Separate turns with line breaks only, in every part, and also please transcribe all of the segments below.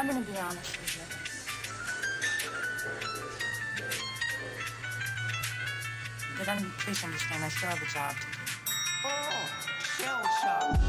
I'm gonna be honest with you. But please understand, I still have a job to do.
Oh, shell shock.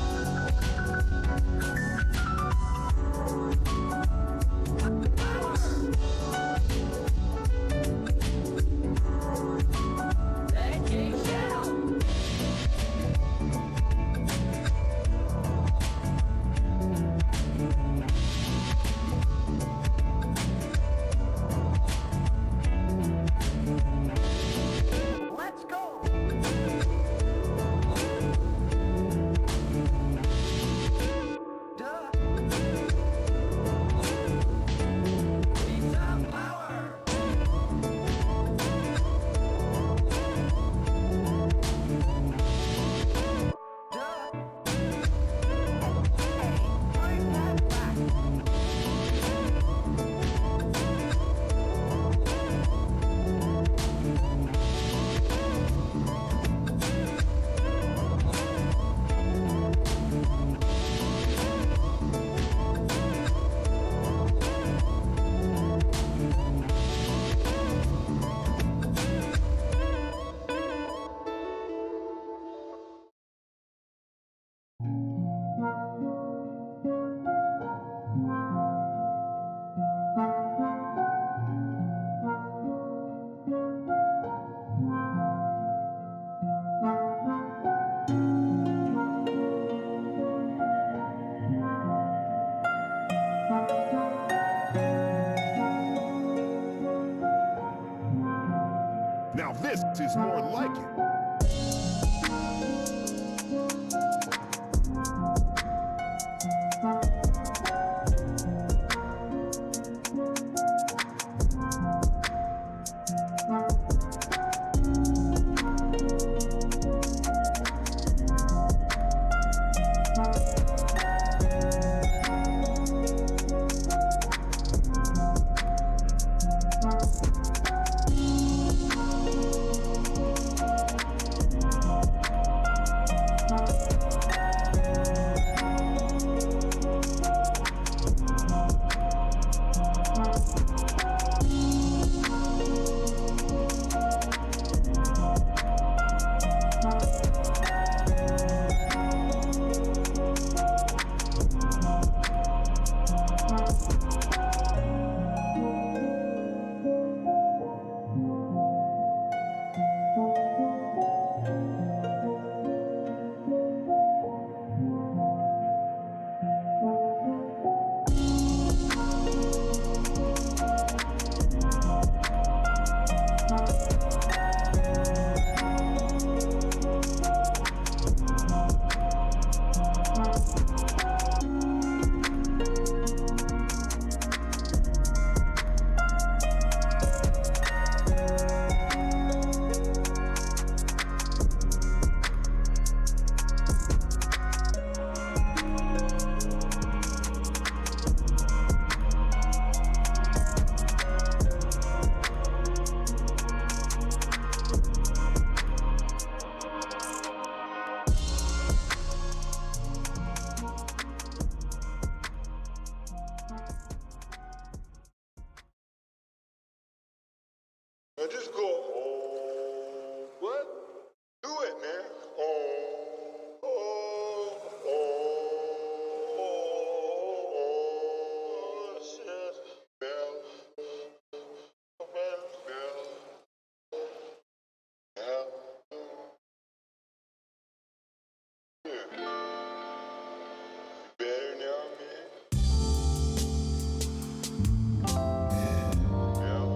Now this is more like it.
Now just go, oh, what? Do it, man. Oh, oh, oh, oh, oh, shit. Bell, bell, bell, bell. Yeah. Better now, man. Yeah.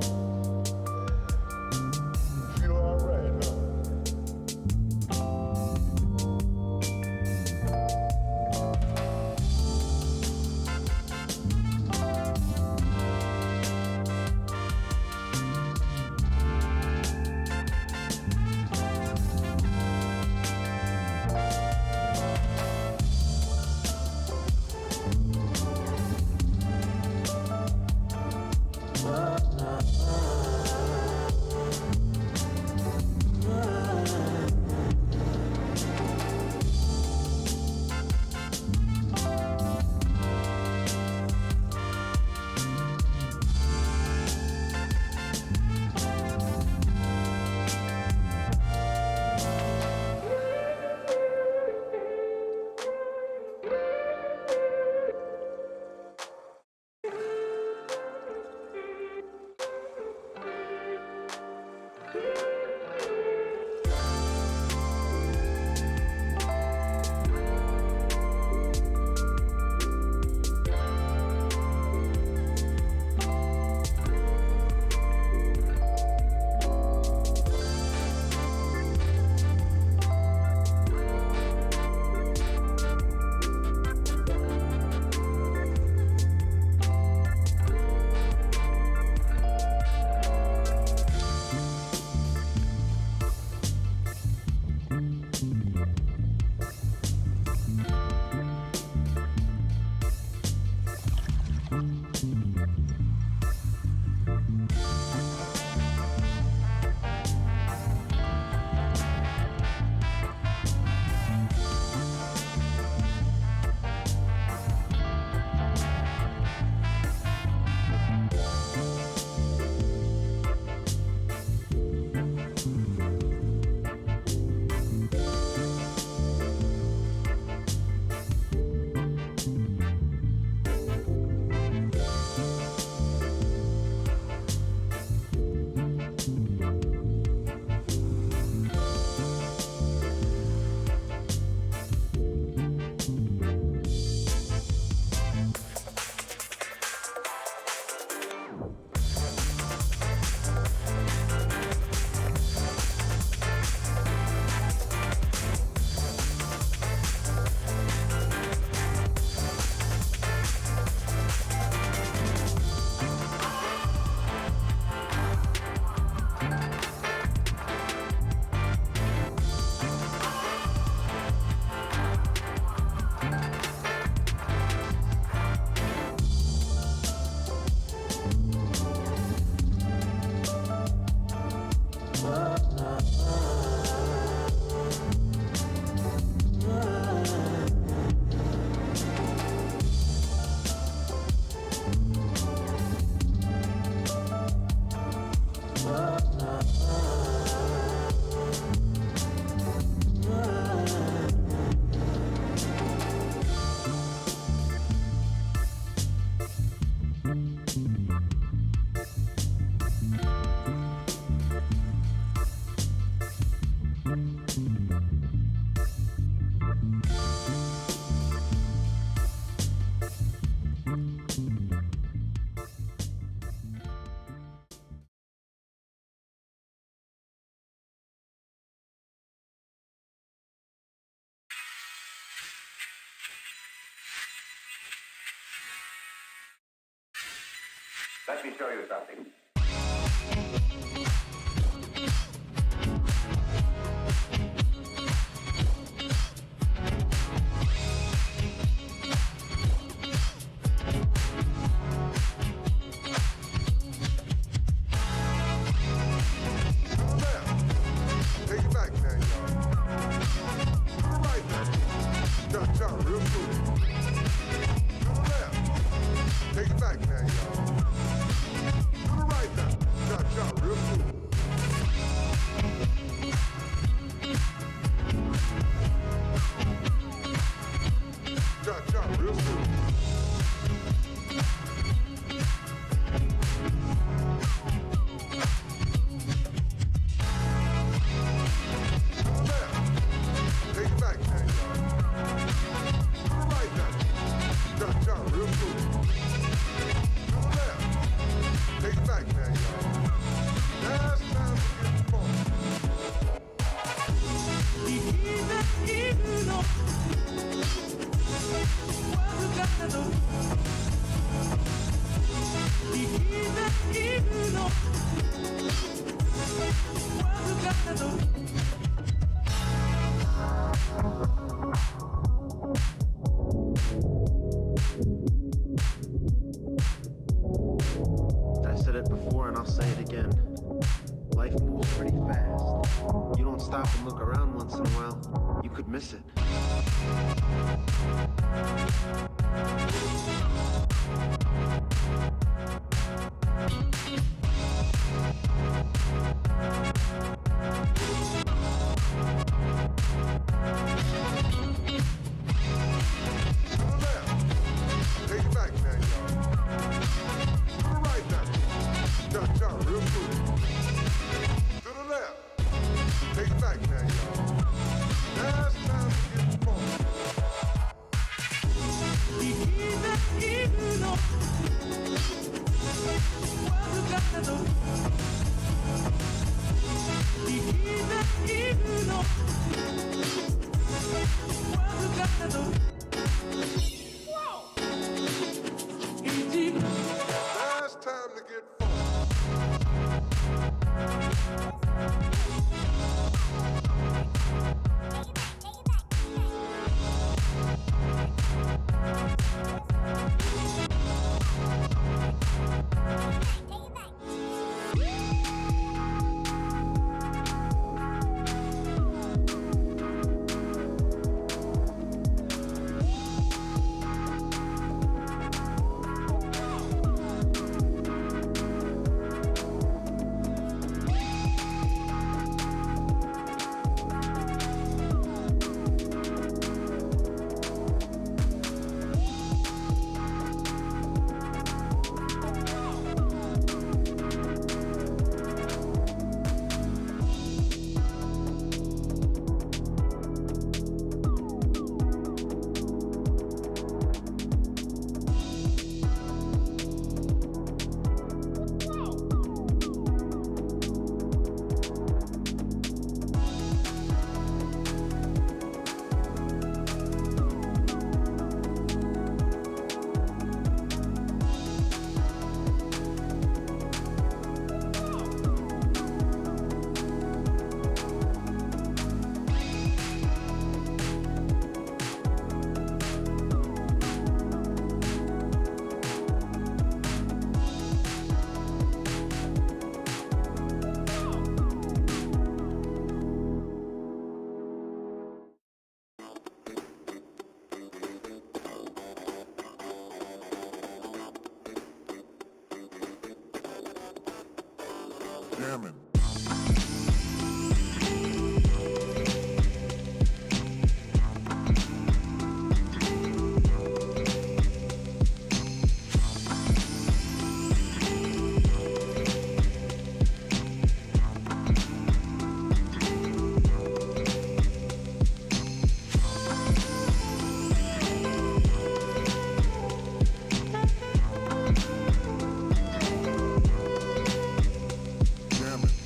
Let me show you something.
Take it back now, y'all. To the right now. Cha-cha, real smooth. To the left. Take it back now, y'all. To the right now. Cha-cha, real smooth. Cha-cha, real smooth. Take it back now, y'all. To the right now. Cha-cha, real smooth. To the left. Take it back now, y'all. Now it's time to get funky.
I said it before and I'll say it again. Life moves pretty fast. You don't stop and look around once in a while, you could miss it.
To the left. Take it back now, y'all. To the right now. Cha-cha, real smooth. To the left. Take it back now, y'all. Now it's time to get funky. Now it's time to get funky. Jamming. Jamming.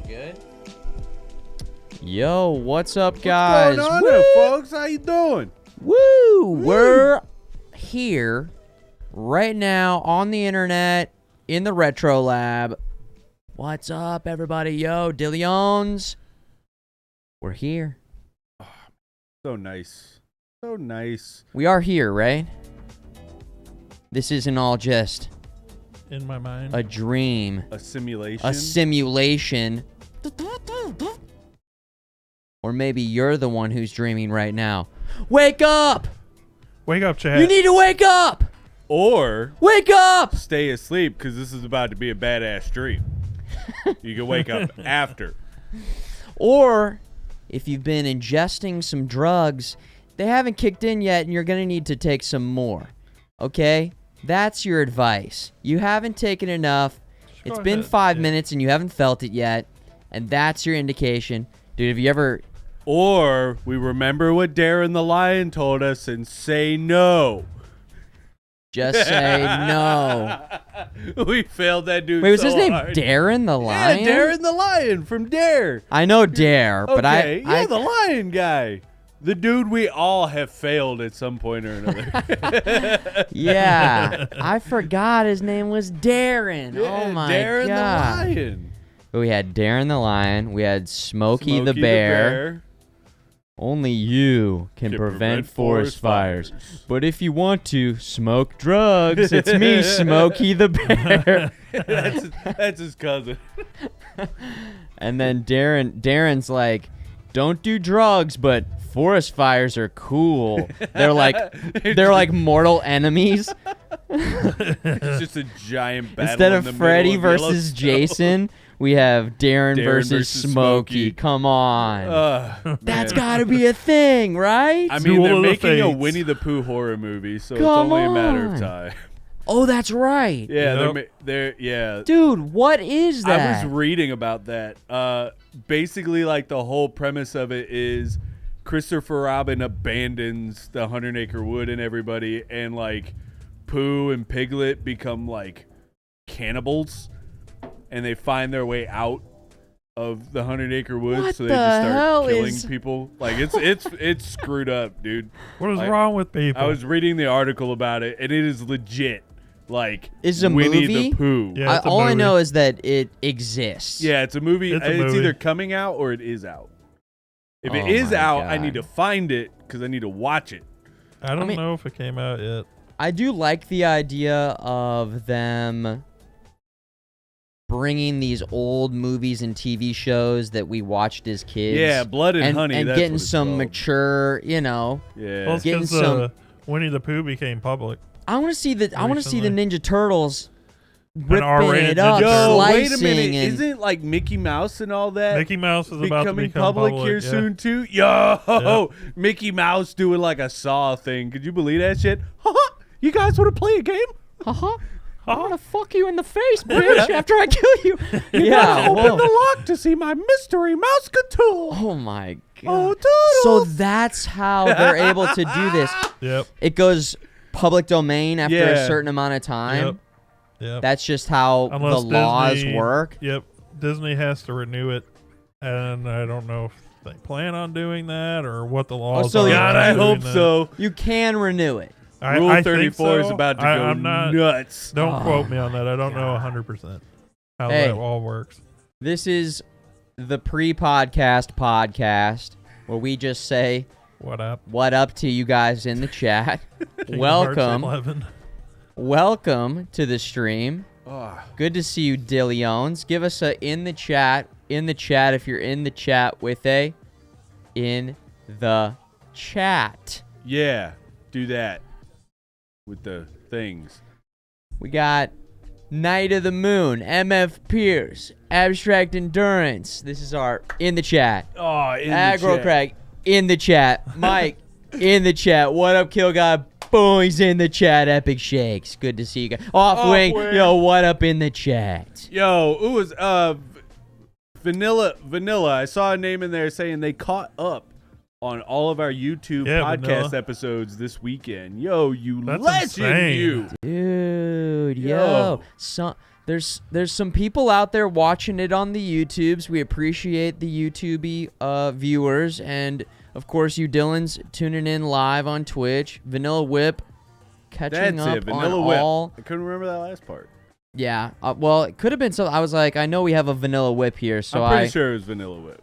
good. Yo, what's up, guys?
What's going on there, folks? How you doing?
Woo! We're here right now on the internet in the RetroLab. What's up, everybody? Yo, Dillions. We're here.
So nice. So nice.
We are here, right? This isn't all just
in my mind
a dream.
A simulation.
A simulation. Or maybe you're the one who's dreaming right now. Wake up!
Wake up, Chad.
You need to wake up!
Or
wake up!
Stay asleep, because this is about to be a badass dream. You can wake up after.
Or if you've been ingesting some drugs, they haven't kicked in yet and you're going to need to take some more. Okay? That's your advice. You haven't taken enough. It's been 5 minutes and you haven't felt it yet. And that's your indication. Dude, have you ever...
Or we remember what Darren the Lion told us and say no.
Just say no.
We failed that dude.
Wait, was
so
his name
hard.
Darren the Lion?
Yeah, Darren the Lion from Dare.
I know Dare, but
okay,
I
the Lion guy. The dude we all have failed at some point or another.
Yeah, I forgot his name was Darren.
Yeah,
oh my
Darren
god.
the Lion.
We had Darren the Lion. We had Smokey the Bear. Only you can prevent forest fires. But if you want to smoke drugs, it's me, Smokey the Bear.
that's his cousin.
And then Darren's like, don't do drugs, but forest fires are cool. They're like mortal enemies.
It's just a giant battle.
Instead
in
of
the
Freddy
middle of
versus
Yellowstone.
Jason, we have Darren versus Smokey. Come on. That's got to be a thing, right?
I mean, they're
Duel of the
making a
Fates.
Winnie the Pooh horror movie, so it's
Come
only a matter
on.
of time.
Oh, that's right.
Yeah,
Yep.
they're yeah.
Dude, what is that?
I was reading about that. Basically, like the whole premise of it is Christopher Robin abandons the 100-Acre Wood and everybody, and like Pooh and Piglet become like cannibals, and they find their way out of the 100-Acre Wood,
What
so they
the
just
hell
start killing
is-
people. Like it's screwed up, dude.
What is
Like,
wrong with people?
I was reading the article about it, and it is legit. Like
Is it a
Winnie
movie?
the Pooh.
Yeah. It's a
All I
movie.
know is that it exists.
Yeah, it's a movie.
It's a
It's
movie.
either coming out or it is out. If it
Oh
is
my
out, I
God.
need to find it because I need to watch it.
I don't
mean-
know if it came out yet.
I do like the idea of them bringing these old movies and TV shows that we watched as kids.
Yeah, Blood and Honey.
And
that's
getting
what it's
some
called.
mature, you know.
Yeah.
Well, it's
Getting
because
some-
Winnie the Pooh became public.
I want to see the Ninja Turtles ripping
R-rated
it up,
Ninja
Yo,
Turtles.
wait a
slicing,
minute.
and
Isn't like Mickey Mouse and all that
Mickey Mouse is about to
becoming
become
public here
yeah.
soon too? Yo, Mickey Mouse doing like a Saw thing. Could you believe that shit? You guys want to play a game?
haha. I'm gonna fuck you in the face, bitch, after I kill you. Yeah.
Open
whoa.
the lock to see my mystery mouse tool.
Oh my god.
Oh, Toodles.
So that's how they're able to do this.
Yep.
It goes public domain after a
Yeah.
certain amount of time.
Yep. Yep.
That's just how
Unless
the laws
Disney-
work.
Yep. Disney has to renew it, and I don't know if they plan on doing that or what the laws
so
are.
God,
on
I
doing
hope
that.
so.
You can renew it.
Rule
I think
34 is
so.
about to go
I'm not,
nuts.
Don't
Oh,
quote me on that. I don't know 100% how
Hey.
that all works.
This is the pre-podcast podcast where we just say
What up?
what up to you guys in the chat.
Kingdom Hearts
Welcome.
11.
Welcome to the stream.
Oh,
Good to see you, Dillions. Give us a in the chat if you're in the chat with a in the chat.
yeah, do that with the things.
We got Night of the Moon, MF Pierce, Abstract Endurance. This is our in the chat.
Oh, in the
Aggro
chat.
Craig in the chat. Mike in the chat. What up, Kill Guy? Boom, he's in the chat. Epic Shakes. Good to see you guys. Off Wing.
Off-Wing.
Yo, what up in the chat?
Yo, it was Vanilla. I saw a name in there saying they caught up on all of our YouTube
Yeah,
podcast
Vanilla.
episodes this weekend. Yo, you
That's
legend,
insane.
you.
Dude,
Yo.
yo. There's some people out there watching it on the YouTubes. We appreciate the YouTube viewers, and of course you Dylans tuning in live on Twitch. Vanilla Whip catching
That's
up
it, Vanilla
on
Whip.
all.
I couldn't remember that last part.
Yeah, well, it could have been so. I was like, I know we have a Vanilla Whip here, so
I'm pretty sure it was Vanilla Whip.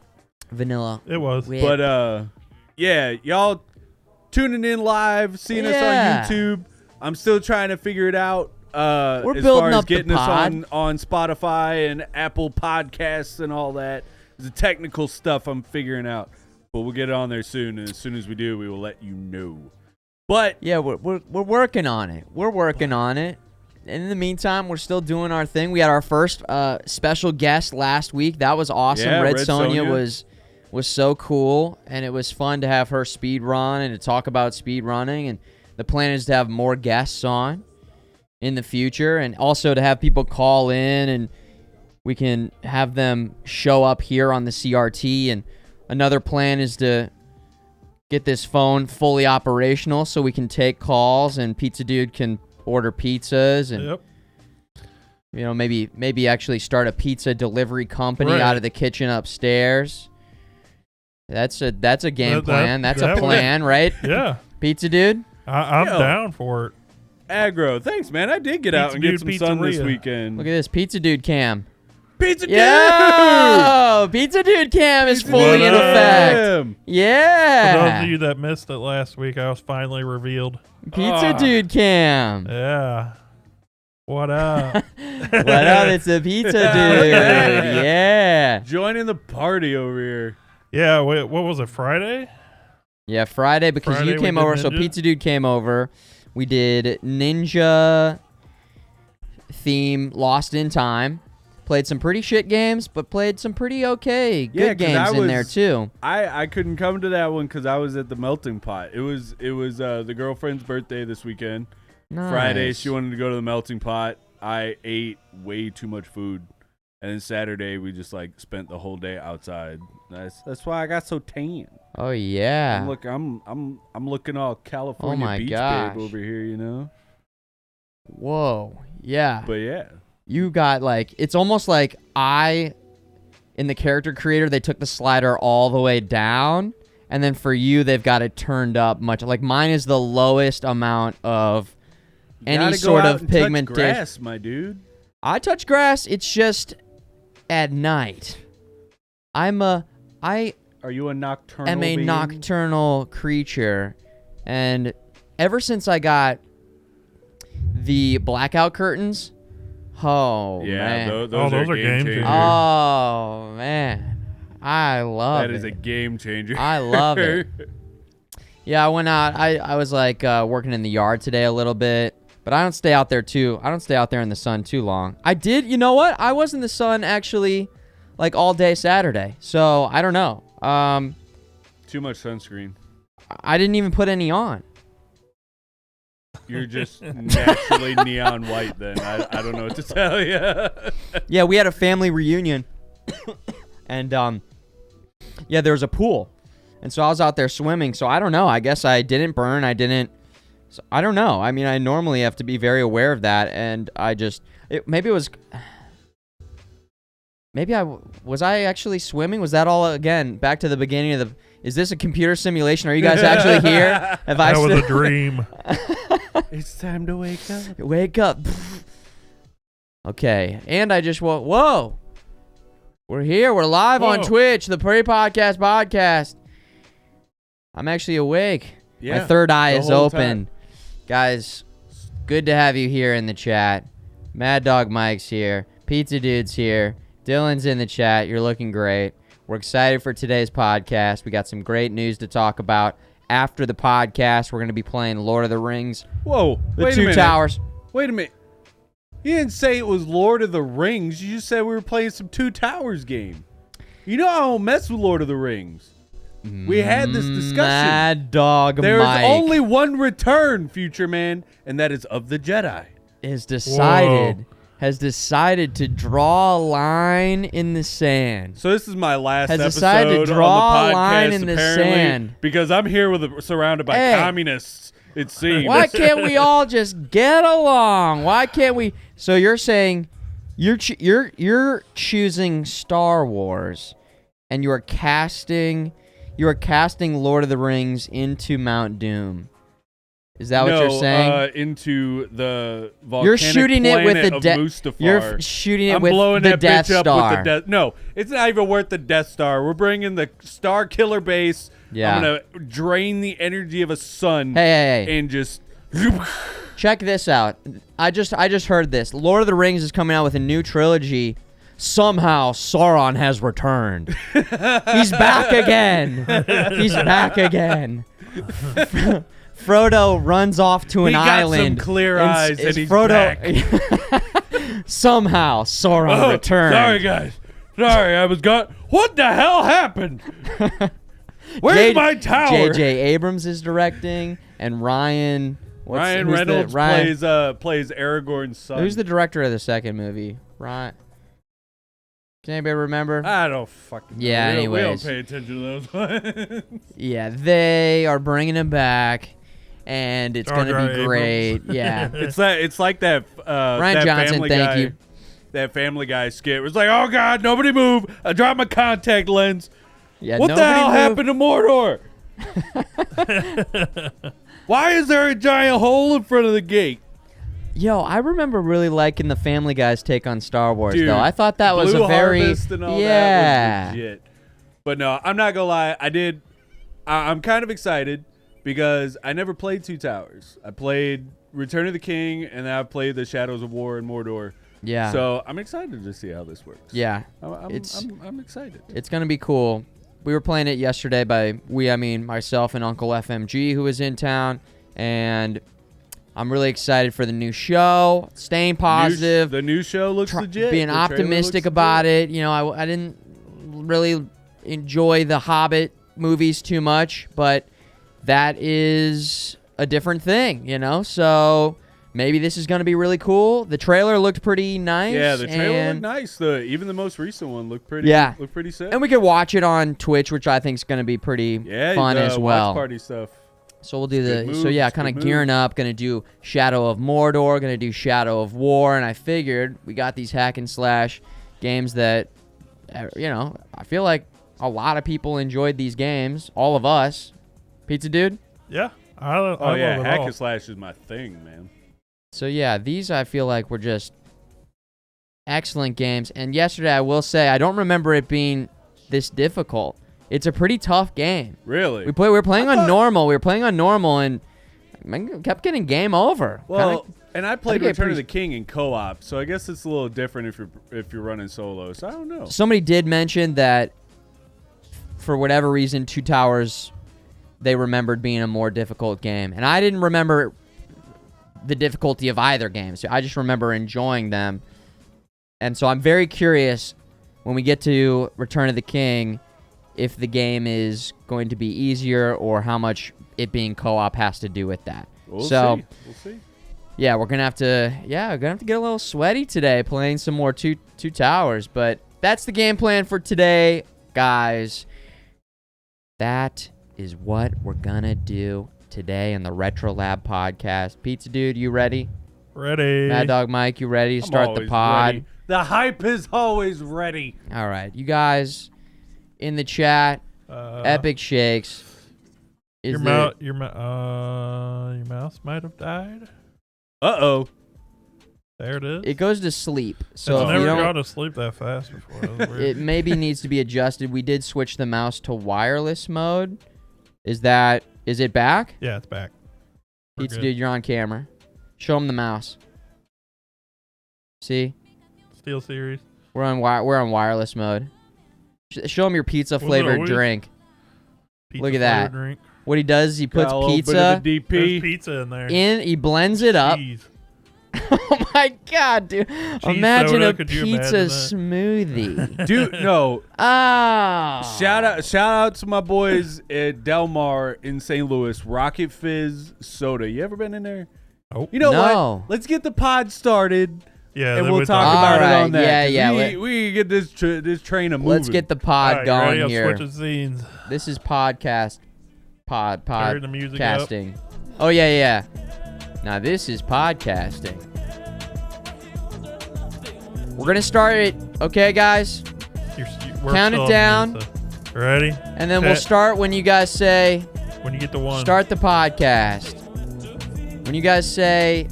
Vanilla.
It was.
Whip.
But yeah, y'all tuning in live, seeing us
Yeah.
on YouTube. I'm still trying to figure it out.
We're
as
building
far as
up the
getting us
pod.
on Spotify and Apple Podcasts and all that. The technical stuff I'm figuring out, but we'll get it on there soon. And as soon as we do, we will let you know. But
Yeah, we're working on it. We're working on it. And in the meantime, we're still doing our thing. We had our first special guest last week. That was awesome.
Yeah,
Red
Red
Sonja
Sonja.
was so cool, and it was fun to have her speed run and to talk about speed running. And the plan is to have more guests on in the future, and also to have people call in, and we can have them show up here on the CRT. And another plan is to get this phone fully operational so we can take calls, and Pizza Dude can order pizzas, and
Yep.
you know, maybe actually start a pizza delivery company
Right.
out of the kitchen upstairs. That's a game
That-
plan. That's a
that would-
plan, right?
Yeah.
Pizza Dude.
I'm
Yo.
down for it.
Aggro, thanks, man. I did get out
Pizza
and get
Dude
some sun this
Pizzeria.
weekend.
Look at this Pizza Dude cam.
Pizza Dude!
Yo, Pizza Dude cam is fully in
Dude.
effect.
Damn.
For those
Yeah,
of you that missed it last week, I was finally revealed.
Pizza Dude cam.
Yeah. What up?
What up? It's a Pizza Dude. Yeah.
Joining the party over here.
Yeah, wait, what was it, Friday?
Yeah, Friday, because
Friday
you
we
came
did
over. So
Ninja?
Pizza Dude came over. We did Ninja theme Lost in Time. Played some pretty shit games, but played some pretty okay
Yeah,
good
'cause
games
I
in there
was-
too.
I couldn't come to that one because I was at the melting pot. It was the girlfriend's birthday this weekend.
Nice.
Friday she wanted to go to the melting pot. I ate way too much food, and then Saturday we just like spent the whole day outside. That's why I got so tan.
Oh yeah.
I'm looking all California
my
beach
gosh.
babe over here, you know.
Whoa. Yeah.
But yeah,
You got like, it's almost like in the character creator, they took the slider all the way down, and then for you, they've got it turned up much. Like mine is the lowest amount of any
Gotta go
sort
out
of
and touch
pigmentation.
grass, my dude.
I touch grass. It's just at night. I
Are you a nocturnal?
am a
being?
nocturnal creature, and ever since I got the blackout curtains, oh
Yeah,
man,
those are game changers.
oh man, I love
That
it.
is a game changer.
I love it. Yeah, I went out. I was like working in the yard today a little bit, but I don't stay out there I don't stay out there in the sun too long. I did. You know what? I was in the sun actually, like all day Saturday. So I don't know.
Too much sunscreen.
I didn't even put any on.
You're just naturally neon white then. I don't know what to tell you.
Yeah, we had a family reunion, and yeah, there was a pool, and so I was out there swimming. So I don't know. I guess I didn't burn. I don't know. I mean, I normally have to be very aware of that, and maybe I was I actually swimming? Was that all again back to the beginning of the? Is this a computer simulation? Are you guys actually here? Have
That was a dream.
It's time to wake up.
Wake up. Okay, and I just woke. Whoa, we're here. We're live on
Whoa.
Twitch, the Pre-Podcast Podcast. I'm actually awake.
Yeah,
My third eye
the
is
whole
open.
time.
Guys, good to have you here in the chat. MadDawgMike's here. Pizza Dude's here. Dylan's in the chat. You're looking great. We're excited for today's podcast. We got some great news to talk about. After the podcast, we're going to be playing Lord of the Rings,
Whoa,
The
wait a
Two
minute.
Towers.
Wait a minute. You didn't say it was Lord of the Rings. You just said we were playing some Two Towers game. You know I don't mess with Lord of the Rings. We had this discussion.
MadDawgMike
There is only one return, Futureman, and that is of the Jedi.
has decided to draw a line in the sand.
So this is my last
Has
episode
decided to draw
on
a
the podcast,
line in the
apparently,
sand.
because I'm here surrounded by
Hey.
communists. It seems.
Why can't we all just get along? Why can't we? So you're saying You're choosing Star Wars, and you are casting Lord of the Rings into Mount Doom. Is that what you're saying?
Into the volcanic
You're shooting it with
planet
the
of Mustafar.
You're shooting it
I'm
with
blowing
the
that
Death
bitch
Star.
up with the No, it's not even worth the Death Star. We're bringing the Star Killer base.
Yeah.
I'm gonna drain the energy of a sun.
Hey.
And just
Check this out. I just heard this. Lord of the Rings is coming out with a new trilogy. Somehow Sauron has returned. He's back again. He's back again. Frodo runs off to an island.
He got some clear eyes and he's
Frodo
back.
Somehow Sauron returned.
Sorry, guys. Sorry, I was gone. What the hell happened? Where's my tower?
J.J. Abrams is directing, and Ryan
Reynolds plays Aragorn's son.
Who's the director of the second movie? Ryan. Can anybody remember?
I don't fucking know.
Yeah,
We don't
anyways.
pay attention to those ones.
Yeah, they are bringing him back, and it's
Jar
going
Jar
to be great.
Abrams.
Yeah.
It's like that.
Ryan
that
Johnson,
Family
thank
Guy,
you.
That Family Guy skit. It was like, oh God, nobody move! I dropped my contact lens.
Yeah,
What the hell happened to Mordor?
to?
Why is there a giant hole in front of the gate?
Yo, I remember really liking the Family Guy's take on Star Wars,
Dude,
though. I thought that was
Blue
a very
Harvest and all
yeah.
that was legit. But no, I'm not gonna lie. I'm kind of excited because I never played Two Towers. I played Return of the King, and then I played the Shadows of War and Mordor.
Yeah.
So I'm excited to see how this works.
Yeah.
I'm excited.
It's going to be cool. We were playing it yesterday I mean myself and Uncle FMG, who was in town, and I'm really excited for the new show. Staying positive.
The new show looks legit.
Being
The trailer
optimistic
looks
about
legit.
it. You know, I didn't really enjoy the Hobbit movies too much, but that is a different thing, you know? So maybe this is going to be really cool. The trailer looked pretty nice.
Yeah, the trailer looked nice. Even the most recent one looked pretty.
Yeah.
Looked pretty sick.
And we could watch it on Twitch, which I think is going to be pretty fun as well.
Watch party stuff.
So we'll do
Good moves,
kind of
good
gearing
moves.
up. Going to do Shadow of Mordor. Going to do Shadow of War. And I figured we got these hack and slash games that, you know, I feel like a lot of people enjoyed these games. All of us. Pizza Dude?
Yeah. I
Oh
love
yeah,
it
hack
all.
and slash is my thing, man.
So yeah, these I feel like were just excellent games. And yesterday, I will say, I don't remember it being this difficult. It's a pretty tough game.
Really?
We were playing on normal. We were playing on normal, and man, kept getting game over.
Well, and I played
get
Return of
pretty-
the King in co-op, so I guess it's a little different if you're running solo. So I don't know.
Somebody did mention that for whatever reason, Two Towers, they remembered being a more difficult game, and I didn't remember the difficulty of either game. So I just remember enjoying them, and so I'm very curious when we get to Return of the King if the game is going to be easier or how much it being co-op has to do with that.
We'll
so
see.
yeah, we're gonna have to get a little sweaty today playing some more two towers, but that's the game plan for today, guys. That is what we're gonna do today in the RetroLab podcast. Pizza Dude, you ready?
Ready.
MadDawgMike, you ready to
I'm
start the
always
pod?
ready. The hype is always ready.
All right, you guys in the chat, Epic Shakes. Is there-
Your mouse might have died.
Uh-oh.
There it is.
It goes to sleep, so
It's
if you
never
don't,
gone to sleep that fast before. That was weird.
it maybe needs to be adjusted. We did switch the mouse to wireless mode. Is it back?
Yeah, it's back. We're
Pizza
good.
Dude, you're on camera. Show him the mouse. See,
Steel Series.
we're on wireless mode. Show him your pizza
Was it
flavored
always-
drink.
Pizza
Look at that.
flavored Drink.
What he does is he puts
Got a little bit
pizza
of the
There's
DP.
pizza in there.
he blends it up.
Cheese.
Oh my god, dude! Imagine
soda,
a
could you
pizza
imagine that?
smoothie.
Dude, no.
Oh,
Shout out to my boys at Del Mar in St. Louis. Rocket Fizz Soda. You ever been in there?
Oh.
You know
No.
what? Let's get the pod started,
Yeah,
and
then
we'll
we
talk
All
about
right,
it on that.
yeah,
'cause
yeah,
We can get this train a moving.
Let's get the pod
All right,
going
ready? I'm
here.
switching scenes.
This is podcast.
Turn the music up.
Podcasting. Oh yeah. Now this is podcasting. We're going to start it, okay, guys?
We're
Count
still
it
on
down.
pizza. Ready?
And then we'll
Set.
start when you guys say,
When you get to 1.
start the podcast. When you guys type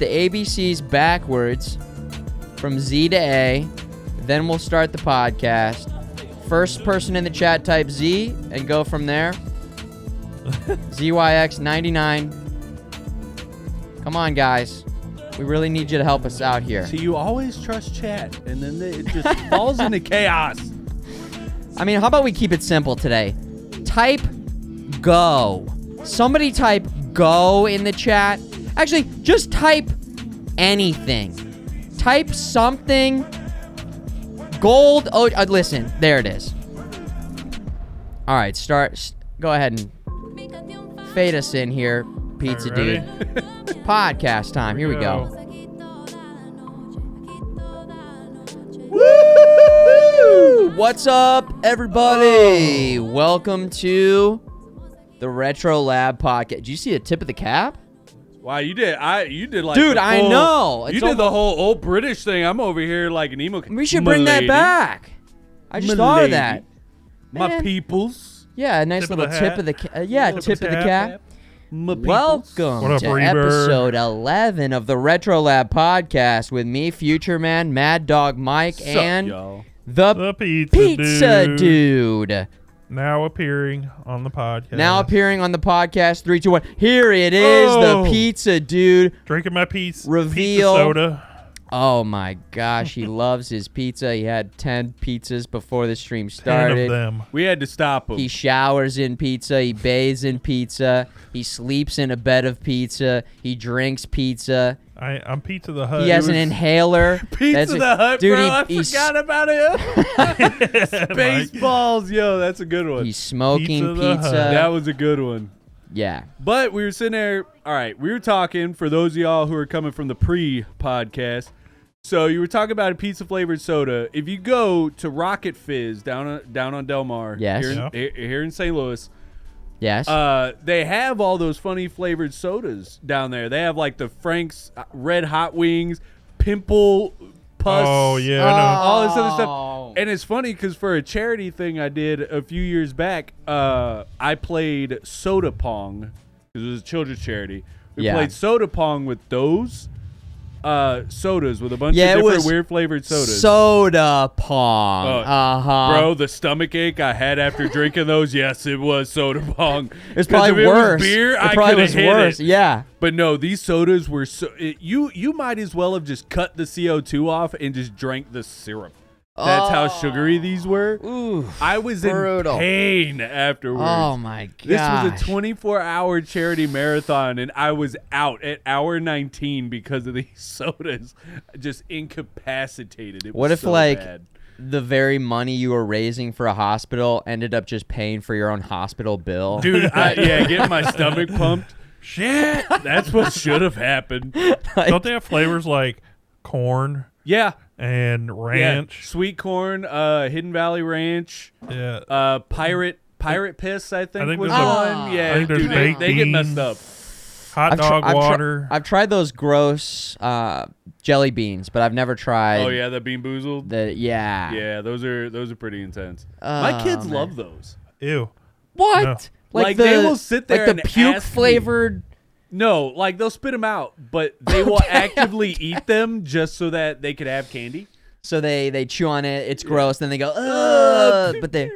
the ABCs backwards from Z to A, then we'll start the podcast. First person in the chat type Z and go from there. ZYX99. Come on, guys. We really need you to help us out here.
See, you always trust chat, and then it just falls into chaos.
I mean, how about we keep it simple today? Type go. Somebody type go in the chat. Actually, just type anything. Type something. Gold. Oh, listen. There it is. All right, go ahead and fade us in here, pizza
All right,
dude. Podcast time. Here we go. Woo! What's up, everybody? Welcome to the RetroLab podcast. Did you see the tip of the cap?
Wow, you did like
Dude,
the
I
full-
know.
You
It's
did the whole old British thing. I'm over here like an emo.
We should bring that back. I just thought of that.
My
Man.
peoples.
Yeah, a nice
Tip of
little
the
tip
hat.
of the cap. Yeah, tip of the cap.
My peoples.
Welcome
What up,
to
Reaver?
episode 11 of the RetroLab podcast with me, Futureman, MadDawgMike,
Sup,
and
y'all?
the
Pizza
Pizza Dude.
Now appearing on the podcast.
Now appearing on the podcast, 3, 2, 1. Here it is,
Oh.
the Pizza Dude.
Drinking my pizza
Reveal.
soda.
Oh my gosh, he loves his pizza. He had 10 pizzas before the stream
10
started.
of them.
We had to stop him.
He showers in pizza. He bathes in pizza. He sleeps in a bed of pizza. He drinks pizza.
I'm Pizza the Hut.
He has an inhaler.
Pizza the Hut,
dude,
bro. I
he's,
forgot about it. Spaceballs, yo, that's a good one.
he's smoking
Pizza the
pizza.
Hut.
That was a good one.
Yeah.
But we were sitting there. All right, we were talking for those of y'all who are coming from the pre-podcast. So you were talking about a pizza flavored soda. If you go to Rocket Fizz down on Del Mar,
Yes.
here in St. Louis,
Yes.
they have all those funny flavored sodas down there. They have like the Frank's Red Hot Wings, Pimple Pus.
Oh, yeah.
all this other
Oh.
stuff. And it's funny because for a charity thing I did a few years back, I played Soda Pong because it was a children's charity. We
Yeah.
played Soda Pong with those sodas with a bunch
Yeah,
of
it
different
was
weird flavored sodas.
Soda Pong.
Oh, Bro, the stomach ache I had after drinking those, yes, it was Soda Pong.
It's
'Cause
probably
if it
worse.
was beer,
it
I
probably
could have
was
hit
worse.
it.
Yeah.
But no, these sodas were you might as well have just cut the CO2 off and just drank the syrup. That's how sugary these were.
Ooh.
I was
brutal.
in pain afterwards.
Oh my god.
This was a 24-hour charity marathon, and I was out at hour 19 because of these sodas. Just incapacitated. It was
What if
so
like
bad.
the very money you were raising for a hospital ended up just paying for your own hospital bill?
Dude, getting my stomach pumped. Shit, that's what should have happened.
Don't they have flavors like corn
Yeah,
and ranch?
yeah. Sweet corn, Hidden Valley Ranch,
Yeah.
Pirate Piss. I think was
there's a-
one. Yeah,
I think there's
dude,
baked
they get
beans.
messed up.
Hot dog water.
I've tried those gross jelly beans, but I've never tried.
Oh yeah, the Bean Boozled.
Yeah.
Yeah, those are pretty intense. My kids
man.
love those.
Ew.
What?
No.
Like, they will sit there
like
and
the puke
ask me-
flavored.
No, like they'll spit them out, but they will actively eat them just so that they could have candy.
So they chew on it. It's gross. Then they go, ugh. But they.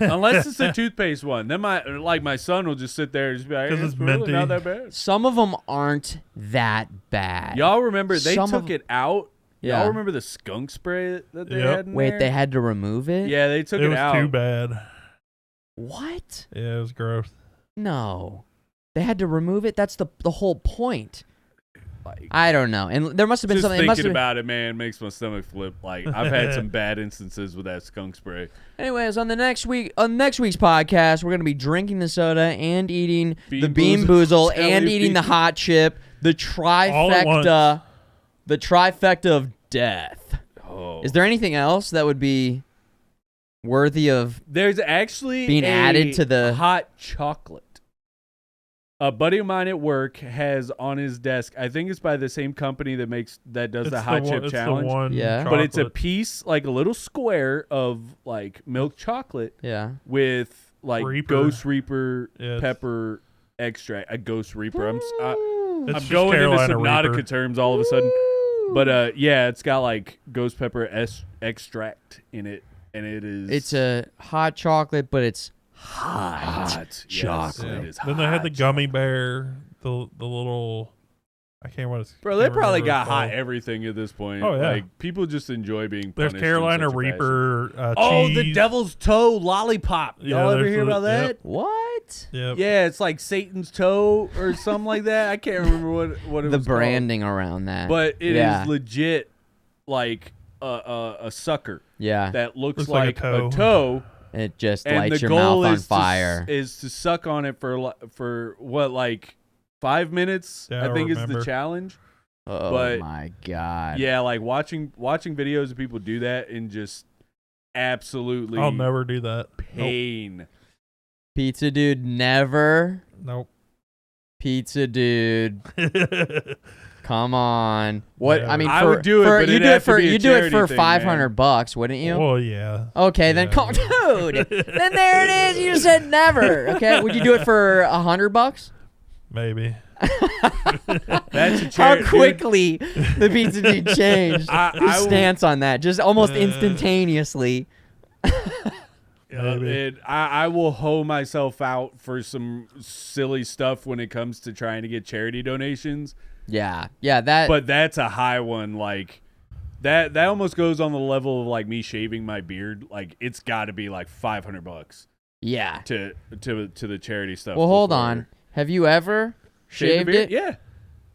Unless it's a toothpaste one, then my son will just sit there and just be like,
'Cause
"It's
it's
really
minty."
not that bad."
Some of them aren't that bad.
Y'all remember they
Some
took
of-
it out?
Yeah.
Y'all remember the skunk spray that they
Yep.
had in
Wait,
there?
they had to remove it?
Yeah, they took
It
it
was
out.
too bad.
What?
Yeah, it was gross.
No. They had to remove it? That's the whole point.
Like,
I don't know. And there must have been
just
something. It must
thinking
have been,
about it, man, makes my stomach flip. Like I've had some bad instances with that skunk spray.
Anyways, on next week's podcast, we're gonna be drinking the soda and eating
Bean
the Bean
Boozled
Boozle and
jelly
eating the
bean.
hot chip, the
All at once.
trifecta, the trifecta of death.
Oh,
Is there anything else that would be worthy of?
There's actually
being
a
added to the-
hot chocolate. A buddy of mine at work has on his desk, I think it's by the same company that does the hot chip challenge.
Yeah.
But it's a piece, like a little square of like milk chocolate
Yeah.
with like
Reaper.
Ghost Reaper
Yeah,
pepper extract. A Ghost Reaper. I'm
It's just
going into
Carolina
Subnautica
Reaper.
terms all of a sudden. But yeah, it's got like ghost pepper extract in it, and it is.
It's a hot chocolate, but it's hot chocolate.
Yes, it is
Then they had the
hot
gummy bear, the little. I can't what it's.
Bro, they
can't
probably
remember what
got
it's
hot
called.
everything at this point.
Oh, yeah.
Like, people just enjoy being
There's
punished in
Carolina
such a fashion.
Reaper.
Oh,
cheese.
the Devil's Toe lollipop. Y'all ever
there's
hear about that?
Yep.
What?
Yep.
Yeah, it's like Satan's toe or something like that. I can't remember what it
The
was
branding around that.
called. But it is
Yeah.
legit like a sucker
Yeah.
that looks
Looks like a
a
toe.
toe.
It just
And
lights
the
your
goal
mouth on
is
fire.
is to suck on it for what, like 5 minutes?
Yeah, I
I think is the
remember.
challenge.
Oh
but-
my god.
Yeah, like watching videos of people do that and just absolutely
I'll never do that.
pain.
Pizza dude never.
Nope.
Pizza dude. Come on. What
Yeah.
I mean,
I
for,
would do it,
for,
but
you
it'd
do it
have to
for
be a
you do it
charity
for
thing,
$500, wouldn't you?
Well, yeah.
Okay, then
Yeah.
come, dude. Then there it is. You said never. Okay, would you do it for $100?
Maybe.
That's a
How
charity.
quickly the pizza dude changed
I
his
will-
stance on that, just almost instantaneously.
Maybe.
I will hoe myself out for some silly stuff when it comes to trying to get charity donations.
Yeah, that.
But that's a high one. Like that almost goes on the level of like me shaving my beard. Like it's got to be like $500
yeah.
to the charity stuff.
Well, hold
before-
on. Have you ever
Shaved
shaved
the beard?
it?
Yeah.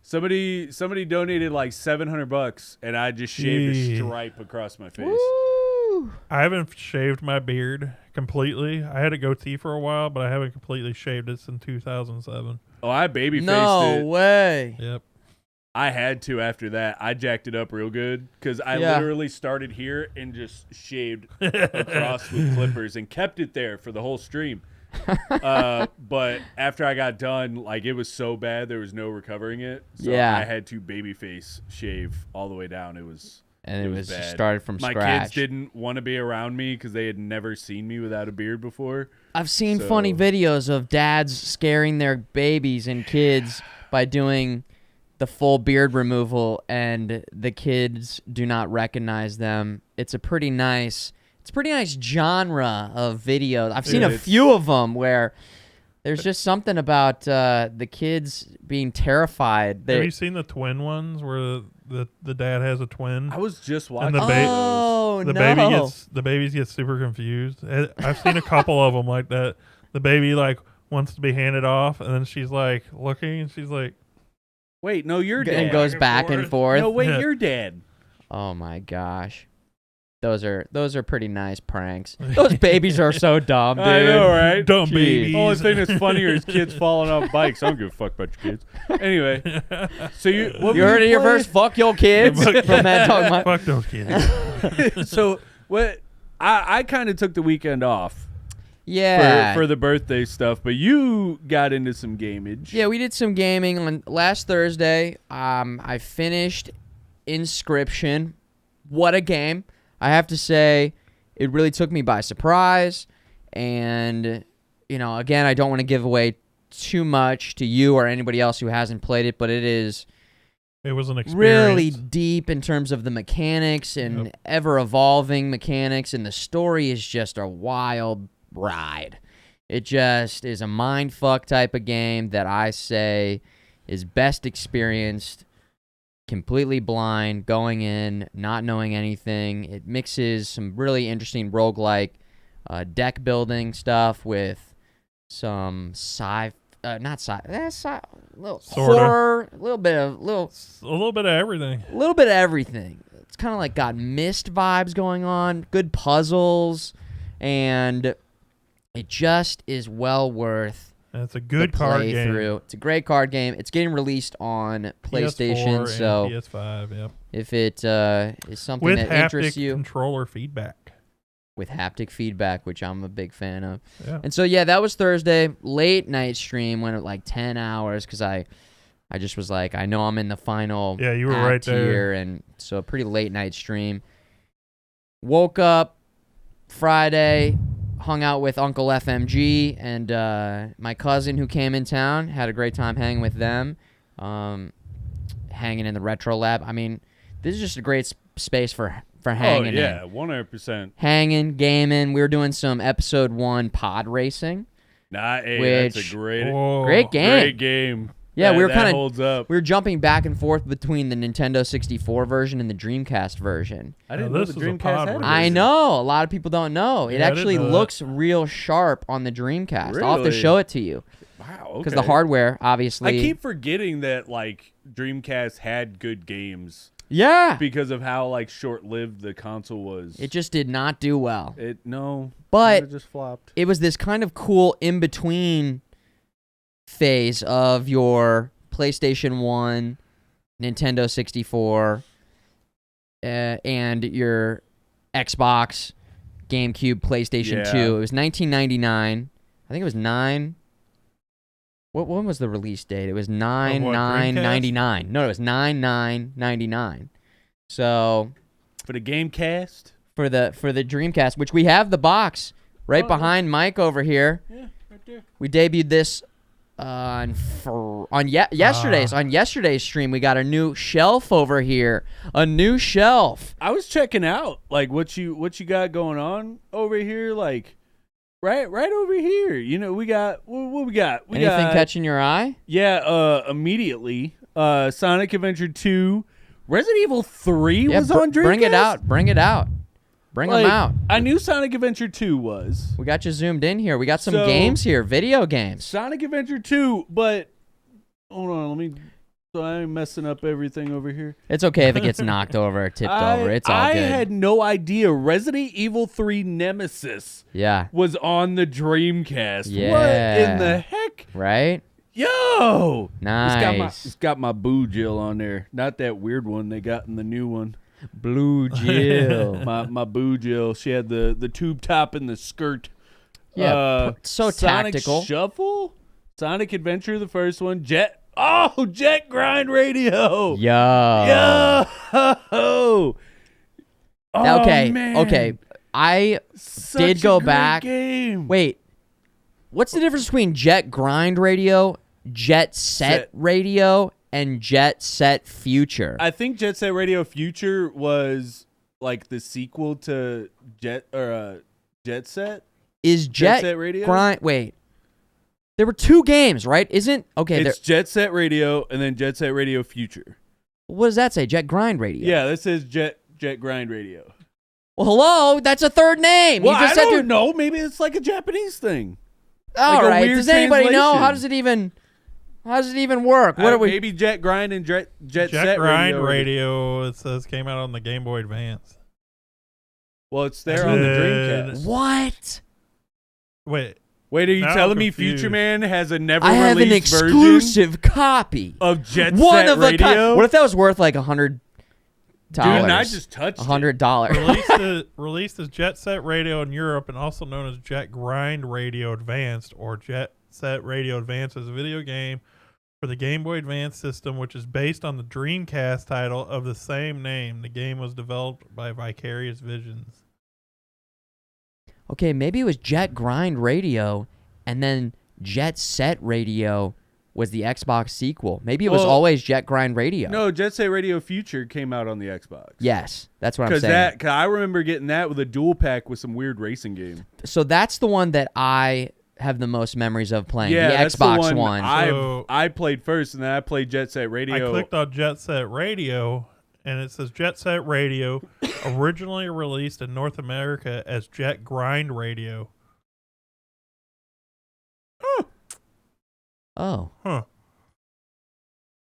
Somebody donated like $700, and I just shaved a stripe across my face.
Woo.
I haven't shaved my beard completely. I had a goatee for a while, but I haven't completely shaved it since 2007.
Oh, I baby faced
No
it.
way.
Yep.
I had to after that. I jacked it up real good because I
Yeah.
literally started here and just shaved across with clippers and kept it there for the whole stream. But after I got done, like it was so bad there was no recovering it. So
Yeah.
I had to babyface shave all the way down. It was
And it was
bad.
started from
My
scratch.
kids didn't want to be around me because they had never seen me without a beard before.
I've seen
So-
funny videos of dads scaring their babies and kids by doing the full beard removal, and the kids do not recognize them. It's a pretty nice genre of videos. I've seen a
It's-
few of them where there's just something about the kids being terrified.
Have you seen the twin ones where the dad has a twin?
I was just watching
the ba-
those.
Oh
the
no!
babies get super confused. I've seen a couple of them like that. The baby like wants to be handed off, and then she's like looking, and she's like,
Wait, no, you're dead.
And goes back and forth.
No, wait,
Yeah.
you're dead.
Oh my gosh. Those are pretty nice pranks. Those babies are so dumb, dude.
I know, right?
"Dumb
Jeez.
babies."
The only thing that's funnier is kids falling off bikes. I don't give a fuck about your kids. Anyway, so what
You
were
heard it here
playing?
first. Fuck your kids from MadDawgMike.
Fuck those kids.
So what? I kind of took the weekend off
Yeah.
for the birthday stuff, but you got into some gamage.
Yeah, we did some gaming on last Thursday. I finished Inscription. What a game. I have to say, it really took me by surprise. And, again, I don't want to give away too much to you or anybody else who hasn't played it, but it is
It was an experience.
really deep in terms of the mechanics and
Yep.
ever-evolving mechanics, and the story is just a wild ride. It just is a mindfuck type of game that I say is best experienced completely blind, going in, not knowing anything. It mixes some really interesting roguelike deck building stuff with some not little
Sorta.
horror, a little bit of
A little bit of everything.
everything. It's kind of like got Myst vibes going on, good puzzles, and it just is well worth
And it's a good
the
card game.
playthrough. It's a great card game. It's getting released on PlayStation,
PS4
so
and PS5, yep.
if it is something
With
that
haptic
interests you,
controller feedback.
with haptic feedback, which I'm a big fan of.
Yeah.
And so, yeah, that was Thursday. Late night stream, went at like 10 hours because I just was like, I know I'm in the final
Yeah, you were
act
right there.
here, and so a pretty late night stream. Woke up Friday, hung out with Uncle FMG and my cousin who came in town. Had a great time hanging with them, hanging in the RetroLab. I mean, this is just a great space for hanging.
Oh yeah, 100%.
Hanging, gaming. We were doing some episode 1 pod racing.
Nah, hey, that's
Which-
a great
Great game.
Great game.
Yeah,
That-
we were
that
kind of
holds up.
We were jumping back and forth between the Nintendo 64 version and the Dreamcast version.
I didn't
Now,
know
this
the
was a
Dreamcast
pod
had
race.
I
racing.
know. A lot of people don't know. It
Yeah, I didn't
actually
know that.
looks real sharp on the Dreamcast. I'll have to
Really?
show it to you
Wow,
because
okay.
the hardware, obviously.
I keep forgetting that like Dreamcast had good games
Yeah.
because of how like short-lived the console was.
It just did not do well. But
it just flopped.
it was this kind of cool in-between phase of your PlayStation 1, Nintendo 64, and your Xbox, GameCube, PlayStation
Yeah.
2. It was 1999. I think it was 9. When was the release date? It was 9/9/99. No, it was 9/9/99. So
For the Gamecast?
for the Dreamcast, which we have the box right behind Mike over here.
Yeah, right there.
We debuted this on yesterday's stream. We got a new shelf over here. A new shelf.
I was checking out like what you got going on over here, like right over here. You know, we got what we got. We
Anything
got,
catching your eye?
Yeah, immediately. Sonic Adventure 2, Resident Evil 3 was on Dreamcast.
Bring it out. Bring it out. Bring them
Like,
out.
I knew Sonic Adventure 2 was.
We got you zoomed in here. We got some
So-
games here, video games.
Sonic Adventure 2, but hold on, so I'm messing up everything over here.
It's okay if it gets knocked over or tipped over. It's all
I
good.
had no idea Resident Evil 3 Nemesis
Yeah.
was on the Dreamcast. What
Yeah.
in the heck?
Right?
Yo!
Nice.
It's got my Boo Jill on there. Not that weird one they got in the new one.
Blue Jill.
My Boo Jill. She had the tube top and the skirt.
Yeah, so
Sonic
tactical.
Shuffle? Sonic Adventure, the first one. Jet Grind Radio.
Yo.
Yo.
Okay.
Man.
Okay. I
Such
did
a
go
great
back.
Game.
Wait. What's the difference between Jet Grind Radio, Jet Set Radio, and Jet Set Future?
I think Jet Set Radio Future was like the sequel to Jet Set.
Is
Jet
Jet
Set Radio?
Grind? Wait. There were 2 games, right? Isn't okay?
It's Jet Set Radio and then Jet Set Radio Future.
What does that say? Jet Grind Radio.
Yeah, that says Jet Grind Radio.
Well, hello. That's a third name.
Well,
you just
I
said
don't know. Maybe it's like a Japanese thing.
All
like a
right.
weird
Does anybody know? How
translation.
does it even work? What are we?
Maybe Jet Grind and Jet
Jet
Set
Grind
Radio.
Radio, it says, came out on the Game Boy Advance.
Well, it's there on the Dreamcast.
What?
Wait,
Are you
Now
telling
I'm
me
confused.
Futureman has a never
I have an
released version
exclusive copy.
of Jet
One
Set
of a
Radio?
kind. What if that was worth like $100?
Dude, and I just touched it.
$100.
Released as Jet Set Radio in Europe and also known as Jet Grind Radio Advanced or Jet Set Radio Advanced is a video game for the Game Boy Advance system, which is based on the Dreamcast title of the same name. The game was developed by Vicarious Visions.
Okay, maybe it was Jet Grind Radio, and then Jet Set Radio was the Xbox sequel. Maybe it was
Well,
always Jet Grind Radio.
No, Jet Set Radio Future came out on the Xbox.
Yes, that's what I'm saying.
Cause I remember getting that with a dual pack with some weird racing game.
So that's the one that I have the most memories of playing.
Yeah,
the
that's
Xbox
the
one.
I played first, and then I played Jet Set Radio.
I clicked on Jet Set Radio, and it says Jet Set Radio, originally released in North America as Jet Grind Radio.
Oh.
Huh.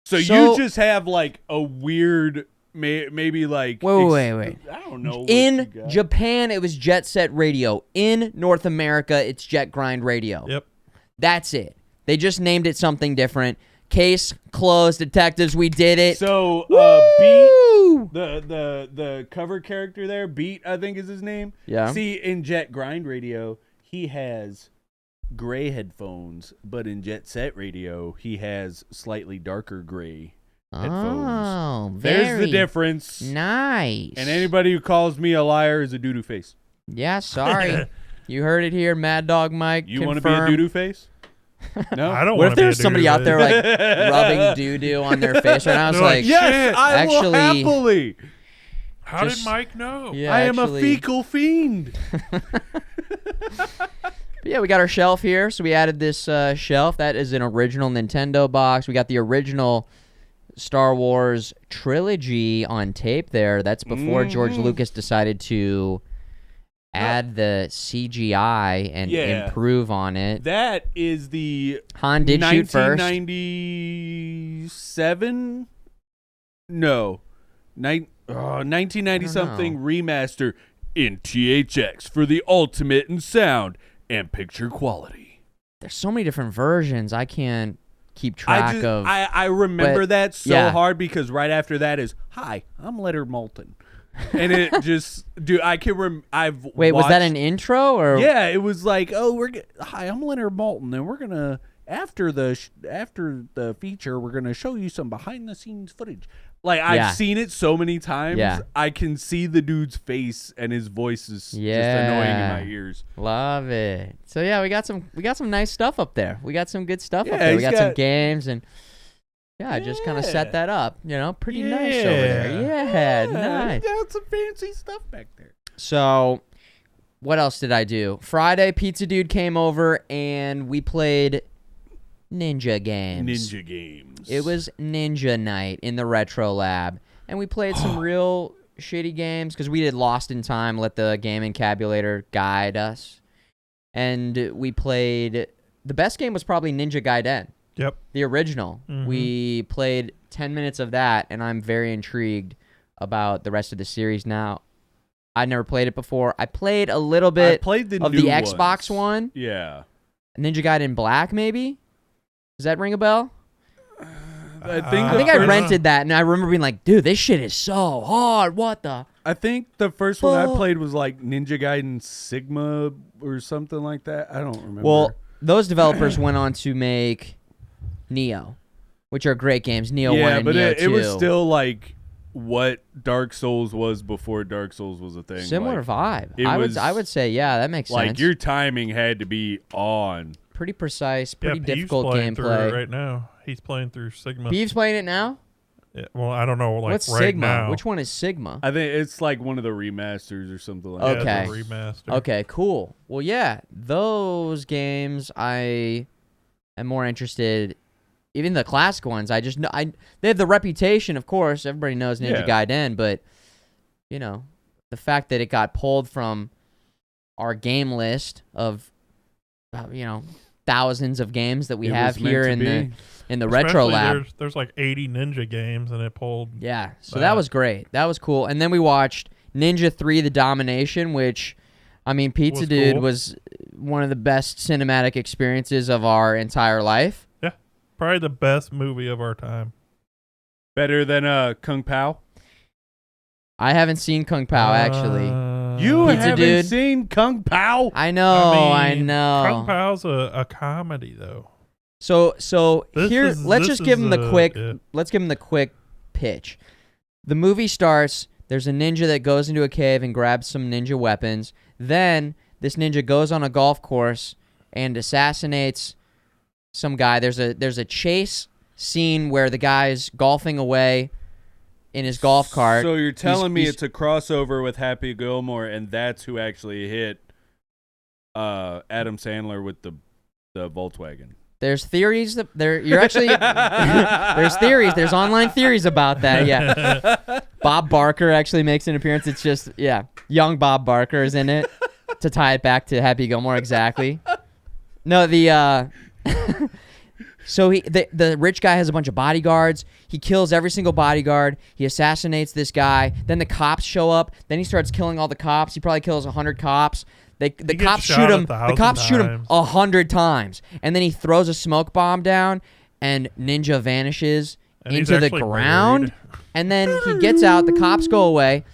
So you just have like a weird, maybe like.
Wait.
I don't know. what
In
you got.
Japan, it was Jet Set Radio. In North America, it's Jet Grind Radio.
Yep.
That's it. They just named it something different Case closed, detectives. We did it.
So,
Woo!
Beat, the cover character there, Beat, I think is his name.
Yeah.
See, in Jet Grind Radio, he has gray headphones, but in Jet Set Radio, he has slightly darker gray headphones.
Oh,
There's the difference.
Nice.
And anybody who calls me a liar is a doo-doo face.
Yeah, sorry. You heard it here, MadDawgMike.
You want to be a doo-doo face? No?
I don't
What
want
if
to be a
there's somebody out there like rubbing doo-doo on their face right now? It's
They're
like,
like,
Yes, I will
actually-
happily.
How
Just-
did Mike know?
yeah,
I am a
actually-
fecal fiend.
But yeah, we got our shelf here, so we added this shelf. That is an original Nintendo box. We got the original Star Wars trilogy on tape there. That's before George Lucas decided to add the CGI and
Yeah.
improve on it.
That is the
Han did shoot first.
1997? No. 1990 something remaster in THX for the ultimate in sound and picture quality.
There's so many different versions. I can't keep track of.
I remember
but,
that so
yeah.
hard because right after that is, hi, I'm Leonard Maltin. And it just, dude, I can I've
Wait, was that
watched-
an intro or?
Yeah, it was like, oh, hi, I'm Leonard Maltin, and we're gonna after the feature, we're gonna show you some behind the scenes footage. Like I've seen it so many times, I can see the dude's face and his voice is just annoying in my ears.
Love it. So yeah, we got some nice stuff up there. We got some good stuff up there. We
he's
got some
got-
games and I just kind of set that up. You know, pretty nice over there. Yeah, nice.
Got some fancy stuff back there.
So, what else did I do? Friday, Pizza Dude came over and we played Ninja games.
Ninja games.
It was Ninja Night in the RetroLab, and we played some real shitty games because we did Lost in Time, let the gaming cabulator guide us, and we played. The best game was probably Ninja Gaiden.
Yep.
The original.
Mhm.
We played 10 minutes of that, and I'm very intrigued about the rest of the series now. I never played it before. I played a little bit
I played the
of
new
the Xbox
ones.
one.
Yeah.
Ninja Gaiden Black, maybe? Does that ring a bell?
I
I think I rented that, and I remember being like, dude, this shit is so hard. What the?
I think the first one I
Fuck.
played was like Ninja Gaiden Sigma or something like that. I don't remember.
Well, those developers went on to make Neo, which are great games. Neo 1 and
but
Neo 2.
it was still like what Dark Souls was before Dark Souls was a thing.
Similar vibe.
it
I
was
would say, yeah, that makes
like
sense.
your timing had to be on.
Pretty precise, pretty
Yep,
difficult
Beef's playing through
gameplay.
it right now. He's playing through Sigma.
Beef's playing it now?
Yeah, well, I don't know. Like
What's
right
Sigma?
now.
Which one is Sigma?
I think it's like one of the remasters or something like
Yeah,
that.
it's a remaster.
Okay, cool. Well, yeah, those games I am more interested. Even the classic ones, I just know they have the reputation, of course. Everybody knows Ninja Gaiden, but you know, the fact that it got pulled from our game list of thousands of games that we
It
have
was meant
here
to
in
be.
the
Especially
Retro Lab.
There's like 80 Ninja games, and it pulled.
Yeah, so that was great. That was cool. And then we watched Ninja 3: The Domination, which, I mean, Pizza
Was
Dude
cool.
was one of the best cinematic experiences of our entire life.
Yeah, probably the best movie of our time.
Better than Kung Pao.
I haven't seen Kung Pao, actually.
You
Pizza
haven't
Dude.
seen Kung Pao?
I know, I
mean,
know.
Kung Pao's a comedy though.
So
This
here,
is-
let's
this
just give
is,
him the quick.
yeah.
Let's give him the quick pitch. The movie starts. There's a ninja that goes into a cave and grabs some ninja weapons. Then this ninja goes on a golf course and assassinates some guy. There's a chase scene where the guy's golfing away in his golf cart.
So you're telling me
he's-
it's a crossover with Happy Gilmore, and that's who actually hit Adam Sandler with the Volkswagen.
There's theories that you're actually there's theories. There's online theories about that. Yeah. Bob Barker actually makes an appearance. It's just young Bob Barker is in it to tie it back to Happy Gilmore exactly. No, so the rich guy has a bunch of bodyguards. He kills every single bodyguard. He assassinates this guy. Then the cops show up. Then he starts killing all the cops. He probably kills 100 cops. The
He gets
cops
shot
shoot him.
1,000
The cops shoot him
times.
100 times, and then he throws a smoke bomb down, and Ninja vanishes
And he's
into the
actually
ground.
married.
And then he gets out, the cops go away,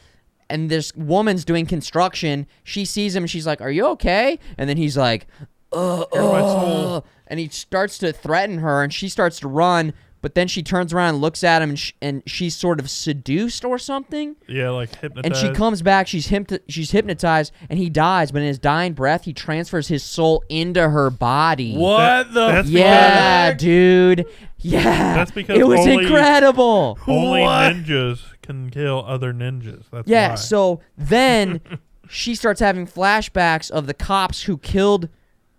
and this woman's doing construction. She sees him, and she's like, "Are you okay?" And then he's like,
Here's my soul.
and he starts to threaten her, and she starts to run, but then she turns around and looks at him, and she's sort of seduced or something.
Yeah, like hypnotized.
And she comes back, she's hypnotized, and he dies, but in his dying breath, he transfers his soul into her body.
What the?
that's
Yeah, dude. Yeah.
That's because
it was
only-
incredible.
Only
What?
ninjas can kill other ninjas. That's
Yeah,
why.
so then she starts having flashbacks of the cops who killed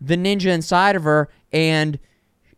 the ninja inside of her, and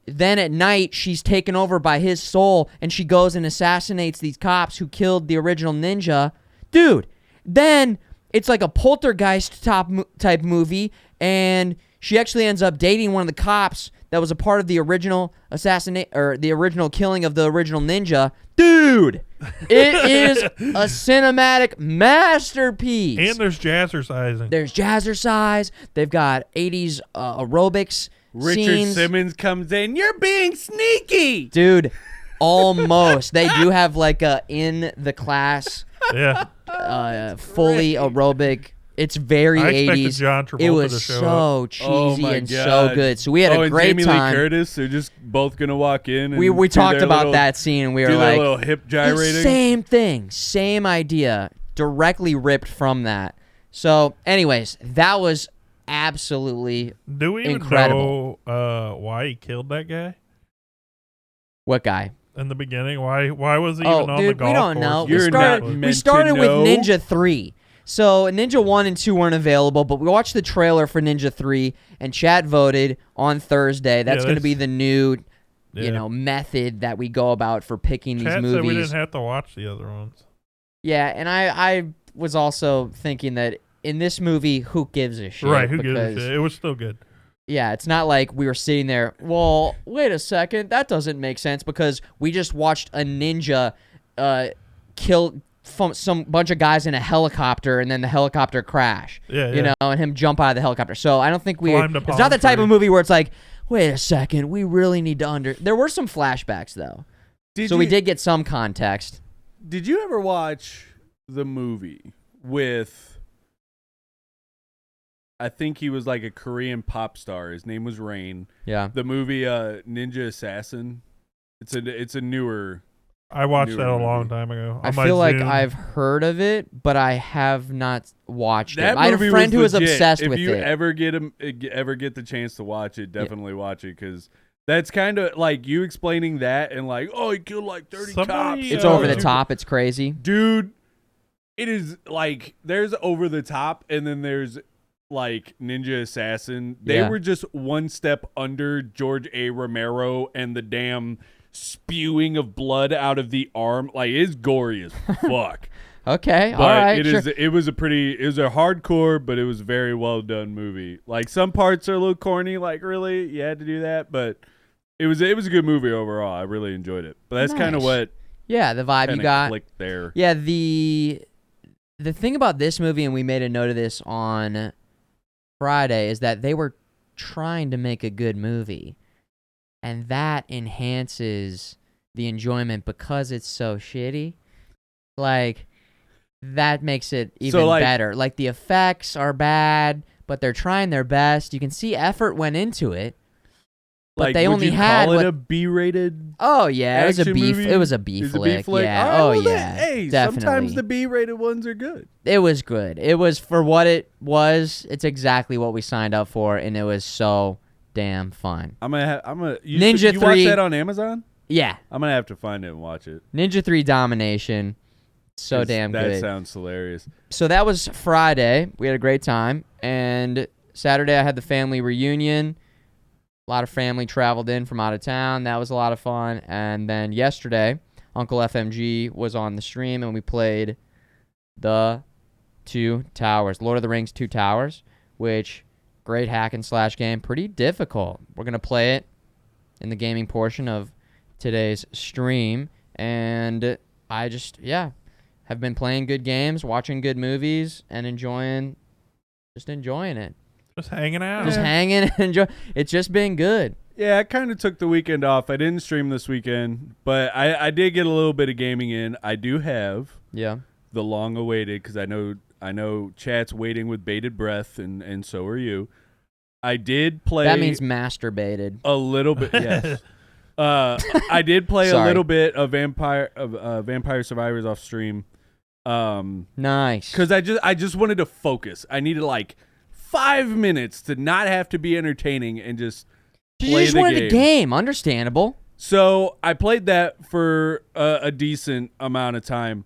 then at night she's taken over by his soul, and she goes and assassinates these cops who killed the original ninja. Dude, then it's like a poltergeist type movie, and she actually ends up dating one of the cops that was a part of the original the original killing of the original ninja. Dude, it is a cinematic masterpiece.
And there's jazzercising.
There's jazzercise. They've got 80s aerobics
Richard
scenes.
Simmons comes in. You're being sneaky.
Dude, almost. They do have like a in the class
Yeah.
fully aerobic. It's very
I expected
80s.
John Travolta
It was
to show
so
up.
cheesy
Oh my
and so
God.
good. So we had a
and
great
Jamie
time.
Lee Curtis, they're just both gonna walk in. And
We
do
talked
their
about
little-
that scene, and we were
do their
like,
little hip gyrating.
same thing, same idea, directly ripped from that. So, anyways, that was absolutely
Do we even
incredible.
know why he killed that guy
what guy?
in the beginning? Why was he
Oh,
even on the
dude,
golf
we don't
course?
know.
You're not
we
meant
started
to
with
know.
Ninja 3. So Ninja 1 and 2 weren't available, but we watched the trailer for Ninja 3, and chat voted on Thursday. That's going to be the new, method that we go about for picking these
Chat
movies.
said we didn't have to watch the other ones.
Yeah, and I was also thinking that in this movie, who gives a shit?
Right, who gives a
Because,
shit? It was still good.
yeah, it's not like we were sitting there, well, wait a second, that doesn't make sense, because we just watched a ninja kill some bunch of guys in a helicopter, and then the helicopter crash.
Yeah,
You
yeah.
know, and him jump out of the helicopter. So I don't think
Climbed a
it's not
palm
the type
tree.
of movie where it's like, wait a second, we really need to There were some flashbacks, though. So we did get some context.
Did you ever watch the movie with? I think he was like a Korean pop star. His name was Rain.
Yeah.
The movie Ninja Assassin. It's a newer.
I watched that a
Newer
long
movie.
time ago.
I
on my
feel like
Zoom.
I've heard of it, but I have not watched
That
it. I had a
movie
friend who was
legit.
obsessed
if
with
you
it.
ever get the chance to watch it, definitely watch it, because that's kind of like you explaining that and like, oh, he killed like 30
Somebody,
cops.
It's
Yeah,
over the
dude.
top. It's crazy.
Dude, it is like there's over the top, and then there's like Ninja Assassin. They
Yeah.
were just one step under George A. Romero and the damn spewing of blood out of the arm. Like, it's gory as fuck.
Okay,
But
all right.
it
sure.
was a hardcore, but it was a very well done movie. Like, some parts are a little corny, like, really, you had to do that, but it was a good movie overall. I really enjoyed it. But that's kind of
Nice.
what
Yeah, the vibe you
kind of
got.
clicked there.
Yeah, the thing about this movie, and we made a note of this on Friday, is that they were trying to make a good movie. And that enhances the enjoyment because it's so shitty. Like, that makes it even
like-
better. Like, the effects are bad, but they're trying their best. You can see effort went into it. But
Like,
they
would
only
you
had
call it
what-
a B-rated
Oh yeah, it was a
action
B.
movie?
It was a B
Is it
flick. Yeah.
All right,
Oh
well, then,
yeah.
hey,
definitely.
sometimes the B-rated ones are good.
It was good. It was for what it was. It's exactly what we signed up for, and it was so damn fun.
You
Ninja
you
3
watch that on Amazon?
Yeah,
I'm gonna have to find it and watch it.
Ninja 3 Domination. So
'Cause
damn
that
good.
sounds hilarious.
So that was Friday. We had a great time, and Saturday I had the family reunion. A lot of family traveled in from out of town. That was a lot of fun. And then yesterday, Uncle FMG was on the stream, and we played the Two Towers, Lord of the Rings 2 Towers, which great hack and slash game, pretty difficult. We're going to play it in the gaming portion of today's stream, and I just, have been playing good games, watching good movies, and enjoying it.
Just hanging out.
Just hanging and enjoy. It's just been good.
Yeah, I kind of took the weekend off. I didn't stream this weekend, but I did get a little bit of gaming in. I do have the long-awaited, because I know chat's waiting with bated breath, and so are you. I did play.
That means masturbated.
A little bit, yes. I did play a little bit of Vampire Survivors off stream.
Nice.
Because I just wanted to focus. I needed like 5 minutes to not have to be entertaining and just play
You just
the
wanted
game.
a game. Understandable.
So I played that for a decent amount of time.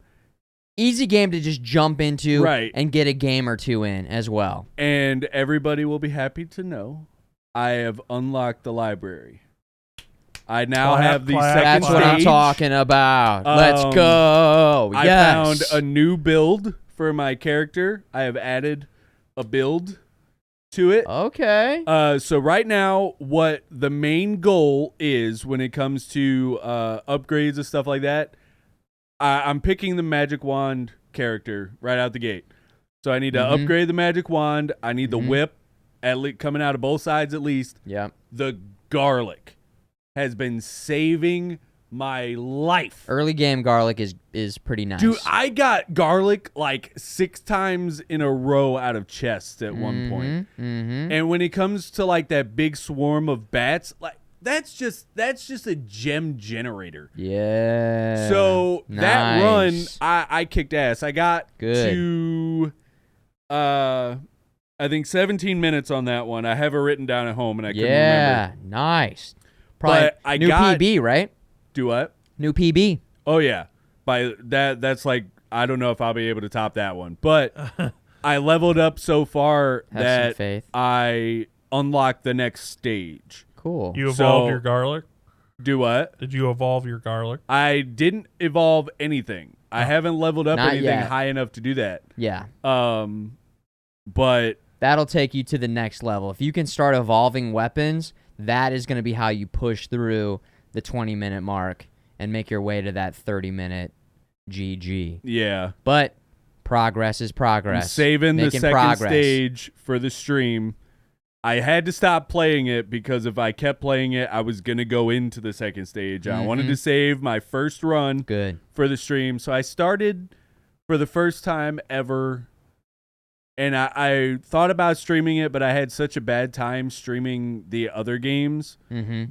Easy game to just jump into
Right.
and get a game or two in as well.
And everybody will be happy to know I have unlocked the library. I now have the second
That's
stage.
what I'm talking about. Let's go.
I
Yes.
found a new build for my character. I have added a build to it.
Okay.
So right now, what the main goal is when it comes to upgrades and stuff like that, I'm picking the magic wand character right out the gate. So I need to upgrade the magic wand. I need the whip, coming out of both sides at least.
Yeah.
The garlic has been saving my life.
Early game garlic is pretty nice.
Dude, I got garlic like 6 times in a row out of chests at one point. And when it comes to like that big swarm of bats, like that's just a gem generator.
Yeah.
So that run,
Nice.
I kicked ass. I got to I think 17 minutes on that one. I have it written down at home and I couldn't remember.
Nice. Probably
But I
new
got-
PB, right?
Do what?
New PB.
Oh yeah. By that's like I don't know if I'll be able to top that one. But I leveled up so far
Have some
that
faith.
I unlocked the next stage.
Cool.
You evolved
So-
your garlic?
Do what?
Did you evolve your garlic?
I didn't evolve anything. I haven't leveled up
Not
anything
yet.
high enough to do that.
Yeah.
But
That'll take you to the next level. If you can start evolving weapons, that is going to be how you push through the 20-minute mark and make your way to that 30-minute GG.
yeah,
But progress is
I'm
progress.
saving the
Making
second
progress.
stage for the stream. I had to stop playing it because if I kept playing it, I was going to go into the second stage. I wanted to save my first run
Good.
for the stream. So I started for the first time ever, and I thought about streaming it, but I had such a bad time streaming the other games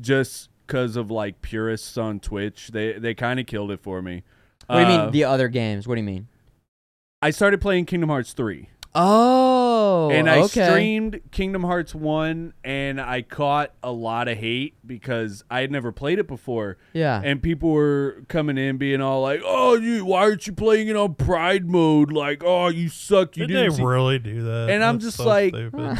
just because of like purists on Twitch. They kind of killed it for me.
What do you mean the other games? What do you mean?
I started playing Kingdom Hearts 3.
Oh,
And I
okay.
streamed Kingdom Hearts 1, and I caught a lot of hate because I had never played it before.
Yeah.
And people were coming in being all like, oh, why aren't you playing it on Pride mode? Like, oh, you suck. You
Did
didn't
they
see-"
really do that?
And I'm
That's
just
so
like-
stupid.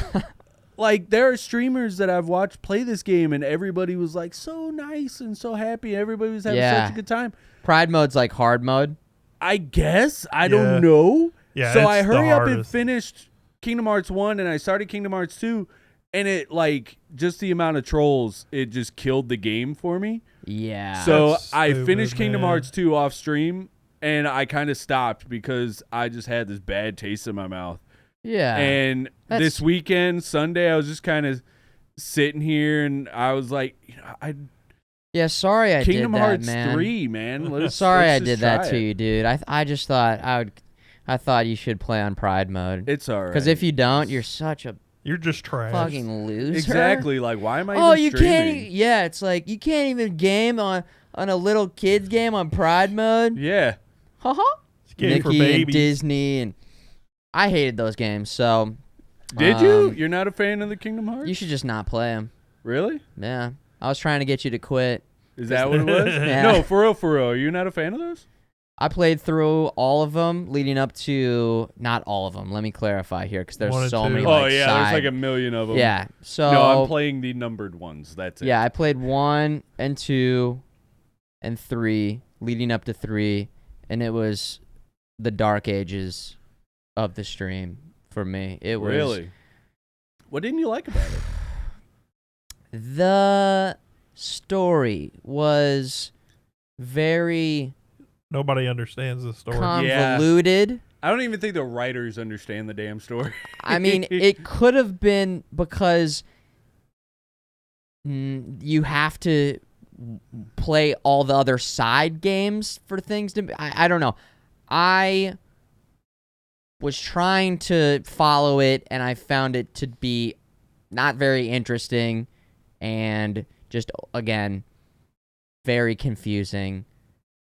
Like, there are streamers that I've watched play this game, and everybody was like so nice and so happy. Everybody was having
Yeah.
such a good time.
Pride mode's like hard mode.
I guess. I
Yeah.
don't know.
Yeah,
So
it's
I
the
hurry up and
hardest.
finished Kingdom Hearts 1 and I started Kingdom Hearts 2, and it like just the amount of trolls, it just killed the game for me.
Yeah.
So
That's
I
stupid,
finished Kingdom
man.
Hearts 2 off stream and I kind of stopped because I just had this bad taste in my mouth.
yeah.
And
That's-
this weekend, Sunday, I was just kind of sitting here and I was like,
yeah, sorry I
Kingdom
did that,
Hearts
man.
3, man.
Sorry
let's
I
just
did that
try
to
it.
you, dude. I just thought I thought you should play on Pride mode.
It's all right.
Because if you don't, you're such a
You're just trash.
fucking loser.
Exactly. Like, why am I
Oh,
even
you
streaming?
can't. Yeah, it's like you can't even game on a little kids game on Pride mode.
Yeah.
Haha.
It's a game for
Mickey and
babies.
Disney and I hated those games. So
Did you? You're not a fan of the Kingdom Hearts?
you should just not play them.
Really?
Yeah, I was trying to get you to quit.
Is that what it was?
Yeah.
No, for real, for real. Are you not a fan of those?
I played through all of them leading up to not all of them. Let me clarify here because there's
One and
so
two.
many.
Oh,
Like,
yeah. There's
side-
like a million of them.
Yeah. So
No, I'm playing the numbered ones. That's it.
yeah, I played 1 and 2 and 3 leading up to 3, and it was the dark ages of the stream for me. It was
Really? What didn't you like about it?
the story was very
Nobody understands the story.
convoluted.
I don't even think the writers understand the damn story.
I mean, it could have been because you have to play all the other side games for things to. I don't know. I was trying to follow it, and I found it to be not very interesting, and just again very confusing,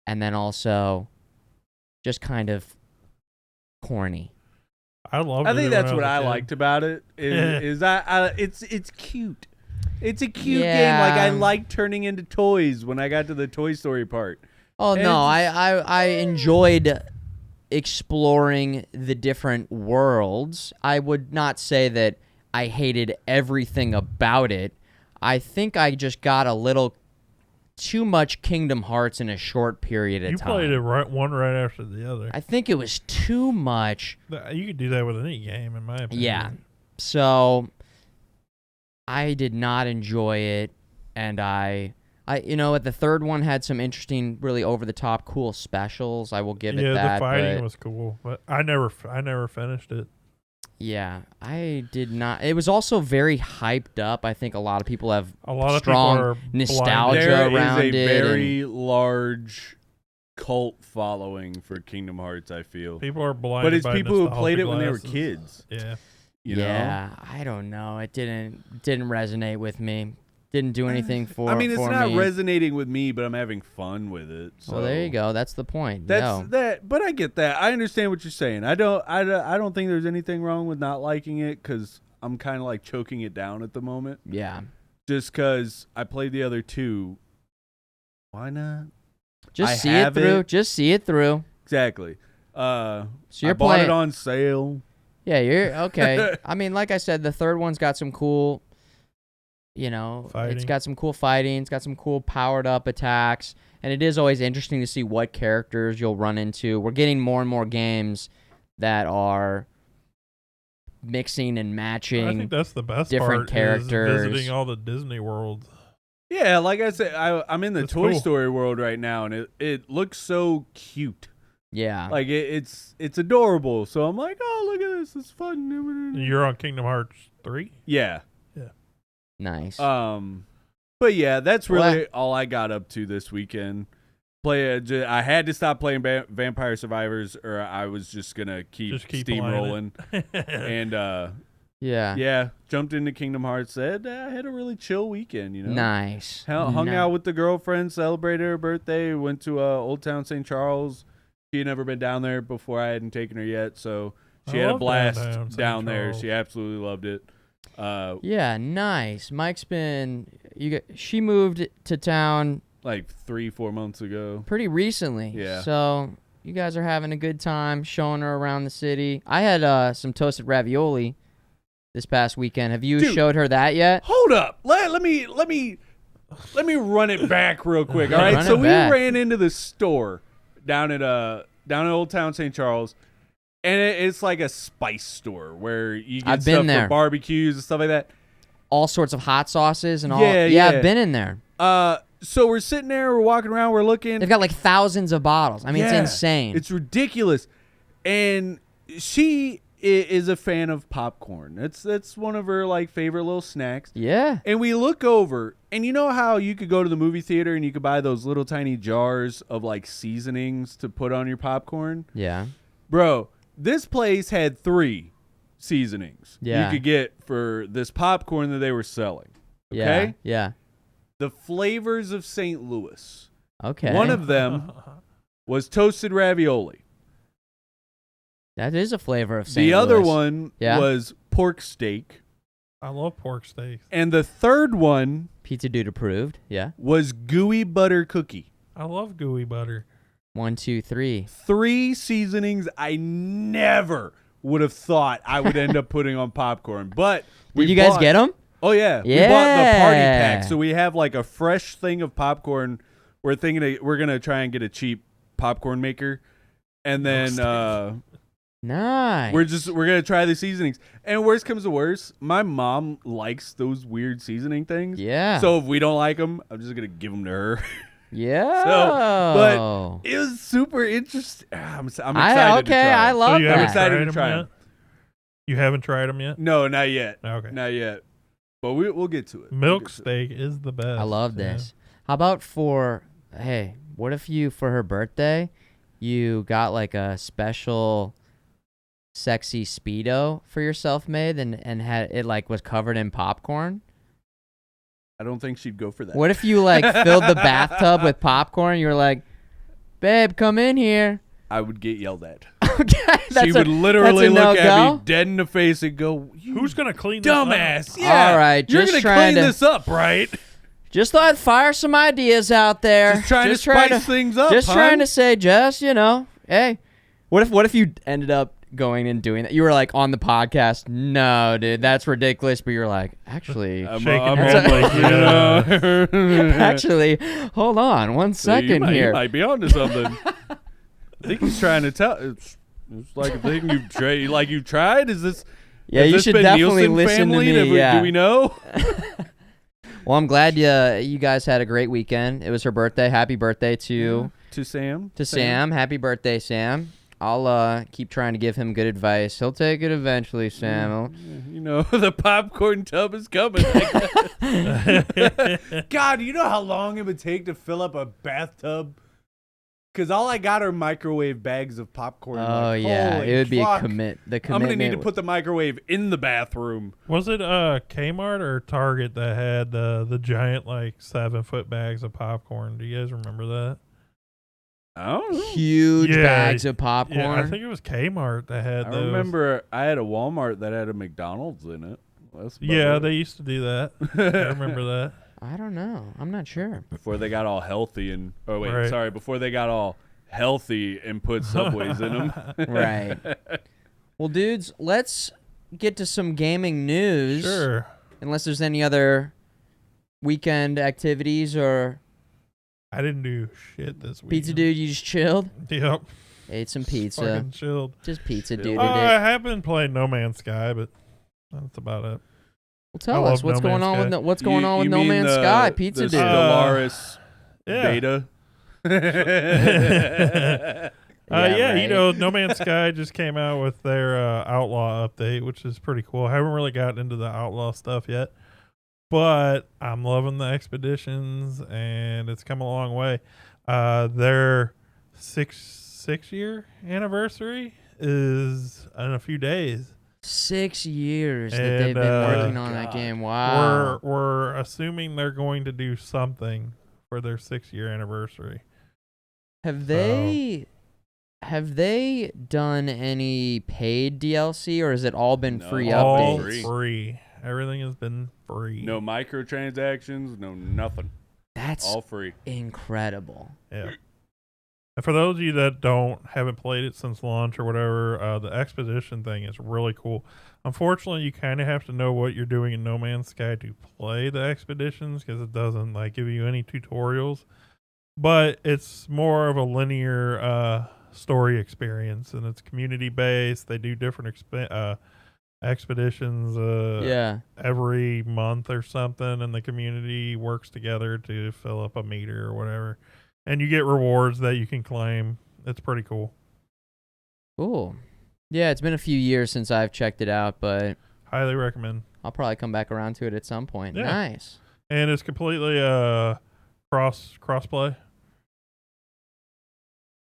and then also just kind of corny.
I think that's what I liked about it. Is it's cute. It's a cute game. Like I like turning into toys when I got to the Toy Story part.
Oh no, I enjoyed exploring the different worlds. I would not say that I hated everything about it. I think I just got a little too much Kingdom Hearts in a short period of time.
You played it one right after the other.
I think it was too much.
You could do that with any game, in my opinion.
Yeah. So I did not enjoy it, and I you know what, the third one had some interesting, really over the top, cool specials. I will give it that.
Yeah, the fighting was cool, but I never finished it.
Yeah, I did not. It was also very hyped up. I think a lot of people have
strong
nostalgia around it.
There is a very large cult following for Kingdom Hearts, I feel.
People are blinded
but it's
by
people who played it when they were
glasses.
kids.
Yeah.
You know?
I don't know. It didn't resonate with me. Didn't do anything for me.
I mean, it's not resonating with me, but I'm having fun with it. So.
Well, there you go. That's the point.
That. But I get that. I understand what you're saying. I don't think there's anything wrong with not liking it because I'm kind of like choking it down at the moment.
Yeah.
Just because I played the other two. Why not?
Just see it through. Just see it through.
Exactly.
So you're
I bought it on sale.
Yeah, you're okay. I mean, like I said, the third one's got some cool. It's got some cool fighting. It's got some cool powered up attacks. And it is always interesting to see what characters you'll run into. We're getting more and more games that are mixing and matching.
I think that's the best
different
part
characters.
is visiting all the Disney worlds.
Yeah, like I said, I'm in the Toy Story world right now, and it looks so cute.
Yeah.
Like, it's adorable. So I'm like, oh, look at this. It's fun.
You're on Kingdom Hearts 3?
Yeah.
Nice.
But yeah, that's really all I got up to this weekend. I had to stop playing Vampire Survivors, or I was just gonna keep steamrolling. And yeah, jumped into Kingdom Hearts. I had a really chill weekend.
Nice.
Hung out with the girlfriend, celebrated her birthday. Went to Old Town St. Charles. She had never been down there before. I hadn't taken her yet, so she had a blast down there. She absolutely loved it.
Yeah, nice. Mike's been. She moved to town
like 3-4 months ago.
Pretty recently.
Yeah.
So you guys are having a good time showing her around the city. I had some toasted ravioli this past weekend. Have you showed her that yet?
Hold up. Let me run it back real quick. All right. So we ran into the store down at Old Town St. Charles. And it's like a spice store where you get stuff for barbecues and stuff like that.
All sorts of hot sauces and all.
Yeah,
I've been in there.
So we're sitting there, we're walking around, we're looking.
They've got like thousands of bottles. I mean, it's insane.
It's ridiculous. And she is a fan of popcorn. That's one of her like favorite little snacks.
Yeah.
And we look over, and you know how you could go to the movie theater and you could buy those little tiny jars of like seasonings to put on your popcorn?
Yeah.
Bro. This place had 3 seasonings you could get for this popcorn that they were selling. Okay?
Yeah.
The flavors of St. Louis.
Okay.
One of them was toasted ravioli.
That is a flavor of St. Louis.
The other one was pork steak.
I love pork steak.
And the third one,
Pizza Dude approved. Yeah.
Was gooey butter cookie.
I love gooey butter.
1, 2, 3.
3 seasonings I never would have thought I would end up putting on popcorn. But
did you guys get them?
Oh, yeah. We bought the party pack. So we have like a fresh thing of popcorn. We're thinking we're going to try and get a cheap popcorn maker. And then
nice.
We're going to try the seasonings. And worst comes to worst, my mom likes those weird seasoning things.
Yeah.
So if we don't like them, I'm just going to give them to her.
Yeah.
But it was super interesting. I'm excited to try
I love
that.
I'm excited to try them.
You haven't tried them yet?
No, not yet.
Okay.
Not yet. But we'll get to it.
Milk steak is the best.
I love this. How about what if you, for her birthday, you got like a special sexy Speedo for yourself made and had it like was covered in popcorn?
I don't think she'd go for that.
What if you like filled the bathtub with popcorn? You were like, babe, come in here.
I would get yelled at.
Okay,
She would literally look at
no-go?
me dead in the face and go,
Who's gonna clean this
dumbass.
up?
Yeah.
All right,
You're
just
going to
trying
clean
to-
this up, right?
Just thought I'd fire some ideas out there.
Just trying to spice things up,
Just
hun.
trying to say, hey, what if you ended up going and doing that? You were like on the podcast. No, dude, that's ridiculous. But you're like, actually,
I'm
Shaking your
all
head like,
you know.
actually, hold on one second
You
here.
might be onto something. I think he's trying to tell. It's like a thing you've tried. Like you've tried. Is this?
Yeah,
has
you
this
should
been
definitely
Nielsen
listen to
family?
me. Yeah.
Do we know?
Well, I'm glad you guys had a great weekend. It was her birthday. Happy birthday to
Sam.
Sam. Happy birthday, Sam. I'll keep trying to give him good advice. He'll take it eventually, Sam.
You know the popcorn tub is coming. God, you know how long it would take to fill up a bathtub? Because all I got are microwave bags of popcorn.
Oh
like,
yeah,
holy
it would be a
fuck.
commit. The
I'm
commitment.
gonna need to put the microwave in the bathroom.
Was it Kmart or Target that had the giant like 7-foot bags of popcorn? Do you guys remember that?
I don't know.
huge
Yeah,
bags of popcorn.
Yeah, I think it was Kmart that had
I
those.
remember I had a Walmart that had a McDonald's in it. That's about
Yeah,
it.
they used to do that. I remember that.
I don't know. I'm not sure.
Before they got all healthy and
Right.
sorry, before they got all healthy and put Subways in them.
Right. Well, dudes, let's get to some gaming news.
Sure.
Unless there's any other weekend activities or
I didn't do shit this week.
pizza dude, you just chilled?
Yep.
Ate some
Just
pizza.
Fucking chilled.
Just pizza dude.
I have been playing No Man's Sky, but that's about it.
Well, tell
I
us
love
what's
No
going
Man's
on with
Sky.
what's going on with
You
No
mean
Man's
the-
Sky, pizza
the
dude.
Stellaris
Yeah.
beta.
Yeah,
right.
No Man's Sky just came out with their Outlaw update, which is pretty cool. I haven't really gotten into the Outlaw stuff yet, but I'm loving the expeditions, and it's come a long way. Their six-year anniversary is in a few days.
6 years that
And,
they've been working on that game. Wow.
We're assuming they're going to do something for their 6-year anniversary.
Have they done any paid DLC or has it all been
No,
free
All
updates?
free. Everything has been free.
No microtransactions, no nothing.
That's
All free.
incredible.
Yeah. And for those of you that haven't played it since launch or whatever, the expedition thing is really cool. Unfortunately, you kind of have to know what you're doing in No Man's Sky to play the expeditions because it doesn't like give you any tutorials. But it's more of a linear story experience, and it's community based. They do different expeditions
Yeah.
every month or something, and the community works together to fill up a meter or whatever. And you get rewards that you can claim. It's pretty cool.
Cool. Yeah, it's been a few years since I've checked it out, but
Highly recommend.
I'll probably come back around to it at some point.
Yeah.
Nice.
And it's completely crossplay.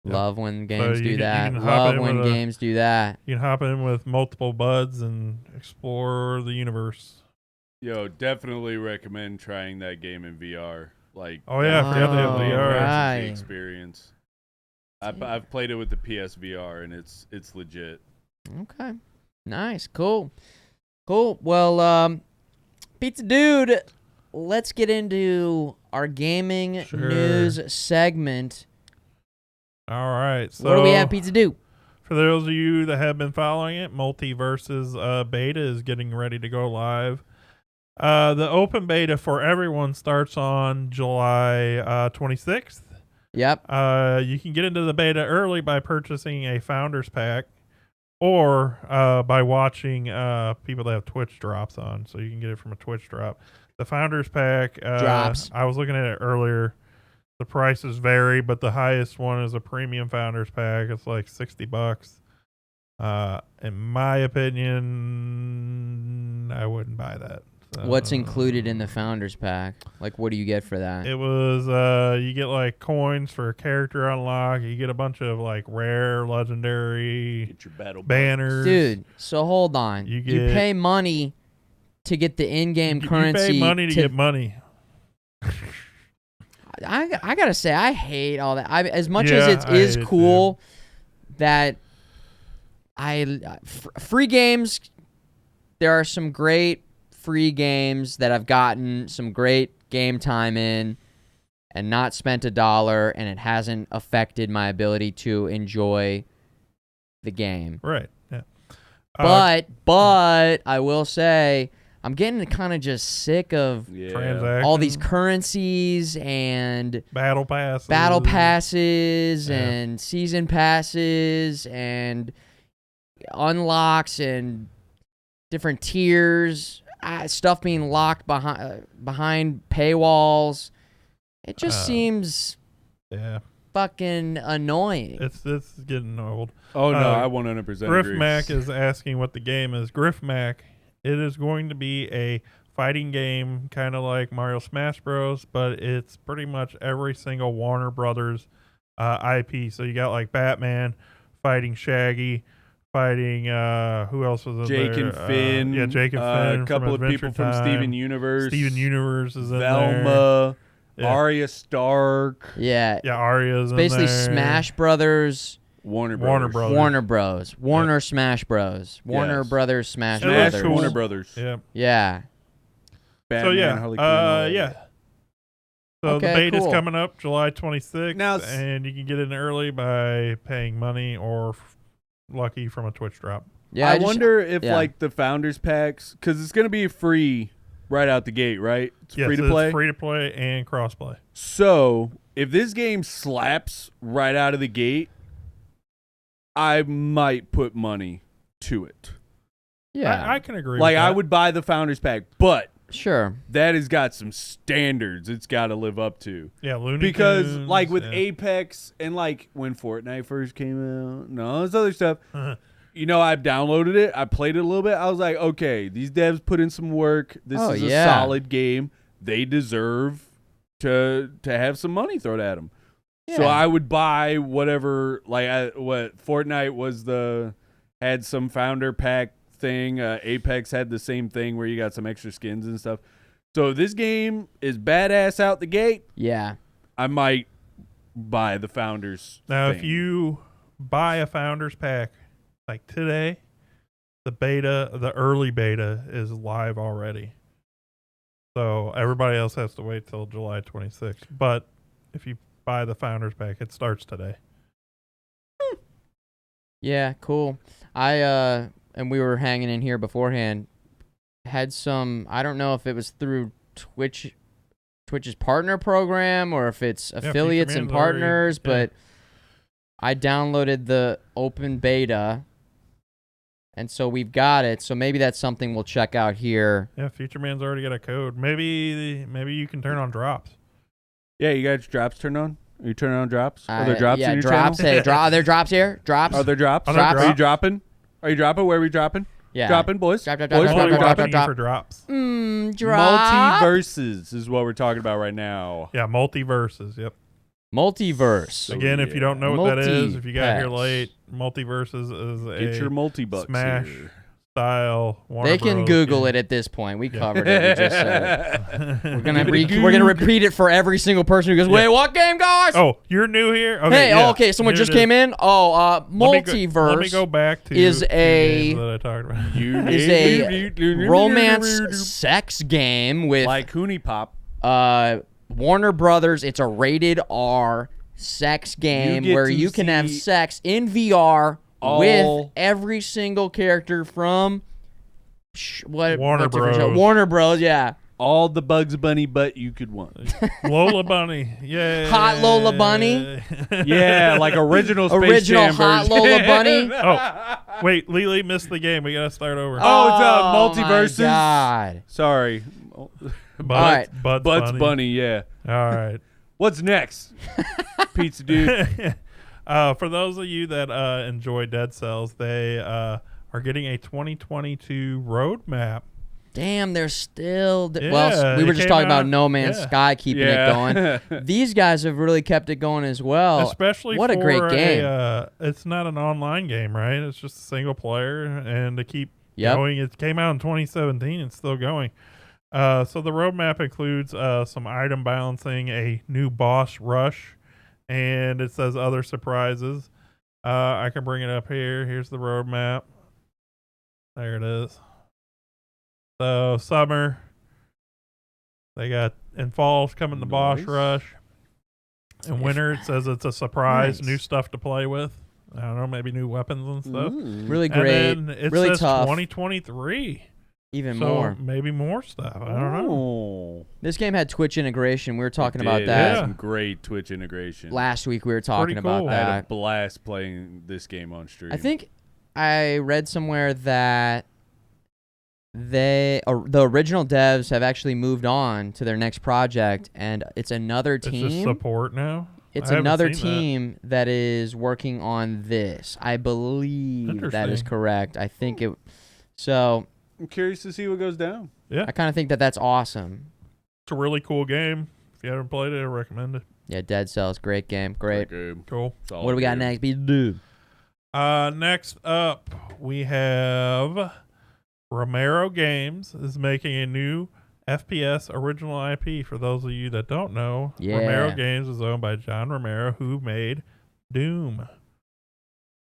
Yep.
Love when
So
games
you
do
can- you
that.
can hop
Love
in
when
with a-
games do that.
You can hop in with multiple buds and explore the universe.
Yo, definitely recommend trying that game in VR. Like,
Oh yeah, I forgot they have
Oh,
VR.
right.
that's the experience. I've played it with the PSVR and it's legit.
Okay. Nice. Cool. Cool. Well, Pizza Dude, let's get into our gaming
Sure.
news segment.
All right. So
What do we have, Pizza Dude?
for those of you that have been following it, Multiverses beta is getting ready to go live. The open beta for everyone starts on July 26th.
Yep.
You can get into the beta early by purchasing a Founders Pack or by watching people that have Twitch drops on. So you can get it from a Twitch drop. The Founders Pack,
Drops.
I was looking at it earlier. The prices vary, but the highest one is a premium Founders Pack. It's like $60. In my opinion, I wouldn't buy that.
What's included in the Founders Pack? Like, what do you get for that?
It was you get like coins for a character unlock. You get a bunch of like rare, legendary
Get your battle
banners.
Dude, so hold on.
You
You
get-
pay money to get the in-game
You
currency.
pay money to get money.
I gotta say, I hate all that. As much
Yeah,
as it
I
is
hate it
cool that free games, there are some great free games that I've gotten some great game time in and not spent $1, and it hasn't affected my ability to enjoy the game.
Right. Yeah.
But I will say, I'm getting kind of just sick of
Transactions,
all these currencies and
battle passes,
yeah, and season passes and unlocks and different tiers, stuff being locked behind paywalls. It just seems fucking annoying.
It's getting old.
Oh no, I 100%
Griff
agree.
Mac is asking what the game is. Griff Mac, it is going to be a fighting game, kind of like Mario Smash Bros., but it's pretty much every single Warner Brothers IP. So you got like Batman fighting Shaggy, fighting who else was in
Jake
there?
and Finn.
Yeah, Jake and Finn.
A couple of people from Steven Universe.
Steven Universe is in there.
Velma.
Yeah.
Arya Stark.
Yeah.
Yeah, Arya's in
basically
there.
Smash Brothers.
Warner
Brothers.
Warner Smash Bros. Warner
Yes.
Brothers Smash
Smash
Brothers.
Warner Brothers.
Yeah.
Yeah.
Batman,
So yeah,
Harley Quinn, all that.
yeah. So
Okay,
the beta's
cool.
coming up July 26th,
Now
and you can get in early by paying money or lucky from a Twitch drop.
Yeah.
I wonder if
yeah.
like the Founders Packs, because it's going to be free right out the gate, right? It's
Yes,
free to play.
It's free to play and crossplay.
So if this game slaps right out of the gate, I might put money to it.
Yeah.
I can agree.
Like
with that.
I would buy the Founders Pack, but
Sure.
that has got some standards it's got to live up to.
Yeah, Looney
Because
Tunes,
like with
yeah.
Apex and like when Fortnite first came out and all this other stuff, you know, I downloaded it, I played it a little bit. I was like, okay, these devs put in some work. This is a solid game. They deserve to have some money thrown at them. So
Yeah.
I would buy whatever. Like what Fortnite had some founder pack thing. Apex had the same thing where you got some extra skins and stuff. So if this game is badass out the gate,
Yeah.
I might buy the founders.
Now,
thing.
if you buy a Founders Pack like today, the early beta is live already. So everybody else has to wait till July 26th. But if you buy the Founders Pack, it starts today.
Yeah, cool. And we were hanging in here beforehand, had some, I don't know if it was through Twitch's partner program or if it's affiliates and
Futureman's already-
partners,
yeah.
but I downloaded the open beta, and so we've got it. So maybe that's something we'll check out here.
Yeah, Futureman's already got a code. Maybe you can turn on drops.
Yeah, you got your drops turned on? Are you turning on drops? Are there drops
yeah,
in your
drops.
channel?
Hey, are there drops here? Drops?
Are there drops?
Are there
Are you
drops?
dropping? Are you dropping? Where are we dropping?
Yeah.
Dropping, boys.
Drop, drop,
Boys,
drop,
where
Only
are we
drop,
dropping?
watching you
drop.
for drops.
Drop.
Multiverses is what we're talking about right now.
Yeah, multiverses. Yep.
Multiverse.
Again, if you don't know what that is, if you got here
Multi-packs.
late, multiverses is
Get
a
your multi-bucks
Smash
here.
style Warner
They can
Bros.
Google
game.
it at this point. We covered it. We just said it. We're gonna
Give it a
we're gonna
Goog.
repeat it for every single person who goes, "Wait, what game, guys?"
Oh, you're new here? Okay,
hey,
yeah.
okay, someone
Here
just
it is.
came in. Oh,
Let
multiverse
me go back to
is
two
a-
games that I talked about.
is a romance sex game with
like Hooney Pop.
Warner Brothers. It's a rated R sex game
get
where
to
you can have
see
sex in VR
all-
with every single character from
Warner
what different show?
Bros.
Warner Bros. Yeah.
All the Bugs Bunny butt you could want.
Lola Bunny. Yeah.
Hot Lola Bunny?
Yeah, like original Space
Original
Jam
Hot
version.
Lola Bunny.
Oh, wait. Lily missed the game. We got to start over.
Oh, it's Multiverses.
My God.
Sorry.
Butts
Butts
Bunny.
Bunny, yeah.
All right.
What's next? Pizza dude.
For those of you that enjoy Dead Cells, they are getting a 2022 roadmap
Damn, they're still.
Yeah,
Well, we were
it
just
came
talking about
out-
No Man's
yeah.
Sky keeping it going. These guys have really kept it going as well.
Especially
what a
for
great game.
It's not an online game, right? It's just a single player, and to keep
Yep.
going. It came out in 2017. It's still going. So the roadmap includes some item balancing, a new boss rush, and it says other surprises. I can bring it up here. Here's the roadmap. There it is. So summer, they got in fall's coming the boss
Nice.
rush. In winter, it says it's a surprise,
Nice.
new stuff to play with. I don't know, maybe new weapons and stuff.
Really great.
And then it
really
says
tough.
2023.
Even
So
more.
maybe more stuff. I don't know.
Oh.
This game had Twitch integration. We were talking
It
about
did.
that.
It had some great Twitch integration.
Last week we were talking
Pretty
about
cool.
I had a
that.
blast playing this game on stream.
I think I read somewhere that the original devs have actually moved on to their next project, and it's another
It's just
team.
support now.
It's
I haven't
another
seen that.
team that is working on this. I believe that is
Interesting.
correct. I think it. So
I'm curious to see what goes down.
Yeah,
I kind of think that that's awesome.
it's a really cool game. If you haven't played it, I recommend it.
Yeah, Dead Cells, great game, great.
Game.
Cool.
Solid
What do we got
game.
next? Be dude.
Next up, we have Romero Games is making a new FPS original IP. For those of you that don't know,
Yeah.
Romero Games is owned by John Romero, who made Doom.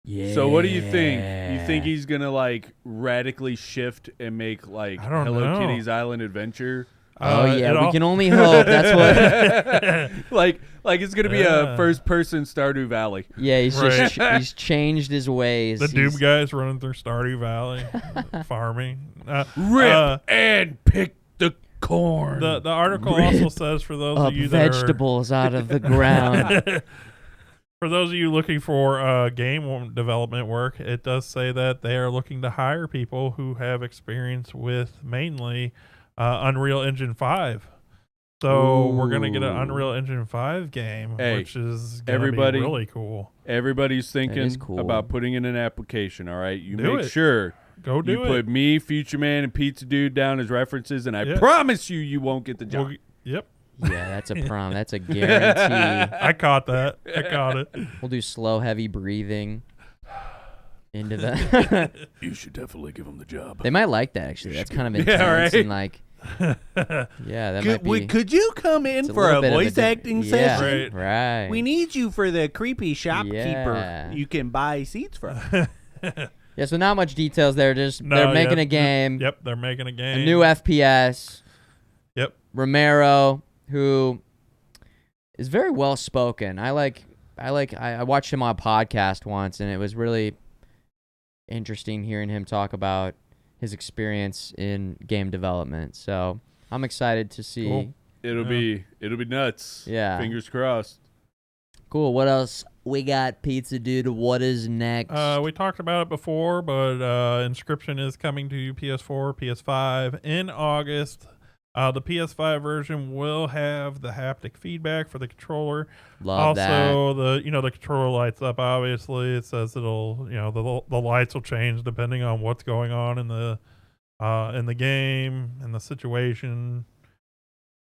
Yeah.
So what do you think? You think he's gonna like radically shift and make like
I don't
Hello
know.
Kitty's Island Adventure?
Oh
it
yeah, we
all-
can only hope. That's what.
like it's gonna be
Yeah.
a first person Stardew Valley.
Yeah, he's
Right.
just he's changed his ways.
The Doom
He's-
guys running through Stardew Valley, farming.
Rip and pick the corn.
The article also says for those
up
of you that are
vegetables out of the ground.
for those of you looking for game development work, it does say that they are looking to hire people who have experience with mainly Unreal Engine 5. So we're going to get an
Ooh.
Unreal Engine 5 game,
Hey,
which is going to be
everybody-
really cool.
Everybody's
is
thinking
cool.
about putting in an application. All right, you
Do
make
it.
sure
Go do
you
it.
put me, Futureman, and Pizza Dude down as references, and I
Yeah.
promise you won't get the job.
Yep.
Yeah, that's a prom. That's a guarantee.
I caught that. I caught it.
We'll do slow, heavy breathing into the.
You should definitely give him the job.
They might like that actually. That's kind of
Yeah,
intense
right.
and like. Yeah, that might be.
Could you come in
it's
for
little
a
bit of
voice
di-
acting
yeah,
session?
Right.
We need you for the creepy shopkeeper
Yeah.
you can buy seats from.
Yeah, so not much details there. Just
No,
they're making
yeah,
a game,
Yep, they're making a game.
a new FPS.
Yep.
Romero, who is very well spoken. I watched him on a podcast once, and it was really interesting hearing him talk about his experience in game development. So I'm excited to see.
Cool.
It'll be nuts.
Yeah.
Fingers crossed.
Cool. What else we got, Pizza Dude? What is next?
We talked about it before, but Inscription is coming to PS4, PS5 in August. The PS5 version will have the haptic feedback for the controller.
Love
also, the controller lights up. Obviously, it says it'll the lights will change depending on what's going on in the game and the situation.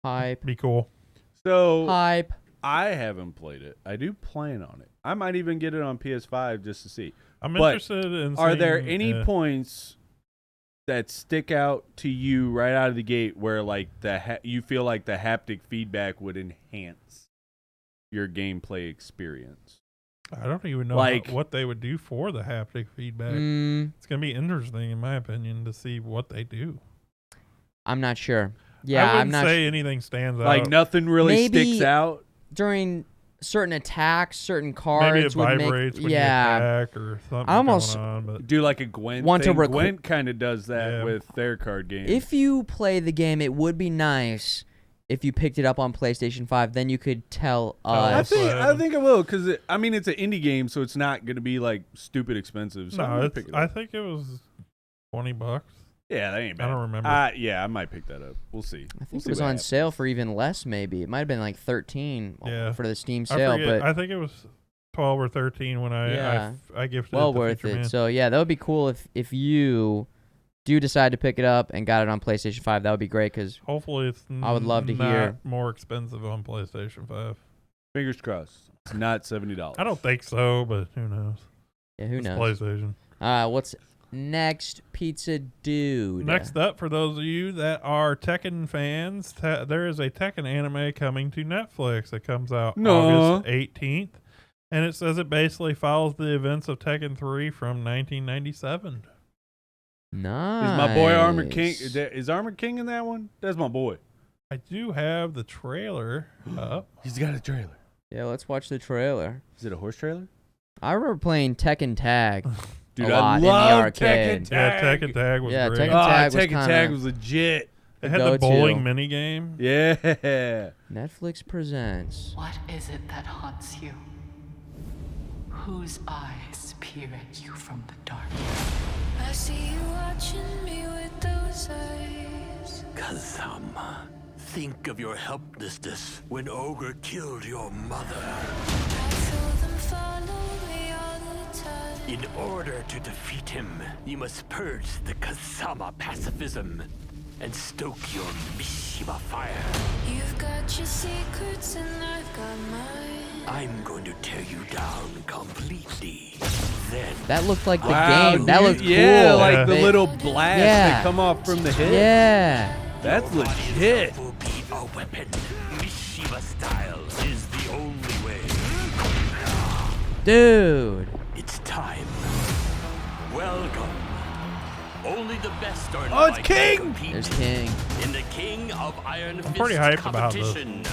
that. Hype.
Be cool.
So
Hype.
I haven't played it. I do plan on it. I might even get it on PS5 just to see.
I'm
But
interested in.
Are there
seeing,
any points that stick out to you right out of the gate where like you feel like the haptic feedback would enhance your gameplay experience?
I don't even know
like-
what they would do for the haptic feedback. It's gonna be interesting, in my opinion, to see what they do.
I'm not sure. Yeah,
I
I'm
wouldn't
not
say anything stands
Like
out.
nothing really
Maybe-
sticks out.
during certain attacks, certain
Maybe it
cards would
vibrates
make.
when
Yeah.
you attack or something
I almost
going on. But
Do like a Gwent
Want to
thing. Gwent kind of does that
Yeah.
with their card game.
If you play the game, it would be nice if you picked it up on PlayStation 5. Then you could tell
I
us.
think I will because it's an indie game, so it's not going to be like stupid expensive. So I'm
no,
gonna
it's,
pick it
I
up.
think it was $20.
Yeah, that ain't bad.
I don't remember.
Yeah, I might pick that up. We'll see.
I think it was on sale for even less. Maybe it might have been like 13
Yeah.
for the Steam
I
sale,
forget.
but
I think it was 12 or 13 when
Yeah.
I gifted
well
it to
worth
Futureman.
it. So yeah, that would be cool if you do decide to pick it up and got it on PlayStation 5, that would be great because
Hopefully it's
I would love to
not
hear.
more expensive on PlayStation 5.
Fingers crossed. It's not $70.
I don't think so, but who knows?
Yeah, who
It's
knows?
PlayStation.
What's next, Pizza Dude?
Next up, for those of you that are Tekken fans, there is a Tekken anime coming to Netflix that comes out August 18th. And it says it basically follows the events of Tekken 3 from 1997.
Nice.
Is my boy Armor King? Is Armor King in that one? That's my boy.
I do have the trailer up.
He's got a trailer.
Yeah, let's watch the trailer.
Is it a horse trailer?
I remember playing Tekken Tag.
Dude,
a lot
I
in the
love
arcade.
Tekken
Yeah,
Tag.
Tekken Tag was
Yeah,
great.
Tekken Tag was
Tekken
kinda
Tag was legit.
It had the
go-to.
bowling mini game.
Yeah.
Netflix presents.
What is it that haunts you? Whose eyes peer at you from the dark?
I see you watching me with those eyes.
Kazama, think of your helplessness when Ogre killed your mother.
I feel them follow me all the time.
In order to defeat him, you must purge the Kazama pacifism and stoke your Mishima fire.
You've got your secrets and I've got mine.
I'm going to tear you down completely. Then
That looked like the
Wow,
game. That
dude,
looked cool.
yeah, like the
They-
little blasts
Yeah.
that come off from the hip.
Yeah.
That's legit.
will be a weapon. Mishima style is the only way.
Dude.
It's time. Welcome. Only the best are
Oh, it's
invited to
King!
compete
There's King.
in the King of Iron Fist
pretty hyped about this.
competition.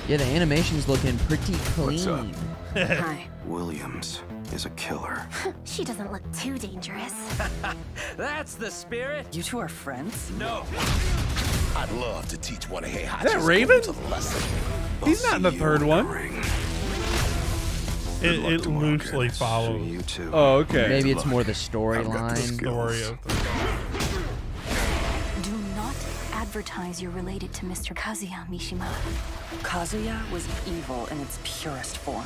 Yeah, the animation's looking pretty
What's up?
clean.
Hi. Williams is a killer.
She doesn't look too dangerous.
That's the spirit.
You two are friends?
No.
I'd love to teach one of Heihachi's
Is that Raven?
schools a lesson.
He's not in the third one.
It loosely follows
You too.
Oh, okay.
Maybe it's more the
I've got the
storyline.
skills.
story of the
Do not advertise you're related to Mr. Kazuya Mishima.
Kazuya was evil in its purest form.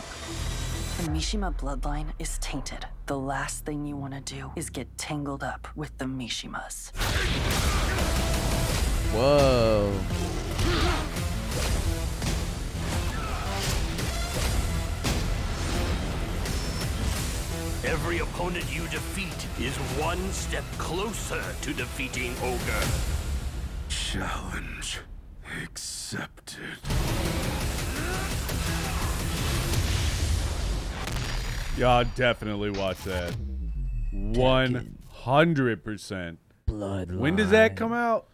The Mishima bloodline is tainted. The last thing you want to do is get tangled up with the Mishimas.
Whoa.
Every opponent you defeat is one step closer to defeating Ogre.
Challenge accepted.
Y'all definitely watch that. 100%.
Bloodline.
When does that come out?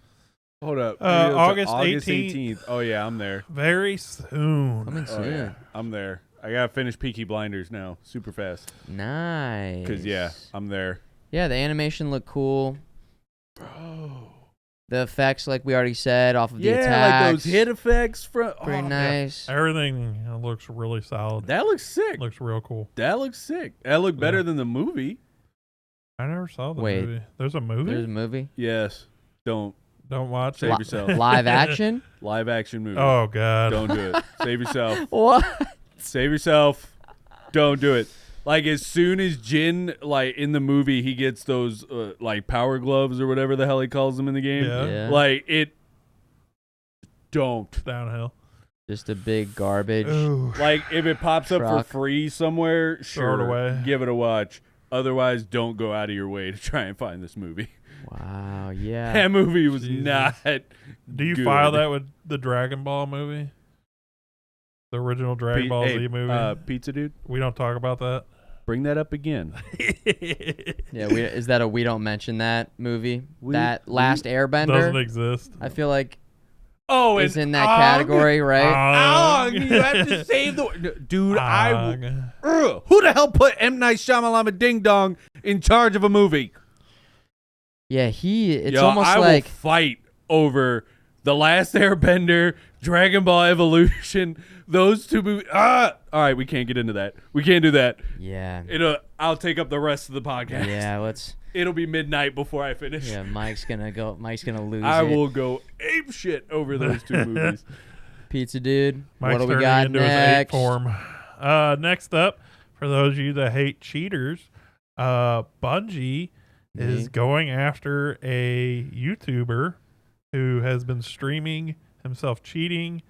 Hold up.
August
August
18th.
18th. Oh, yeah, I'm there.
very soon.
Coming
Oh,
soon.
yeah, I'm there. I got to finish Peaky Blinders now. Super fast.
Nice.
Because, yeah, I'm there.
Yeah, the animation looked cool.
Bro.
The effects, like we already said, off of the
Yeah,
attacks.
like those hit effects.
Pretty nice.
Everything looks really solid.
That looks sick.
Looks real cool.
That looks sick. That looked better
Yeah.
than the movie.
I never saw the
Wait.
movie. There's a movie?
There's a movie.
Yes. Don't.
Don't watch
Save
it.
yourself.
Live action?
Live action movie.
Oh, God.
Don't do it. Save yourself.
What?
Save yourself. Don't do it. Like, as soon as Jin, like, in the movie, he gets those, like, power gloves or whatever the hell he calls them in the game.
Yeah.
Like, it. Don't.
Downhill.
Just a big garbage.
Ooh.
Like, if it pops up
Truck.
for free somewhere,
Throw
sure.
it away.
Give it a watch. Otherwise, don't go out of your way to try and find this movie.
Wow, yeah.
That movie was
Jesus.
not.
Do you
good.
file that with the Dragon Ball movie? The original Dragon Ball Z movie?
Pizza Dude,
We don't talk about that.
bring that up again.
Yeah, is that a We Don't Mention That movie?
We-
that Last
Doesn't
Airbender?
exist.
I feel like
Oh,
is in that category, right?
Ong, you have to save the dude.
Ong.
Who the hell put M Night Shyamalan Ding Dong in charge of a movie?
Yeah, it's
Yo,
almost
I
like
will fight over The Last Airbender, Dragon Ball Evolution. Those two movies. All right, we can't get into that. We can't do that.
yeah.
I'll take up the rest of the podcast.
Yeah, let's
It'll be midnight before I finish.
Yeah, Mike's going to lose
I
it.
will go ape shit over those two movies.
Pizza Dude.
Mike's
what do we
turning
got
into his 8
next?
form. Next up, for those of you that hate cheaters, Bungie is going after a YouTuber who has been streaming himself cheating.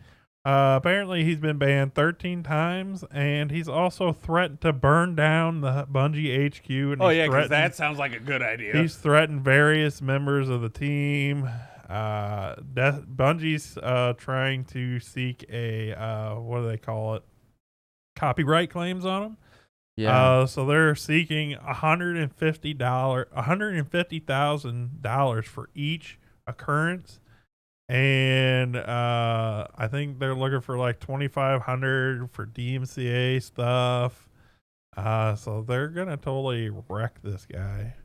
Apparently, he's been banned 13 times, and he's also threatened to burn down the Bungie HQ. And
Oh, yeah, because that sounds like a good idea.
He's threatened various members of the team. Bungie's trying to seek a, what do they call it? Copyright claims on him.
Yeah.
So they're seeking $150,000 for each occurrence. And I think they're looking for like $2,500 for DMCA stuff. So they're gonna totally wreck this guy.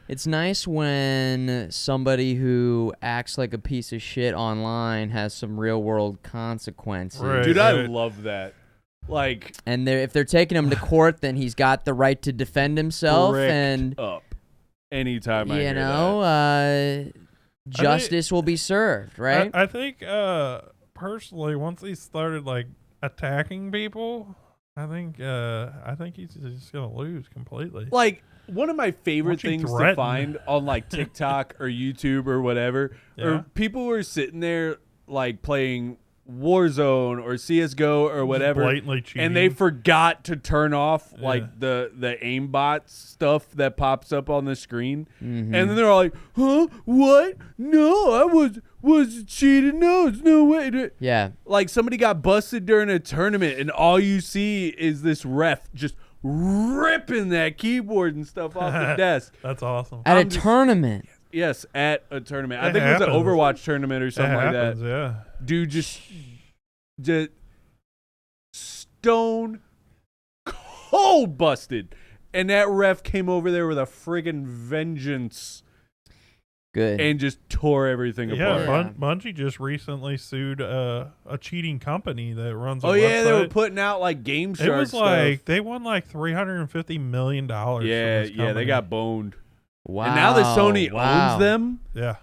It's nice when somebody who acts like a piece of shit online has some real world consequences.
Right,
Dude, I love that. Like,
and if they're taking him to court, then he's got the right to defend himself. And
up anytime I hear
that. Justice will be served, right?
I think personally, once he started like attacking people, I think he's just gonna lose completely.
Like, one of my favorite things to
threaten.
find on like TikTok or YouTube or whatever, or people who are sitting there like playing Warzone or CSGO or whatever,
blatantly cheating.
and they forgot to turn off like the aimbot stuff that pops up on the screen, and then they're all like, "Huh? What? No, I was cheating. No, it's no way."
Yeah,
like somebody got busted during a tournament, and all you see is this ref just ripping that keyboard and stuff off the desk.
That's awesome.
At a tournament.
Yes, at a tournament. I
It
think it was an
happens.
Overwatch tournament or something like that.
Yeah.
Dude just stone cold busted. And that ref came over there with a friggin' vengeance.
Good.
And just tore everything apart.
Yeah, Bungie just recently sued a cheating company that runs a
Oh, yeah,
website.
they were putting out like Game Shark
It was
stuff.
like, they won like $350 million.
Yeah,
from this
yeah, they
company.
got boned.
Wow.
And now that Sony
wow.
owns them,
Yeah.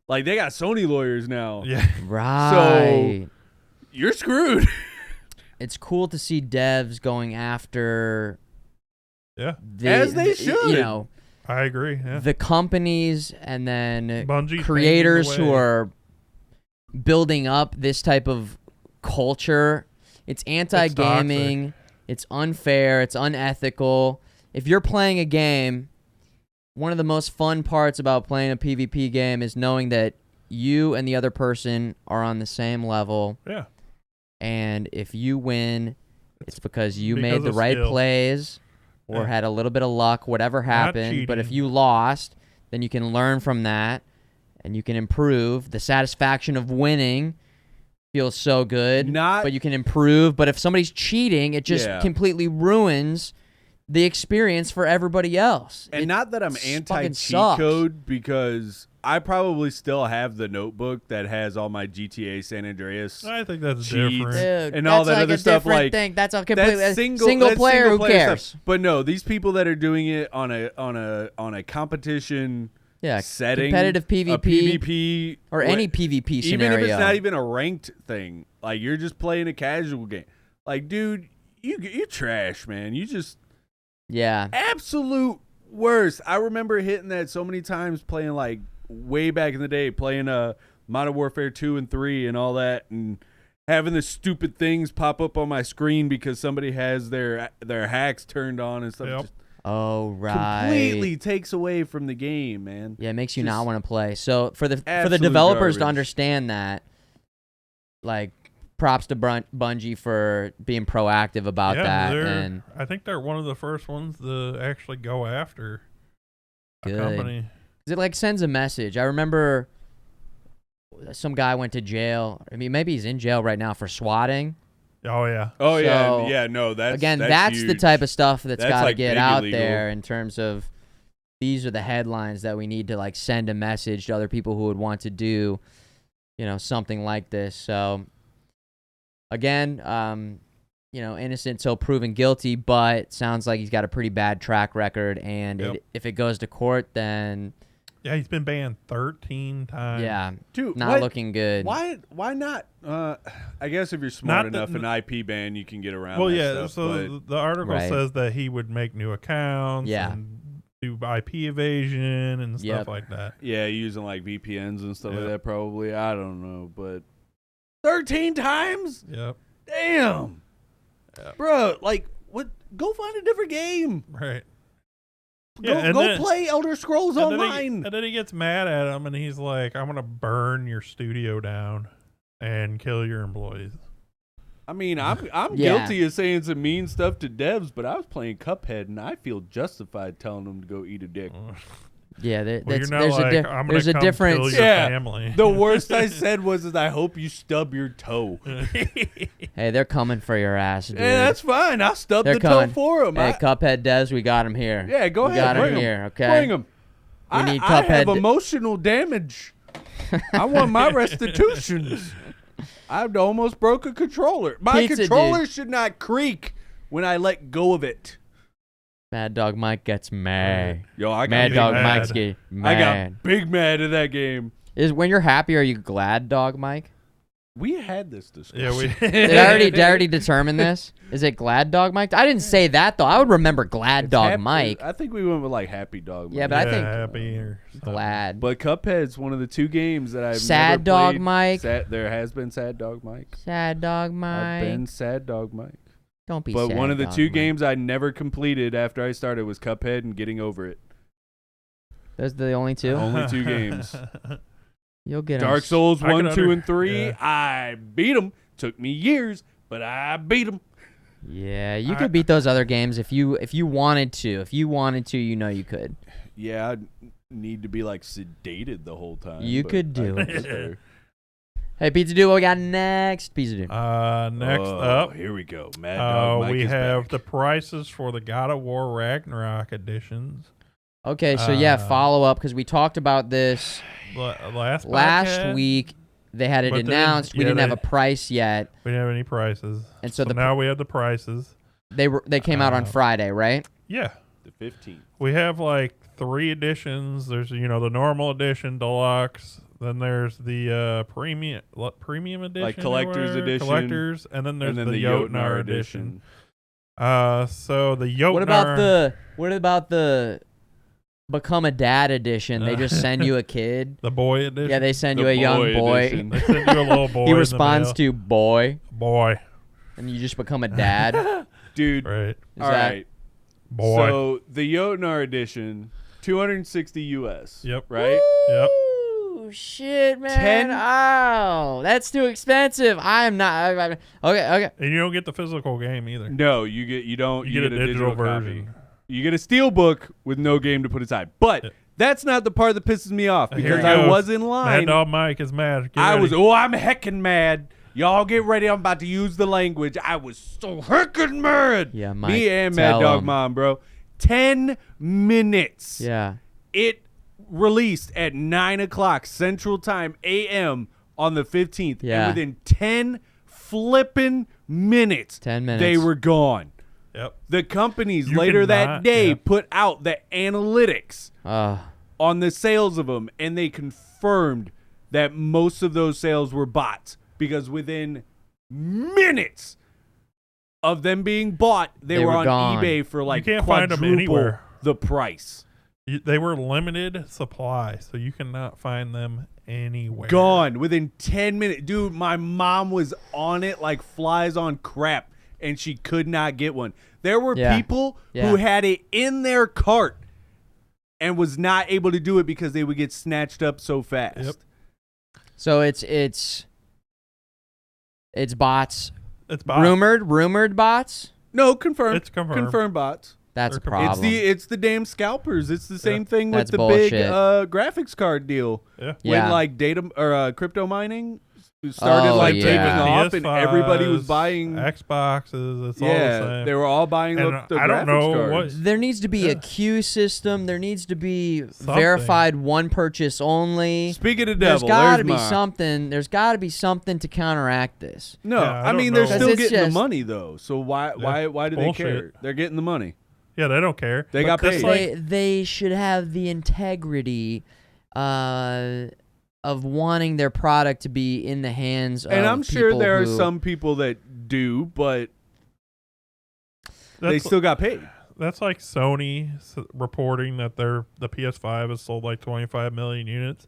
like they got Sony lawyers now.
Yeah.
Right.
So you're screwed.
It's cool to see devs going after
Yeah.
As they should.
You know,
I agree. Yeah.
the companies and then
Bungie's
creators
paving the
who
way.
are building up this type of culture. It's anti-gaming. It's unfair. It's unethical. If you're playing a game, one of the most fun parts about playing a PvP game is knowing that you and the other person are on the same level.
Yeah.
And if you win, it's because you
because
made the
of
right
skill.
plays or
Yeah.
had a little bit of luck, whatever happened. But if
cheating.
you lost, then you can learn from that and you can improve. The satisfaction of winning feels so good, but you can improve. But if somebody's cheating, it just completely ruins the experience for everybody else.
And not that I'm
fucking
anti-cheat
sucks.
code, because I probably still have the notebook that has all my GTA San Andreas.
I think that's
cheats
different.
Dude,
and all
that's
that
like
other
a
stuff.
different
Like
thing. That's a completely
that's
single player. Who cares?
stuff. But no, these people that are doing it on a competition.
Yeah,
setting,
competitive
a
PvP,
PvP,
or any PvP
even
scenario.
if it's not even a ranked thing, like you're just playing a casual game. Like, dude, you're trash, man. You just absolute worst. I remember hitting that so many times playing like way back in the day, playing Modern Warfare 2 and 3 and all that, and having the stupid things pop up on my screen because somebody has their hacks turned on and stuff.
Yep.
Just
Oh, right.
completely takes away from the game, man.
Yeah, it makes you
Just
not want to play. So for the
absolute
developers to
garbage.
understand that, like, props to Bungie for being proactive about that. And
I think they're one of the first ones to actually go after a
good.
company.
'Cause it like sends a message. I remember some guy went to jail. I mean, maybe he's in jail right now for swatting.
Oh yeah.
Oh
So,
yeah. No, that's
that's the
huge.
type of stuff that's got to
like
get
big
out
illegal.
there in terms of these are the headlines that we need to like send a message to other people who would want to do, something like this. So again, innocent till proven guilty, but sounds like he's got a pretty bad track record. And if it goes to court, then
Yeah, he's been banned 13 times.
yeah,
Dude,
not
what-
looking good.
Why not? I guess if you're smart
Not that-
enough, an IP ban you can get around.
Well,
that
yeah.
stuff,
So
but
the article
Right.
says that he would make new accounts.
Yeah.
And do IP evasion and stuff
Yep.
like that.
Yeah, using like VPNs and stuff like
Yep.
that. Probably. I don't know, but 13 times.
Yep.
Damn, bro. Like, what? Go find a different game.
Right.
Go play Elder Scrolls
and
Online.
and then he gets mad at him, and he's like, "I'm gonna burn your studio down and kill your employees."
I mean, I'm
Yeah.
guilty of saying some mean stuff to devs, but I was playing Cuphead, and I feel justified telling them to go eat a dick.
Yeah,
Well,
that's,
you're not
there's
like,
a
"I'm gonna
there's a
come
difference.
kill your family."
The worst I said was, "I hope you stub your toe."
Hey, they're coming for your ass, dude.
Yeah, that's fine. I'll stub
They're
the
coming.
toe for them.
Hey, Cuphead devs, we got him here.
Yeah, go
we
ahead.
got
Bring
him
'em.
here, okay?
Bring them.
We need
I have
Cuphead.
emotional damage. I want my restitutions. I almost broke a controller. My
Pizza
controller
dude.
should not creak when I let go of it.
MadDawgMike gets mad.
Yo, I got
MadDawgMike's get mad.
I got big mad at that game.
Is when you're happy, are you glad, Dog Mike?
We had this discussion.
Yeah, we
Did I already determine this? Is it Glad Dog Mike? I didn't say that though. I would remember Glad Dog
Happy-
Mike.
I think we went with like Happy Dog.
Yeah,
Mike.
but I think
happy or something.
Glad.
But Cuphead's one of the two games that I've
Sad
never
Dog
played.
Mike.
There has been Sad Dog Mike.
Sad Dog Mike.
I've been Sad Dog Mike.
Don't be
But
sad,
one of the
Dog
two
Mike.
games I never completed after I started was Cuphead and Getting Over It.
Those are the only two?
Only two games.
You'll get 'em.
Dark Souls
I
1,
could
2, and 3.
yeah.
I beat them. Took me years, but I beat them.
Yeah, you could beat those other games if you wanted to. If you wanted to, you know you could.
Yeah, I'd need to be like sedated the whole time.
You
but
could do
I
it.
get there.
Hey, Pizza Dude, what we got next? Pizza Dude.
Next
Oh,
up,
here we go. Mad Dog Mike
we
is
have
back.
the prices for the God of War Ragnarok editions.
Okay, so yeah, follow up because we talked about this
Last podcast,
week. They had it
But then-
announced. We
yeah,
didn't have
they-
a price yet,
We didn't have any prices,
and so
now we have the prices.
they came out on Friday, right?
Yeah,
the 15th.
we have like 3 editions. There's the normal edition, deluxe. Then there's the premium edition,
Like
or
collector's
whatever,
edition,
collectors, and then there's
and then
the Jotnar edition.
edition.
So the Jotnar.
What about the Become a Dad edition? They just send you a kid.
the boy edition?
Yeah, they send
The
you a young
boy
boy.
edition.
They send you a little boy.
He
in the
responds
mail.
to boy,
boy.
and you just become a dad.
Dude,
Right,
Is
all
that-
right.
boy.
So the Jotnar edition, $260 US.
Yep.
Right?
Yep.
Oh shit, man!
10
Oh, that's too expensive. I am not. Okay.
And you don't get the physical game either.
No, you don't.
You get a digital version.
Copy. You get a steel book with no game to put aside. But that's not the part that pisses me off
Here
because
it
I
goes.
was in line.
MadDawgMike is mad. Get
I
ready.
was. I'm heckin' mad. Y'all get ready. I'm about to use the language. I was so heckin' mad.
Yeah, Mike,
Me and
tell
Mad Dog
'em.
Mom, bro. 10 minutes.
Yeah.
It released at 9 o'clock Central Time a.m. on the 15th.
Yeah.
And within 10 flipping minutes,
10 minutes.
they were gone.
Yep.
The companies
You
later that
cannot-
day
yeah.
put out the analytics on the sales of them, and they confirmed that most of those sales were bots because within minutes of them being bought, they were on
gone.
eBay for like
can't find them
quadruple
anywhere.
the price.
They were limited supply, so you cannot find them anywhere.
Gone within 10 minutes. Dude, my mom was on it like flies on crap, and she could not get one. There were
Yeah.
people
Yeah.
who had it in their cart and was not able to do it because they would get snatched up so fast.
Yep.
So it's bots.
It's bots.
Rumored bots.
No, confirmed.
It's confirmed.
Confirmed bots.
That's a
They're
problem.
It's the damn scalpers. It's the same thing
That's
with the
bullshit.
big graphics card deal.
Yeah.
Yeah.
When like data or crypto mining started
Oh,
like
yeah.
taking off, and
PS5s,
everybody was buying.
Xboxes. It's all the
Yeah,
same.
they were all buying
And
the
I don't
graphics
know
cards.
There needs to be a
Yeah.
queue system. There needs to be
Something.
verified one purchase only.
Speaking of
There's
devil,
got to
there's
be
my-
something. There's got to be something to counteract this.
No,
Yeah, I
I
don't
mean they're
know.
still
'Cause it's
getting the
just-
money though. So why do they care?
Bullshit.
They're getting the money.
Yeah, they don't care.
They got
that's
paid.
like-
They should have the integrity of wanting their product to be in the hands of
And I'm sure
people
there are
who-
some people that do, but they
That's-
still got paid.
like Sony reporting that the PS5 has sold like 25 million units,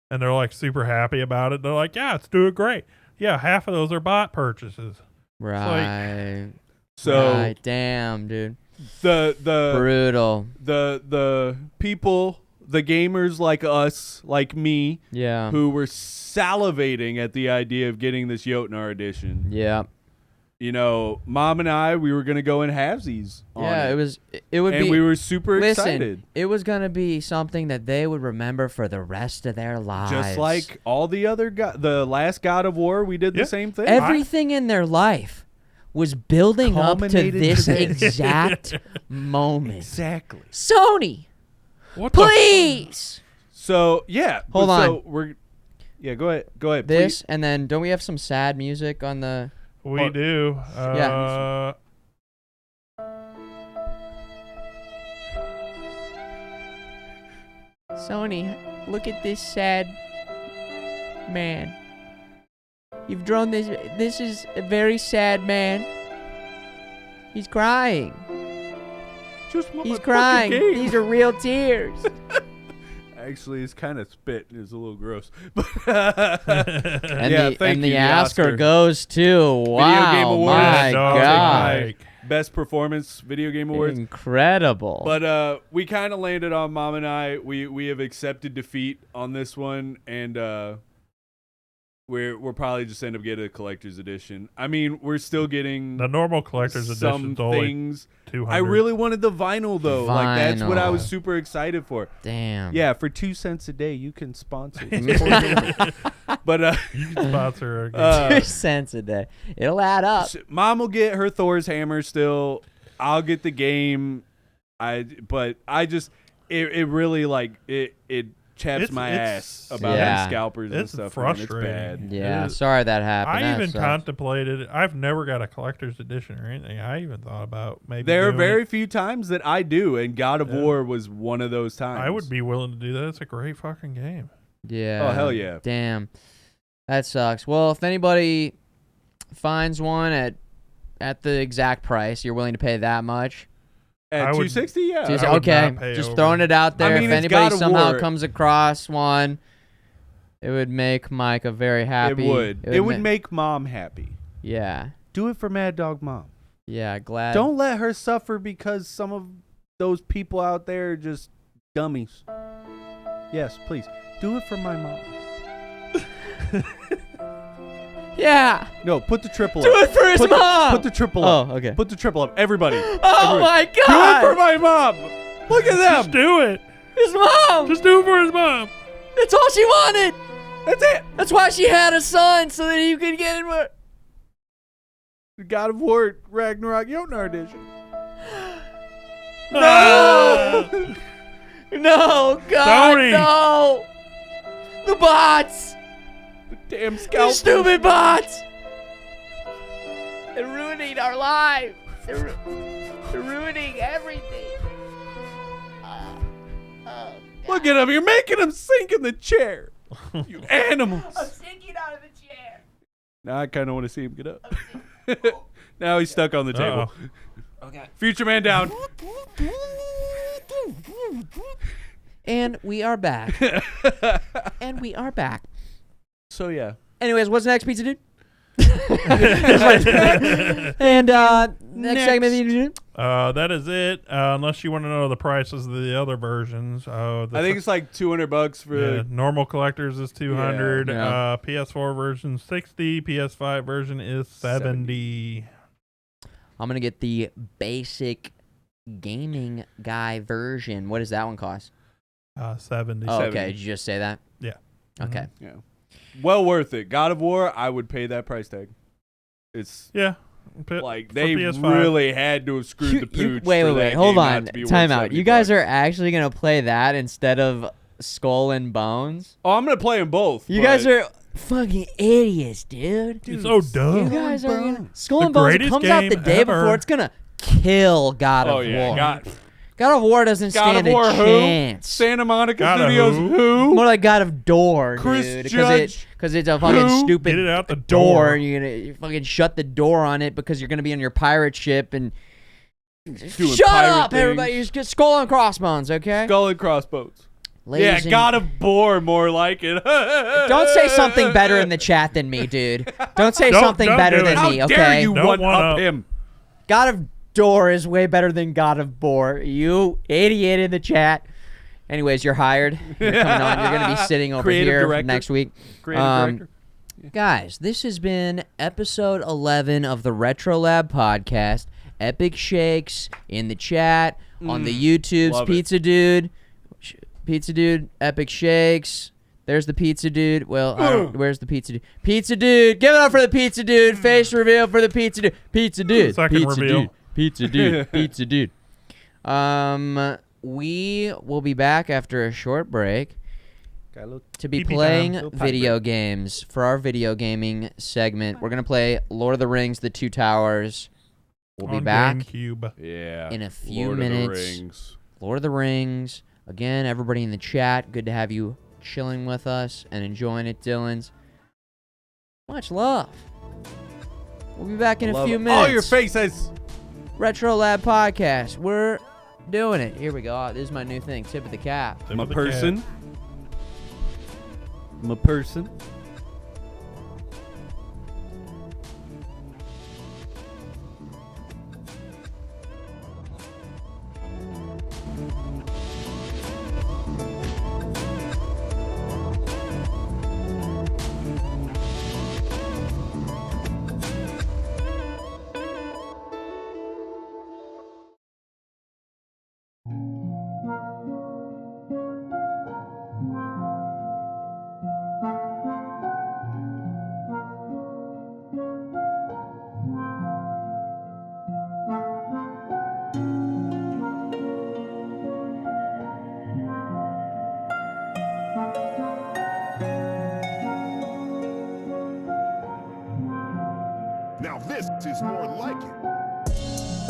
and they're like super happy about it. They're like, yeah, it's doing great. Yeah, half of those are bot purchases.
Right.
So
right. Damn, dude.
The
brutal.
The people, the gamers like us, like me,
yeah,
who were salivating at the idea of getting this Jotnar edition.
Yeah.
You know, Mom and I, we were gonna go in halvesies.
Yeah,
it
would
and
be.
we were super
listen,
excited.
It was gonna be something that they would remember for the rest of their lives.
Just like all the other the last God of War, we did the same thing.
Everything in their life was building up to
Culminated
this
to this.
exact moment.
Exactly.
Sony,
what
please.
So yeah,
Hold on.
So we're go ahead.
This
please.
and then don't we have some sad music on the?
We do.
Yeah. Sony, look at this sad man. You've drawn this. This is a very sad man. He's crying. He's crying. These are real tears.
Actually, it's kind of spit. It's a little gross. But
and
yeah,
the Oscar goes to
Video Game Awards.
My God.
Best Performance Video Game Awards.
Incredible.
But we kind of landed on Mom and I. We have accepted defeat on this one, and we'll probably just end up getting a collector's edition. I mean, we're still getting
the normal collector's edition.
Things.
200.
I really wanted the vinyl though. Like that's what I was super excited for.
Damn.
Yeah, for 2 cents a day, you can sponsor. But
you can sponsor
2 cents a day. It'll add up.
Mom will get her Thor's hammer still. I'll get the game. But I just it really like it chaps my ass about these scalpers and stuff.
Frustrating.
Man, it's bad.
Yeah, sorry that happened.
I even contemplated. I've never got a collector's edition or anything. I even thought about maybe.
There are very few times that I do, and God of War was one of those times.
I would be willing to do that. It's a great fucking game.
Yeah.
Oh hell yeah.
Damn. That sucks. Well, if anybody finds one at the exact price, you're willing to pay that much.
At $260, yeah.
Okay, just throwing it out there.
I mean,
if anybody somehow
War.
comes across one, it would make Micah very happy.
It would. It would make Mom happy.
Yeah.
Do it for Mad Dog Mom.
Yeah, glad.
Don't let her suffer because some of those people out there are just dummies. Yes, please. Do it for my mom.
Yeah.
No, put the triple
Do
up.
it for his mom.
Put the triple up.
Oh, okay.
Put the triple up. Everybody.
Oh, my God.
Do it for my mom. Look at them.
Just do it.
His mom.
Just do it for his mom.
That's all she wanted.
That's it.
That's why she had a son, so that he could get it.
The God of War Ragnarok Jotnar edition.
No. No, God,
Tony.
no. The bots.
The damn
The
scalpers.
stupid bots. They're ruining our lives. They're ruining everything.
Look at him. You're making him sink in the chair. You animals.
I'm sinking out of the chair.
Now I kind of want to see him get up. Now he's stuck on the table.
Okay.
Futureman down.
And we are back. And we are back.
So yeah.
Anyways, what's the next pizza dude? And next segment.
That is it. Unless you want to know the prices of the other versions.
I think it's like $200 for
normal collectors is 200.
Yeah.
PS4 version 60. PS5 version is 70.
I'm gonna get the basic gaming guy version. What does that one cost?
70.
Oh, okay. Did you just say that?
Yeah.
Okay.
Yeah. Well worth it. God of War, I would pay that price tag. It's like they
PS5.
really had to have screwed the pooch.
Wait. Hold on. Time out. You guys are actually gonna play that instead of Skull and Bones?
Oh, I'm gonna play them both.
You guys are fucking idiots, dude.
It's so dumb.
You guys are gonna Skull
The
and Bones
greatest
comes out the
game
day
ever.
before. It's gonna kill God of War. God of War doesn't
God
stand
of War
a chance.
Santa Monica
God of
Studios
who?
More like God of Door,
Chris
dude.
Judge
Because it's a fucking
who?
stupid
Get it out the
door.
door.
You fucking shut the door on it because you're gonna be on your pirate ship and
doing
Shut
pirate
up,
things.
everybody. You just skull and crossbones, okay?
Skull and crossbones.
Ladies
Yeah,
and-
God of War, more like it.
Don't say something better in the chat than me, dude. Don't say something
don't
better
do
than
it.
me,
How
okay?
dare you
Don't
one
one
up
up.
him?
God of Door is way better than God of Bore. You idiot in the chat. Anyways, you're hired. You're coming on. You're going to be sitting over
Creative
here
director.
next week.
Creative director.
Guys, this has been episode 11 of the RetroLab podcast. Epic shakes in the chat, on the YouTubes.
love
Pizza Dude. Pizza Dude, epic shakes. There's the Pizza Dude. Well, where's the Pizza Dude? Pizza Dude. Give it up for the Pizza Dude. Face reveal for the Pizza Dude. Pizza Dude.
Second
Pizza
reveal.
Dude. Pizza Dude. Pizza Dude. We will be back after a short break to be
Pee-pee
playing
time.
video games for our video gaming segment. We're going to play Lord of the Rings, The Two Towers. We'll be
On
back
GameCube.
Yeah.
in a few
Lord
minutes.
Of the Rings.
Lord of the Rings. Again, everybody in the chat, good to have you chilling with us and enjoying it, Dylan's. Much love. We'll be back in a
Love
few
all
minutes.
your faces.
RetroLab podcast. We're doing it. Here we go. Oh, this is my new thing. Tip of the cap.
Tip
I'm a
of the
person.
cap.
I'm a person.
Now this is more like it.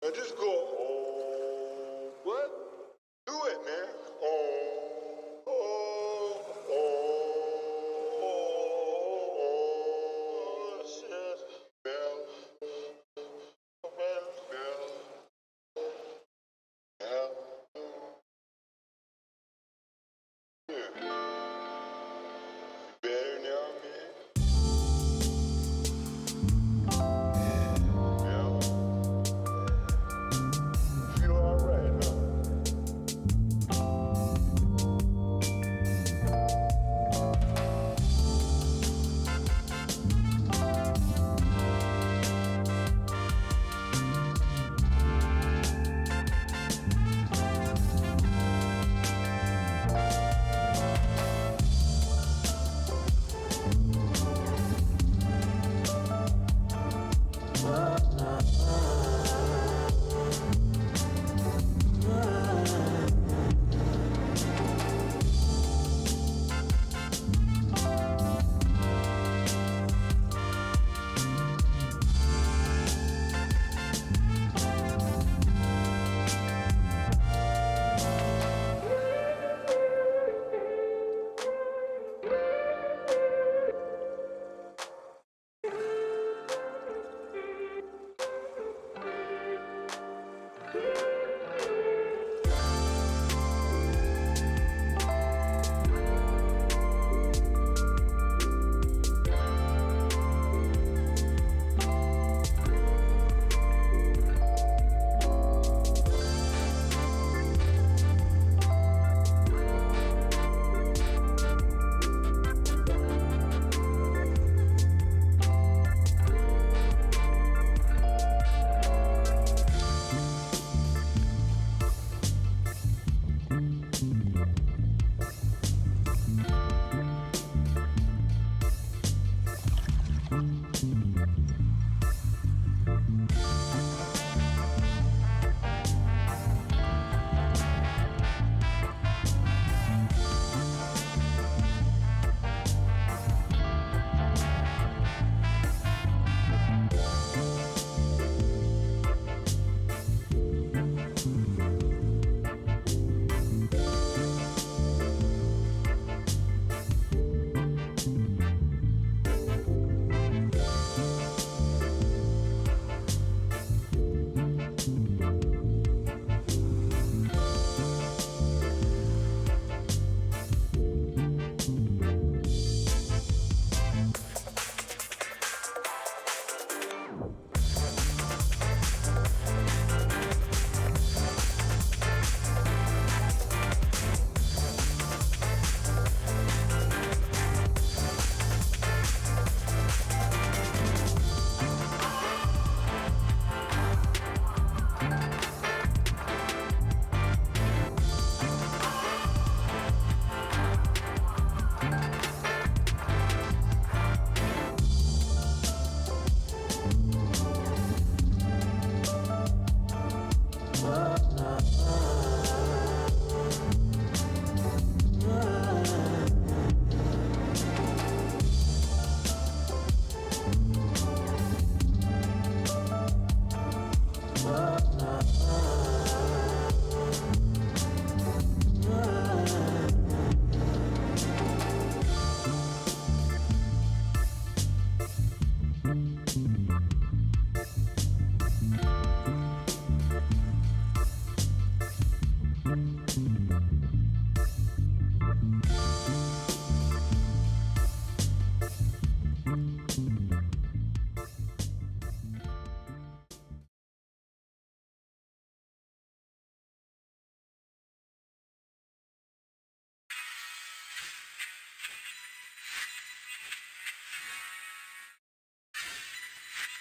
Now just go, oh, what? Do it, man. Oh, oh, oh, oh, shit. Bell, bell, bell, bell. Yeah. Better now, man. Yeah. Feel alright, huh?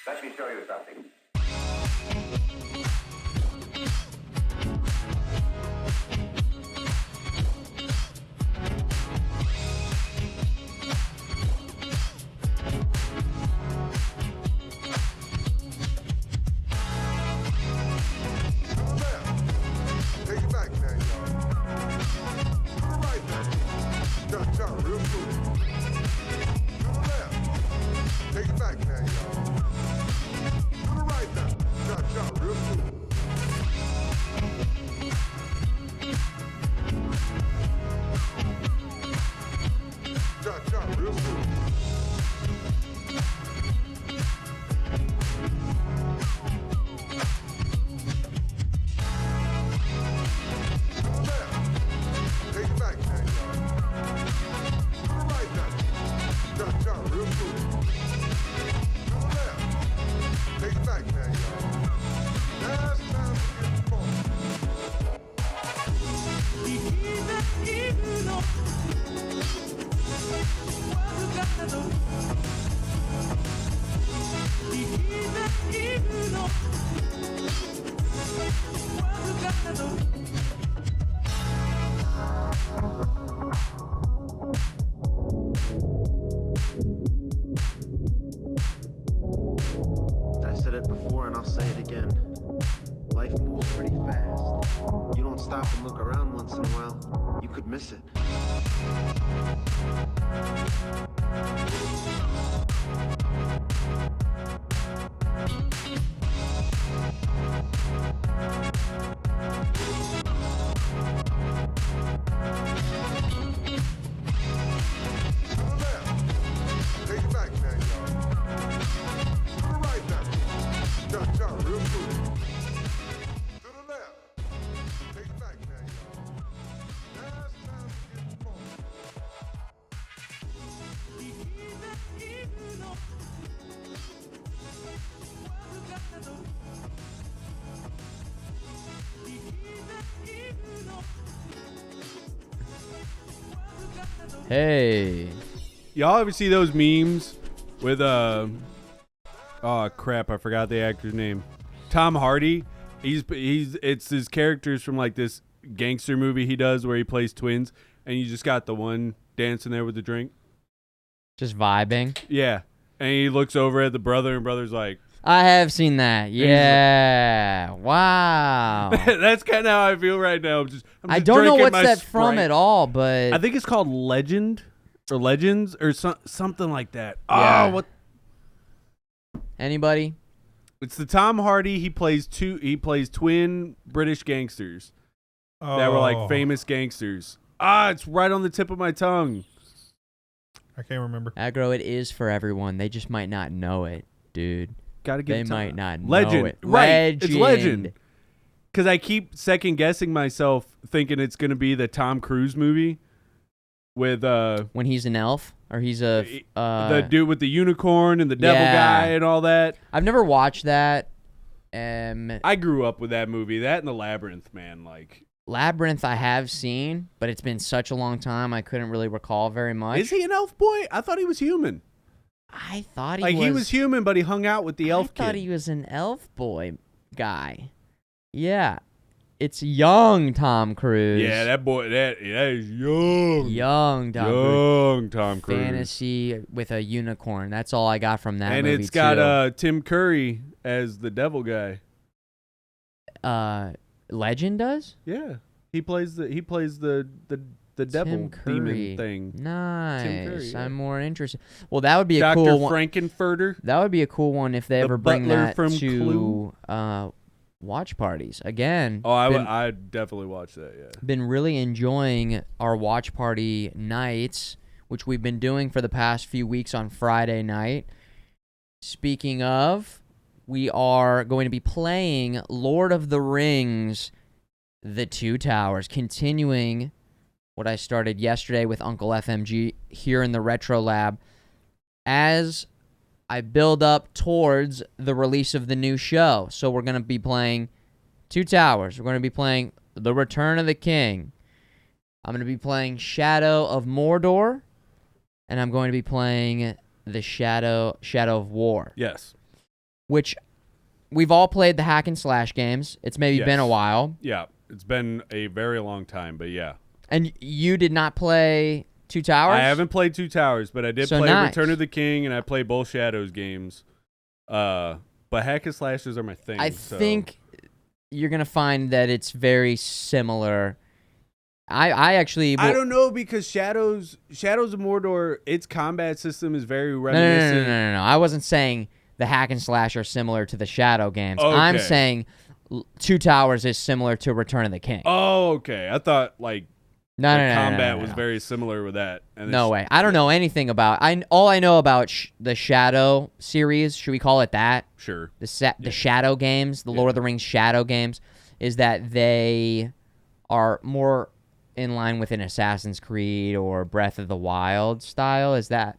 Let me show you something.
Take it back now, y'all. All right now. Jump, real cool. To the left. Take it back now, y'all. To the right now. Jump, real cool. Jump, real cool. Take it back now, y'all. To the right now. Jump, real cool. To the left. Take it back now, y'all. Last time to get the ball.
I said it before and I'll say it again. Life moves pretty fast. You don't stop and look around once in a while, you could miss it.
Take it back now, y'all. To the right now. Jump, real cool. To the
Hey.
Y'all ever see those memes with oh crap, I forgot the actor's name. Tom Hardy. It's his characters from like this gangster movie he does where he plays twins, and you just got the one dancing there with the drink.
Just vibing.
Yeah. And he looks over at the brother, and brother's like,
I have seen that. Yeah. Wow.
that's kind of how I feel right now. I'm just
I don't know
drinking
what's
my
that from
Sprite.
at all, but
I think it's called Legend or Legends or something like that.
Yeah.
Oh, what?
Anybody?
It's the Tom Hardy. He plays twin British gangsters that were like famous gangsters. It's right on the tip of my tongue.
I can't remember.
Aggro, it is for everyone. They just might not know it, dude.
Gotta get
They
time.
might not
Legend.
know it.
Right. It's Legend. Because I keep second guessing myself, thinking it's gonna be the Tom Cruise movie with
when he's an elf or he's a
the dude with the unicorn and the devil guy and all that.
I've never watched that.
I grew up with that movie. That and the Labyrinth, man. Like
Labyrinth, I have seen, but it's been such a long time I couldn't really recall very much.
Is he an elf boy? I thought he was human.
I thought he
like
was.
He was human, but he hung out with the elf kid.
I thought he was an elf boy guy. Yeah. It's young Tom Cruise.
Yeah, that boy, that is young.
Young Tom Cruise.
Young Tom Cruise.
Fantasy with a unicorn. That's all I got from that
and
movie,
it's got
too.
Tim Curry as the devil guy.
Legend does?
Yeah. He plays the devil demon thing.
Nice.
Tim Curry, yeah.
I'm more interested. Well, that would be a
Dr.
cool one.
Frankenfurter.
That would be a cool one if they
The
ever bring
butler
that
from
to
Clue.
watch parties. Again.
Oh, I'd definitely watch that, yeah.
Been really enjoying our watch party nights, which we've been doing for the past few weeks on Friday night. Speaking of, we are going to be playing Lord of the Rings, The Two Towers, continuing what I started yesterday with Uncle FMG here in the RetroLab as I build up towards the release of the new show. So we're going to be playing Two Towers. We're going to be playing The Return of the King. I'm going to be playing Shadow of Mordor, and I'm going to be playing the Shadow of War.
Yes.
Which we've all played the hack and slash games. It's maybe been a while.
Yeah, it's been a very long time, but yeah.
And you did not play Two Towers?
I haven't played Two Towers, but I did play
nice.
Return of the King, and I played both Shadows games. But hack and slashes are my thing.
I think you're going to find that it's very similar. I actually...
I don't know, because Shadows of Mordor, its combat system is very reminiscent.
No. I wasn't saying the hack and slash are similar to the Shadow games.
Okay.
I'm saying Two Towers is similar to Return of the King.
Oh, okay. I thought, like...
No,
combat was very similar with that. And
no way. I don't know anything about. All I know about the Shadow series, should we call it that?
Sure.
The Shadow games, the Lord of the Rings Shadow games, is that they are more in line with an Assassin's Creed or Breath of the Wild style. Is that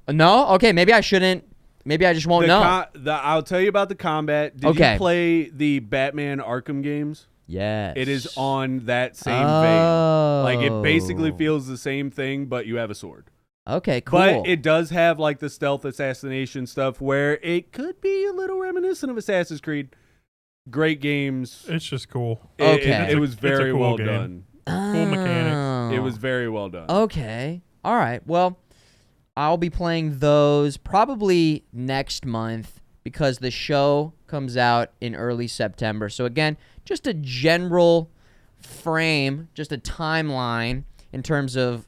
no? Okay, maybe I shouldn't. Maybe I just won't know.
I'll tell you about the combat. Did you play the Batman Arkham games?
Yes.
It is on that same vein. Like, it basically feels the same thing, but you have a sword.
Okay, cool.
But it does have, like, the stealth assassination stuff where it could be a little reminiscent of Assassin's Creed. Great games.
It's just cool.
Okay.
It was very
cool
well
game.
done.
Cool mechanics.
It was very well done.
Okay. All right. Well, I'll be playing those probably next month because the show comes out in early September. So, again, just a general frame, just a timeline in terms of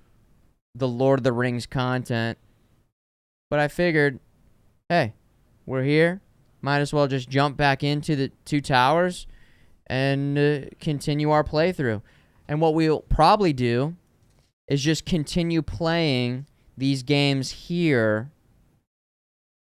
the Lord of the Rings content. But I figured, hey, we're here. Might as well just jump back into the Two Towers and continue our playthrough. And what we'll probably do is just continue playing these games here.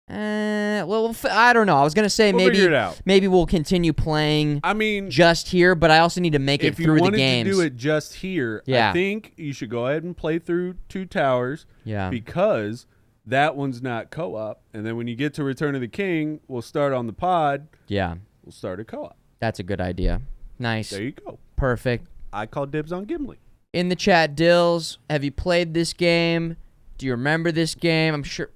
Well, I don't know. I was gonna say
We'll figure it out.
maybe we'll continue playing.
I mean,
just here, but I also need to make it through the games.
If you wanted to do it just here, I think you should go ahead and play through Two Towers.
Yeah.
Because that one's not co-op, and then when you get to Return of the King, we'll start on the pod.
Yeah.
We'll start a co-op.
That's a good idea. Nice.
There you go.
Perfect.
I call dibs on Gimli.
In the chat, Dills, have you played this game? Do you remember this game? I'm sure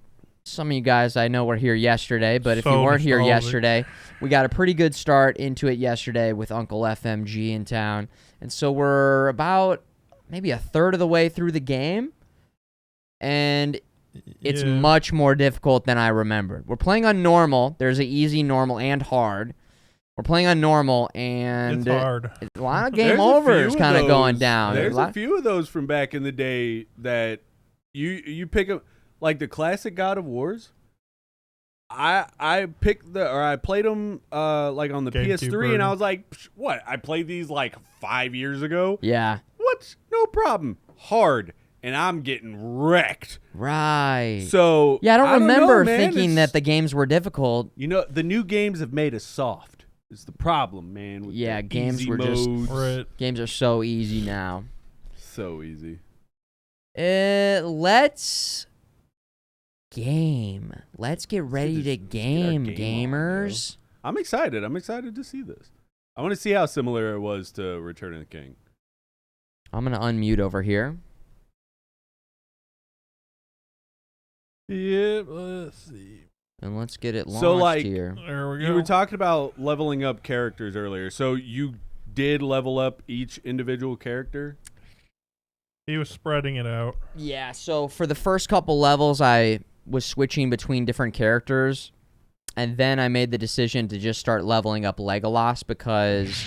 some of you guys I know were here yesterday, but if you weren't here yesterday, we got a pretty good start into it yesterday with Uncle FMG in town. And so we're about maybe a third of the way through the game, and it's much more difficult than I remembered. We're playing on normal. There's an easy, normal, and hard. We're playing on normal, and
it's hard.
A lot of game overs kind of going down.
There's a few of those from back in the day that you pick up, like the classic God of Wars. I played them like on the PS3, and I was like, what? I played these like 5 years ago.
Yeah.
What? No problem. Hard. And I'm getting wrecked.
Right.
So
yeah, I don't remember
know,
thinking that the games were difficult.
You know, the new games have made us soft. Is the problem, man? With
yeah,
the
games
easy
were
modes.
just games are so easy now.
So easy.
Let's game. Let's get ready to game, gamers.
I'm excited. I'm excited to see this. I want to see how similar it was to Return of the King.
I'm gonna unmute over here.
Yep, let's see.
And let's get it launched
so, like,
here.
There we go.
You were talking about leveling up characters earlier. So you did level up each individual character?
He was spreading it out.
Yeah, so for the first couple levels, I was switching between different characters. And then I made the decision to just start leveling up Legolas because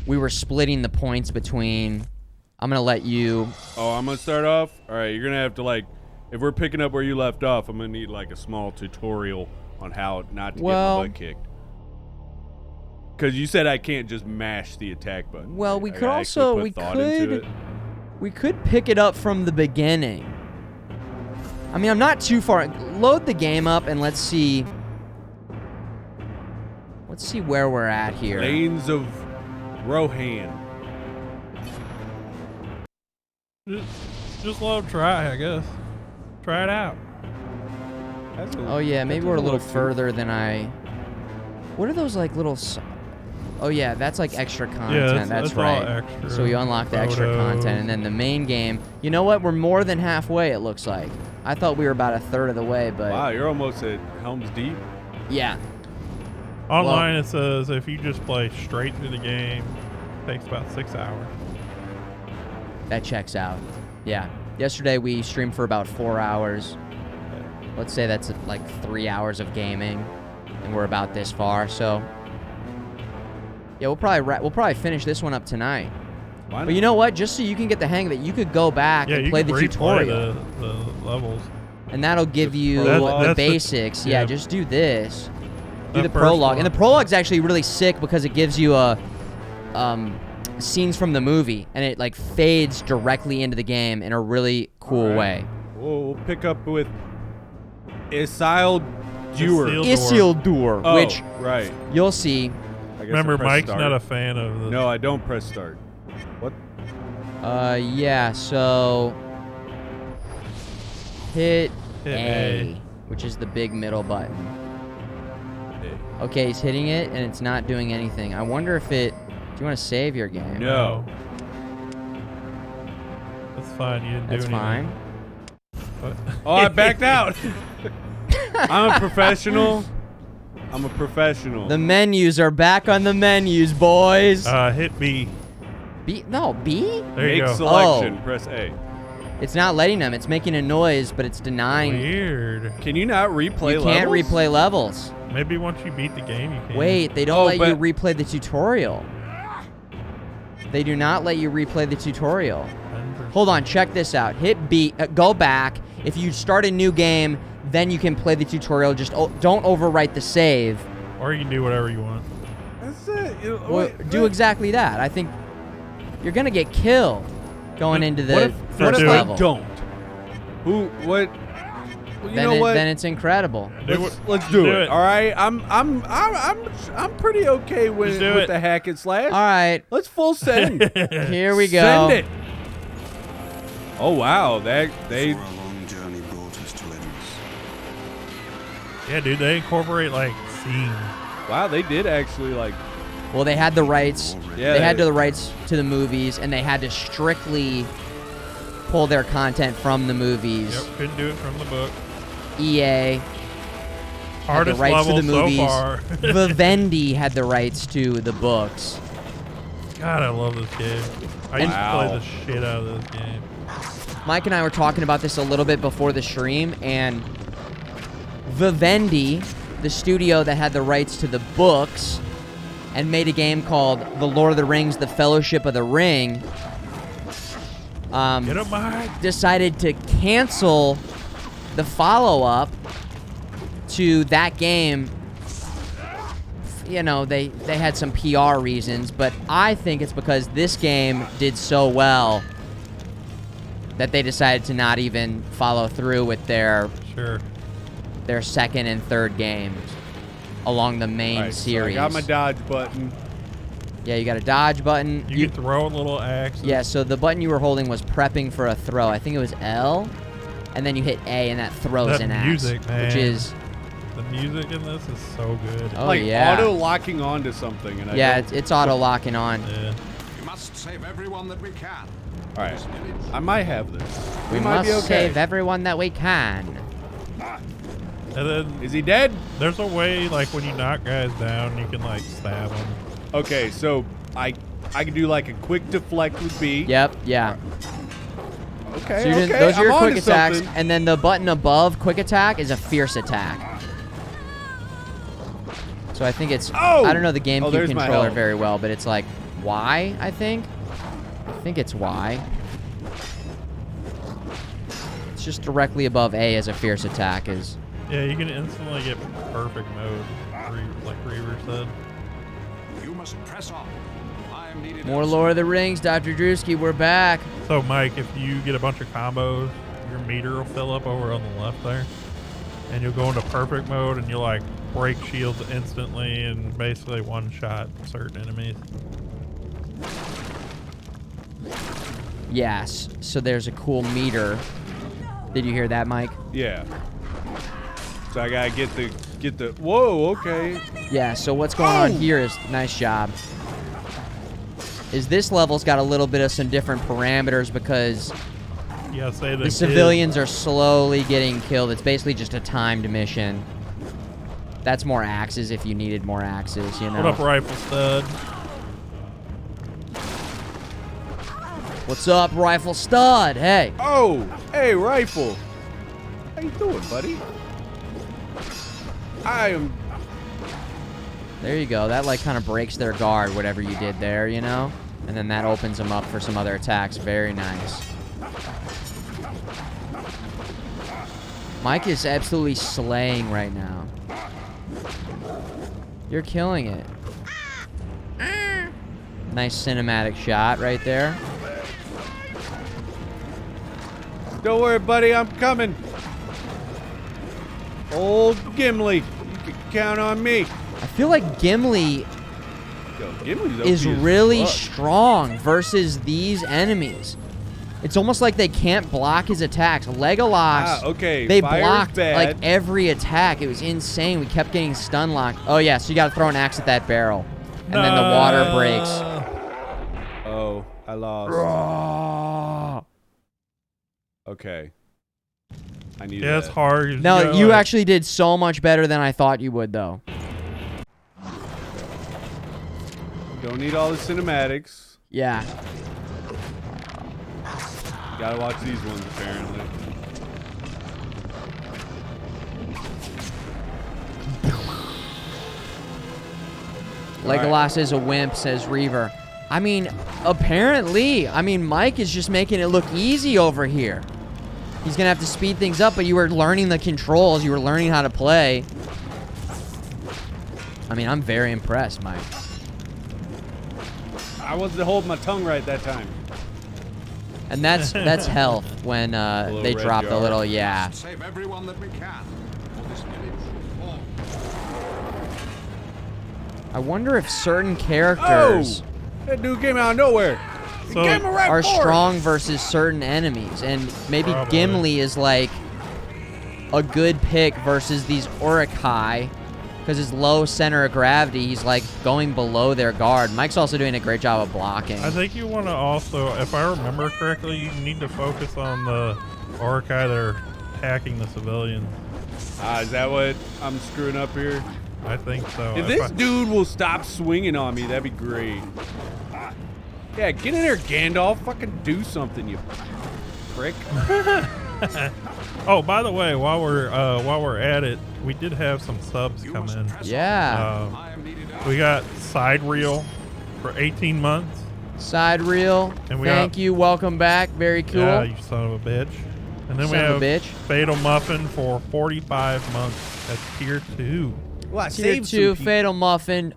we were splitting the points between... I'm going to let you...
Oh, I'm going to start off? All right, you're going to have to, like... If we're picking up where you left off, I'm going to need, like, a small tutorial on how not to get my butt kicked. Because you said I can't just mash the attack button.
Well,
right?
we could also... We could pick it up from the beginning. I mean, I'm not too far... Load the game up and let's see... Let's see where we're at here.
Lanes of Rohan.
Just let him try, I guess. Try it out.
Oh yeah, maybe we're a little further than I... What are those like little... Oh yeah, that's like extra content.
Yeah,
that's
all
right.
extra.
So you unlock the extra content, and then the main game... You know what? We're more than halfway, it looks like. I thought we were about a third of the way, but...
Wow, you're almost at Helm's Deep.
Yeah.
Online, it says if you just play straight through the game, it takes about 6 hours.
That checks out. Yeah. Yesterday we streamed for about 4 hours. Let's say that's like 3 hours of gaming, and we're about this far. So yeah, we'll probably finish this one up tonight. But you know what? Just so you can get the hang of it, you could go back and play the tutorial.
The levels.
And that'll give you the basics. Yeah, just do this. Do the
first
prologue.
one.
And the prologue's actually really sick because it gives you a scenes from the movie, and it like fades directly into the game in a really cool way.
We'll pick up with Isildur.
Isildur, which
right.
You'll see.
Remember, Mike's not a fan of the...
No, I don't press start. What?
Yeah, so hit A, which is the big middle button. Okay, he's hitting it, and it's not doing anything. I wonder if it... Do you want to save your game?
No.
That's fine. You didn't do anything.
That's fine.
Oh, I backed out. I'm a professional. I'm a professional.
The menus are back on the menus, boys.
Hit B.
B? No, B?
There you
Make
go.
selection. Press A.
It's not letting them. It's making a noise, but it's denying.
Weird.
Can you not replay levels?
You can't replay levels.
Maybe once you beat the game, you can.
Wait, they don't let you replay the tutorial. They do not let you replay the tutorial. Hold on, check this out. Hit B, go back. If you start a new game, then you can play the tutorial. Just don't overwrite the save.
Or you can do whatever you want.
That's it.
Well, do exactly that. I think you're gonna get killed going into the first level.
I don't? Who? What? Well, you know what?
Then it's incredible.
Let's do it. All right, I'm pretty okay with the hack and slash.
All right,
let's full send.
Here we go.
Send it. Oh wow, they.
A long journey brought us to Endless.
Yeah, dude, they incorporate like scenes.
Wow, they did actually like
Well, they had the rights.
Yeah,
they had the rights to the movies, and they had to strictly pull their content from the movies.
Yep, couldn't do it from the book.
EA had the
Hardest
rights to
level
the
so
movies.
far.
Vivendi had the rights to the books.
God, I love this game. I used to play the shit out of this game.
Mike and I were talking about this a little bit before the stream, and Vivendi, the studio that had the rights to the books and made a game called The Lord of the Rings, The Fellowship of the Ring,
Get him, Mike.
decided to cancel the follow-up to that game. You know, they had some PR reasons, but I think it's because this game did so well that they decided to not even follow through with their second and third games along the main series.
So I got my dodge button.
Yeah, you got a dodge button.
You can throw a little axe.
Yeah, so the button you were holding was prepping for a throw. I think it was L, and then you hit A, and that throws an axe,
music, man.
which is...
The music in this is so good.
Oh,
like
yeah.
auto-locking onto something. And
it's auto-locking on.
Yeah.
We must save everyone that we can.
All right. I might have this.
We
might
must
be okay.
save everyone that we can.
And then
is he dead?
There's a way, like, when you knock guys down, you can, like, stab them.
Okay, so I can do, like, a quick deflect with B.
Yep, yeah.
Okay,
So
okay.
those are your
I'm
quick
onto
attacks,
something.
and then the button above quick attack is a fierce attack. So I think it's... I don't know the GameCube
there's my
controller
health.
very well, but it's like Y, I think. I think it's Y. It's just directly above A as a fierce attack is...
Yeah, you can instantly get perfect mode, like Reaver said.
You must press on. I am needed.
More Lord of the Rings, Dr. Drewski, we're back.
So, Mike, if you get a bunch of combos, your meter will fill up over on the left there. And you'll go into perfect mode, and you'll, like, break shields instantly and basically one-shot certain enemies.
Yes, so there's a cool meter. Did you hear that, Mike?
Yeah. So I gotta get the. Whoa. Okay.
Yeah. So what's going on here is nice job. Is this level's got a little bit of some different parameters because the civilians are slowly getting killed. It's basically just a timed mission. That's more axes if you needed more axes, you know.
What up, Rifle Stud?
What's up, Rifle Stud? Hey.
Oh, hey, Rifle. How you doing, buddy? I am.
There you go. That like kind of breaks their guard, whatever you did there, you know? And then that opens them up for some other attacks. Very nice. Mike is absolutely slaying right now. You're killing it. Nice cinematic shot right there.
Don't worry, buddy. I'm coming. Old Gimli. You can count on me.
I feel like Gimli
Gimli's OP
is
as
really
fuck.
strong versus these enemies. It's almost like they can't block his attacks. Legolas,
okay.
they
Fire's
blocked
bad.
like every attack. It was insane. We kept getting stun locked. Oh yeah, so you got to throw an axe at that barrel, and then the water breaks.
Oh, I lost. Okay. I need
Yeah, it's hard.
No, you actually did so much better than I thought you would, though.
Don't need all the cinematics.
Yeah.
Gotta watch these ones, apparently.
Legolas is a wimp, says Reaver. I mean, apparently. I mean, Mike is just making it look easy over here. He's going to have to speed things up, but you were learning the controls. You were learning how to play. I mean, I'm very impressed, Mike.
I wasn't holding my tongue right that time.
And that's health when they
red
drop the
jar.
little, yeah.
Save everyone that we can. For this village.
I wonder if certain characters
That dude came out of nowhere.
So-
He came right
are
for it.
strong versus certain enemies. And maybe
Probably.
Gimli is like a good pick versus these Urukai because his low center of gravity, he's like going below their guard. Mike's also doing a great job of blocking.
I think you want to also, if I remember correctly, you need to focus on the Orkai that are attacking the civilians.
Is that what I'm screwing up here?
I think so.
If this dude will stop swinging on me, that'd be great. Yeah, get in there, Gandalf. Fucking do something, you prick.
Oh, by the way, while we're at it, we did have some subs come in.
Yeah.
We got Side Reel for 18 months.
Side Reel.
And we
Thank you. Welcome back. Very cool.
Yeah, you son of a bitch. And then we
Son of
have
a bitch.
Fatal Muffin for 45 months. That's tier 2.
Well, I
Tier
saved
2
some people.
Fatal Muffin.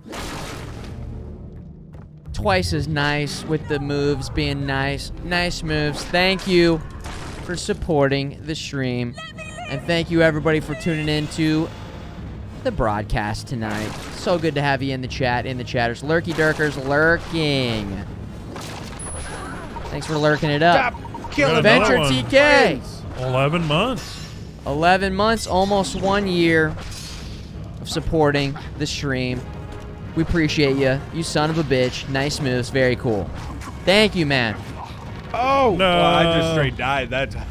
Twice as nice with the moves being nice. Nice moves. Thank you for supporting the stream. And thank you everybody for tuning in to the broadcast tonight. So good to have you in the chat, in the chatters. Lurky Durkers lurking. Thanks for lurking it up.
Kill
Venture
another one.
TK.
11 months.
11 months, almost 1 year of supporting the stream. We appreciate you. You son of a bitch. Nice moves. Very cool. Thank you, man.
Oh,
no.
Well, I just straight died that time.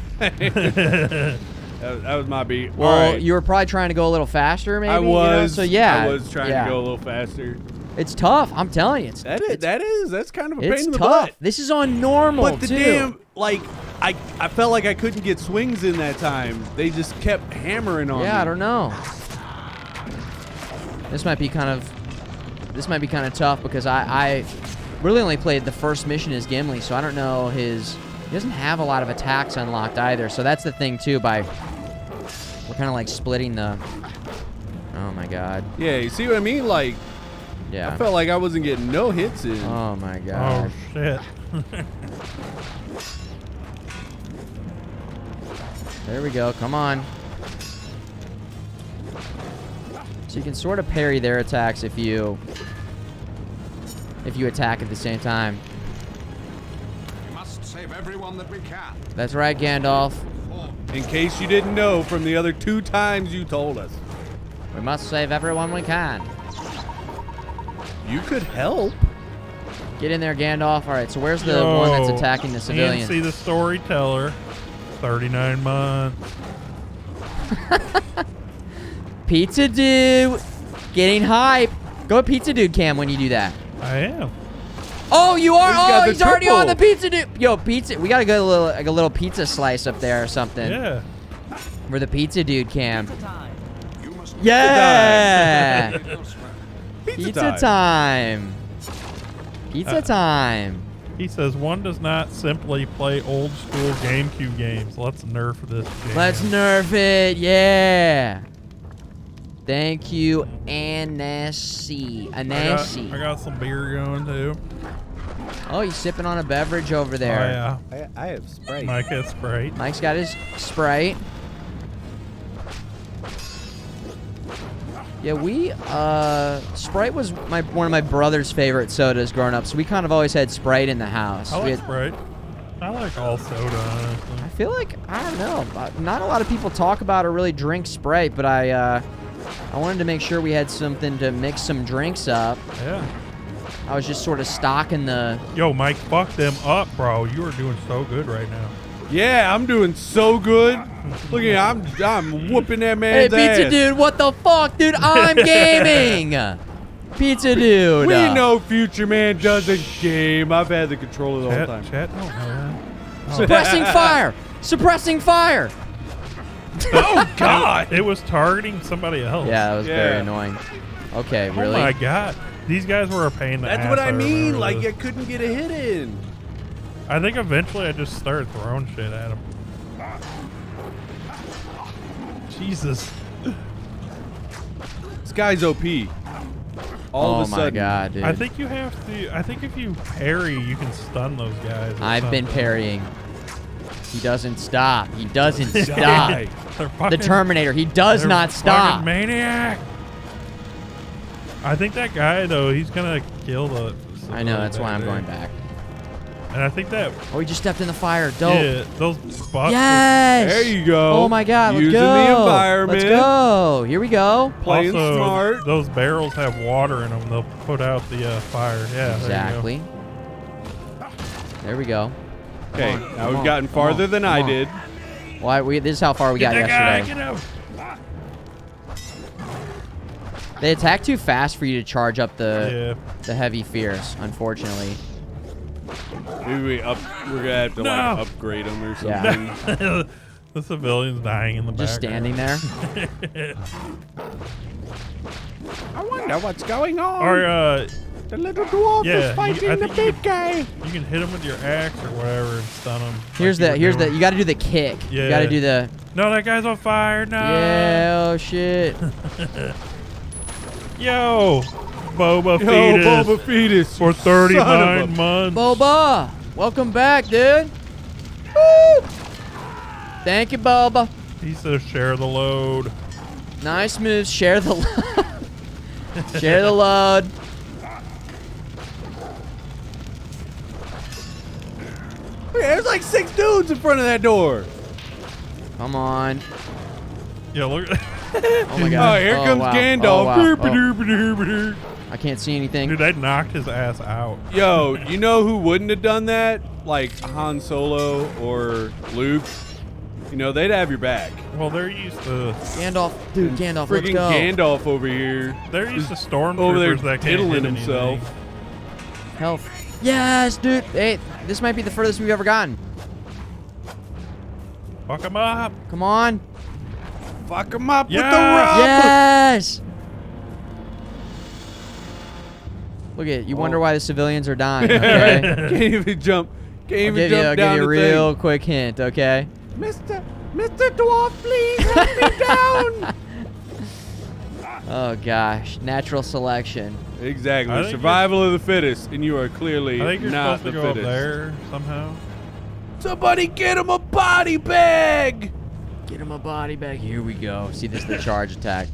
that was my beat.
Well,
All right.
you were probably trying to go a little faster, maybe.
I was.
You know? So yeah,
I was trying
yeah.
to go a little faster.
It's tough. I'm telling you,
That's kind of a pain
it's
in the
tough.
butt.
This is on normal
But the
too.
damn, like, I felt like I couldn't get swings in that time. They just kept hammering on me.
Yeah, I don't know. This might be kind of tough because I really only played the first mission as Gimli, so I don't know he doesn't have a lot of attacks unlocked either. So that's the thing too. We're kind of like splitting the. Oh my god.
Yeah, you see what I mean? Like,
yeah.
I felt like I wasn't getting no hits in.
Oh my god.
Oh, shit.
There we go. Come on. So you can sort of parry their attacks if you attack at the same time.
We must save everyone that we can.
That's right, Gandalf.
In case you didn't know from the other 2 times you told us.
We must save everyone we can.
You could help.
Get in there, Gandalf. All right, so where's the one that's attacking the civilian?
See the storyteller. 39 months.
Pizza Dude. Getting hype. Go Pizza Dude cam when you do that.
I am.
Oh, you are?
got
Oh,
the
he's already on the
triple.
Pizza Dude. Yo, pizza. We got to go a little pizza slice up there or something.
Yeah.
For the Pizza Dude cam.
You must
Yeah.
Pizza
Pizza time. Pizza time.
He says one does not simply play old school GameCube games. Let's nerf this game.
Let's nerf it. Yeah. Thank you, Anansi.
I got some beer going too.
Oh, he's sipping on a beverage over there.
Oh yeah.
I have Sprite.
Mike has Sprite.
Mike's got his Sprite. Yeah, Sprite was one of my brother's favorite sodas growing up, so we kind of always had Sprite in the house.
I
We
like
had-
Sprite. I like all soda, honestly.
I feel like, I don't know, not a lot of people talk about or really drink Sprite, but I wanted to make sure we had something to mix some drinks up.
Yeah.
I was just sort of stocking the...
Yo, Mike, fuck them up, bro. You are doing so good right now.
Yeah, I'm doing so good. Look at I'm whooping that
Hey,
man's
Pizza
ass.
Dude, what the fuck, dude? I'm gaming! Pizza Dude.
We know Futureman doesn't game. I've had the controller the whole time.
Chat don't know that.
Suppressing fire! Suppressing fire!
Oh, God!
It was targeting somebody else.
Yeah, that was very annoying. Okay, really?
Oh, my God. These guys were a pain in the ass.
That's what I mean.
remember
Like,
this.
I couldn't get a hit in.
I think eventually I just started throwing shit at him. Jesus.
This guy's OP. All of a
my
sudden.
God, dude.
I think you have to. I think if you parry, you can stun those guys. or
I've been
something.
parrying. He doesn't stop. He doesn't stop.
Die.
They're
The
fucking-
Terminator. He does
they're
not
fucking
stop.
Maniac. I think that guy though, he's gonna kill the.
I know. That's why I'm
dude.
going back.
And I think that.
Oh, he just stepped in the fire. Dope.
Yeah, those bucks.
Yes.
There you go.
Oh my God. Let's
Using
go.
the environment.
Let's go. Here we go.
Playing
Also,
smart.
Those barrels have water in them. They'll put out the fire. Yeah.
Exactly. There we go.
Okay, now we've gotten farther than I did.
Why? This is how far we got yesterday.
Get out.
They attack too fast for you to charge up the heavy fears, unfortunately.
Maybe we're gonna have to like upgrade them or something.
Yeah.
The civilians dying in the
Just standing there.
I wonder what's going on.
Or
the little dwarf is fighting the big guy.
You can hit him with your axe or whatever and stun him.
Here's the you got to do the kick.
Yeah.
You got to do the.
No, that guy's on fire. No.
Yeah. Oh shit.
Yo, Boba
Fetus
for 39 months.
Boba, welcome back, dude. Woo! Thank you, Boba.
He says share the load.
Nice moves. Share the load. Share the load.
There's like 6 dudes in front of that door.
Come on.
Yeah, look.
Oh my God.
Oh, here comes
wow.
Gandalf.
Oh, wow.
Oh.
I can't see anything.
Dude, they knocked his ass out.
Yo, you know who wouldn't have done that? Like Han Solo or Luke. You know, they'd have your back.
Well, they're used to
Gandalf. Dude, Gandalf, let's
Freaking
go.
Gandalf over here.
They're used to
over there
stormtroopers that can't
diddling
hit
himself.
anything.
Health. Yes, dude. Hey, this might be the furthest we've ever gotten.
Fuck him up.
Come on.
Fuck him up with the
Yes.
rub.
Yes. Look at you. Wonder why the civilians are dying. Okay.
Can't even jump. Can't
I'll
even
give
jump
you
down
a
the
real
thing.
quick hint. Okay.
Mr. Dwarf, please help me down.
Oh gosh, natural selection.
Exactly.
I think
Survival of the fittest, and you are clearly
I think you're
not
supposed
the
to go
fittest.
up there somehow.
Somebody get him a body bag.
Get him a body bag. Here we go. See, this is the charge attack.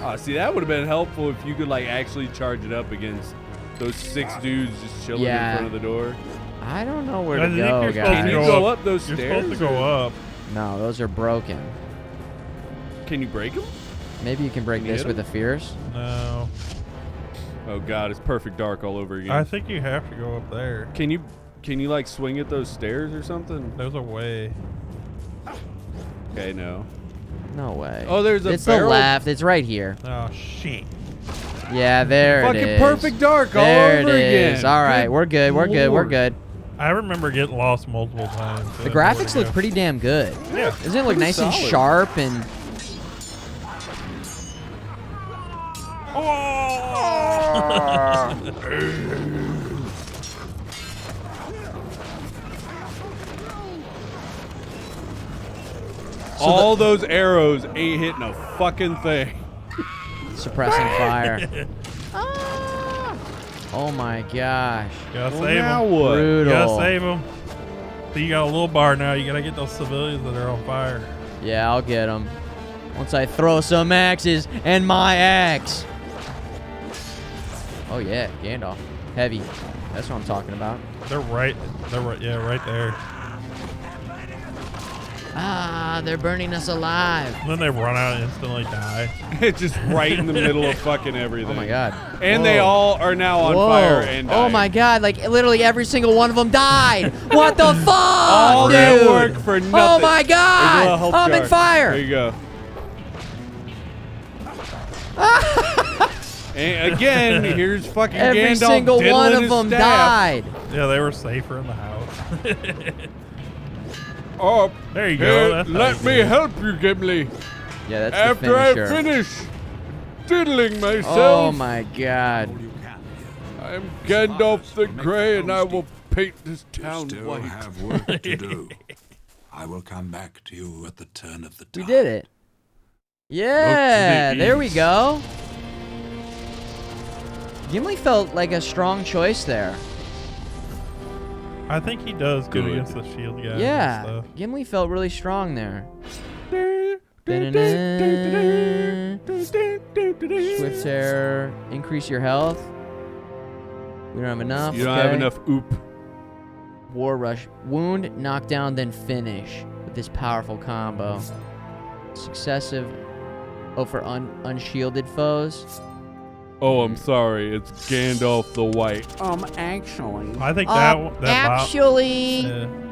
Oh, see, that would have been helpful if you could like actually charge it up against those 6 dudes just chilling in front of the door.
I don't know where
I
to
think
go,
you're supposed
guys.
to
Can you go up those
You're
stairs?
supposed to go up.
No, those are broken.
Can you break them?
Maybe you can break
Can you
this
hit
with the fears.
No.
Oh God, it's perfect dark all over again.
I think you have to go up there.
Can you like swing at those stairs or something?
There's a way.
Okay, no.
No way.
Oh, there's a
It's
barrel.
the left. It's right here.
Oh shit.
Yeah, there it is.
Fucking perfect dark all
there
over
it
again.
is. All right, we're good. We're good. We're
Lord.
good.
I remember getting lost multiple times. so
The
I know where
graphics
to
look
go.
pretty damn good.
Yeah.
Doesn't it look
Pretty
nice and
solid.
sharp and?
All those arrows ain't hitting a fucking thing.
Suppressing fire. Oh my gosh.
Gotta
Well,
save
now
them.
what?
Brutal.
You gotta save them. So you got a little bar now. You gotta get those civilians that are on fire.
Yeah, I'll get them. Once I throw some axes and my axe. Oh yeah, Gandalf. Heavy. That's what I'm talking about.
They're right. Yeah, right there.
Ah, they're burning us alive.
And then they run out and instantly die.
It's just right in the middle of fucking everything.
Oh my god.
And they all are now on
Whoa.
fire and
Oh
dying.
my god, like literally every single one of them died. What the fuck?
All
dude?
that work for nothing.
Oh my
There's a little
god.
health
I'm
jar.
in fire.
There you go. And again, here's fucking
Every
Gandalf
single one
diddling
of
his
them
staff.
died.
Yeah, they were safer in the house.
Oh,
There you go.
hey,
That's how
let
you
me
do it.
help you, Gimli.
Yeah, that's
After
the
I
finisher.
finish diddling
Oh
myself,
my god.
I'm Gandalf the Grey, and I will paint this town
Still
white.
have work to do. I will come back to you at the turn of the
We
tide.
did it. Yeah, there we go. Gimli felt like a strong choice there.
I think he does good
Good.
against the shield guys. and
Yeah,
stuff.
Gimli felt really strong there. Swift tear, increase your health. We don't have enough.
You don't
okay.
have enough oop.
War Rush. Wound, knockdown, then finish with this powerful combo. Successive. Oh, for unshielded foes.
Oh, I'm sorry. It's Gandalf the White.
Actually.
I think that
actually.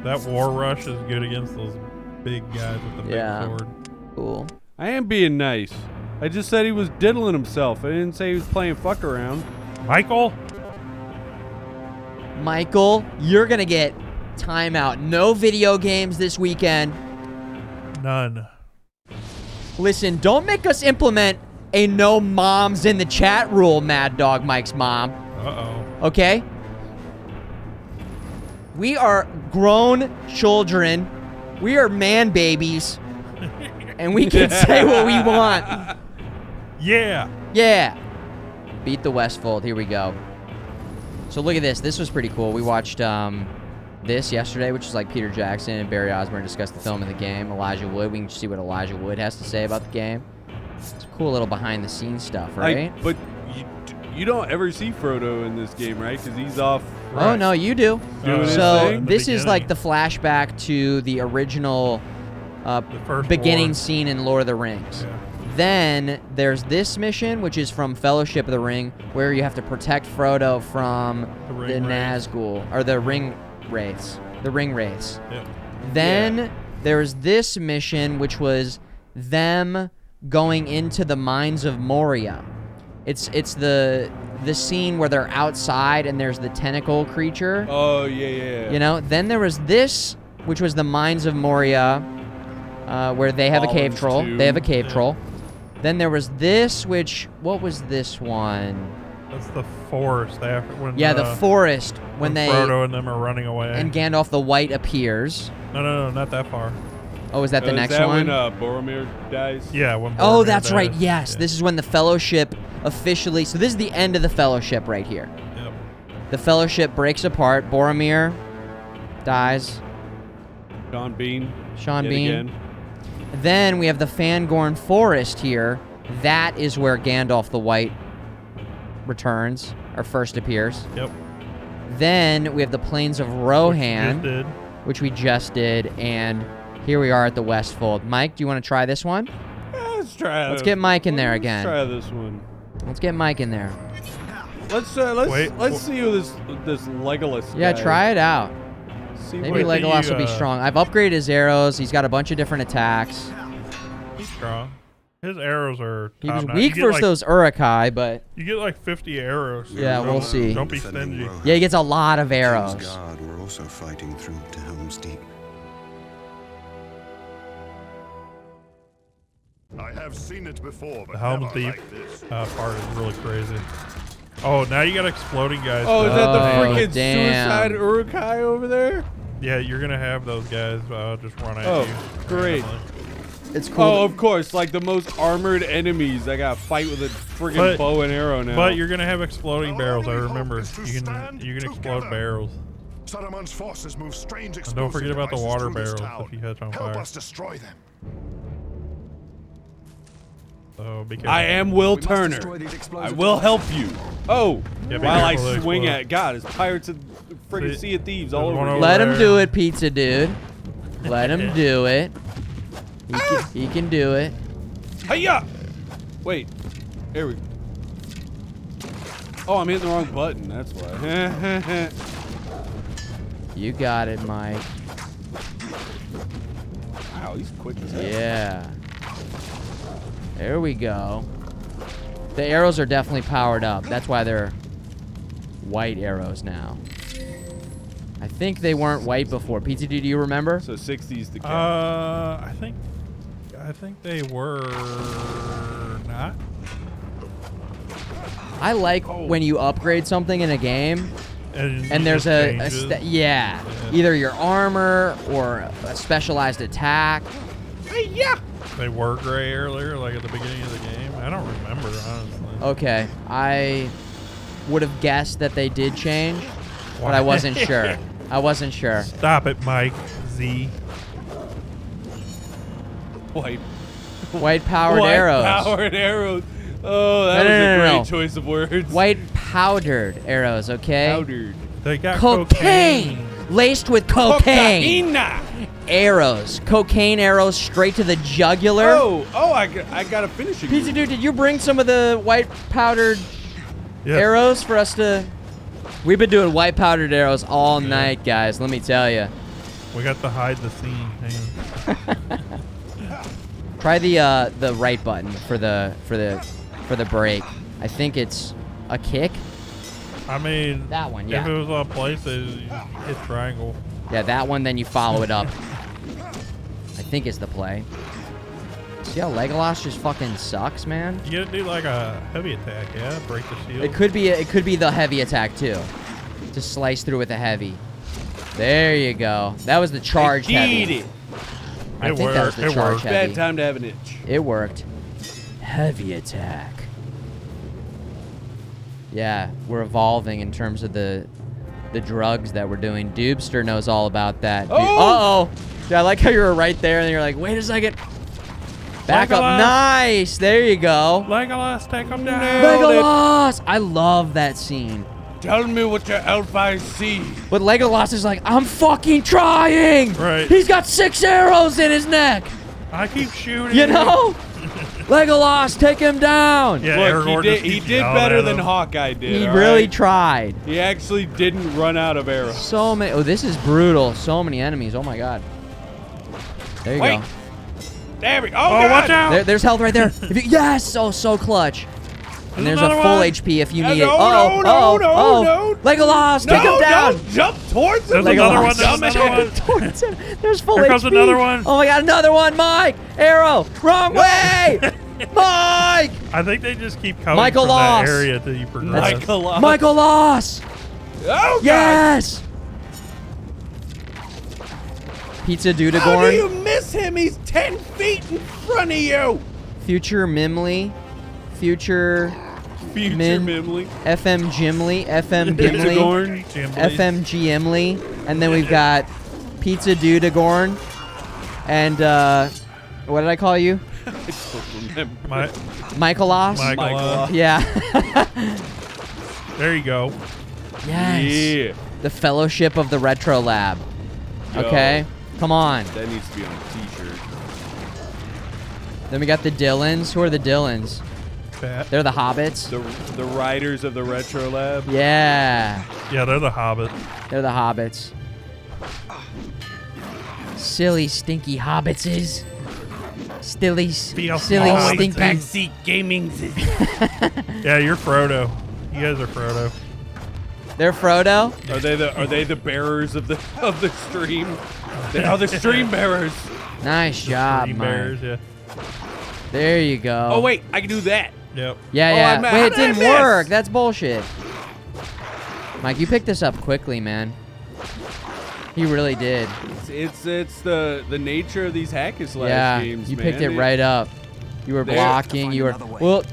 That War Rush is good against those big guys with the big sword.
Cool.
I am being nice. I just said he was diddling himself. I didn't say he was playing fuck around.
Michael,
you're gonna get timeout. No video games this weekend.
None.
Listen, don't make us implement a no moms in the chat rule, MadDawgMike's mom.
Uh-oh.
Okay? We are grown children. We are man babies. And we can say what we want.
Yeah.
Yeah. Beat the Westfold. Here we go. So look at this. This was pretty cool. We watched this yesterday, which is like Peter Jackson and Barry Osborne discussed the film and the game. Elijah Wood. We can see what Elijah Wood has to say about the game. It's cool little behind-the-scenes stuff, right?
But you don't ever see Frodo in this game, right? Because he's off.
Right. Oh, no, you do. So this is like the flashback to the original beginning scene in Lord of the Rings.
Yeah.
Then there's this mission, which is from Fellowship of the Ring, where you have to protect Frodo from the Nazgul, or the Ring Wraiths. The Ring Wraiths.
Yep.
Then there's this mission, which was them going into the mines of Moria. It's the scene where they're outside and there's the tentacle creature.
Oh, yeah.
You know? Then there was this, which was the mines of Moria, where they have a cave troll. They have a cave troll. Then there was this, which... What was this one?
That's the forest. After when,
the forest. When they...
Frodo and them are running away.
And Gandalf the White appears.
No, not that far.
Oh, is that the next
one?
one?
Is that when Boromir dies?
Yeah, when Boromir
Oh, that's
dies.
right. Yes.
Yeah.
This is when the Fellowship officially... So this is the end of the Fellowship right here.
Yep.
The Fellowship breaks apart. Boromir dies.
Sean Bean.
Again. Then we have the Fangorn Forest here. That is where Gandalf the White returns, or first appears.
Yep.
Then we have the Plains of Rohan, which we just did, and here we are at the Westfold. Mike, do you want to try this one?
Let's try it.
Let's get Mike in there again.
Let's try this one.
Let's get Mike in there.
Let's see who this Legolas
Yeah,
guy
try it out.
See
Maybe Legolas will be strong. I've upgraded his arrows. He's got a bunch of different attacks.
He's strong. His arrows are
He was
top-notch.
weak versus those Uruk-hai, but...
You get like 50 arrows.
Yeah, we'll see.
Don't be stingy.
Yeah, he gets a lot of arrows.
King's Guard were also fighting through to Helm's Deep.
I have seen it before, but
The Helm's
never
Deep
like this.
part is really crazy. Oh, now you got exploding guys.
Oh, is that the freaking
damn.
suicide Uruk-hai over there?
Yeah, you're going to have those guys just run at you.
Oh, great.
randomly.
It's cool.
Oh, of course, like the most armored enemies. I gotta fight with a friggin' bow and arrow now.
But you're gonna have exploding barrels. I remember. You can explode barrels.
Saruman's forces move strange
And don't forget about the
devices
water
through this
barrels
town.
if you catch on
Help
fire.
us destroy them.
So be careful.
I am Will Turner. I will help you. Oh,
Yeah, be
while I
careful, they
swing
explode.
at God, it's Pirates of friggin' Sea of Thieves all
There's one
over.
over
Let
there.
him do it, pizza dude. Let him do it. He can do it.
Hiya! Wait, there we go. Oh, I'm hitting the wrong button. That's why.
You got it, Mike.
Wow, he's quick as hell.
Yeah. There we go. The arrows are definitely powered up. That's why they're white arrows now. I think they weren't white before. Pizza, do you remember?
So 60s the cap.
I think they were not.
I like when you upgrade something in a game and there's
yeah.
either your armor or a specialized attack.
Yeah.
They were gray earlier, like at the beginning of the game. I don't remember, honestly.
Okay, I would have guessed that they did change, but I wasn't sure. I wasn't sure.
Stop it, Mike. Z.
White powered arrows.
Powered arrows. Oh, that was a great choice of words.
White powdered arrows, okay?
Powdered.
They got
cocaine. laced with cocaine. Arrows. Cocaine arrows straight to the jugular.
I gotta finish it.
Pizza Dude, did you bring some of the white powdered arrows for us to... We've been doing white powdered arrows all night, guys. Let me tell you.
We got to hide the scene. Hang on.
Try the right button for the break. I think it's a kick.
I mean,
that one. Yeah.
If it was on PlayStation, you just hit triangle.
Yeah, that one. Then you follow it up. I think is the play. See how Legolas just fucking sucks, man?
You gotta do like a heavy attack, yeah? Break the shield.
It could be the heavy attack too. To slice through with a heavy. There you go. That was the charge heavy. I think that was the charge heavy.
Bad time to have an itch.
It worked. Heavy attack. Yeah, we're evolving in terms of the drugs that we're doing. Doobster knows all about that. Uh-oh. Yeah, I like how you were right there and you're like, wait a second. Back up. Nice. There you go.
Legolas, take him down.
Legolas. I love that scene.
Tell me what your elf eyes see.
But Legolas is like, I'm fucking trying.
Right.
He's got 6 arrows in his neck.
I keep shooting.
You know? Legolas, take him down.
Yeah,
look, he did better than Hawkeye did.
He really tried.
He actually didn't run out of arrows.
So many. Oh, this is brutal. So many enemies. Oh my god. There you go.
There we go.
Oh, watch out.
There's health right there. Yes. Oh, so clutch. And there's a full HP if you need it.
No.
Legolas, take him down.
Don't jump towards him.
There's another one.
Towards him. There's full HP.
Here comes another one.
Oh my god, another one. Mike, arrow, wrong way. Mike.
I think they just keep coming
Michael
from
Loss.
that area till you progress.
Michael Loss.
Oh,
yes. Pizza Dudagorn.
How do you miss him? He's 10 feet in front of you.
Future Mimley. Future
Mimley.
FM Gimli. FM Gimli. FM Gimli. And then we've got Pizza Dudagorn. And what did I call you?
I don't remember.
Michaelos?
Michaelos.
Yeah.
There you go.
Yes.
Yeah.
The Fellowship of the RetroLab. Okay. Come on.
That needs to be on a t-shirt.
Then we got the Dylans. Who are the Dylans? They're the hobbits.
The riders of the RetroLab.
Yeah.
Yeah, they're the hobbits.
They're the hobbits. Silly, stinky hobbitses. Silly, stinky.
Backseat gaming.
Yeah, you're Frodo. You guys are Frodo.
They're Frodo?
Are they the bearers of the stream? They are the stream bearers.
Nice job,
Stream
Mike.
bearers, yeah.
There you go.
Oh wait, I can do that.
Yep.
Yeah.
Wait,
Wait, it didn't work. That's bullshit. Mike, you picked this up quickly, man. He really did.
It's the nature of these hack and slash games.
You
man.
picked it right up. You were blocking. You were well.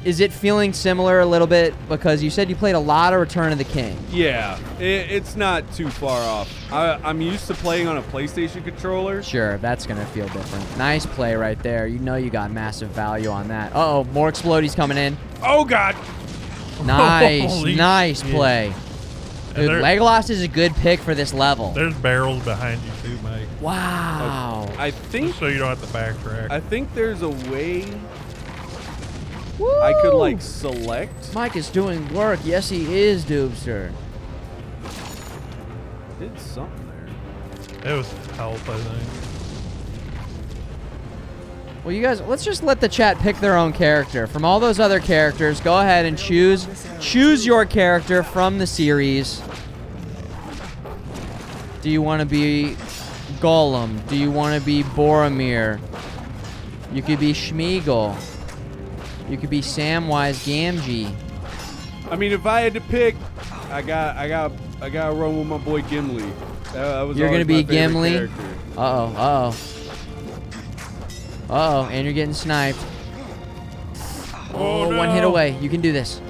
Is it feeling similar a little bit because you said you played a lot of Return of the King?
Yeah, it's not too far off. I'm used to playing on a PlayStation controller.
Sure, that's gonna feel different. Nice play right there. You know you got massive value on that. Uh oh, more explodies coming in.
Oh god.
Nice, nice play. Dude, Legolas is a good pick for this level.
There's barrels behind you too, Mike.
Wow.
I think
so you don't have to backtrack.
I think there's a way I could like select.
Mike is doing work. Yes, he is, Doobster.
Did something there.
It was health, I think.
Well, you guys, let's just let the chat pick their own character. From all those other characters, go ahead and choose your character from the series. Do you want to be Gollum? Do you want to be Boromir? You could be Schmeagol. You could be Samwise Gamgee.
I mean, if I had to pick, I got to run with my boy Gimli. That was
You're gonna be
my favorite
Gimli.
character.
Uh-oh, and you're getting sniped.
Oh, no.
One hit away. You can do this.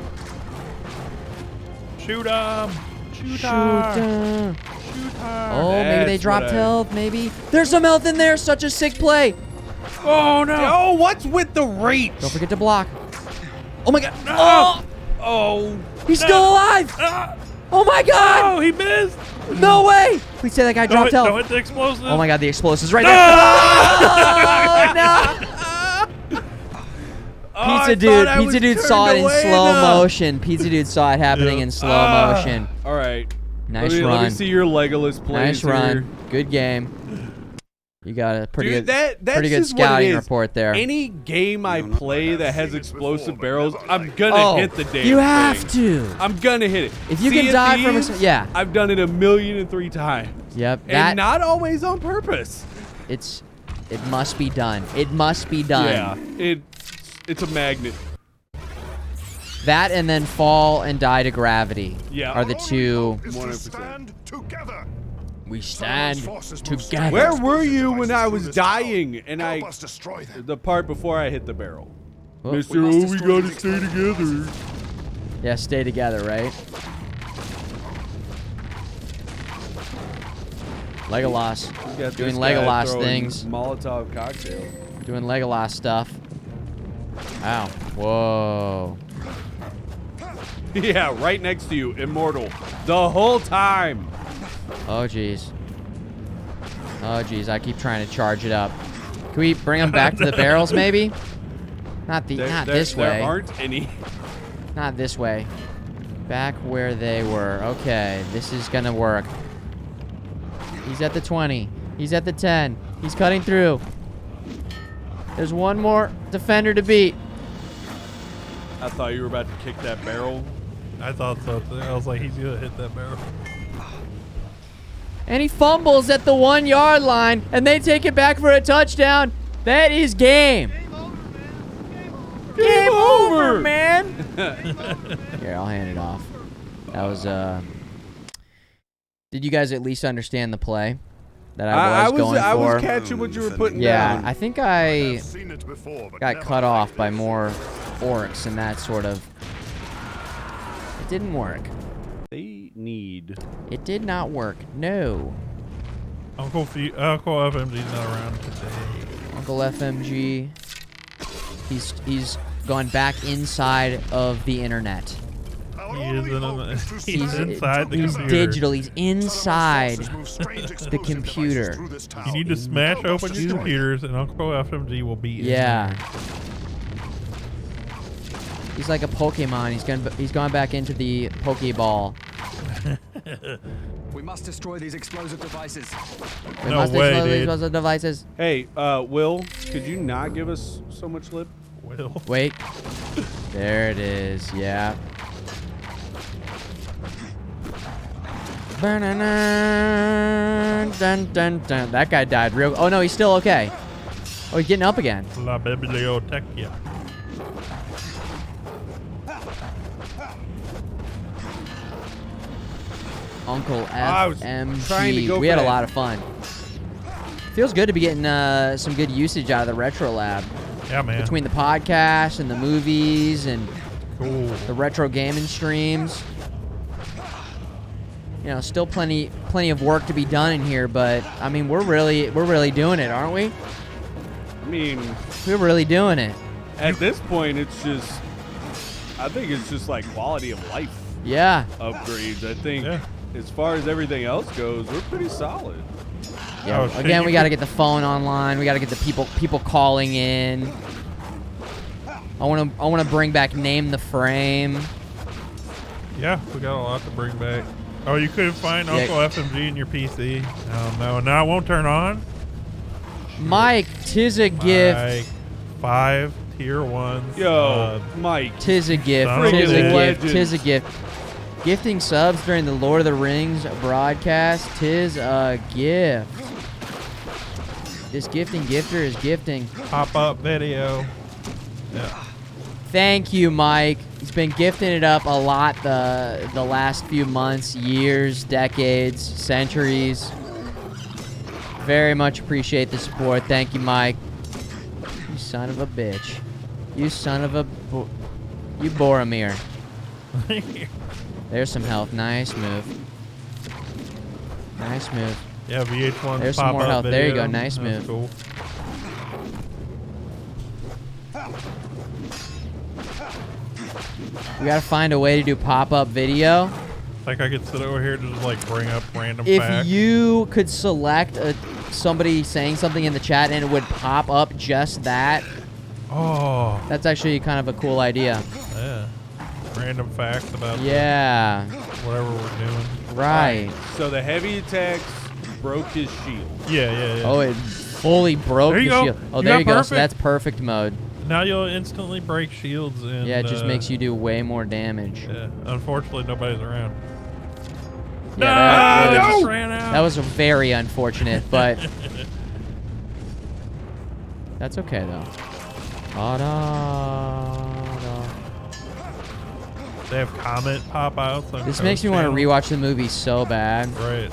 Shoot him!
Shoot him! Oh, maybe they
That's
dropped
what I-
health. Maybe there's some health in there. Such a sick play.
Oh no!
Oh, what's with the reach?
Don't forget to block. Oh my god!
No.
Oh,
Oh,
he's still alive. Oh my god!
Oh, he missed!
No way! Please say that guy dropped health.
Don't hit the explosive.
Oh my god, the explosive's right there. Oh, no! Pizza dude saw it in slow motion. Pizza dude saw it happening in slow motion.
All right.
Nice
Let
run.
me see your Legolas plays
Nice run.
here.
Good game. You got a pretty
Dude,
good,
that's
pretty good
just what it
scouting
is.
report there.
Any game I play that has explosive barrels, I'm gonna hit the damn
you
thing.
have to.
I'm gonna hit it.
If you can die from yeah.
I've done it 1,000,003 times.
Yep.
And not always on purpose.
It must be done. It must be done.
Yeah. It's a magnet.
That and then fall and die to gravity.
Yeah.
Are the two.
100%.
We stand together.
Where were you when I was dying and the part before I hit the barrel?
Oh.
Mr. Oh, we gotta stay together.
Yeah, stay together, right? Legolas. Doing Legolas things.
Molotov cocktail.
Doing Legolas stuff. Ow. Whoa.
Yeah, right next to you, immortal. The whole time.
Oh, jeez. Oh, jeez. I keep trying to charge it up. Can we bring them back to the barrels, maybe? Not this way.
There aren't any.
Not this way. Back where they were. Okay, this is gonna work. He's at the 20. He's at the 10. He's cutting through. There's one more defender to beat.
I thought you were about to kick that barrel.
I thought so too. I was like, he's gonna hit that barrel.
And he fumbles at the 1 yard line, and they take it back for a touchdown. That is game. Game over, man. Here, I'll hand it off. That was, Did you guys at least understand the play that I was going for?
I was catching what you were putting down.
Yeah, I think I got cut off by more orcs and that sort of... It didn't work.
They need...
It did not work. No.
Uncle FMG's not around today.
Uncle FMG. He's gone back inside of the internet.
He is he's inside the
He's
computer.
digital. He's inside the computer.
You need to smash open your computers, and Uncle FMG will be in
Yeah.
there.
He's like a Pokemon. He's gone back into the Pokeball.
We must destroy these explosive devices.
We must destroy these explosive devices.
Hey, Will, could you not give us so much lip?
Will.
Wait. There it is. Yeah. Dun, dun, dun. That guy died real... Oh, no, he's still okay. Oh, he's getting up again.
La biblioteca.
Uncle
trying to
FMG.
go
We
for
had a
that.
lot of fun. Feels good to be getting some good usage out of the RetroLab.
Yeah, man.
Between the podcast and the movies and
Cool.
the retro gaming streams. You know, still plenty of work to be done in here, but I mean, we're really doing it, aren't we?
I mean,
We're really doing it.
at this point, I think it's just like quality of life
Yeah.
upgrades. I think as far as everything else goes, we're pretty solid.
Yeah.
Oh, shit,
Again,
you
we got to get the phone online. We got to get the people calling in. I want to bring back Name the Frame.
Yeah, we got a lot to bring back. Oh, you couldn't find Uncle FMG in your PC? Oh, no. Now it won't turn on?
Mike, 'tis a gift.
Mike, 5 tier 1s.
Yo, Mike.
'Tis a gift.
Son of
Tis a
a
gift.
legend.
'Tis a gift. Gifting subs during the Lord of the Rings broadcast. 'Tis a gift. This gifting gifter is gifting.
Pop-up video. Yeah.
Thank you, Mike. He's been gifting it up a lot the last few months, years, decades, centuries. Very much appreciate the support. Thank you, Mike. You son of a bitch. You son of a... You Boromir. There's some health. Nice move. Nice move.
Yeah, VH1
There's some more
pop-up
health. There you
video.
go. Nice
That's
move.
Cool.
We gotta find a way to do pop-up video.
Like I could sit over here and just like bring up random
If
facts.
you could select somebody saying something in the chat and it would pop up just that.
Oh.
That's actually kind of a cool idea.
Yeah. Random facts about
yeah.
whatever we're doing.
Right.
So the heavy attacks broke his shield.
Yeah.
Oh, it fully broke
There you
the
go.
shield. Oh,
You
there
got
you go. So
perfect.
that's perfect mode.
Now you'll instantly break shields and
Yeah, it just makes you do way more damage.
Yeah. Unfortunately, nobody's around.
Yeah,
No! Just ran out.
That was very unfortunate, but that's okay though.
They have comment pop outs. On
This makes me want to rewatch the movie so bad.
Right.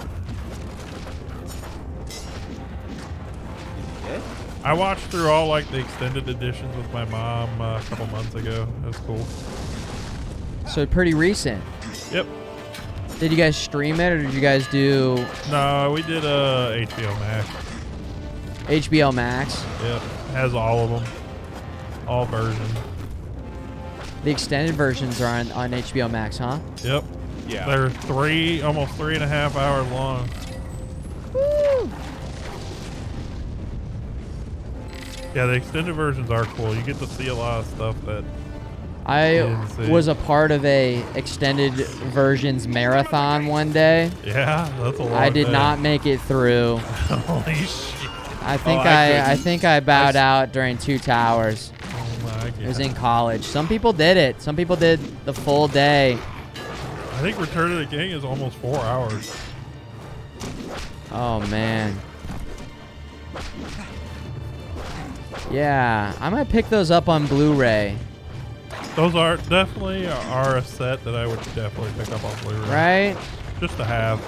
I watched through all like the extended editions with my mom a couple months ago. It was cool.
So pretty recent.
Yep.
Did you guys stream it or did you guys do?
No, we did HBO Max.
HBO Max.
Yep. Has all of them. All versions.
The extended versions are on HBO Max, huh?
Yep.
Yeah.
They're almost 3.5 hours long.
Woo!
Yeah, the extended versions are cool. You get to see a lot of stuff that
I was a part of a extended versions marathon one day.
Yeah, that's a lot.
I did not make it through.
Holy shit!
I think I bowed out during 2 towers.
Oh my god!
It was in college. Some people did it. Some people did the full day.
I think Return of the King is almost 4 hours.
Oh man. Yeah, I might pick those up on Blu-ray.
Those are definitely a set that I would definitely pick up on Blu-ray.
Right?
Just to have.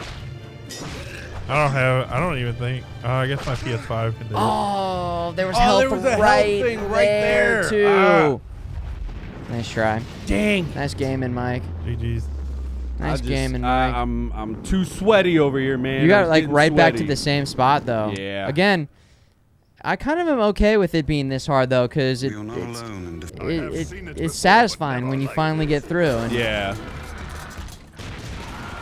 I don't even think. I guess my PS5 can do it.
Oh, there was help
there was a help
right,
thing right there.
too.
Ah.
Nice try.
Dang.
Nice gaming, Mike.
GG's.
Nice gaming, Mike.
I'm too sweaty over here, man.
You got
I'm
like
getting
right back to
sweaty.
the same spot though.
Yeah.
Again, I kind of am okay with it being this hard though, because it's satisfying when you finally get through. And
Yeah.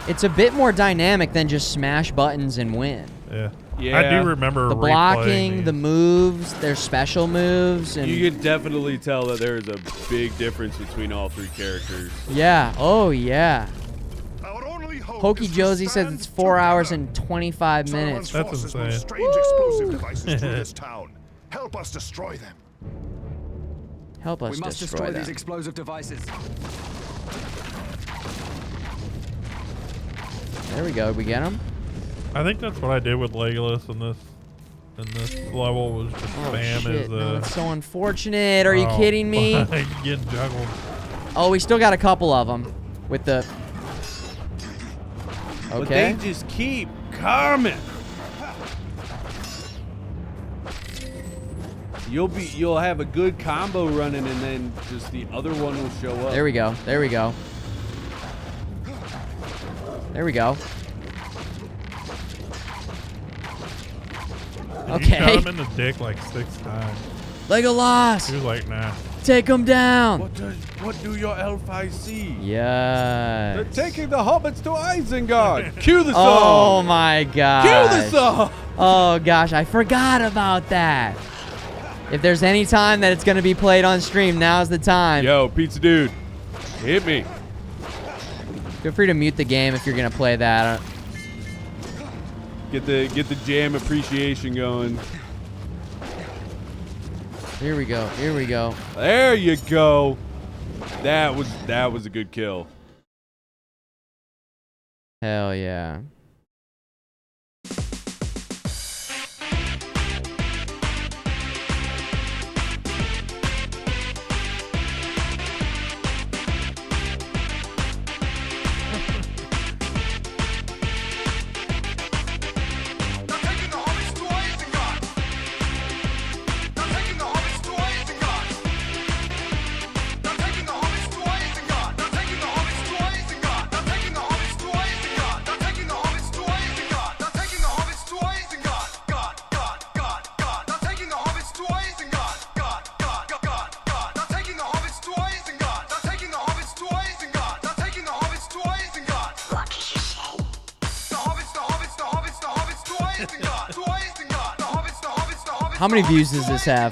it's a bit more dynamic than just smash buttons and win.
Yeah.
Yeah.
I do remember
The
replaying
blocking,
these.
the moves, their special moves, and
You can definitely tell that there is a big difference between all 3 characters.
yeah, oh yeah.
Our only hope
Pokey
is to
Josie says
stand
it's 4 hours
together.
and 25 minutes.
That's
Forces move
insane.
strange explosive devices through this town. Help us destroy them.
Help us
We must
destroy
these
them.
explosive devices.
There we go. We get them.
I think that's what I did with Legolas in this level was just
Oh
spam
shit!
as
No, that's so unfortunate. Are you
Oh,
kidding me?
Getting juggled.
Oh, we still got a couple of them with the.
But
Okay.
they just keep coming. You'll have a good combo running, and then just the other one will show up.
There we go. There we go. There we go.
You
Okay.
shot him in the dick like 6 times.
Legolas,
He was like, nah.
take him down.
What do your elf eyes see?
Yes.
They're taking the hobbits to Isengard. Cue the
Oh
song.
my god.
Cue the song.
Oh gosh, I forgot about that. If there's any time that it's gonna be played on stream, now's the time.
Yo, pizza dude, hit me.
Feel free to mute the game if you're gonna play that.
Get the jam appreciation going.
Here we go. Here we go.
There you go. That was a good kill.
Hell yeah. How many views does this have?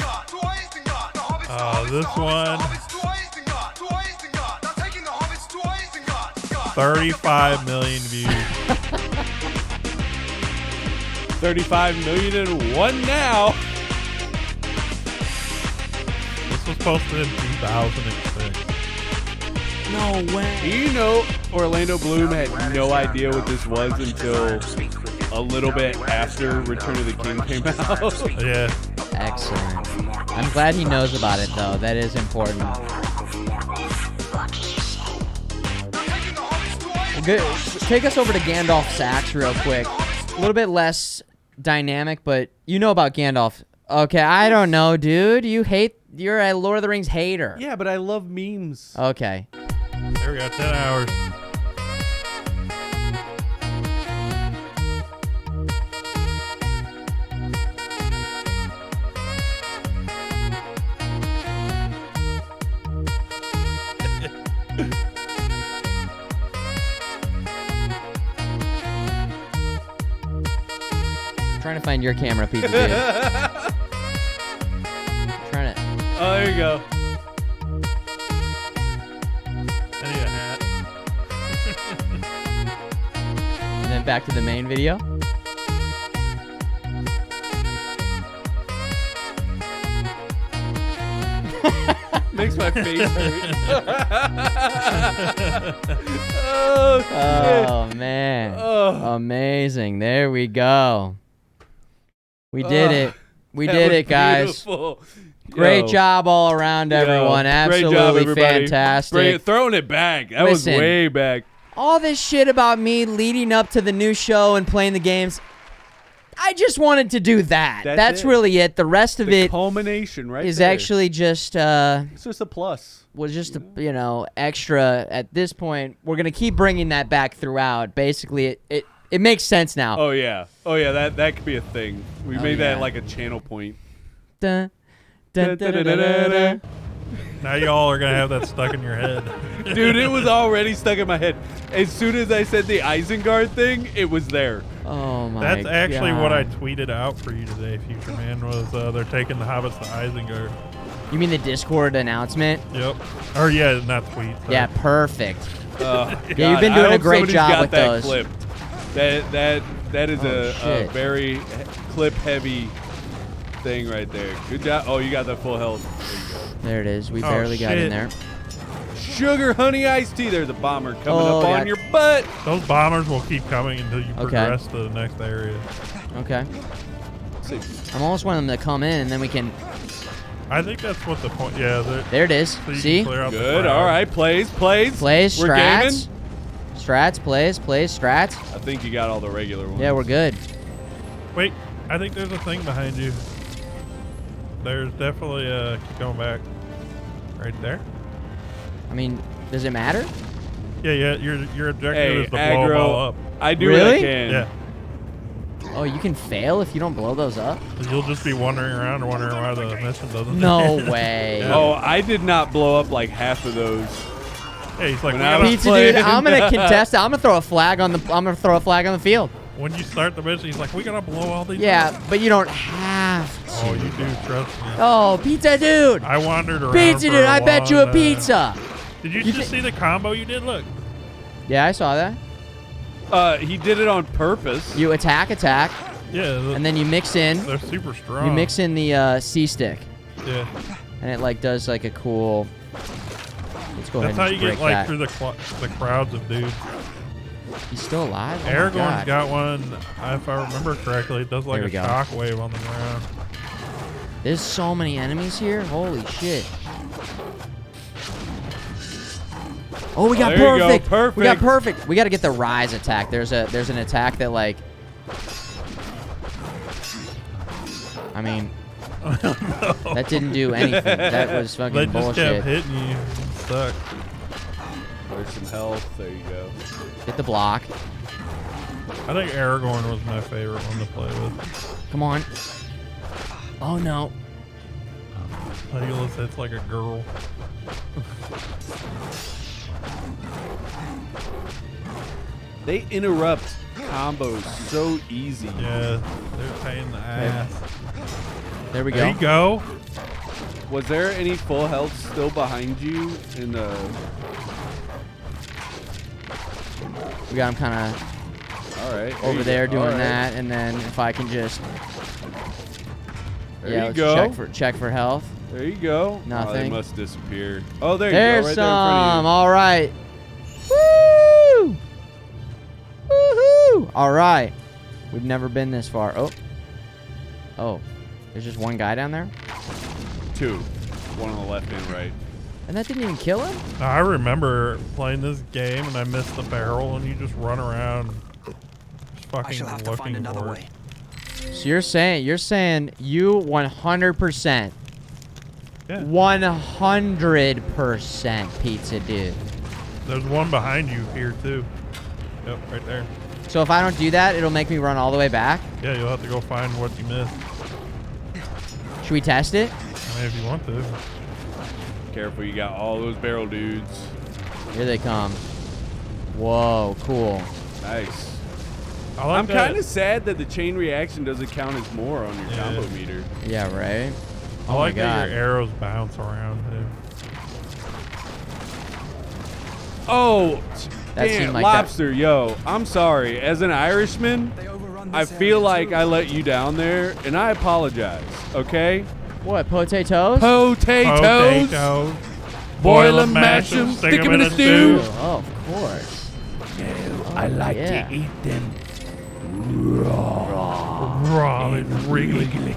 This one. 35 million views.
35,000,001 now.
This was posted in 2006.
No way.
You know, Orlando Bloom had no idea what this was until a little bit after Return of the King came out.
Yeah.
Excellent. I'm glad he knows about it, though. That is important. Good. Take us over to Gandalf Sachs real quick. A little bit less dynamic, but you know about Gandalf. Okay, I don't know, dude. You're a Lord of the Rings hater.
Yeah, but I love memes.
Okay.
There we go, 10 hours.
Trying to find your camera, Pizza Dude. Trying to.
Oh, there you go.
I need a hat.
And then back to the main video.
Makes my face hurt.
Oh, man.
Oh.
Amazing. There we go. We did it. We did it, guys.
Beautiful.
Great job all around, everyone. Absolutely
great job, everybody.
fantastic.
Throwing it back. That
Listen,
was way back.
All this shit about me leading up to the new show and playing the games, I just wanted to do that. That's
it.
really it. The rest of it
culmination right
is
there.
actually just
It's just a plus.
was just a, extra at this point. We're gonna keep bringing that back throughout. Basically, it makes sense now.
Oh yeah. That could be a thing. We made that like a channel point.
Dun, dun, dun, dun, dun, dun, dun.
Now y'all are gonna have that stuck in your head.
Dude, it was already stuck in my head. As soon as I said the Isengard thing, it was there.
Oh my
That's actually what I
God.
tweeted out for you today, Futureman, was they're taking the hobbits to Isengard.
You mean the Discord announcement?
Yep. Or yeah, not tweet. Sorry.
Yeah, perfect.
Yeah,
you've been doing a great job
got
with
that
those.
Clipped. That is a
shit.
very clip heavy thing right there. Good job. Oh, you got that full health.
There it is. We barely got in there.
Sugar honey iced tea. There's a bomber coming up
God.
on your butt.
Those bombers will keep coming until you progress to the next area.
Okay. I'm almost wanting them to come in, and then we can.
I think that's what the point. Yeah.
There it is.
So you
See?
can clear out the
Good.
crowd.
All right. Plays.
Plays.
We're
Strats.
gaming.
Strats. Plays. Strats.
I think you got all the regular ones.
Yeah, we're good.
Wait, I think there's a thing behind you. There's definitely keep going back. Right there.
I mean, does it matter?
Yeah. Your objective
Hey,
is to blow them all up.
I do
Really?
what I can.
Yeah.
Oh, you can fail if you don't blow those up?
You'll just be wandering around and wondering why the mission doesn't.
No way.
Yeah.
Oh, I did not blow up like half of those.
Yeah, he's like,
When I was
Pizza
playing-
dude, I'm gonna contest it. I'm gonna throw a flag on the field.
when you start the mission, he's like, we gotta blow all these.
Yeah,
up.
but you don't have to.
Oh, you do, trust me.
Oh, pizza dude.
I wandered around.
Pizza
for
dude,
a
I bet you a
long
pizza.
time. Did you,
You
just see the combo you did? Look.
Yeah, I saw that.
He did it on purpose.
You attack,
Yeah.
and then you mix in.
They're super strong.
You mix in the C stick,
Yeah.
and it like does like a cool. Let's go
That's how
ahead
you
and
get
break
like
that.
through the crowds of dudes.
He's still alive. Oh my
Aragorn's
God.
got one. If I remember correctly, it does like
There
a
we go.
shockwave on the ground.
There's so many enemies here. Holy shit. Oh, we got
There you go.
perfect.
Perfect.
We got perfect. We got to get the rise attack. There's an attack that like. I mean, that didn't do anything. That was fucking
They just
bullshit.
kept hitting you. Stuck.
There's some health. There you go.
Hit the block.
I think Aragorn was my favorite one to play with.
Come on. Oh no.
Legolas hits like a girl.
They interrupt combos so easy.
Yeah, they're a pain in the ass.
There we go.
There you go.
Was there any full health still behind you in the...
We got him kind of
All right.
over
you
there
go.
doing
All right.
that, and then if I can just...
There
yeah,
you
let's
go.
check for health.
There you go. Oh, they
Nothing.
must disappear. Oh, there you
There's
go. Right
some.
there in front of
All right. Woo! Woohoo! All right. We've never been this far. Oh. Oh. There's just one guy down there?
you. 2. One on the left and right.
And that didn't even kill him?
I remember playing this game and I missed the barrel and you just run around just fucking
I shall have to find another way.
So you're saying you 100%.
Yeah.
100% pizza dude.
There's one behind you here too. Yep, right there.
So if I don't do that, it'll make me run all the way back?
Yeah, you'll have to go find what you missed.
Should we test it?
I mean, if you want to.
Careful, you got all those barrel dudes.
Here they come. Whoa, cool.
Nice.
I like
I'm
that.
kind of sad that the chain reaction doesn't count as more on your combo meter.
Yeah, right?
I
Oh
like
my
that
God.
your arrows bounce around too.
Oh,
That
damn,
seemed like
Lobster, yo, I'm sorry. As an Irishman, I feel like I let you down there, and I apologize, okay?
What, potatoes?
Potatoes. Boil them, mash them, stick them in a stew.
Oh, of course.
I like
yeah.
to eat them
Raw and wriggly.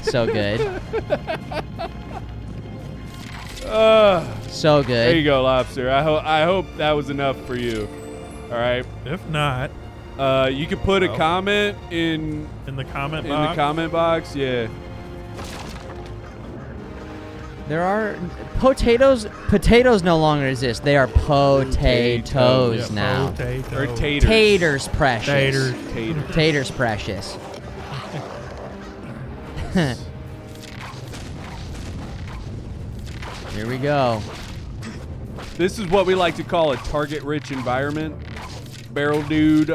So good. So good.
There you go, Lobster. I hope that was enough for you. All right.
If not,
you could put a comment in
the comment
in
box.
the comment box. Yeah.
There are potatoes. Potatoes no longer exist. They are potatoes
Yeah,
now.
potato.
Or taters.
Taters precious.
Taters.
Taters precious. Here we go.
This is what we like to call a target-rich environment. Barrel dude.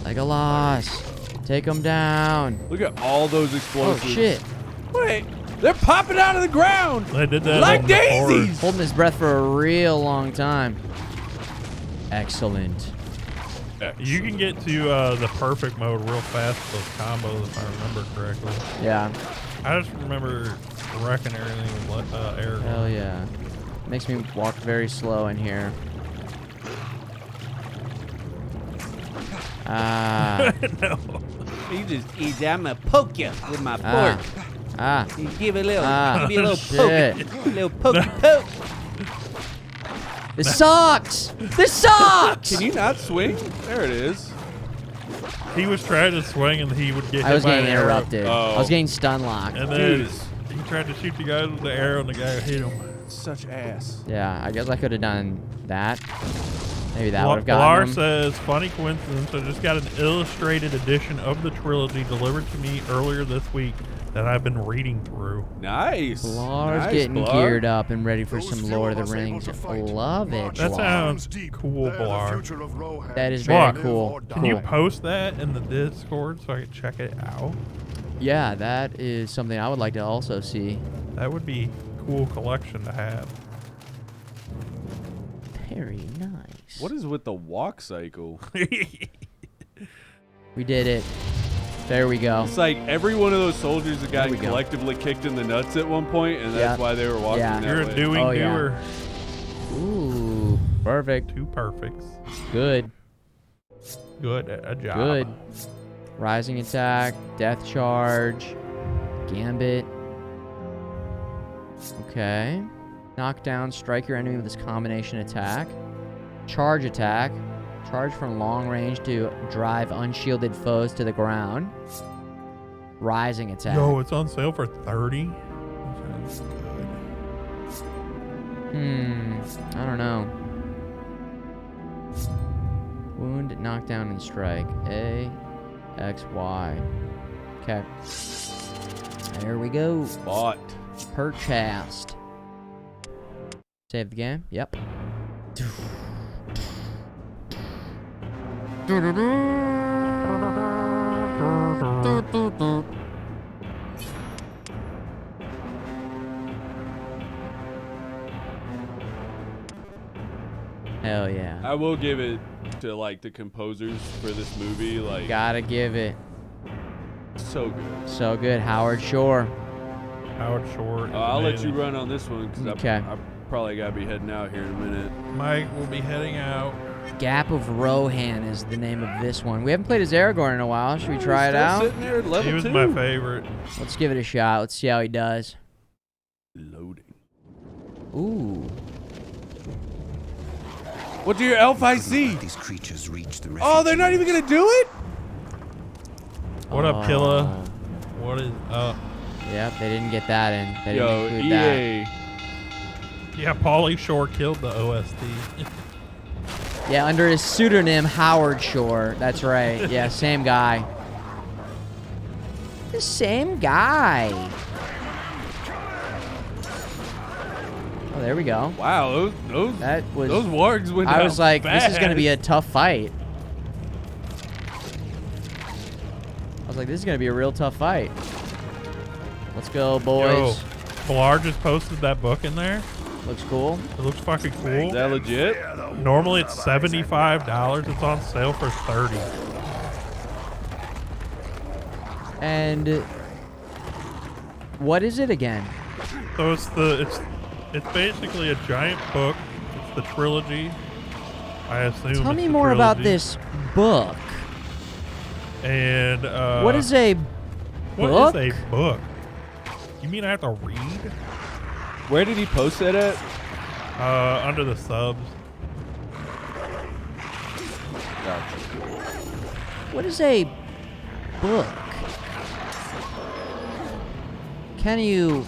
Legolas. Take them down.
Look at all those
Oh,
explosives.
shit.
Wait, they're popping out of the ground.
They did that
like
on the forest.
daisies.
Holding his breath for a real long time. Excellent.
You can get to the perfect mode real fast with those combos if I remember correctly.
Yeah.
I just remember wrecking everything with air.
Hell yeah. Makes me walk very slow in here. Ah.
No.
You just easy. I'm gonna poke you with my fork. You give it a little, give you a little
shit.
poke, a little pokey poke.
This sucks. This sucks.
Can you not swing? There it is.
He was trying to swing and he would get
I
hit
was
by
getting
an arrow.
interrupted. I was getting stun locked.
And then he tried to shoot the guy with the arrow and the guy hit him.
Such ass.
Yeah, I guess I could have done that. Maybe that would have
Blar
gotten him.
says, funny coincidence, I just got an illustrated edition of the trilogy delivered to me earlier this week that I've been reading through.
Nice.
Blar's
Nice,
getting
Blar.
geared up and ready for some Lord of the Rings. Love it,
That
Blar.
sounds cool, Blar.
That is
Blar,
very cool.
Can you post that in the Discord so I can check it out?
Yeah, that is something I would like to also see.
That would be a cool collection to have.
Very nice.
What is with the walk cycle?
We did it. There we go.
It's like every one of those soldiers that got
There we go.
collectively kicked in the nuts at one point, and that's
Yeah.
why they were walking
Yeah.
that
You're
way.
a doing
Oh, yeah.
doer.
Ooh, perfect.
2 perfects.
Good.
Good. A job.
Good. Rising attack, death charge, gambit. Okay. Knockdown, strike your enemy with this combination attack. Charge attack. Charge from long range to drive unshielded foes to the ground. Rising attack.
Yo, it's on sale for 30.
I don't know. Wound, knockdown, and strike. A, X, Y. Okay. There we go.
Bought.
Purchased. Save the game. Yep. Hell yeah.
I will give it to like the composers for this movie. Like,
Gotta give it.
So good.
So good. Howard Shore.
Howard Shore.
I'll let you run on this one because
Okay.
I probably gotta be heading out here in a minute.
Mike will be heading out.
Gap of Rohan is the name of this one. We haven't played as Aragorn in a while. Should we try it out?
Sitting there at level
He was
2.
my favorite.
Let's give it a shot. Let's see how he does.
Loading.
Ooh.
What do your elf I see?
These creatures reach the
Oh, they're not even gonna do it?
What up, Killa? What is up?
Yep, they didn't get that in. They
Yo,
didn't include
EA.
Yeah, Pauly Shore killed the OST.
that. Yeah, under his pseudonym Howard Shore. That's right. Yeah, same guy. The same guy. Oh, there we go.
Wow, those wargs went
I was
down
like, this is going to be a
fast.
tough fight. I was like, this is going to be a real tough fight. Let's go, boys.
Yo, Pilar just posted that book in there.
Looks cool.
It looks fucking cool.
Is that legit?
Normally it's $75. It's on sale for $30.
And what is it again?
So it's basically a giant book. It's the trilogy. I assume.
Tell
it's
me
the
more about
trilogy.
this book.
And
what is a book?
What is a book? You mean I have to read?
Where did he post that at?
Under the subs.
What is a book? Can you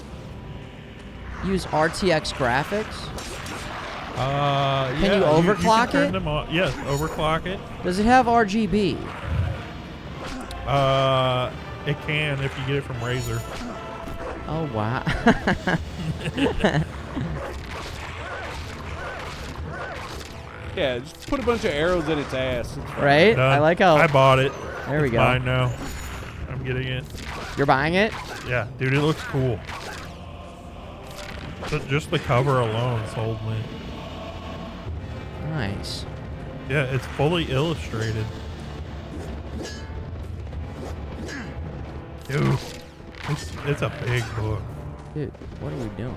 use RTX graphics? Can you overclock
can turn
it?
them on. Yes, overclock it.
Does it have RGB?
It can if you get it from Razer.
Oh wow.
Yeah, just put a bunch of arrows in its ass.
Right?
Done.
I like how
I bought it.
There we
It's
go.
Mine now. I'm getting it.
You're buying it?
Yeah, dude, it looks cool. Just the cover alone sold me.
Nice.
Yeah, it's fully illustrated. Dude, it's a big book.
Dude, what are we doing?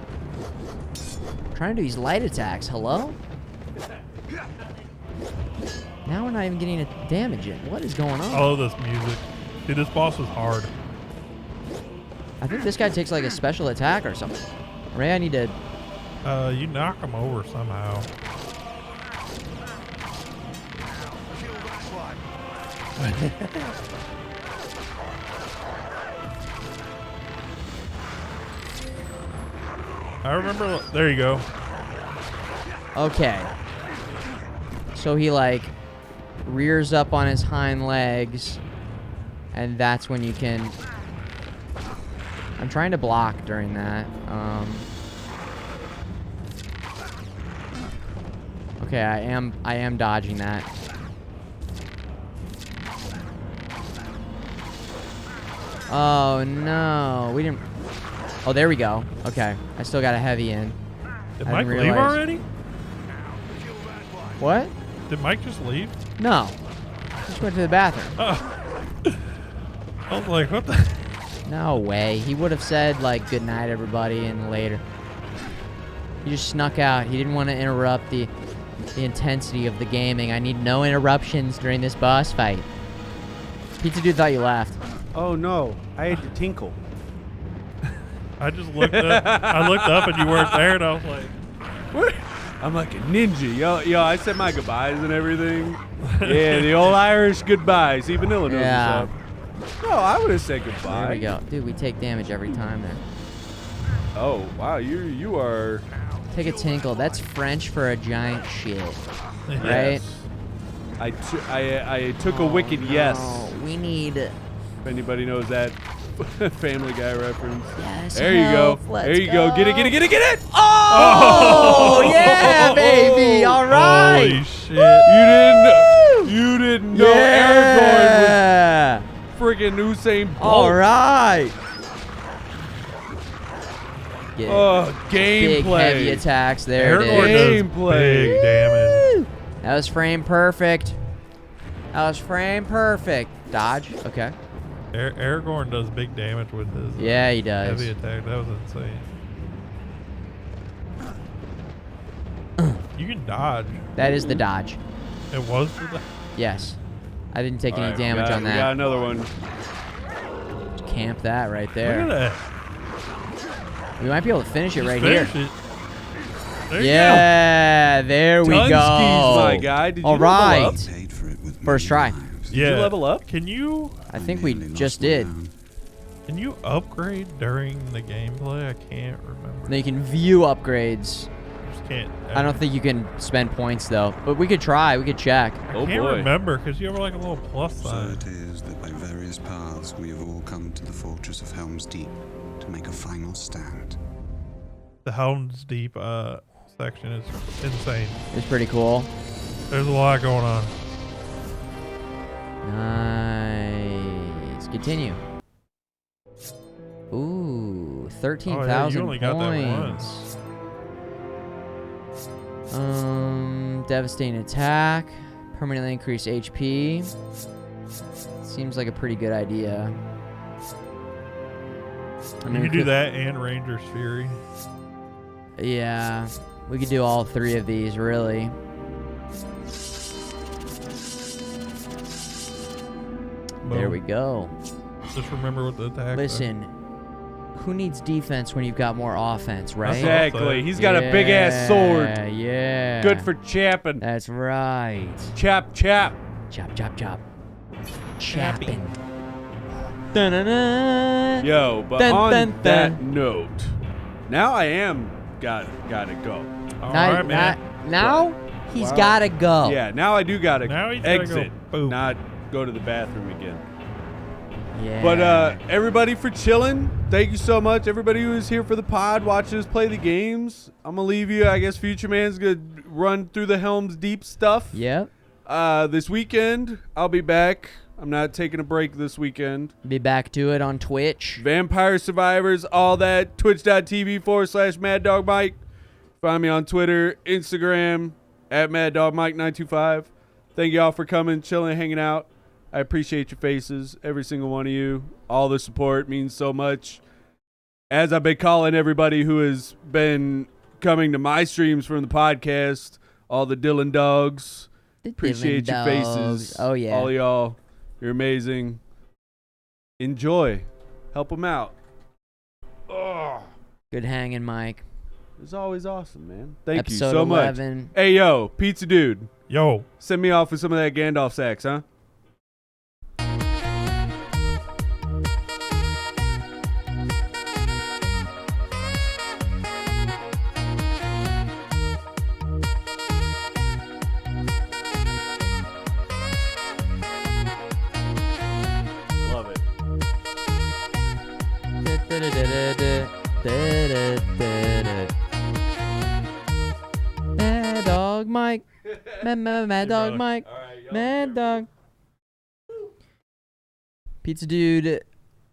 Trying to do these light attacks. Hello? Now we're not even getting a damage in. What is going on?
I love this music. Dude, this boss was hard.
I think this guy takes like a special attack or something. Ray, I need to...
You knock him over somehow. I remember... There you go.
Okay. So he like rears up on his hind legs, and that's when you can... I'm trying to block during that. Okay, I am dodging that. Oh no, we didn't. Oh, there we go. Okay, I still got a heavy in.
Did
I
Mike
didn't
leave
realize.
already?
What?
Did Mike just leave?
No. Just went to the bathroom.
I was like, what the?
No way. He would have said like good night everybody and later. He just snuck out. He didn't want to interrupt the intensity of the gaming. I need no interruptions during this boss fight. Pizza Dude thought you left.
Oh no, I had to tinkle.
I just looked up. I looked up and you weren't there, and I was like,
What? I'm like a ninja. Yo, I said my goodbyes and everything. Yeah, the old Irish goodbyes. Even Vanilla knows
Yeah.
what's up. No, I would have said goodbye.
There we go. Dude, we take damage every time then.
Oh, wow. You are...
Take a tinkle. That's French for a giant shit.
Yes.
Right?
I took a wicked yes.
No, we need...
If anybody knows that Family Guy reference.
Yes,
there you go.
help. Let's
There you go. Get it, get it, get it, get it!
Oh, yeah, baby. All right.
holy shit.
You didn't know Aragorn was fucking Usain Bolt.
All right.
Gameplay.
Big heavy attacks. There it
Aragorn
is.
does big damage.
That was frame perfect. That was frame perfect. Dodge. Okay.
Aragorn does big damage with his
Yeah, he does.
heavy attack. That was insane. You can dodge.
That is the dodge.
It was the dodge?
Yes. I didn't take any
Alright,
damage on
We got
that.
another one.
Just camp that right there.
Look at that.
We might be able to finish it
Just
right
finish
here.
it. There you
Yeah, there we go.
Dunskies, my guy. Did you
All
level
right.
up?
First try.
Yeah.
Did you level up?
Can you
I think we just did.
upgrade during the gameplay? I can't remember.
Now you can view upgrades.
Just can't.
I don't think you can spend points though, but we could try. We could check.
I can't remember because you have like a little plus
So
sign.
it is that by various paths we have all come to the fortress of Helm's Deep to make a final stand.
The Helm's Deep section is insane.
It's pretty cool.
There's a lot going on.
Nice. Continue. Ooh, 13,000
Oh, yeah, you only got that
points. Devastating attack. Permanently increase HP. Seems like a pretty good idea. I mean,
You
we
can do
could-
that and Ranger's Fury.
Yeah, we could do all three of these, really. There we go.
Just remember what the attack.
Listen, who needs defense when you've got more offense, right?
Exactly. He's got a big ass sword.
Yeah.
Good for chapping.
That's right.
Chap, chap.
Chop, chop, chop. Chapping. Dun-dun-dun.
Yo, but
Dun,
on
dun,
that
dun.
note, now I am gotta go.
Now he's
Wow.
gotta go.
Yeah, now I do gotta
Now he's gotta
exit,
go.
not go to the bathroom again.
Yeah.
But everybody for chilling, thank you so much. Everybody who is here for the pod, watching us play the games. I'm gonna leave you. I guess Futureman's gonna run through the Helm's Deep stuff.
Yep.
This weekend I'll be back. I'm not taking a break this weekend.
Be back to it on Twitch.
Vampire Survivors, all that. Twitch.tv/MadDawgMike. Find me on Twitter, Instagram, at MadDawgMike925. Thank y'all for coming, chilling, hanging out. I appreciate your faces, every single one of you. All the support means so much. As I've been calling everybody who has been coming to my streams from the podcast, all the Dylan dogs. Appreciate your faces.
Oh, yeah.
All y'all. You're amazing. Enjoy. Help them out. Oh,
Good hanging, Mike.
it's always awesome, man. Thank
Episode
you so
11.
much. Hey, yo, Pizza Dude.
Yo.
Send me off with some of that Gandalf sax, huh? Love it.
Mad Dog Mike. Mad Dog Mike. Mad Dog. Pizza Dude,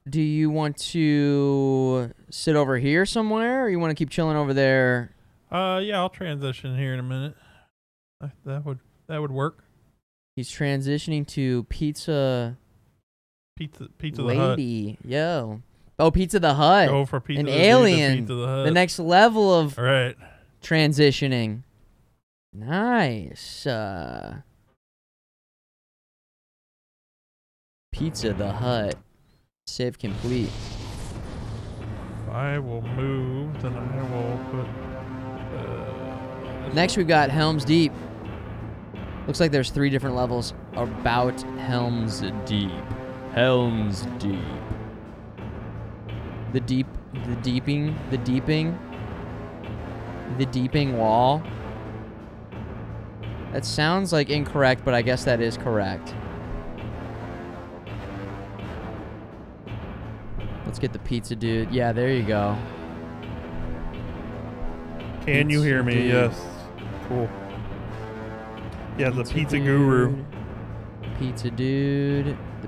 do you want to sit over here somewhere, or you want to keep chilling over there?
Yeah, I'll transition here in a minute. That would work.
He's transitioning to Pizza
Pizza the Hut.
Lady. Yo. Oh, Pizza the Hut.
Go for Pizza
An
the Dude to
alien.
Pizza the Hut.
The next level of
All right.
transitioning. Nice. Pizza the Hut. Save complete.
I will move, then I will put.
Next, we've got Helm's Deep. Looks like there's 3 different levels about Helm's Deep. Helm's Deep. The deeping wall. That sounds like incorrect, but I guess that is correct. Let's get the Pizza Dude. Yeah, there you go.
Can you hear me?
Dude.
Yes. Cool. Yeah, the Pizza Guru.
Pizza Dude. The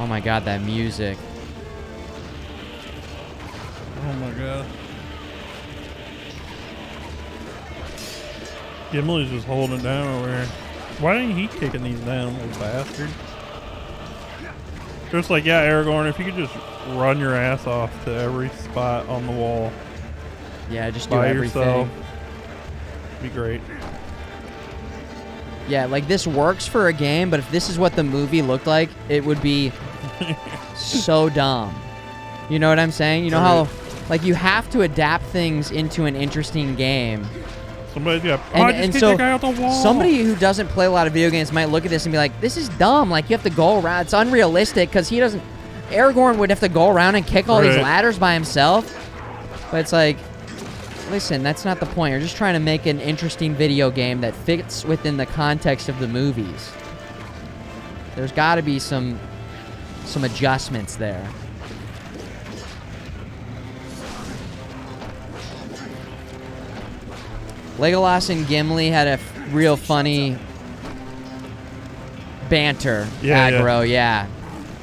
Oh my god, that music.
Oh my god. Gimli's just holding it down over here. Why ain't he kicking these down, little bastard? Just like, yeah, Aragorn, if you could just run your ass off to every spot on the wall.
Yeah, just do
by
everything.
yourself. Be great.
Yeah, like this works for a game, but if this is what the movie looked like, it would be so dumb. You know what I'm saying? You know how, like, you have to adapt things into an interesting game.
Somebody's got,
and so somebody who doesn't play a lot of video games might look at this and be like, this is dumb. Like, you have to go around. It's unrealistic because he doesn't... Aragorn would have to go around and kick all these ladders by himself. But it's like, listen, that's not the point. You're just trying to make an interesting video game that fits within the context of the movies. There's got to be some adjustments there. Legolas and Gimli had a real funny banter. Aggro, yeah.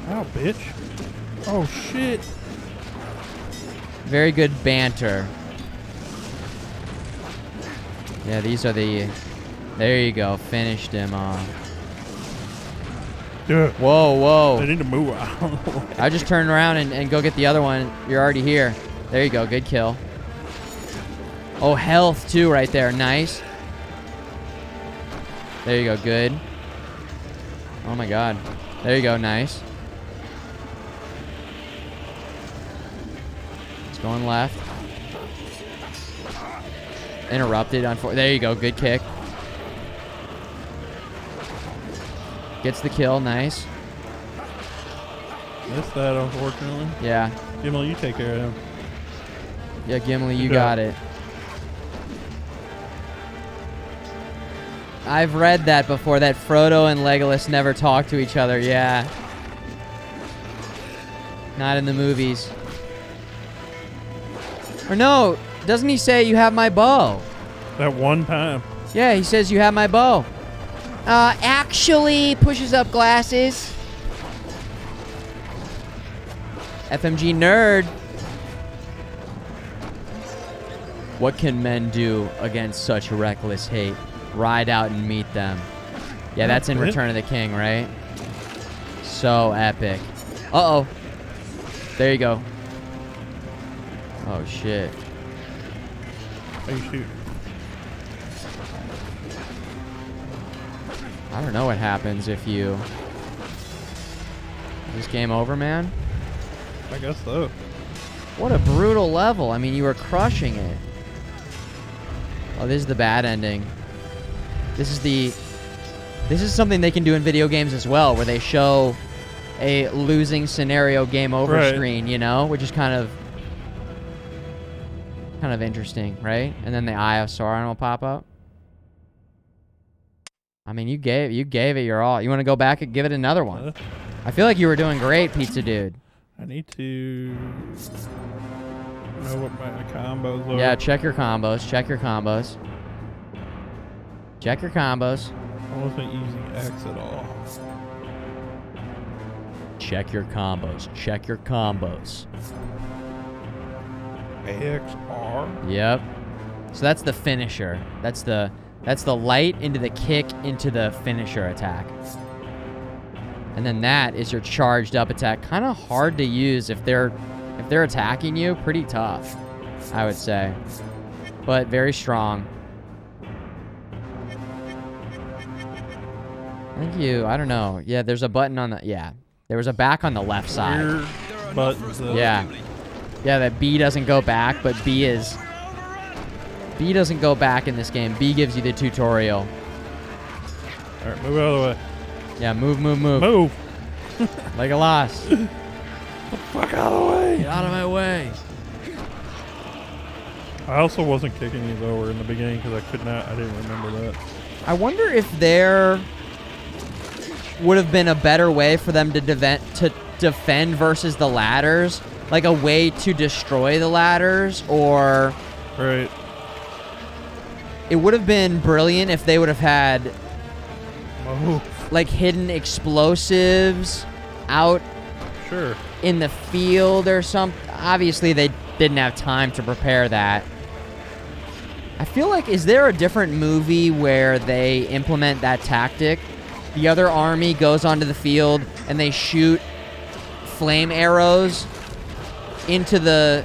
Oh, bitch. Oh, shit.
Very good banter. Yeah, these are the... There you go. Finished him off.
Yeah.
Whoa, whoa.
They need to move out.
I just turned around and go get the other one. You're already here. There you go. Good kill. Oh, health too right there. Nice. There you go. Good. Oh my god. There you go. Nice. It's going left. Interrupted. There you go. Good kick. Gets the kill. Nice.
Missed that, unfortunately.
Yeah.
Gimli, you take care of him.
Yeah, Gimli, you got it. I've read that before, that Frodo and Legolas never talk to each other. Yeah. Not in the movies. Or no, doesn't he say, you have my bow?
That one time.
Yeah, he says, you have my bow. Actually, pushes up glasses. FMG nerd. What can men do against such reckless hate? Ride out and meet them. Yeah, that's in Return of the King, right? So epic. Uh-oh. There you go. Oh, shit.
How you shoot?
I don't know what happens if you... Is this game over, man?
I guess so.
What a brutal level. I mean, you were crushing it. Oh, this is the bad ending. This is something they can do in video games as well, where they show a losing scenario game over screen, you know, which is kind of interesting, right? And then the Eye of Sauron will pop up. I mean, you gave it your all. You want to go back and give it another one? I feel like you were doing great, Pizza Dude.
I need to know what my combos are.
Yeah, check your combos. Check your combos. Check your combos.
I wasn't using X at all.
Check your combos. Check your combos.
AXR?
Yep. So that's the finisher. That's the light into the kick into the finisher attack. And then that is your charged up attack. Kind of hard to use if they're attacking you. Pretty tough, I would say. But very strong. I don't know. Yeah, there's a button on the, yeah. There was a back on the left side.
Buttons.
Yeah. Yeah, that B doesn't go back, but B doesn't go back in this game. B gives you the tutorial.
All right, move out of the way.
Yeah, move.
Move.
Legolas.
Get the fuck out of the way.
Get out of my way.
I also wasn't kicking these over in the beginning because I didn't remember that.
I wonder if there would have been a better way for them to defend versus the ladders, like a way to destroy the ladders, or
right.
It would have been brilliant if they would have had
Oh.
like hidden explosives out
sure.
in the field or something. Obviously, they didn't have time to prepare that. I feel like, is there a different movie where they implement that tactic? The other army goes onto the field and they shoot flame arrows into the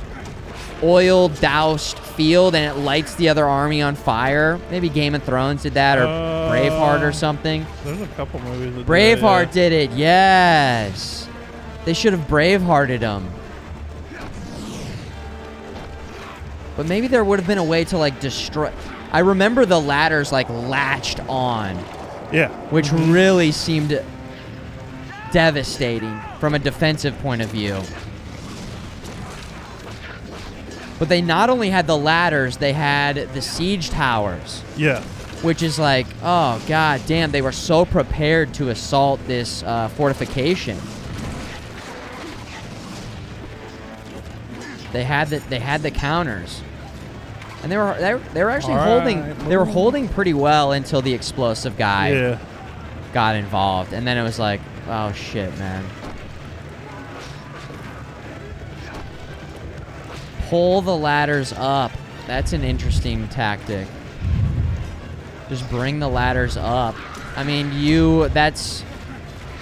oil-doused field and it lights the other army on fire. Maybe Game of Thrones did that, or Braveheart or something.
There's a couple movies that
Braveheart did it, yes. They should have Bravehearted him. But maybe there would have been a way to, like, destroy... I remember the ladders, like, latched on.
Yeah.
Which really seemed devastating from a defensive point of view. But they not only had the ladders, they had the siege towers.
Yeah.
Which is like, oh, god damn, they were so prepared to assault this fortification. They had the counters. And they were actually holding pretty well until the explosive guy got involved. And then it was like, oh shit, man. Pull the ladders up. That's an interesting tactic. Just bring the ladders up. I mean, that's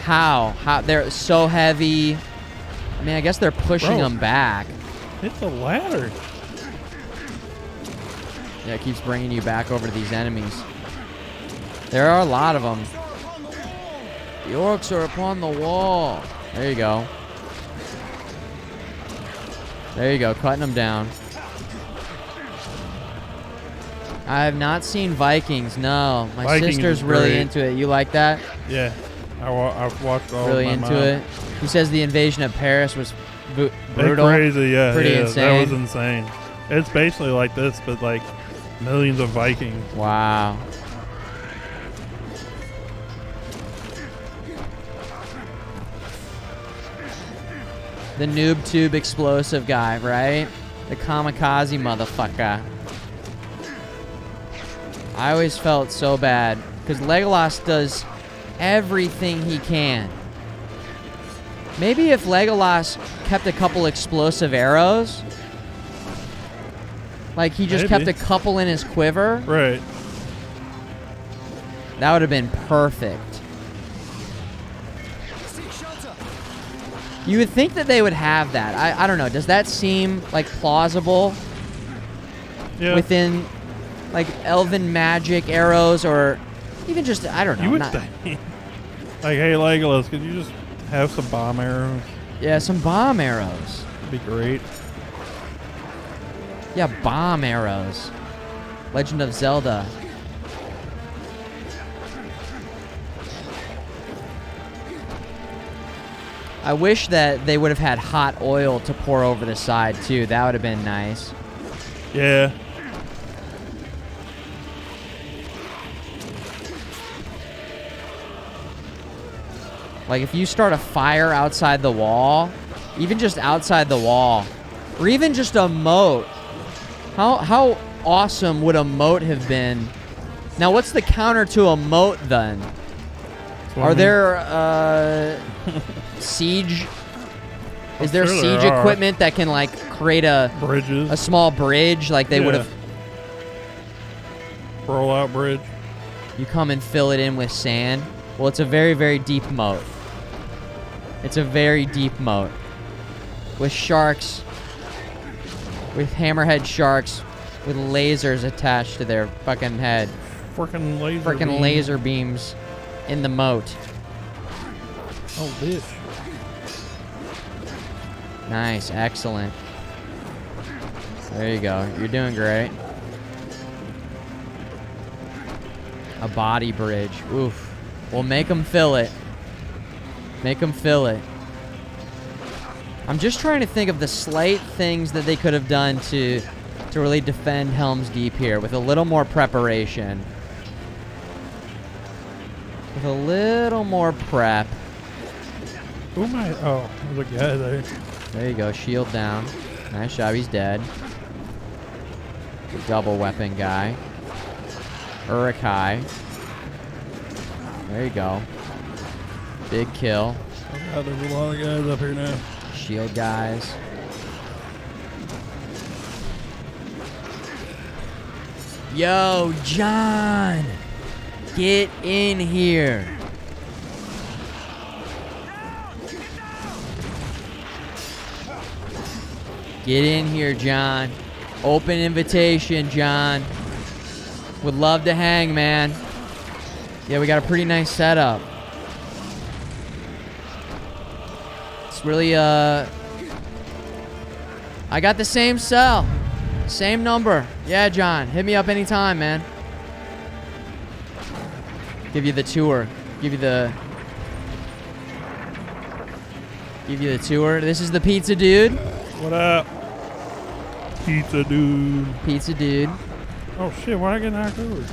how they're so heavy. I mean, I guess they're pushing them back.
Hit the ladder.
Yeah, it keeps bringing you back over to these enemies. There are a lot of them. The orcs are upon the wall. There you go. There you go, cutting them down. I have not seen Vikings, no. My sister's really into it. You like that?
Yeah. I've watched all
really
of my
into
mom.
it. He says the invasion of Paris was brutal.
Crazy, yeah.
Pretty insane.
That was insane. It's basically like this, but like millions of Vikings.
Wow. The noob tube explosive guy, right? The kamikaze motherfucker. I always felt so bad because Legolas does everything he can. Maybe if Legolas kept a couple explosive arrows, like he just kept a couple in his quiver.
Right.
That would have been perfect. You would think that they would have that. I don't know. Does that seem like plausible?
Yeah.
Within like elven magic arrows or even just, I don't know.
You would think. Like, hey, Legolas, could you just have some bomb arrows?
Yeah, some bomb arrows.
That'd be great.
Yeah, bomb arrows. Legend of Zelda. I wish that they would have had hot oil to pour over the side, too. That would have been nice.
Yeah.
Like, if you start a fire outside the wall, even just outside the wall, or even just a moat, how awesome would a moat have been? Now, what's the counter to a moat, then? Are there, siege? Is there siege equipment that can, like, create a small bridge, like they would have?
Roll-out bridge.
You come and fill it in with sand. Well, it's a very, very deep moat. It's a very deep moat. With sharks. With hammerhead sharks. With lasers attached to their fucking head.
Freaking
laser beams in the moat.
Oh, bitch.
Nice. Excellent. There you go. You're doing great. A body bridge. Oof. We'll make them fill it. Make them fill it. I'm just trying to think of the slight things that they could have done to really defend Helm's Deep here with a little more preparation. With a little more prep.
Who am I? Oh, there's a guy there.
There you go. Shield down. Nice job. He's dead. The double weapon guy. Urukai. There you go. Big kill.
Oh God, there's a lot of guys up here now.
Shield guys. Yo, John! Get in here. Get in here, John. Open invitation, John. Would love to hang, man. Yeah, we got a pretty nice setup. It's really, I got the same cell. Same number. Yeah, John. Hit me up anytime, man. Give you the tour. Give you the tour. This is the pizza dude.
What up? Pizza dude.
Pizza dude.
Oh shit, why did I get knocked over?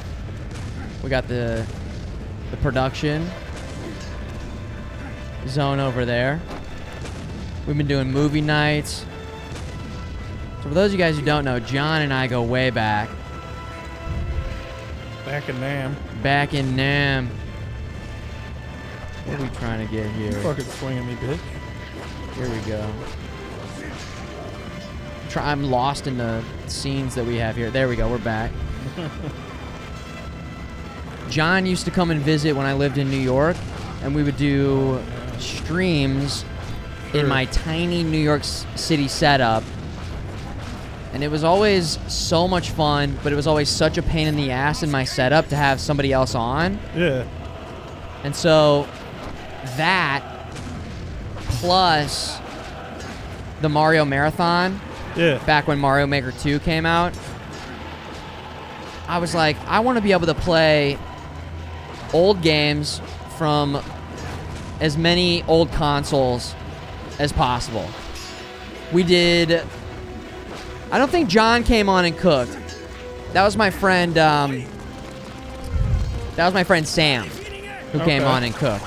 We got the production zone over there. We've been doing movie nights. So for those of you guys who don't know, John and I go way back.
Back in Nam.
Back in Nam. What are we trying to get here?
You fucking swinging me, bitch.
Here we go. I'm lost in the scenes that we have here. There we go. We're back. John used to come and visit when I lived in New York, and we would do streams in my tiny New York City setup. And it was always so much fun, but it was always such a pain in the ass in my setup to have somebody else on.
Yeah.
And so that plus the Mario Marathon, back when Mario Maker 2 came out, I was like, I want to be able to play old games from as many old consoles as possible. We did... I don't think John came on and cooked. That was my friend, Sam, who came on and cooked.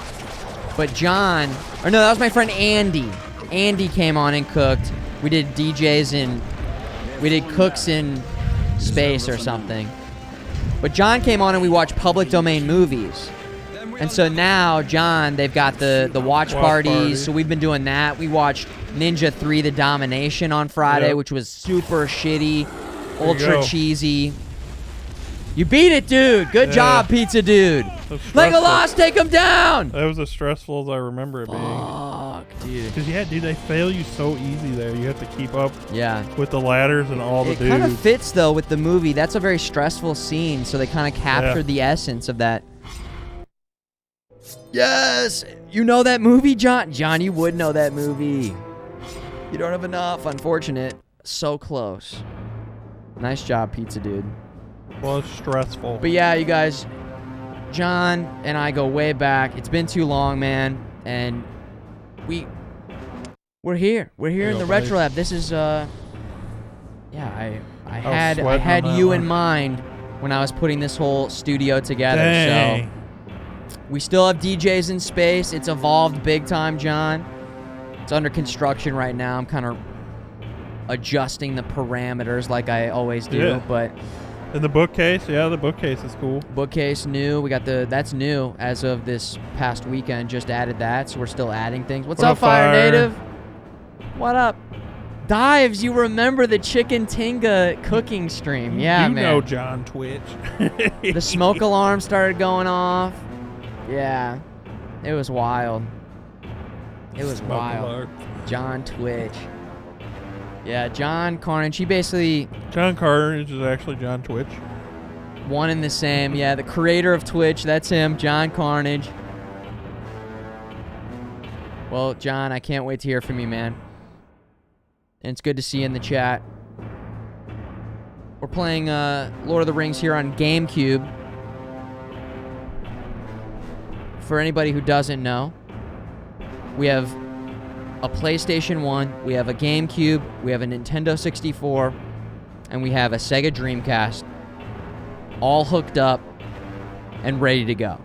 But John... Or no, that was my friend Andy. Andy came on and cooked. We did DJs in... We did cooks in space or something. But John came on and we watched public domain movies. And so now, John, they've got the watch parties. So we've been doing that. We watched Ninja 3 The Domination on Friday, which was super shitty, ultra cheesy. You beat it, dude. Good job, pizza dude. Legolas, take him down.
That was as stressful as I remember it being.
Fuck, dude.
Because, yeah, dude, they fail you so easy there. You have to keep up with the ladders and all the dudes.
It kind of fits, though, with the movie. That's a very stressful scene, so they kind of captured the essence of that. Yes! You know that movie, John? John, you would know that movie. You don't have enough. Unfortunate. So close. Nice job, pizza dude.
Well, it's stressful.
But yeah, you guys, John and I go way back. It's been too long, man. And we're here. We're here in the RetroLab. This is, I had you in mind when I was putting this whole studio together.
Dang.
So we still have DJs in space. It's evolved big time, John. It's under construction right now. I'm kind of adjusting the parameters like I always do, but...
And the bookcase, the bookcase is cool.
Bookcase new. We got that's new as of this past weekend. Just added that, so we're still adding things. What's up, Fire Native? What up? Dives, you remember the Chicken Tinga cooking stream. Yeah, man.
You know John Twitch.
The smoke alarm started going off. Yeah. It was wild. It was wild. John Twitch. Yeah, John Carnage,
John Carnage is actually John Twitch.
One and the same. Yeah, the creator of Twitch, that's him, John Carnage. Well, John, I can't wait to hear from you, man. And it's good to see you in the chat. We're playing Lord of the Rings here on GameCube. For anybody who doesn't know, we have a PlayStation 1, we have a GameCube, we have a Nintendo 64, and we have a Sega Dreamcast, all hooked up and ready to go.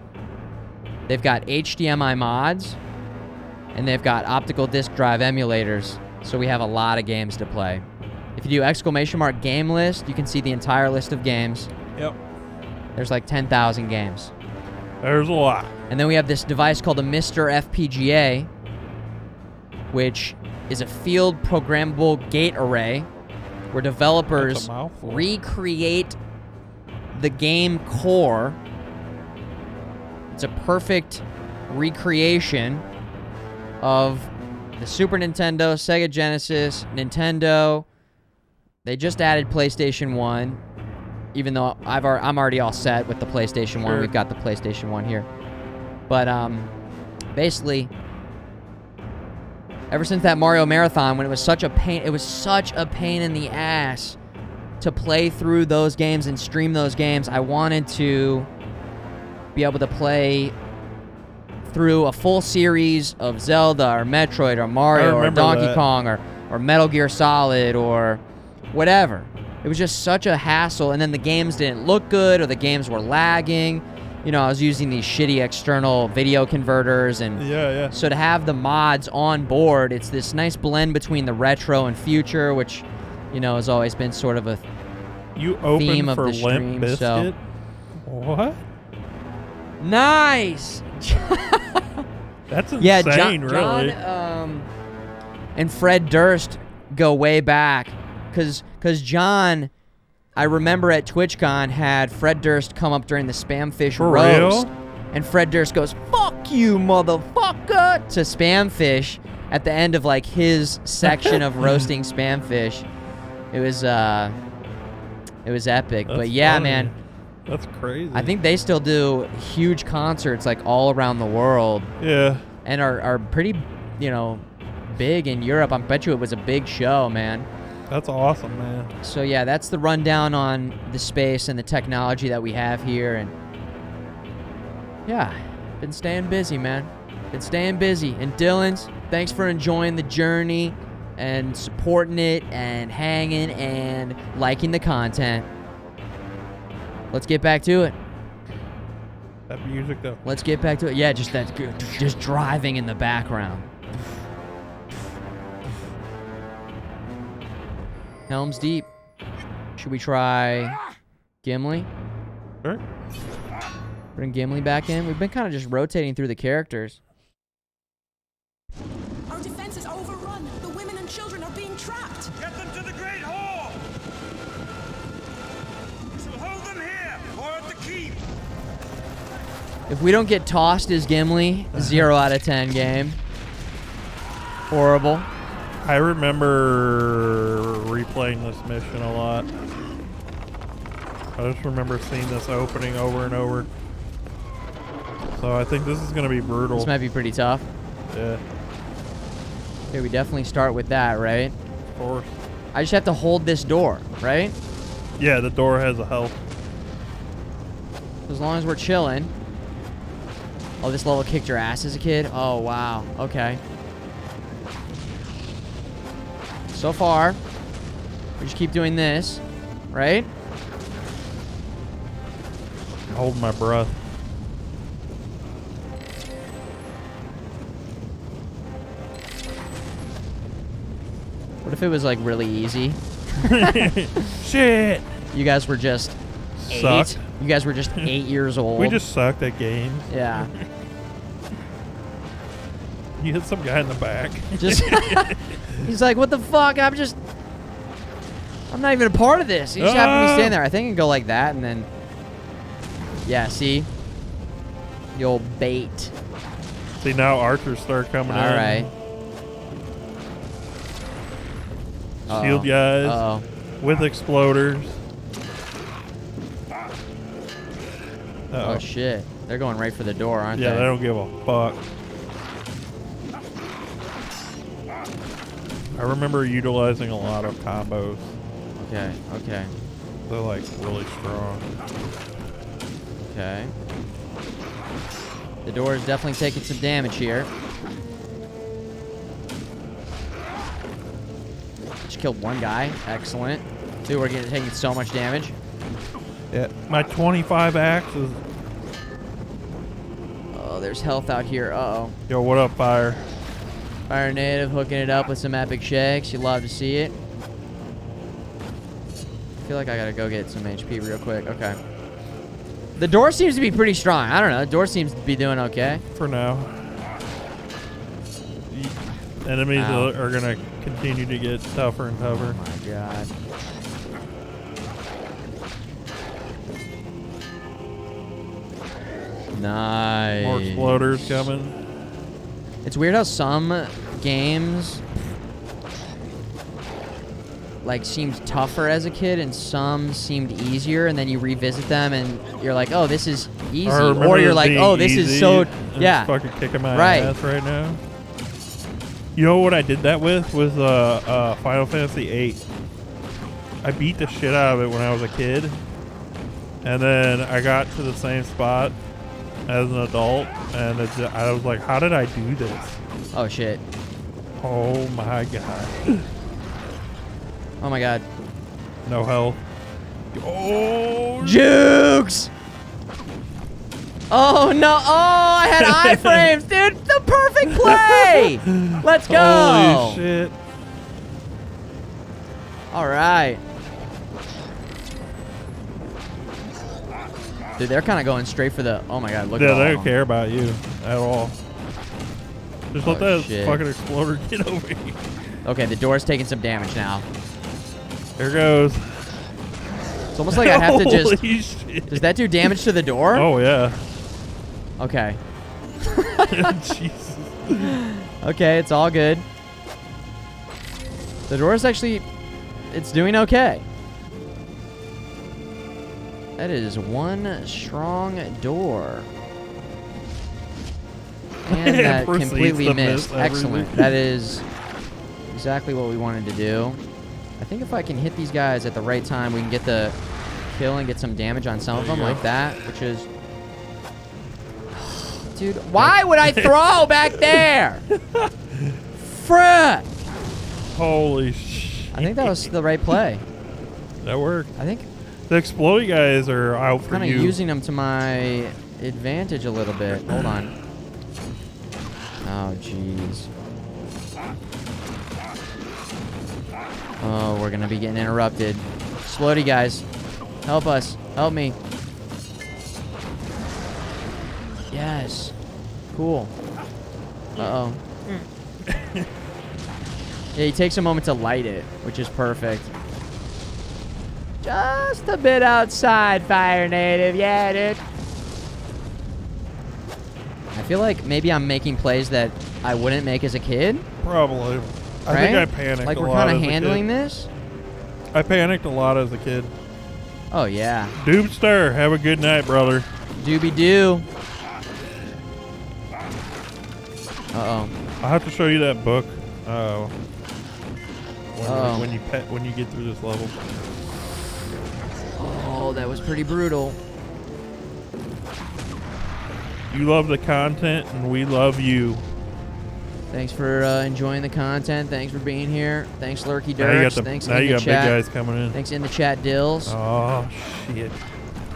They've got HDMI mods, and they've got optical disc drive emulators, so we have a lot of games to play. If you do ! Game List, you can see the entire list of games.
Yep.
There's like 10,000 games.
There's a lot.
And then we have this device called a Mr. FPGA, which is a field programmable gate array where developers recreate the game core. It's a perfect recreation of the Super Nintendo, Sega Genesis, Nintendo. They just added PlayStation 1, even though I'm already all set with the PlayStation 1. We've got the PlayStation 1 here. But basically, ever since that Mario Marathon, when it was such a pain in the ass to play through those games and stream those games, I wanted to be able to play through a full series of Zelda or Metroid or Mario or Donkey Kong or Metal Gear Solid or whatever. It was just such a hassle, and then the games didn't look good or the games were lagging. You know, I was using these shitty external video converters, and so to have the mods on board, it's this nice blend between the retro and future, which, you know, has always been sort of a theme of the stream. So,
what?
Nice.
That's insane,
yeah, John,
really.
And Fred Durst go way back, because John, I remember at TwitchCon, had Fred Durst come up during the Spamfish roast.
Real?
And Fred Durst goes, "Fuck you, motherfucker," to Spamfish at the end of like his section of roasting Spamfish. It was epic.
That's
but yeah,
funny.
man.
That's crazy.
I think they still do huge concerts like all around the world.
Yeah.
And are pretty, you know, big in Europe. I bet you it was a big show, man.
That's awesome, man.
So yeah, that's the rundown on the space and the technology that we have here. And yeah, been staying busy, man. Been staying busy. And Dylan's, thanks for enjoying the journey and supporting it and hanging and liking the content. Let's get back to it.
That music, though.
Let's get back to it. Yeah, just that, just driving in the background. Helm's Deep. Should we try Gimli?
Sure.
Bring Gimli back in. We've been kind of just rotating through the characters.
Our defense is overrun. The women and children are being trapped.
Get them to the Great Hall! We shall hold them here, or at the keep.
If we don't get tossed as Gimli, 0 out of 10 game. Horrible.
I remember replaying this mission a lot. I just remember seeing this opening over and over. So I think this is going to be brutal.
This might be pretty tough.
Yeah.
Okay, we definitely start with that, right?
Of course.
I just have to hold this door, right?
Yeah, the door has a health.
As long as we're chilling. Oh, this level kicked your ass as a kid? Oh, wow. Okay. So far, we just keep doing this, right?
Hold my breath.
What if it was like really easy?
Shit.
You guys were just
Sucked.
8. You guys were just 8 years old.
We just sucked at games.
Yeah.
You hit some guy in the back.
Just he's like, "What the fuck? I'm not even a part of this." He just happened to be standing there. I think I can go like that, and then yeah, see, the old bait.
See, now archers start coming in.
All right.
Shield guys with exploders.
Oh shit! They're going right for the door, aren't they?
Yeah, they don't give a fuck. I remember utilizing a lot of combos.
Okay, okay.
They're like really strong.
Okay. The door is definitely taking some damage here. Just killed one guy. Excellent. Dude, we're taking so much damage.
Yeah, my 25 axes.
Oh, there's health out here. Uh-oh.
Yo, what up, Fire?
Fire Native hooking it up with some epic shakes. You love to see it. I feel like I gotta go get some HP real quick. Okay. The door seems to be pretty strong. I don't know. The door seems to be doing okay.
For now. Enemies
Ow.
are gonna continue to get tougher and tougher.
Oh my god. Nice.
More exploders coming.
It's weird how some games like seemed tougher as a kid and some seemed easier, and then you revisit them and you're like, oh, this is easy, or you're like, oh, this is so yeah,
it's fucking kicking my
right.
ass right now. You know what I did that with Final Fantasy VIII. I beat the shit out of it when I was a kid, and then I got to the same spot as an adult, and I was like, how did I do this?
Oh shit.
Oh my god.
Oh my god.
No health. Oh,
Jukes! Oh no! Oh, I had iframes, dude. The perfect play. Let's go.
Holy shit!
All right. Dude, they're kind of going straight for the. Oh my god! Look at
Yeah,
all
they
of
don't
them.
care about you at all. Just let
Oh,
that
shit.
fucking exploder get over here.
Okay, the door's taking some damage now.
Here goes.
It's almost like I have to just.
Holy shit.
Does that do damage to the door?
Oh yeah.
Okay.
Jesus.
Okay, it's all good. The door is actually, it's doing okay. That is one strong door. And that
Proceeds
completely
to
missed.
miss
Excellent.
everything.
That is exactly what we wanted to do. I think if I can hit these guys at the right time, we can get the kill and get some damage on some of them like that, which is... Dude, why would I throw back there? Frick!
Holy shit.
I think that was the right play.
That worked.
I think
The exploding guys are out for
kind of
you.
using them to my advantage a little bit. Hold on. Oh, jeez. Oh, we're going to be getting interrupted. Explodey guys. Help us. Help me. Yes. Cool. Uh-oh. Yeah, he takes a moment to light it, which is perfect. Just a bit outside, Fire Native. Yeah, dude. I feel like maybe I'm making plays that I wouldn't make as a kid.
Probably. I
Right?
think I panicked
Like
a
we're
lot
kind
as
of
a kid.
handling this?
I panicked a lot as a kid.
Oh, yeah.
Doomster, have a good night, brother.
Doobie-doo. Uh-oh.
I'll have to show you that book.
Uh-oh.
When you get through this level.
Oh, that was pretty brutal.
You love the content, and we love you.
Thanks for enjoying the content. Thanks for being here. Thanks, Lurky
Now you got
Dirks.
the-
Thanks
now
in
you
the
got big
chat.
guys coming in.
Thanks in the chat, Dills.
Oh, shit.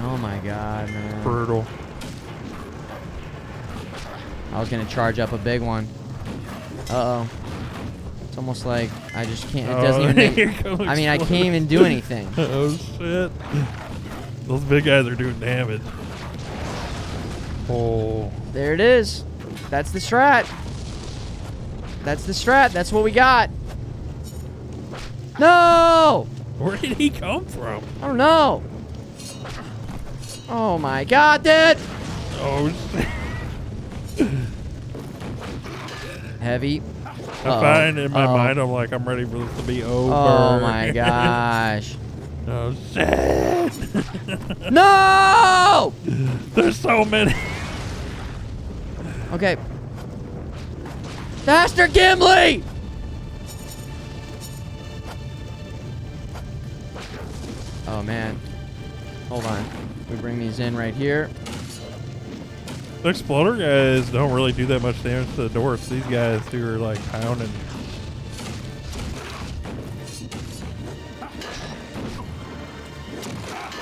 Oh, my God, man.
Brutal.
I was going to charge up a big one. Uh-oh. It's almost like I just can't. It doesn't even make...
Here comes
I mean, I can't even do anything.
Oh, shit. Those big guys are doing damage. Oh.
There it is. That's the strat. That's the strat. That's what we got. No!
Where did he come from?
I don't know. Oh my God, dude!
Oh, shit.
Heavy.
I find in my mind, I'm like, I'm ready for this to be over.
Oh my gosh.
Oh, shit.
No!
There's so many.
Okay. Faster, Gimli! Oh man. Hold on. We bring these in right here.
The exploder guys don't really do that much damage to the door. It's these guys who are like pounding.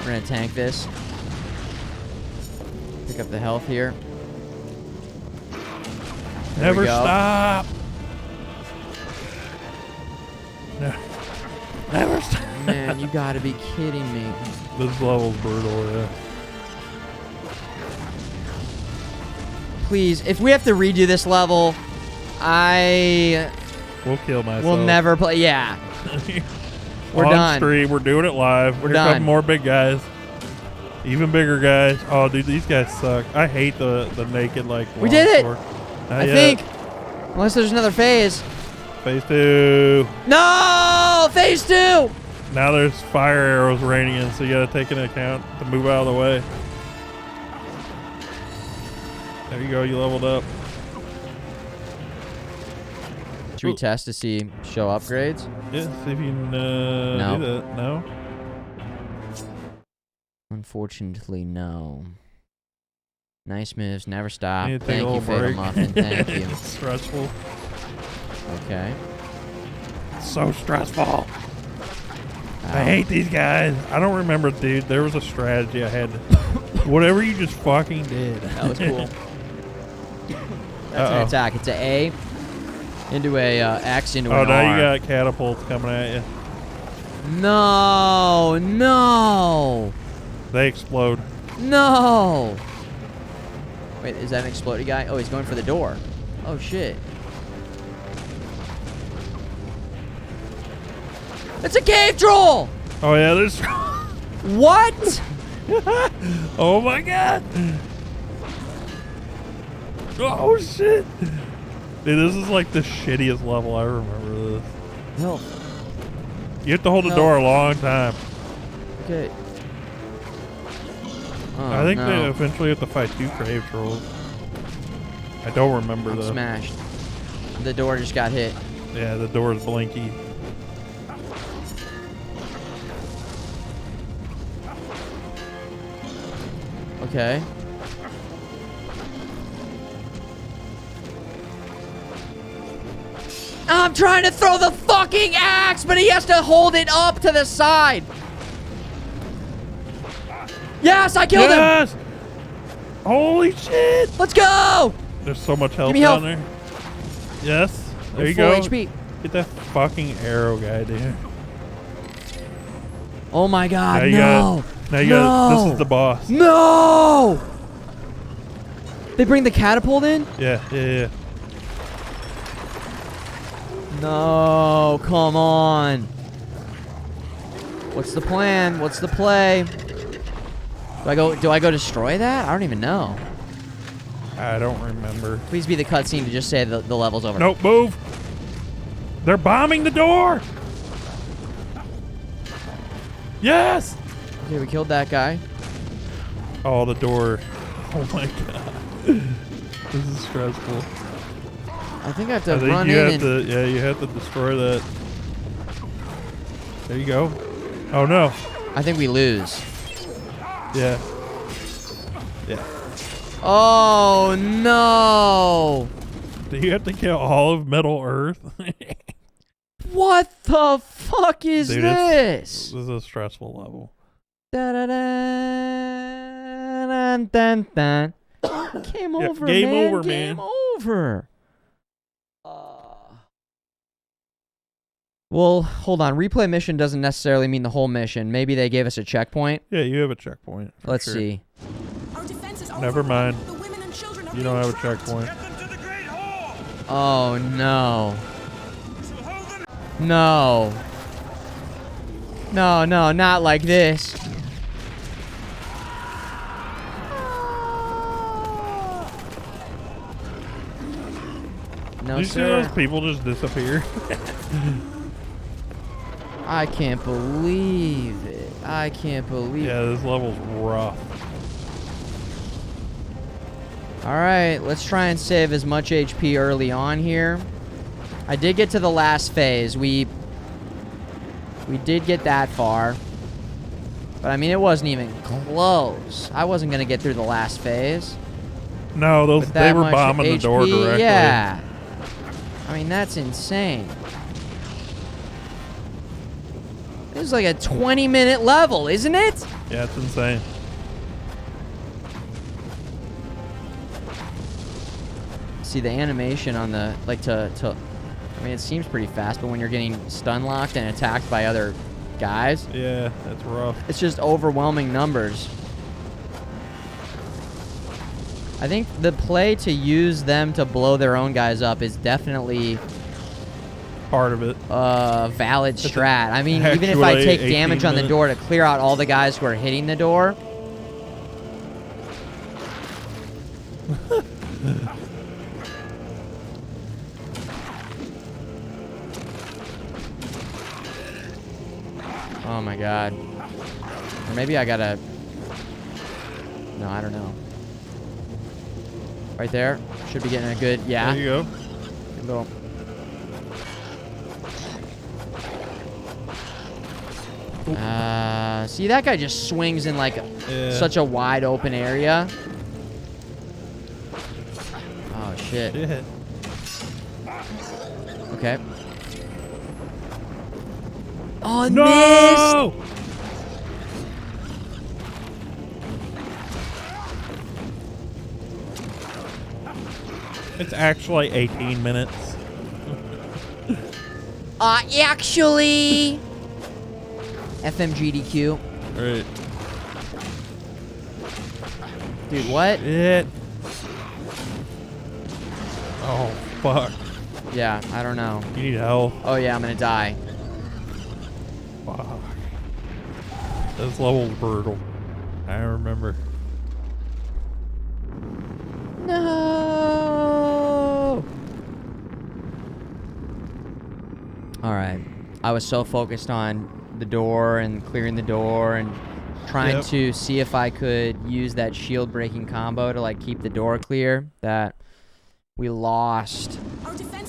We're gonna tank this. Pick up the health here. There
Never
we go.
stop. No. Never stop.
Man, you gotta be kidding me.
This level's brutal, yeah.
Please, if we have to redo this level, I
We'll kill myself.
We'll never play. Yeah. We're
On
done.
stream, we're doing it live.
We're
Here
done.
come more big guys. Even bigger guys. Oh, dude, these guys suck. I hate the naked, like,
We did it!
longsword.
I think. Unless there's another phase.
Phase 2.
No! Phase 2!
Now there's fire arrows raining in, so you gotta take into account to move out of the way. There you go, you leveled up.
Should we test to see show upgrades?
Yeah, see if you can do that. No?
Unfortunately, no. Nice moves, never stop.
Need to take a
Thank you,
little
Fatal
break.
Muffin. Thank you.
It's stressful.
Okay.
So stressful. I hate these guys. I don't remember, dude. There was a strategy I had. Whatever you just fucking did.
That was cool. That's an attack. It's an A into a X into an R.
Oh, now you got catapults coming at you.
No, no,
They explode.
no. Wait, is that an exploding guy? Oh, he's going for the door. Oh, shit. It's a cave troll!
Oh, yeah, there's...
What?
Oh, my God. Oh, shit. Dude, this is like the shittiest level. I remember this.
No.
You have to hold the door a long time.
Okay. Oh,
I think they
no.
eventually have to fight 2 crave trolls. I don't remember,
I'm
though.
smashed. The door just got hit.
Yeah, the door is blinky.
Okay. I'm trying to throw the fucking axe, but he has to hold it up to the side. Yes, I killed him.
Holy shit.
Let's go.
There's so much health
me
down
health.
there. Yes. There you
Full
go.
HP.
Get that fucking arrow guy, dude.
Oh my god,
Now you
no.
got, now you got, this is the boss.
No. They bring the catapult in?
Yeah, yeah, yeah.
No, come on. What's the plan? What's the play? Do I go destroy that? I don't even know.
I don't remember.
Please be the cutscene to just say the level's over.
Nope, move. They're bombing the door. Yes.
Okay, we killed that guy.
Oh, the door. Oh my god. This is stressful.
I think I have to
I think
run
you
in
have to, yeah, you have to destroy that. There you go. Oh no.
I think we lose.
Yeah. Yeah.
Oh no.
Do you have to kill all of Middle Earth?
What the fuck is
Dude,
this?
This is a stressful level.
Da, da, da, dun, dun, dun. Game
Yeah,
over,
game
man.
over,
Game
man.
over. Well, hold on. Replay mission doesn't necessarily mean the whole mission. Maybe they gave us a checkpoint.
Yeah, you have a checkpoint. for
Let's
sure.
see.
Never mind. You don't have a checkpoint.
Oh no. No. No, no, not like this. No,
Did you see
sir.
those people just disappear?
I can't believe it. I can't believe
Yeah, this level's rough.
Alright, let's try and save as much HP early on here. I did get to the last phase. We did get that far. But I mean, it wasn't even close. I wasn't going to get through the last phase.
No, those
with
they
that
were
much
bombing the door
HP.
directly.
Yeah. I mean, that's insane. This is like a 20-minute level, isn't it?
Yeah, it's insane.
See the animation on the I mean, it seems pretty fast, but when you're getting stun locked and attacked by other guys,
Yeah, that's rough.
it's just overwhelming numbers. I think the play to use them to blow their own guys up is definitely
part of it.
Valid strat. I mean, even if I take damage on the door to clear out all the guys who are hitting the door. Oh my god. Or maybe I gotta... No, I don't know. Right there. Should be getting a good... Yeah.
There you go.
Good little... See, that guy just swings in like such a wide open area. Oh, shit. Okay. Oh,
no!
missed!
It's actually 18 minutes.
Actually... FMGDQ.
Right.
Dude, what?
Shit. Oh, fuck.
Yeah, I don't know.
You need help.
Oh, yeah, I'm gonna die.
Fuck. This level's brutal. I remember.
No! Alright. I was so focused on the door and clearing the door and trying to see if I could use that shield breaking combo to like keep the door clear that we lost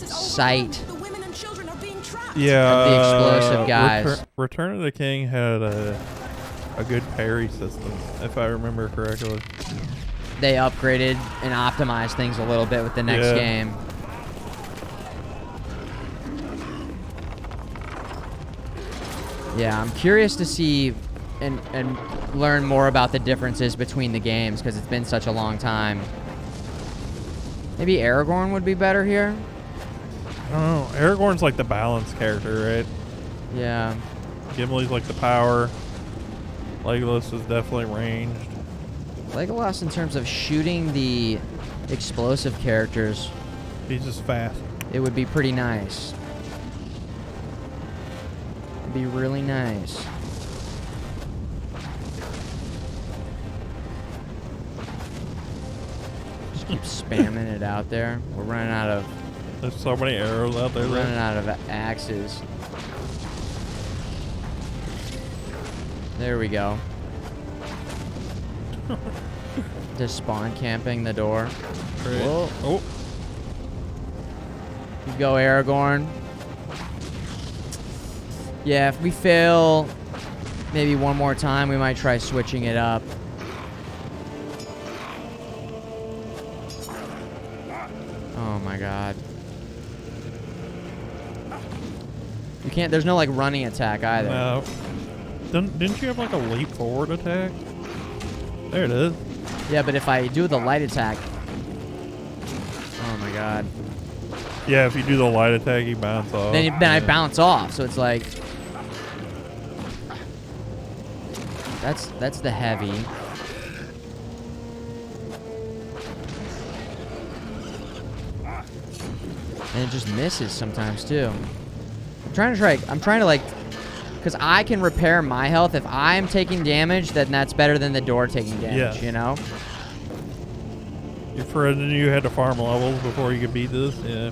sight
The women and children are being trapped.
Yeah.
of the explosive guys.
Return of the King had a good parry system, if I remember correctly.
They upgraded and optimized things a little bit with the next game. Yeah, I'm curious to see and learn more about the differences between the games because it's been such a long time. Maybe Aragorn would be better here?
I don't know. Aragorn's like the balanced character, right?
Yeah.
Gimli's like the power. Legolas is definitely ranged.
Legolas in terms of shooting the explosive characters.
He's just fast.
It would be pretty nice. It'd be really nice. Just keep spamming it out there. We're running out of...
There's so many arrows out there.
We're running out of axes. There we go. Just spawn camping the door.
Great.
Whoa.
Oh.
You go, Aragorn. Yeah, if we fail maybe one more time, we might try switching it up. Oh my god. You can't, there's no like running attack either.
No. Didn't you have like a leap forward attack? There it is.
Yeah, but if I do the light attack... Oh my god.
Yeah, if you do the light attack, you bounce off.
Then I bounce off, so it's like... That's the heavy. And it just misses sometimes too. I'm trying to like, because I can repair my health. If I'm taking damage, then that's better than the door taking damage, you know?
Your friend and you had to farm levels before you could beat this? Yeah.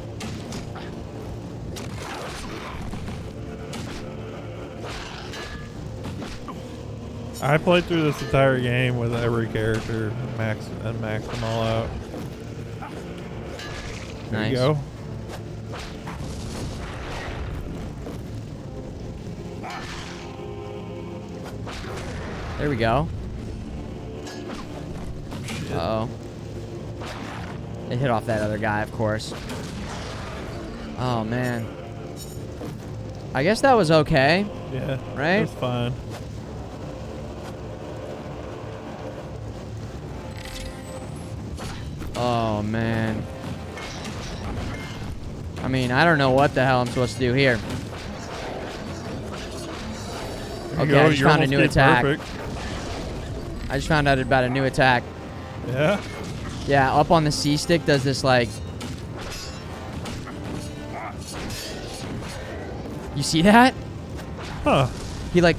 I played through this entire game with every character max them all out. There
Nice.
you go.
There we go. Uh-oh. It hit off that other guy, of course. Oh, man. I guess that was okay.
Yeah.
Right?
That's fine.
Oh, man. I mean, I don't know what the hell I'm supposed to do here. Okay, I just found a new attack. I just found out about a new attack.
Yeah?
Yeah, up on the C stick does this like... You see that?
Huh.
He like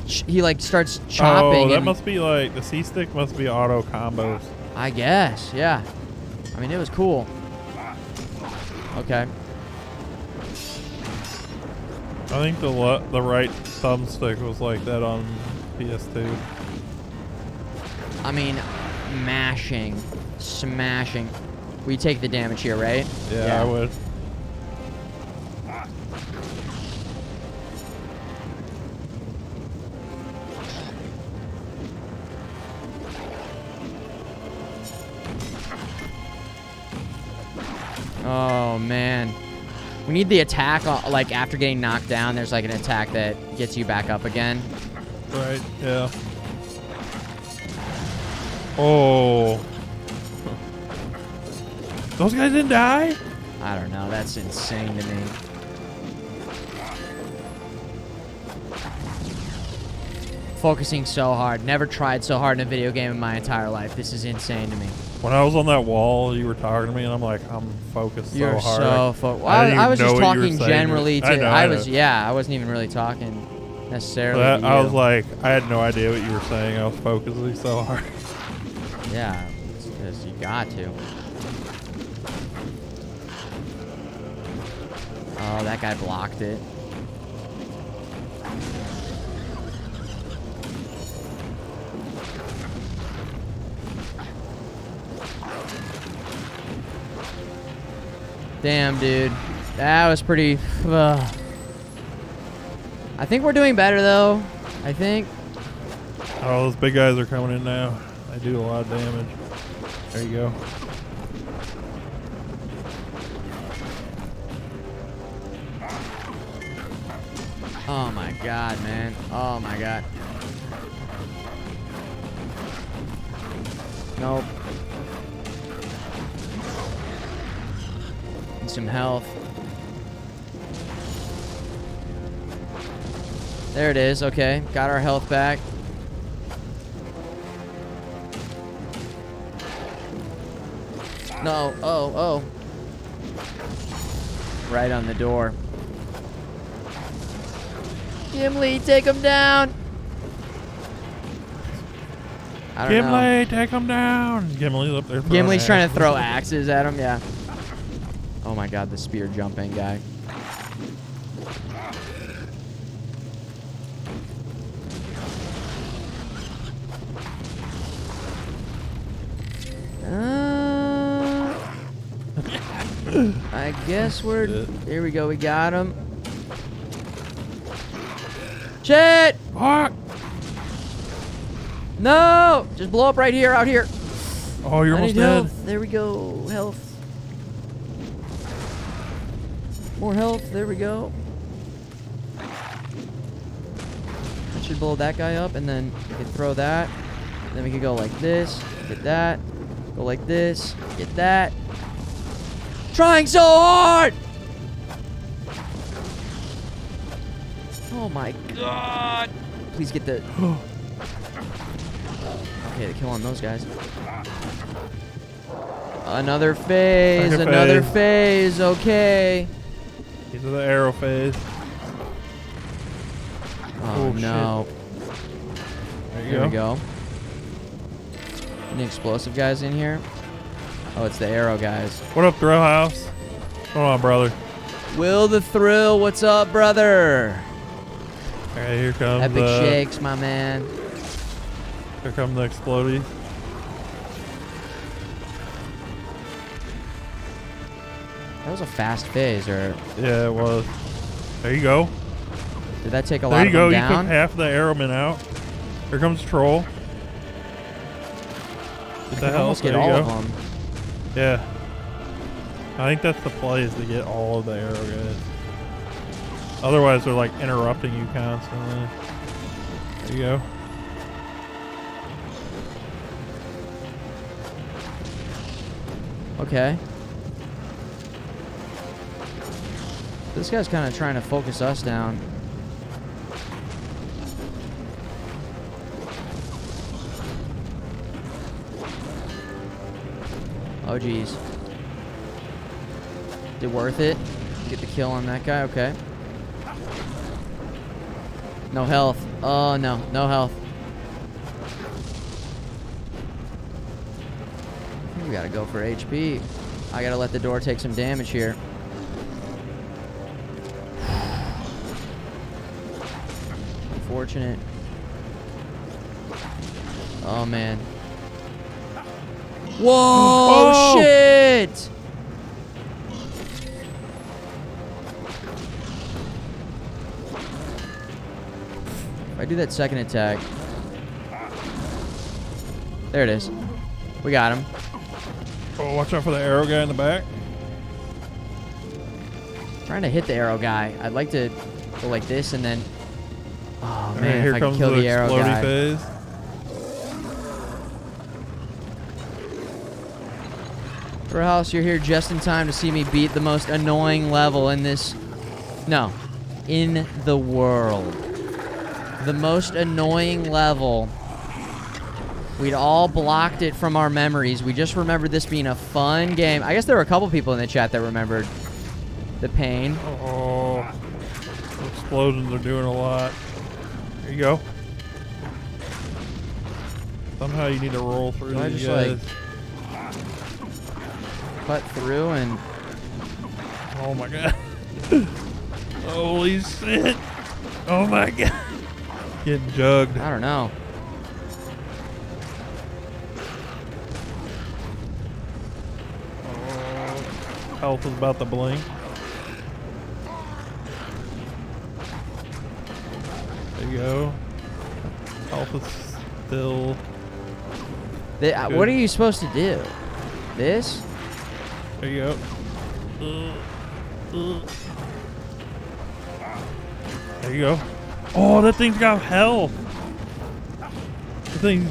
starts chopping.
Oh, that
and
must be like the C stick must be auto combos.
I guess, yeah. I mean, it was cool. Okay.
I think the right thumbstick was like that on PS2.
I mean, mashing, smashing. We take the damage here, right?
Yeah, I would.
Oh man, we need the attack. Like after getting knocked down, there's like an attack that gets you back up again.
Right. Yeah. Oh. Those guys didn't die?
I don't know. That's insane to me. Focusing so hard. Never tried so hard in a video game in my entire life. This is insane to me.
When I was on that wall, you were talking to me, and I'm like, I'm focused
You're
so hard.
so focused. I was just talking generally to. I wasn't even really talking necessarily.
But I was like, I had no idea what you were saying. I was focusing so hard.
Yeah, it's because you got to. Oh, that guy blocked it. Damn, dude. That was pretty... I think we're doing better, though. I think.
Oh, those big guys are coming in now. They do a lot of damage. There you go.
Oh, my God, man. Oh, my God. Nope. Some health. There it is. Okay, got our health back. No. Oh. Right on the door. Gimli, take him down. I don't know.
Gimli, take him down. Gimli's up there.
Gimli's trying to throw axes at him. Yeah. Oh my God, the spear jumping guy. I guess we're... Here we go, we got him. Shit!
Fuck!
No! Just blow up right here, out here.
Oh, you're almost dead.
Health. There we go, health. More health, there we go. That should blow that guy up, and then we can throw that. Then we can go like this, get that. Go like this, get that. Trying so hard! Oh my God! Please get the... Okay, the kill on those guys. Another phase, another phase, okay.
These are the arrow phase.
Oh, no.
Shit.
There we go. Any explosive guys in here? Oh, it's the arrow guys.
What up, Thrill House? What's going on, brother?
Will the Thrill, what's up, brother?
Alright, here comes
Epic Shakes, my man.
Here come the explodey.
That was a fast phase, or...
Yeah, it was. There you go.
Did that take a lot of them down?
There you go, you took half the arrowmen out. Here comes Troll. Get the hell,
almost get all of them.
Yeah. I think that's the play, is to get all of the arrow guys. Otherwise, they're like interrupting you constantly. There you go.
Okay. This guy's kind of trying to focus us down. Oh, geez. Is it worth it? Get the kill on that guy? Okay. No health. Oh, no. No health. I think we gotta go for HP. I gotta let the door take some damage here. Unfortunate. Oh, man. Whoa!
Oh!
Shit! If I do that second attack. There it is. We got him.
Oh, watch out for the arrow guy in the back.
Trying to hit the arrow guy. I'd like to go like this and then. Oh
All
man,
right, here
if I could
comes
kill
the
the arrow
explodey
guy.
phase.
House, you're here just in time to see me beat the most annoying level in this. No, in the world. The most annoying level. We'd all blocked it from our memories. We just remembered this being a fun game. I guess there were a couple people in the chat that remembered the pain.
Oh, explosions are doing a lot. Here you go. Somehow you need to roll through
Do I
these
just
guys.
like cut through and?
Oh my god! Holy shit! Oh my god! Getting jugged.
I don't know.
Health is about to blink. There you go. Health is still.
What are you supposed to do? This?
There you go. There you go. Oh, that thing's got health. The thing.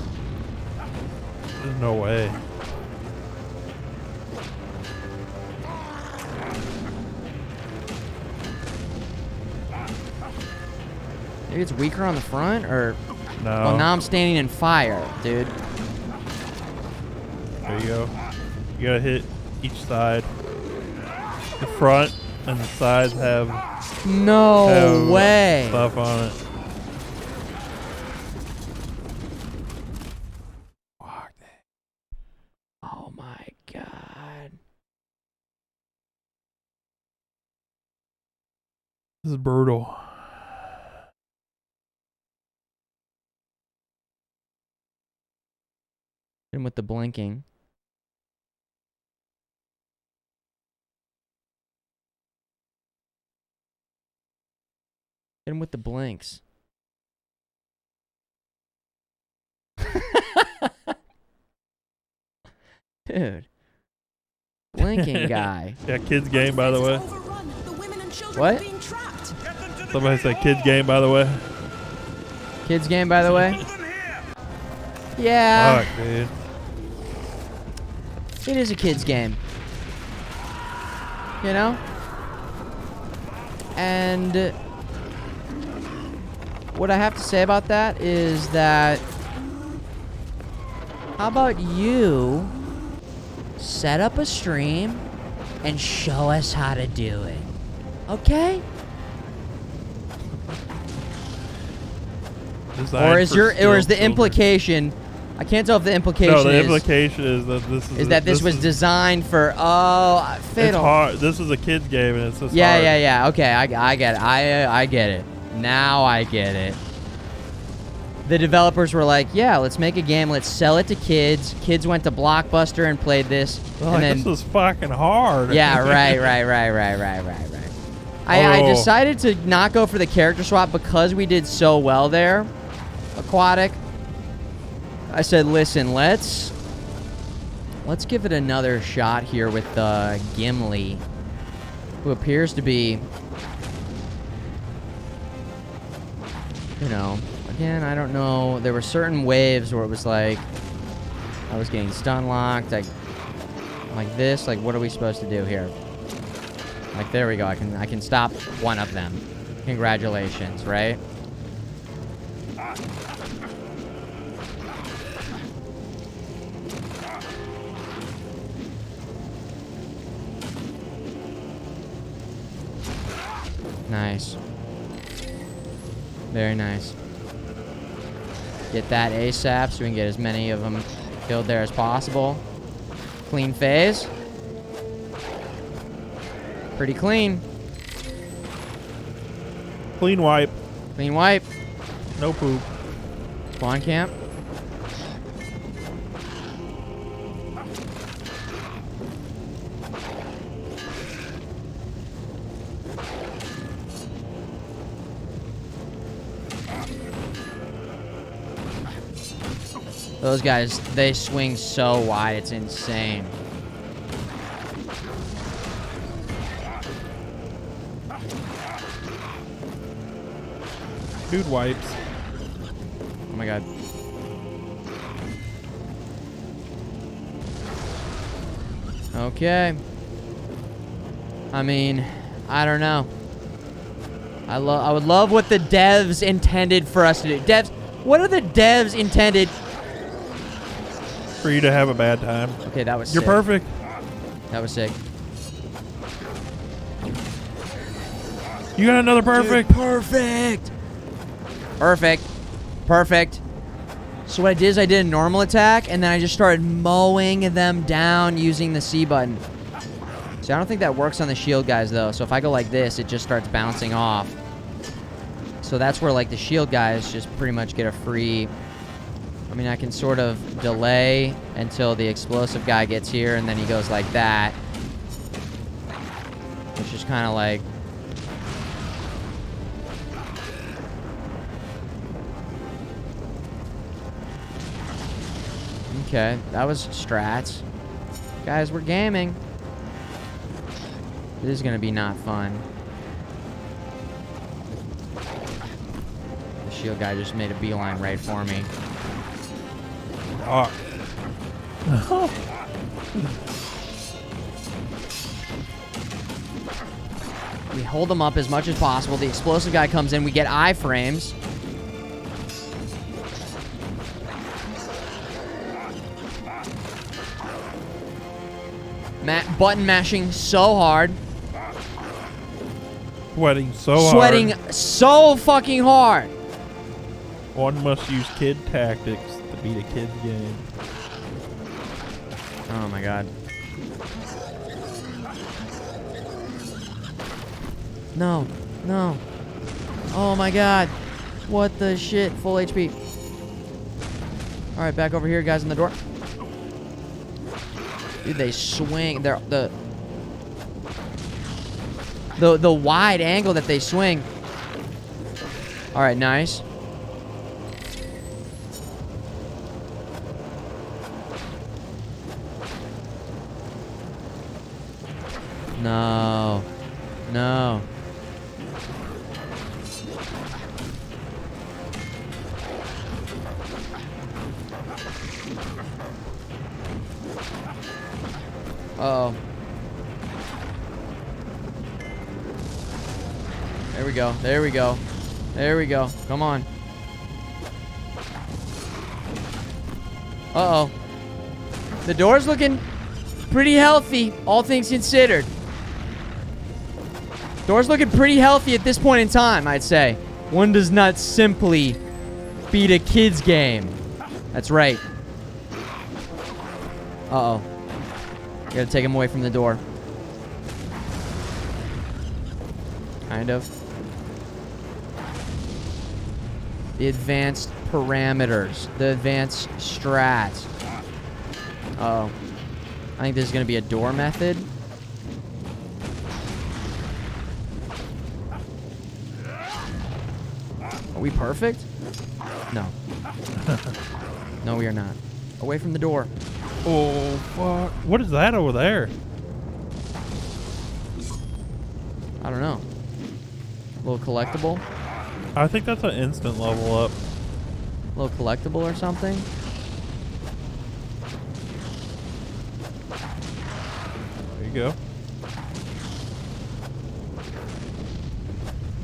There's no way.
Maybe it's weaker on the front, or
no?
Well, now I'm standing in fire, dude.
There you go. You gotta hit each side. The front and the sides have
no way
stuff on it.
Oh my god.
This is brutal.
Hit him with the blinking. Hit him with the blinks. Dude. Blinking guy.
Yeah, kids game, by the way.
What?
Somebody said kids game, by the way.
Kids game, by the way? Yeah.
Fuck, dude.
It is a kids game. You know? And what I have to say about that is that how about you set up a stream and show us how to do it? Okay? Or is the implication? I can't tell if the implication is.
No, the implication is that
this was designed for fatal.
It's hard. This is a kids game, and it's just hard.
Yeah. Okay, I get it. I get it. Now I get it. The developers were like, "Yeah, let's make a game. Let's sell it to kids." Kids went to Blockbuster and played this.
And then, this was fucking hard.
Yeah, right. I decided to not go for the character swap because we did so well there. Aquatic. I said, listen, let's give it another shot here with Gimli, who appears to be, you know, again, I don't know. There were certain waves where it was like I was getting stun locked, like this. Like, what are we supposed to do here? Like, there we go. I can stop one of them. Congratulations, right? Nice. Very nice. Get that ASAP so we can get as many of them killed there as possible. Clean phase. Pretty clean.
Clean wipe.
Clean wipe.
No poop.
Spawn camp. Those guys, they swing so wide, it's insane.
Dude wipes.
Oh my god. Okay. I mean, I don't know. I would love what the devs intended for us to do. Devs, what are the devs intended?
For you to have a bad time.
Okay, that was
You're
sick.
perfect.
That was sick.
You got another perfect.
Dude, perfect. Perfect. Perfect. So what I did is I did a normal attack, and then I just started mowing them down using the C button. See, I don't think that works on the shield guys, though. So if I go like this, it just starts bouncing off. So that's where, like, the shield guys just pretty much get a free... I mean, I can sort of delay until the explosive guy gets here, and then he goes like that. Which is kind of like... Okay, that was strats. Guys, we're gaming. This is gonna be not fun. The shield guy just made a beeline right for me.
Oh.
We hold them up as much as possible. The explosive guy comes in. We get iframes. Button mashing so hard.
Sweating so hard.
Sweating so fucking hard.
One must use kid tactics to beat a kid's game.
Oh my god. No. No. Oh my god. What the shit? Full HP. Alright, back over here, guys, in the door. Dude, they swing. They're the wide angle that they swing. All right, nice. No. No. Uh-oh. There we go. There we go. There we go. Come on. Uh-oh. The door's looking pretty healthy, all things considered. Door's looking pretty healthy at this point in time, I'd say. One does not simply beat a kid's game. That's right. Uh-oh. Gotta take him away from the door. Kind of. The advanced parameters. The advanced strats. Uh-oh. I think this is gonna be a door method. Are we perfect? No. No, we are not. Away from the door.
Oh, fuck. What is that over there?
I don't know. A little collectible?
I think that's an instant level up.
A little collectible or something?
There you go.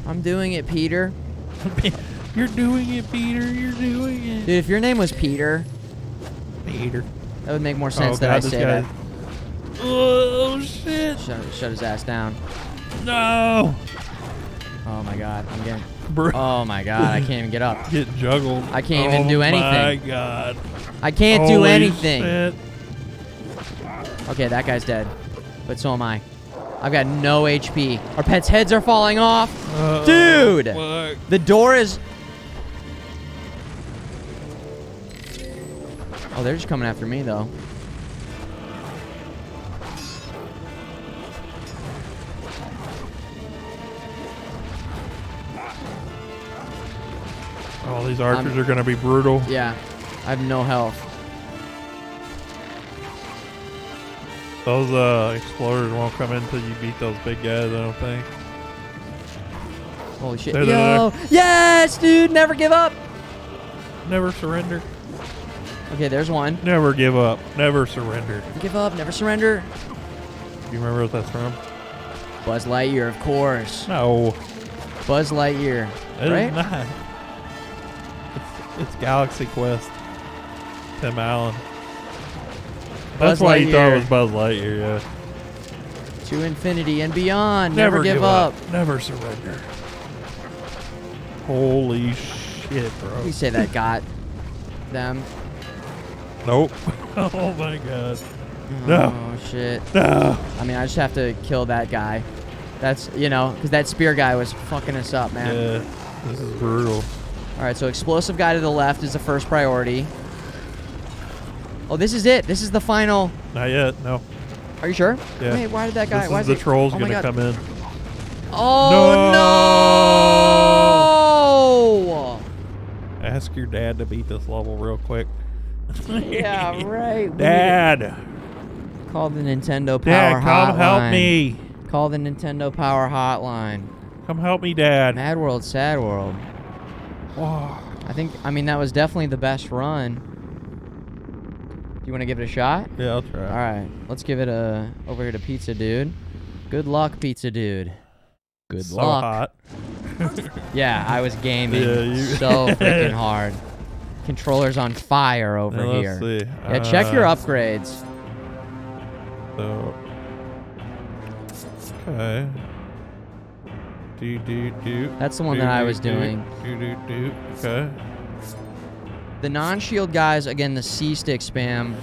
I'm doing it, Peter.
You're doing it, Peter. You're doing it.
Dude, if your name was Peter...
Peter.
That would make more sense that I say that.
Oh, shit.
Shut his ass down.
No.
Oh, my God. I'm getting... Oh my god, I can't even get up.
Get juggled.
I can't even do anything.
Oh my god.
I can't do
Holy
anything.
shit.
Okay, that guy's dead. But so am I. I've got no HP. Our pets' heads are falling off. Dude!
Fuck.
The door is... Oh, they're just coming after me, though.
Oh, these archers are going to be brutal.
Yeah. I have no health.
Those exploders won't come in until you beat those big guys, I don't think.
Holy shit.
There,
Yo! Yes, dude! Never give up!
Never surrender.
Okay, there's one.
Never give up. Never surrender.
Give up, never surrender.
Do you remember what that's from?
Buzz Lightyear, of course.
No.
Buzz Lightyear.
It
right?
is not. It's Galaxy Quest. Tim Allen. That's why you thought it was Buzz Lightyear, yeah.
To infinity and beyond. Never give up.
Never surrender. Holy shit, bro.
You say that got them.
Nope. Oh my god. No.
Oh shit.
No.
I mean, I just have to kill that guy. That's, you know, because that spear guy was fucking us up, man.
Yeah. This is brutal.
Alright, so explosive guy to the left is the first priority. Oh, this is it. This is the final.
Not yet, no.
Are you sure?
Yeah.
Wait, why did that guy?
This
why
is
is
the troll's
oh my
gonna
God.
come in.
Oh no!
Ask your dad to beat this level real quick.
Yeah, right.
Dad!
Call the Nintendo Power
Dad, come
Hotline.
help me.
Call the Nintendo Power Hotline.
Come help me, Dad.
Mad World, Sad World.
Whoa.
I mean, that was definitely the best run. Do you want to give it a shot?
Yeah, I'll try.
All right, let's give it a over here to Pizza Dude. Good luck, Pizza Dude. Good
So
luck.
hot.
Yeah, I was gaming
Yeah,
so freaking hard. Controller's on fire over
Now,
here.
let's see.
Yeah, check your upgrades.
So, okay.
That's the one that I was doing.
Okay.
The non-shield guys, again, the C-stick spam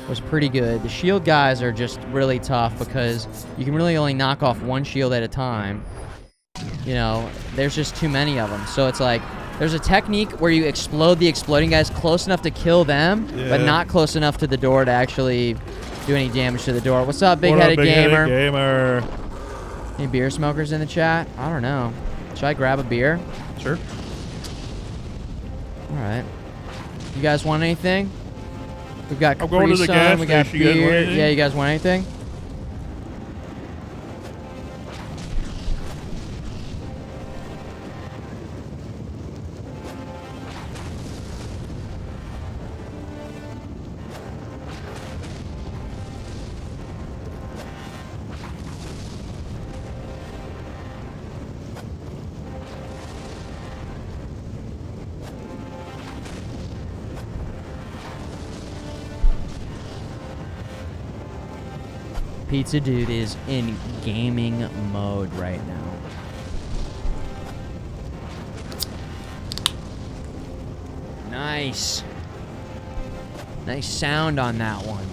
was pretty good. The shield guys are just really tough because you can really only knock off one shield at a time. You know, there's just too many of them. So it's like, there's a technique where you explode the exploding guys close enough to kill them, but not close enough to the door to actually do any damage to the door. What's up, big-headed gamer?
Gamer?
Any beer smokers in the chat? I don't know. Should I grab a beer?
Sure.
All right. You guys want anything? We've got
I'm going to the
Capri
gas
Sun, we got
station. You guys want
beer.
anything?
Yeah, you guys want anything? Pizza Dude is in gaming mode right now. Nice. Nice sound on that one.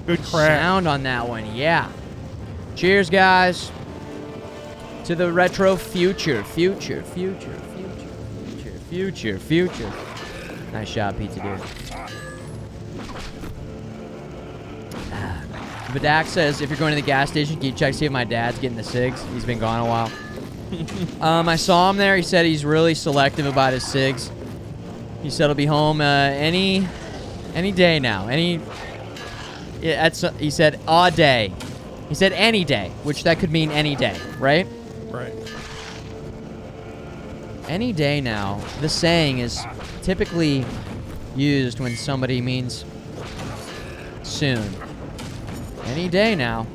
Good crack.
Sound on that one, yeah. Cheers, guys. To the retro future. Future. Nice shot, Pizza Dude. Vadak says, if you're going to the gas station, can you check to see if my dad's getting the cigs? He's been gone a while. I saw him there. He said he's really selective about his cigs. He said he'll be home any day now. He said a day. He said any day, which that could mean any day, right?
Right.
Any day now. The saying is typically used when somebody means soon. Any day now.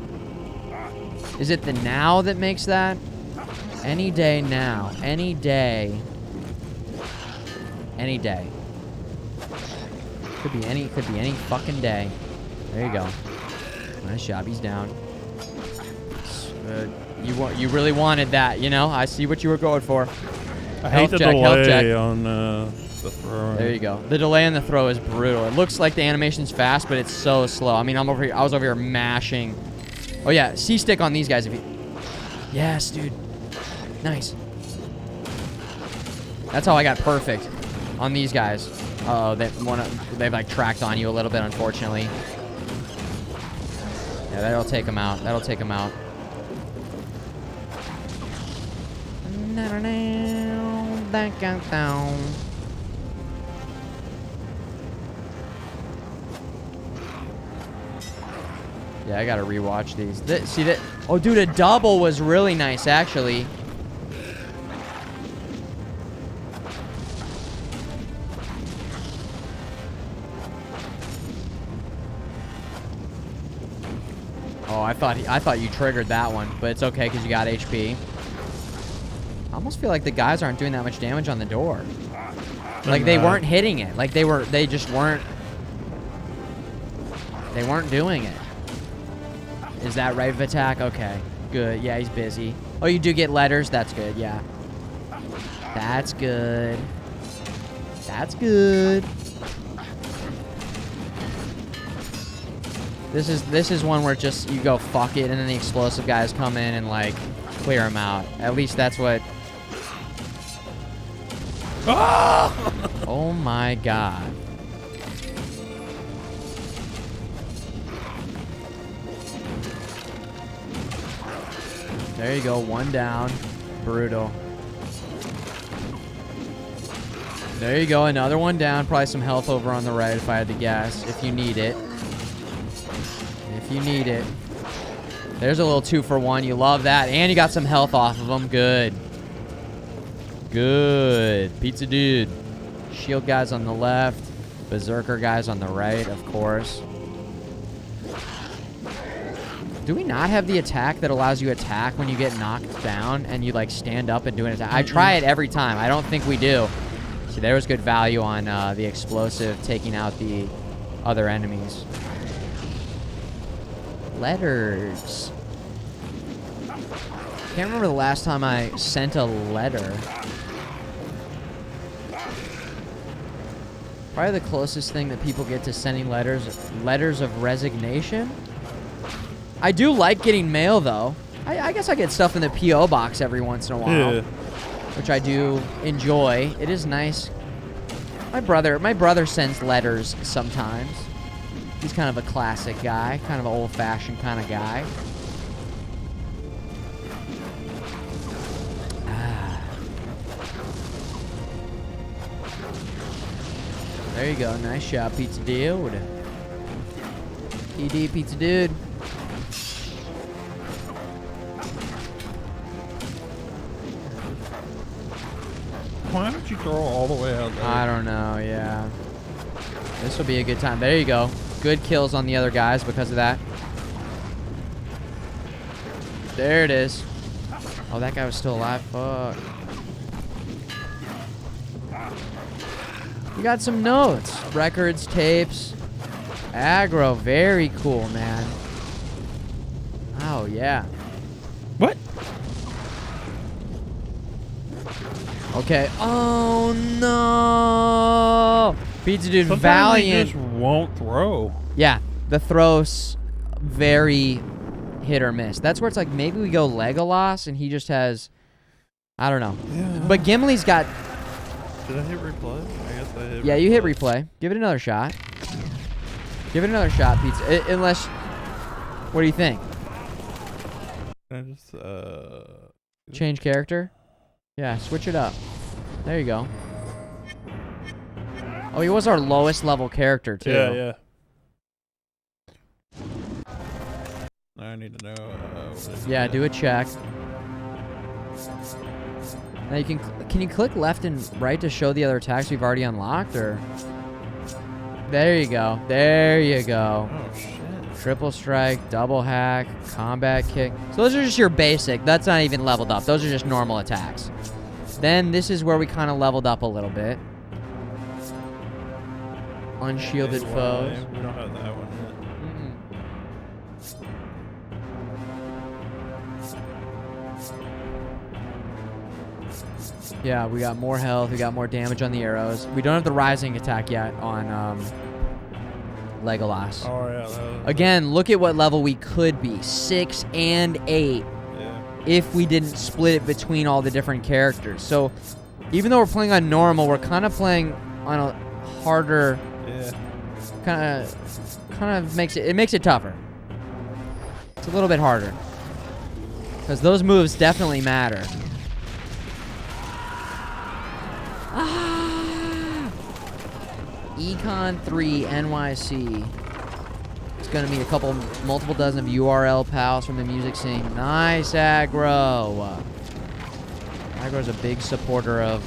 Is it the now that makes that? Any day now. Any day. Any day. Could be any fucking day. There you go. Nice job. He's down. You really wanted that, you know? I see what you were going for.
I hate the delay on the throw.
There you go. The delay on the throw is brutal. It looks like the animation's fast, but it's so slow. I mean, I was over here mashing. Oh yeah, C-stick on these guys if you. Yes, dude. Nice. That's how I got perfect on these guys. Uh-oh, they've like tracked on you a little bit, unfortunately. Yeah, that'll take them out. That'll take them out. Yeah, I gotta rewatch these. See that? Oh, dude, a double was really nice, actually. Oh, I thought you triggered that one, but it's okay because you got HP. I almost feel like the guys aren't doing that much damage on the door. Like they weren't hitting it. Like they just weren't. They weren't doing it. Is that right of attack? Okay, good. Yeah, he's busy. Oh, you do get letters. That's good. Yeah. That's good. That's good. This is one where just you go fuck it, and then the explosive guys come in and like clear them out. At least that's what. Oh my god. There you go, one down. Brutal. There you go, another one down. Probably some health over on the right if I had to guess, if you need it. If you need it. There's a little 2-for-1. You love that. And you got some health off of them. Good. Good. Pizza dude. Shield guys on the left. Berserker guys on the right, of course. Do we not have the attack that allows you to attack when you get knocked down and you like stand up and do an attack? I try it every time. I don't think we do. See, there was good value on the explosive taking out the other enemies. Letters. Can't remember the last time I sent a letter. Probably the closest thing that people get to sending letters of resignation. I do like getting mail, though. I guess I get stuff in the P.O. box every once in a while, which I do enjoy. It is nice. My brother sends letters sometimes. He's kind of a classic guy, kind of an old-fashioned kind of guy. There you go. Nice shot, Pizza Dude. PD, Pizza Dude.
Why don't you throw all the way out there?
I don't know, yeah. This will be a good time. There you go. Good kills on the other guys because of that. There it is. Oh, that guy was still alive. Fuck. You got some notes. Records, tapes. Aggro. Very cool, man. Oh, yeah.
What?
Okay. Oh, no. Pizza Dude,
Sometimes
Valiant.
He just won't throw.
Yeah. The throw's very hit or miss. That's where it's like maybe we go Legolas and he just has... I don't know.
Yeah.
But Gimli's got...
Did I hit replay? I guess I hit
Yeah,
replay.
you hit replay. Give it another shot. Give it another shot, Pizza. Unless... What do you think?
Can I just,
Change character? Yeah, switch it up. There you go. Oh, he was our lowest level character, too.
Yeah, yeah. I need to know.
Yeah, do a check. Now you can you click left and right to show the other attacks we've already unlocked, or? There you go. There you go.
Oh shit.
Triple strike, double hack, combat kick. So those are just your basic. That's not even leveled up. Those are just normal attacks. Then this is where we kind of leveled up a little bit. Unshielded foes.
We don't have that one yet.
Yeah, we got more health. We got more damage on the arrows. We don't have the rising attack yet on Legolas.
Oh, yeah.
Again, look at what level we could be. 6 and 8.
Yeah.
If we didn't split it between all the different characters. So, even though we're playing on normal, we're kind of playing on a harder...
Yeah.
Kind of makes it tougher. It's a little bit harder. Because those moves definitely matter. Econ 3 NYC. It's going to meet multiple dozen of URL pals from the music scene. Nice, Aggro. Aggro's a big supporter of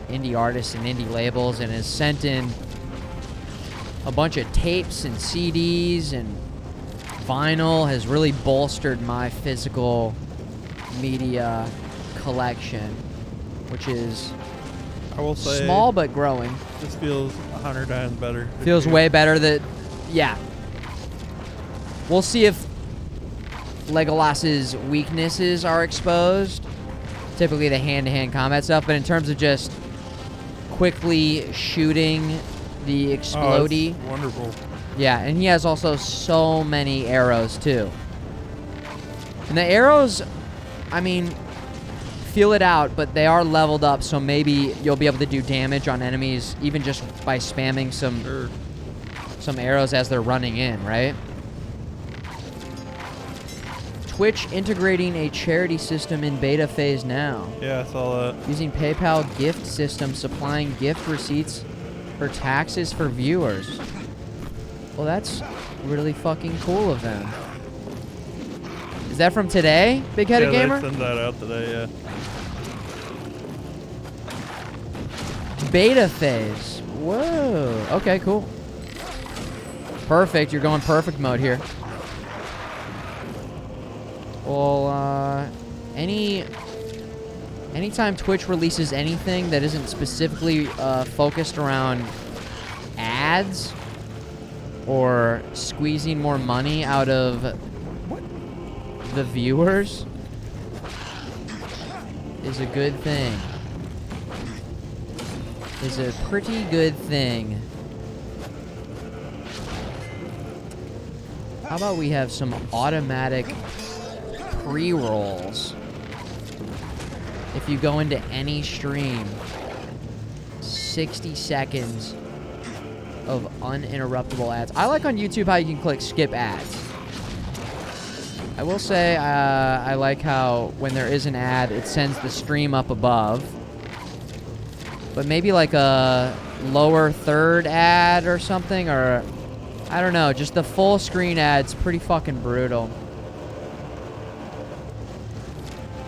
indie artists and indie labels and has sent in a bunch of tapes and CDs and vinyl. Has really bolstered my physical media collection, which is,
I will say,
small but growing.
This feels 100 times better.
Feels way better. Yeah. We'll see if Legolas's weaknesses are exposed. Typically the hand-to-hand combat stuff, but in terms of just quickly shooting the explodey.
Oh, wonderful.
Yeah, and he has also so many arrows too. And the arrows, I mean, feel it out, but they are leveled up, so maybe you'll be able to do damage on enemies even just by spamming some arrows as they're running in, right? Twitch integrating a charity system in beta phase now.
Yeah, I saw that.
Using PayPal gift system, supplying gift receipts for taxes for viewers. Well, that's really fucking cool of them. Is that from today, Big Headed Gamer?
Yeah, they sent that out today, yeah.
Beta phase. Whoa. Okay, cool. Perfect. You're going perfect mode here. Well, anytime Twitch releases anything that isn't specifically focused around ads or squeezing more money out of the viewers is a good thing. Is a pretty good thing. How about we have some automatic pre-rolls? If you go into any stream, 60 seconds of uninterruptible ads. I like on YouTube how you can click skip ads. I will say I like how when there is an ad, it sends the stream up above. But maybe like a lower third ad or something, or I don't know, just the full screen ad's pretty fucking brutal.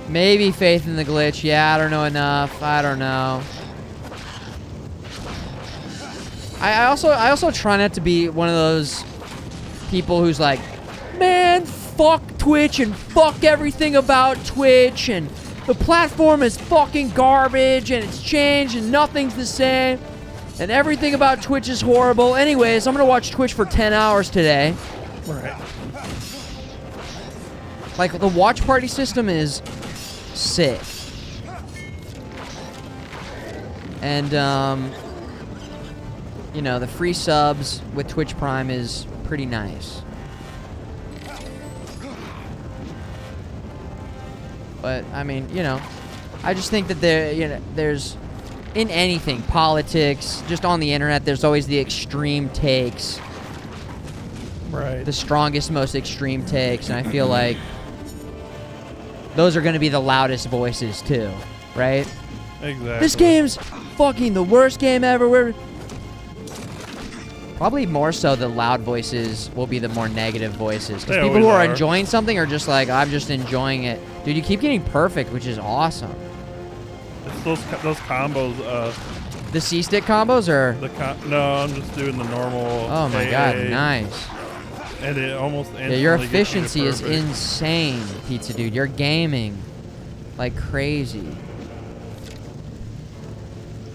Maybe Faith in the Glitch. Yeah, I don't know enough. I don't know. I also try not to be one of those people who's like, man, fuck Twitch and fuck everything about Twitch and the platform is fucking garbage and it's changed and nothing's the same and everything about Twitch is horrible. Anyways, I'm gonna watch Twitch for 10 hours today.
Right.
Like, the watch party system is sick. And, you know, the free subs with Twitch Prime is pretty nice. But, I mean, you know, I just think that there's, in anything, politics, just on the internet, there's always the extreme takes.
Right.
The strongest, most extreme takes, and I feel like those are going to be the loudest voices, too, right?
Exactly.
This game's fucking the worst game ever. Probably more so the loud voices will be the more negative voices. Because people who are enjoying something are just like, I'm just enjoying it. Dude, you keep getting perfect, which is awesome.
It's those combos.
The C-stick combos, or?
No, I'm just doing the normal.
Oh my god, nice.
And it almost
yeah, your efficiency is insane, Pizza Dude. You're gaming like crazy.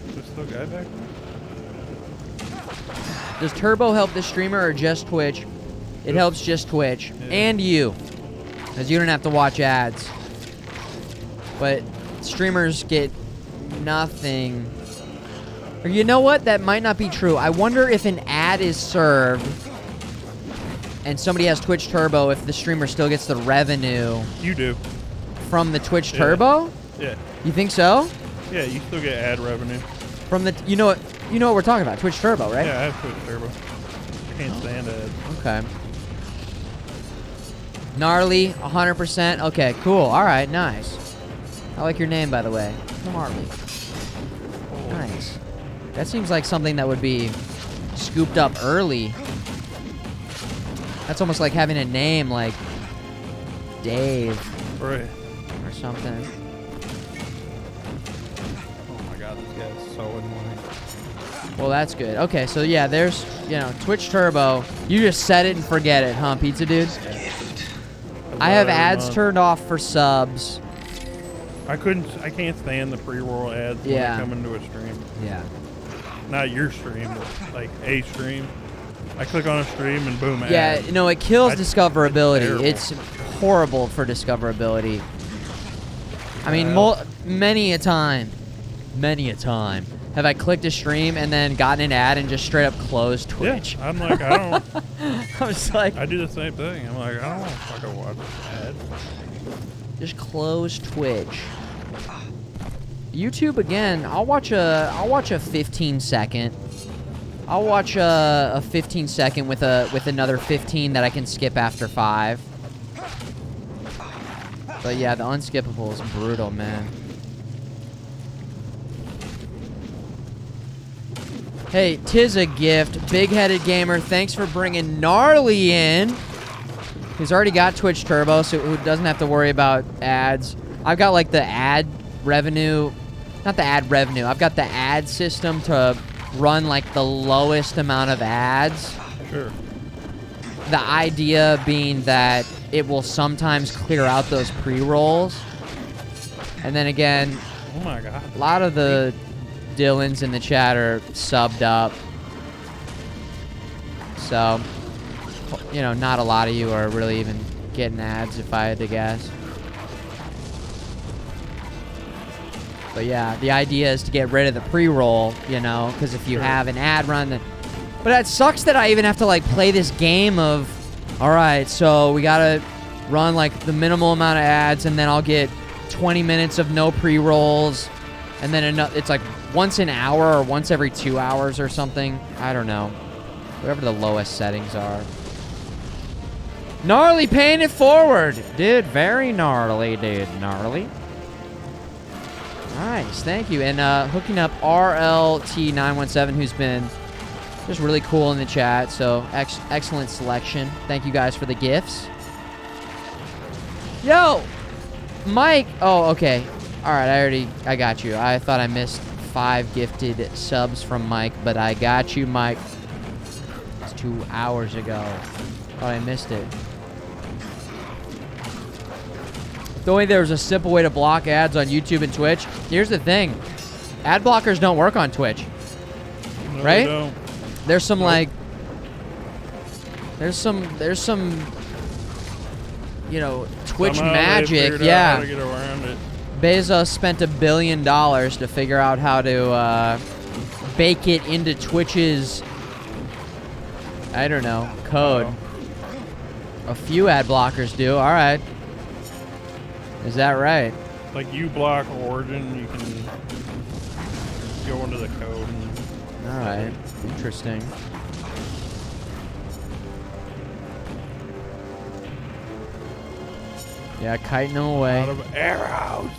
There's still a guy back there?
Does Turbo help the streamer or just Twitch? It helps just Twitch. Yeah. And you. Because you don't have to watch ads. But streamers get nothing. Or you know what? That might not be true. I wonder if an ad is served and somebody has Twitch Turbo, if the streamer still gets the revenue.
You do.
From the Twitch Turbo?
Yeah.
You think so?
Yeah, you still get ad revenue.
From the, you know what we're talking about? Twitch Turbo, right?
Yeah, I have Twitch Turbo. Can't stand ads.
Okay. Gnarly, 100%. Okay, cool. All right, nice. I like your name, by the way. Gnarly. Nice. That seems like something that would be scooped up early. That's almost like having a name like Dave.
Right.
Or something.
Oh my god, this guy's so annoying.
Well, that's good. Okay, so yeah, there's, Twitch Turbo. You just set it and forget it, huh, Pizza Dude? I have ads turned off for subs.
I can't stand the pre-roll ads when they come into a stream.
Yeah.
Not your stream, but like a stream. I click on a stream and boom,
Yeah,
ad.
it kills discoverability.
It's
It's horrible for discoverability. I mean, many a time have I clicked a stream and then gotten an ad and just straight up closed Twitch.
Yeah, I'm like, I don't.
I was like,
I do the same thing. I'm like, I don't want to fucking watch an ad.
Just close Twitch. YouTube again. I'll watch a 15-second. I'll watch a 15-second with another 15 that I can skip after 5. But yeah, the unskippable is brutal, man. Hey, tis a gift. Big-headed gamer, thanks for bringing Gnarly in. He's already got Twitch Turbo, so he doesn't have to worry about ads. I've got like the ad revenue, not the ad revenue. I've got the ad system to run like the lowest amount of ads.
Sure.
The idea being that it will sometimes clear out those pre-rolls. And then again,
oh my god,
a lot of the Dylans in the chat are subbed up. So, not a lot of you are really even getting ads, if I had to guess. But yeah, the idea is to get rid of the pre-roll, because if you have an ad run, then... But that sucks that I even have to, play this game of, all right, so we gotta run, the minimal amount of ads, and then I'll get 20 minutes of no pre-rolls, and then it's once an hour or once every 2 hours or something. I don't know. Whatever the lowest settings are. Gnarly paying it forward. Dude, very gnarly, dude. Gnarly. Nice, thank you. And hooking up RLT917, who's been just really cool in the chat. So, excellent selection. Thank you guys for the gifts. Yo! Mike! Oh, okay. Alright, I got you. I thought I missed 5 gifted subs from Mike, but I got you, Mike. It's 2 hours ago. Thought I missed it. The way there's a simple way to block ads on YouTube and Twitch. Here's the thing. Ad blockers don't work on Twitch.
No,
right?
they don't.
There's some there's some Twitch
Somehow
magic.
they figured out
Yeah.
how to get around it.
Bezos spent $1 billion to figure out how to bake it into Twitch's, I don't know, code. A few ad blockers do. All right. Is that right?
Like you block Origin, you can go into the code.
All right. Interesting. Yeah, kiting them away.
Out of arrows.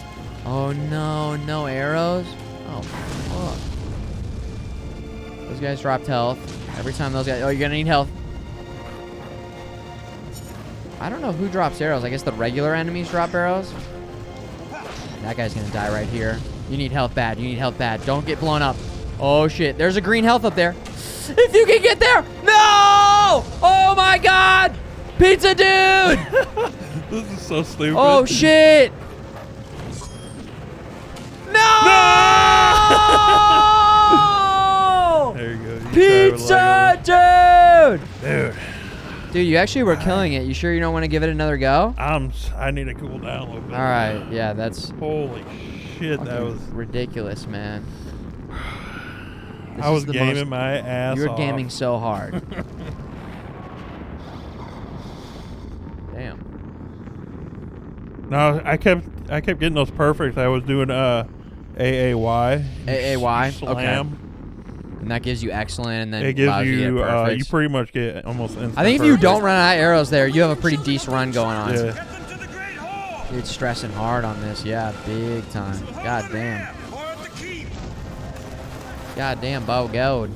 Oh no, no arrows? Oh fuck. Those guys dropped health. Every time those guys... Oh, you're gonna need health. I don't know who drops arrows. I guess the regular enemies drop arrows. That guy's gonna die right here. You need health bad. You need health bad. Don't get blown up. Oh shit. There's a green health up there. If you can get there! No! Oh my god! Pizza dude!
This is so stupid.
Oh shit! No!
There you go. You
Pizza dude! Dude, you actually were killing it. You sure you don't want to give it another go?
I need to cool down a little bit.
All right. Yeah, that's...
Holy shit, that was
ridiculous, man.
I was gaming my ass off.
You were gaming so hard. Damn.
No, I kept getting those perfects. I was doing AAY.
AAY.
Slam.
Okay. And that gives you excellent, and then
it gives
allows you to get perfects.
you pretty much get almost instant.
I think if you
perfect.
don't run out of arrows there, you have a pretty decent run going on.
Yeah.
Dude, stressing hard on this. Yeah, big time. God damn. God damn, Bo Gold.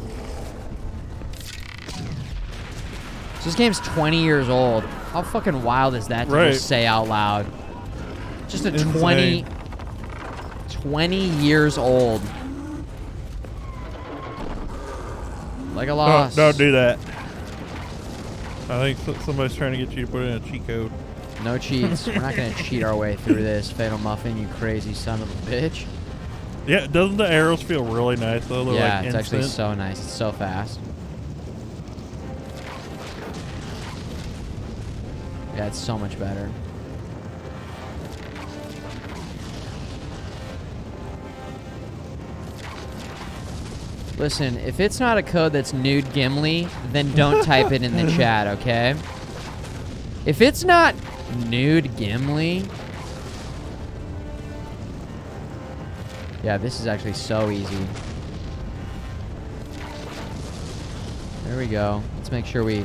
So this game's 20 years old. How fucking wild is that to just say out loud? Just a 20 years old. Like a loss.
Don't do that. I think somebody's trying to get you to put in a cheat code.
No cheats. We're not going to cheat our way through this, Fatal Muffin, you crazy son of a bitch.
Yeah, doesn't the arrows feel really nice, though? They're
Yeah,
like
it's
instant.
actually so nice. It's so fast. Yeah, it's so much better. Listen, if it's not a code that's nude Gimli, then don't type it in the chat, okay? If it's not nude Gimli... Yeah, this is actually so easy. There we go. Let's make sure we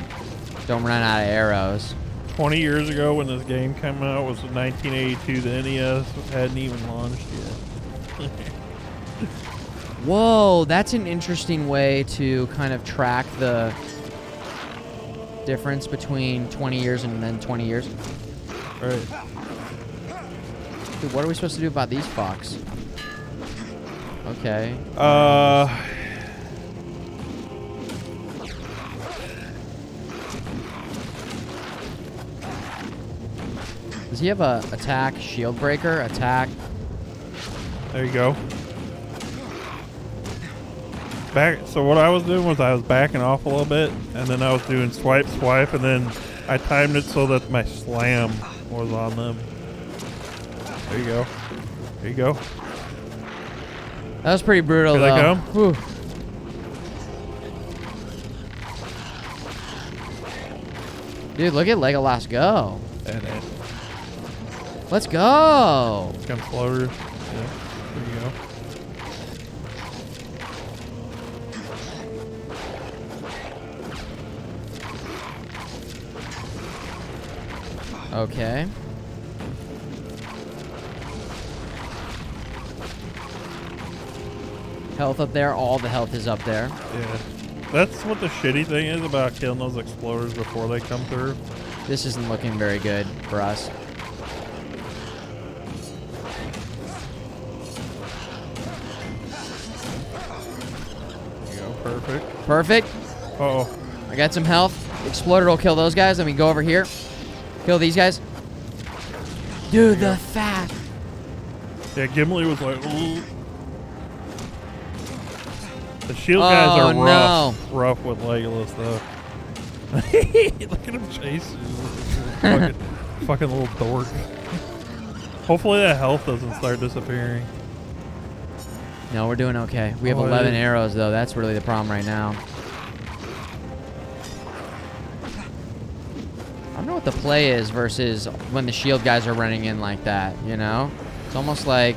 don't run out of arrows.
20 years ago when this game came out was 1982. The NES hadn't even launched yet.
Whoa, that's an interesting way to kind of track the difference between 20 years and then 20 years.
Right.
Dude, what are we supposed to do about these fucks? Okay. Does he have a attack shield breaker? Attack.
There you go. So what I was doing was I was backing off a little bit, and then I was doing swipe, swipe, and then I timed it so that my slam was on them. There you go. There you go.
That was pretty brutal,
Here
though.
they come.
Whew. Dude, look at Legolas go. Let's go.
Come slower. Yeah. There you go.
Okay. Health up there. All the health is up there.
Yeah. That's what the shitty thing is about killing those exploders before they come through.
This isn't looking very good for us.
There you go. Perfect.
Perfect.
Uh-oh.
I got some health. Exploder will kill those guys. Let me go over here. Kill these guys. Dude, the fat.
Yeah, Gimli was like, ooh. The shield guys are rough. Rough with Legolas, though. Look at him chasing. fucking little dork. Hopefully that health doesn't start disappearing.
No, we're doing okay. We have 11 arrows, though. That's really the problem right now. I don't know what the play is versus when the shield guys are running in like that, you know? It's almost like...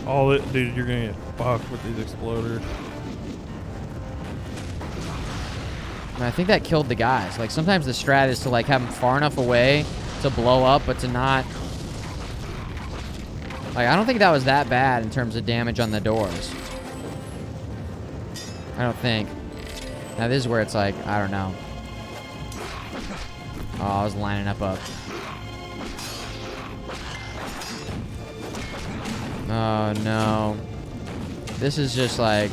Dude, you're going to get fucked with these exploders.
I think that killed the guys. Like, sometimes the strat is to, like, have them far enough away to blow up, but to not... Like, I don't think that was that bad in terms of damage on the doors. I don't think. Now, this is where it's like, I don't know. Oh, I was lining up. Oh, no. This is just like...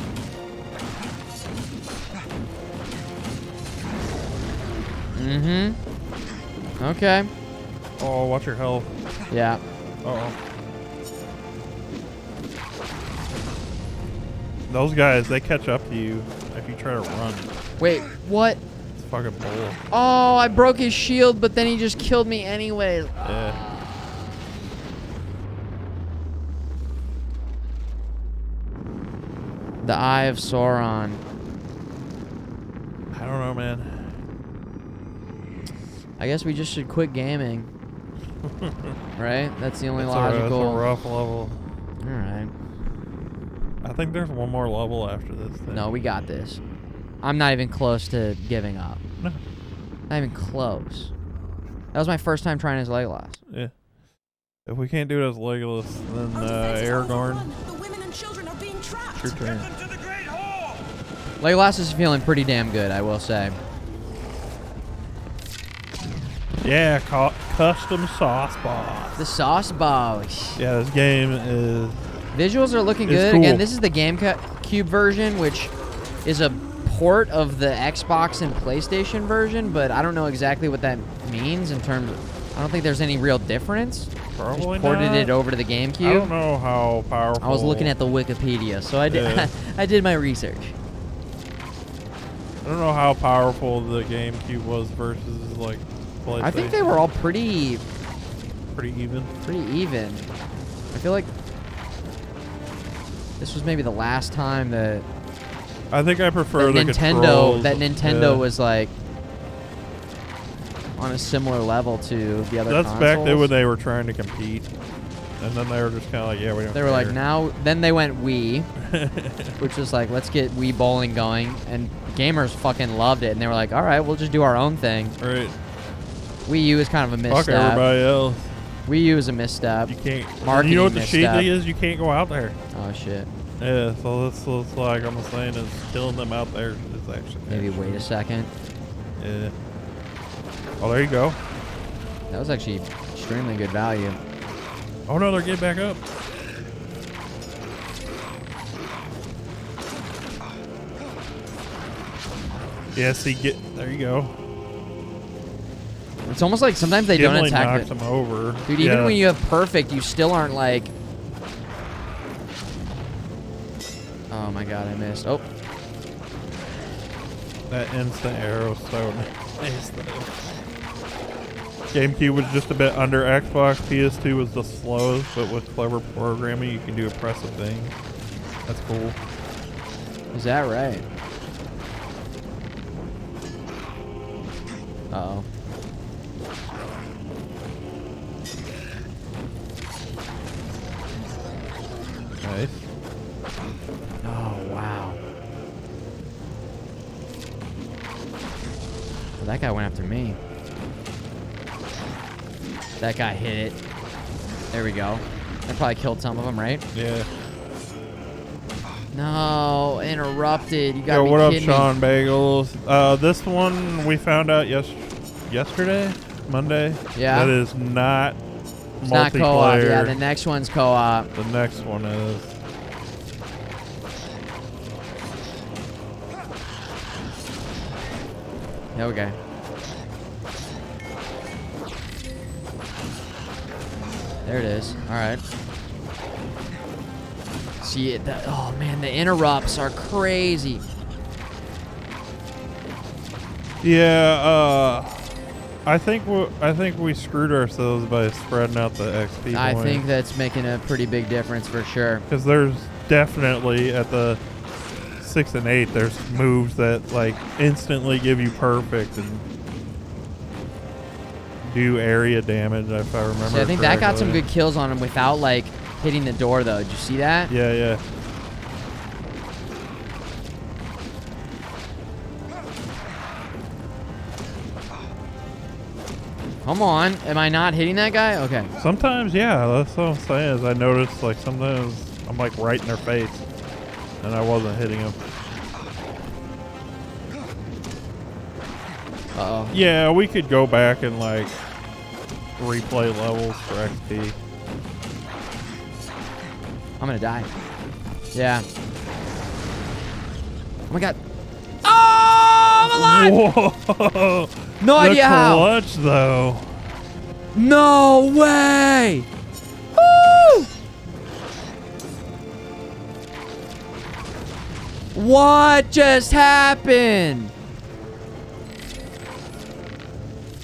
Mm-hmm. Okay.
Oh, watch your health.
Yeah.
Uh-oh. Those guys, they catch up to you if you try to run.
Wait, what?
It's fucking bull.
Oh, I broke his shield, but then he just killed me anyways.
Yeah.
The Eye of Sauron.
I don't know, man.
I guess we just should quit gaming. Right? That's the only
That's
logical.
That's a rough level.
Alright.
I think there's one more level after this thing.
No, we got this. I'm not even close to giving up.
No.
Not even close. That was my first time trying as Legolas.
Yeah. If we can't do it as Legolas, then Aragorn.
The women and children are being trapped.
It's your turn.
Legolas is feeling pretty damn good, I will say.
Yeah, custom sauce boss.
The sauce boss.
Yeah, this game is...
Visuals are looking good.
Cool.
Again, this is the GameCube version, which is a port of the Xbox and PlayStation version, but I don't know exactly what that means in terms of... I don't think there's any real difference.
Probably
Just ported
not.
it over to the GameCube.
I don't know how powerful...
I was looking at the Wikipedia, so I did, I did my research.
I don't know how powerful the GameCube was versus, like, PlayStation.
I think they were all pretty
even.
Pretty even. I feel like this was maybe the last time that
I think I prefer the
Nintendo
controls.
that Nintendo was like on a similar level to the other
That's
consoles.
back then when they were trying to compete, and then they were just kind of like, yeah, we don't.
They were like, now. Then they went Wii, which was like, let's get Wii bowling going, and gamers fucking loved it, and they were like, all right, we'll just do our own thing.
Right.
Wii U is kind of a misstep.
Fuck everybody else.
Wii U is a misstep.
You can't.
Marketing
You know what the cheat
misstep.
thing is? You can't go out there.
Oh shit.
Yeah, so that's like I'm saying is killing them out there is actually.
Maybe wait a second.
Yeah. Oh, there you go.
That was actually extremely good value.
Oh no, they're getting back up. Yeah, see, there you go.
It's almost like sometimes they don't
Gimli
attack
knocks
it.
them over.
Dude, even when you have perfect, you still aren't like... Oh my god, I missed. Oh.
That instant arrow so nice though. GameCube was just a bit under Xbox. PS2 was the slowest, but with clever programming, you can do impressive things. That's cool.
Is that right? Uh-oh.
Nice.
Oh, wow. Well, that guy went after me. That guy hit it. There we go. That probably killed some of them, right?
Yeah.
No, interrupted. You gotta
Yo,
be
what up,
kidding
Sean
me.
Bagels? This one we found out yesterday, Monday.
Yeah.
That is not
It's
multiplayer.
not co-op. Yeah, the next one's co-op.
The next one is.
Okay. There it is. All right. See it? Oh man, the interrupts are crazy.
Yeah. I think we screwed ourselves by spreading out the XP.
I think that's making a pretty big difference for sure.
Because there's definitely at the 6 and 8, there's moves that like instantly give you perfect and do area damage. If I remember.
See, I think that got some
correctly.
good kills on him without like hitting the door though. Did you see that?
Yeah, yeah.
Come on, am I not hitting that guy? Okay.
Sometimes, yeah, that's what I'm saying. Is I noticed like sometimes I'm like right in their face, and I wasn't hitting them.
Uh-oh.
Yeah, we could go back and like replay levels for XP.
I'm gonna die. Yeah. Oh my god. Oh, I'm alive!
Whoa!
No idea how.
Clutch though.
No way! Woo! What just happened?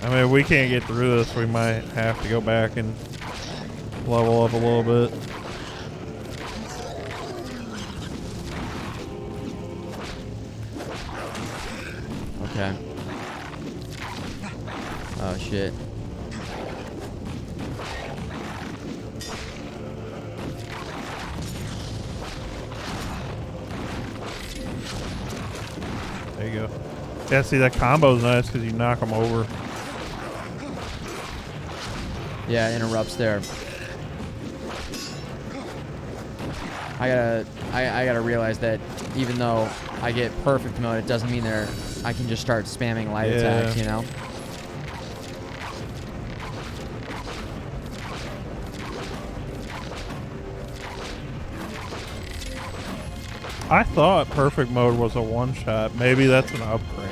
I mean, if we can't get through this, we might have to go back and level up a little bit.
Oh shit.
There you go. Yeah, see, that combo's nice because you knock them over.
Yeah, interrupts there. I gotta realize that even though I get perfect mode, it doesn't mean I can just start spamming light attacks, you know?
I thought perfect mode was a one-shot. Maybe that's an upgrade.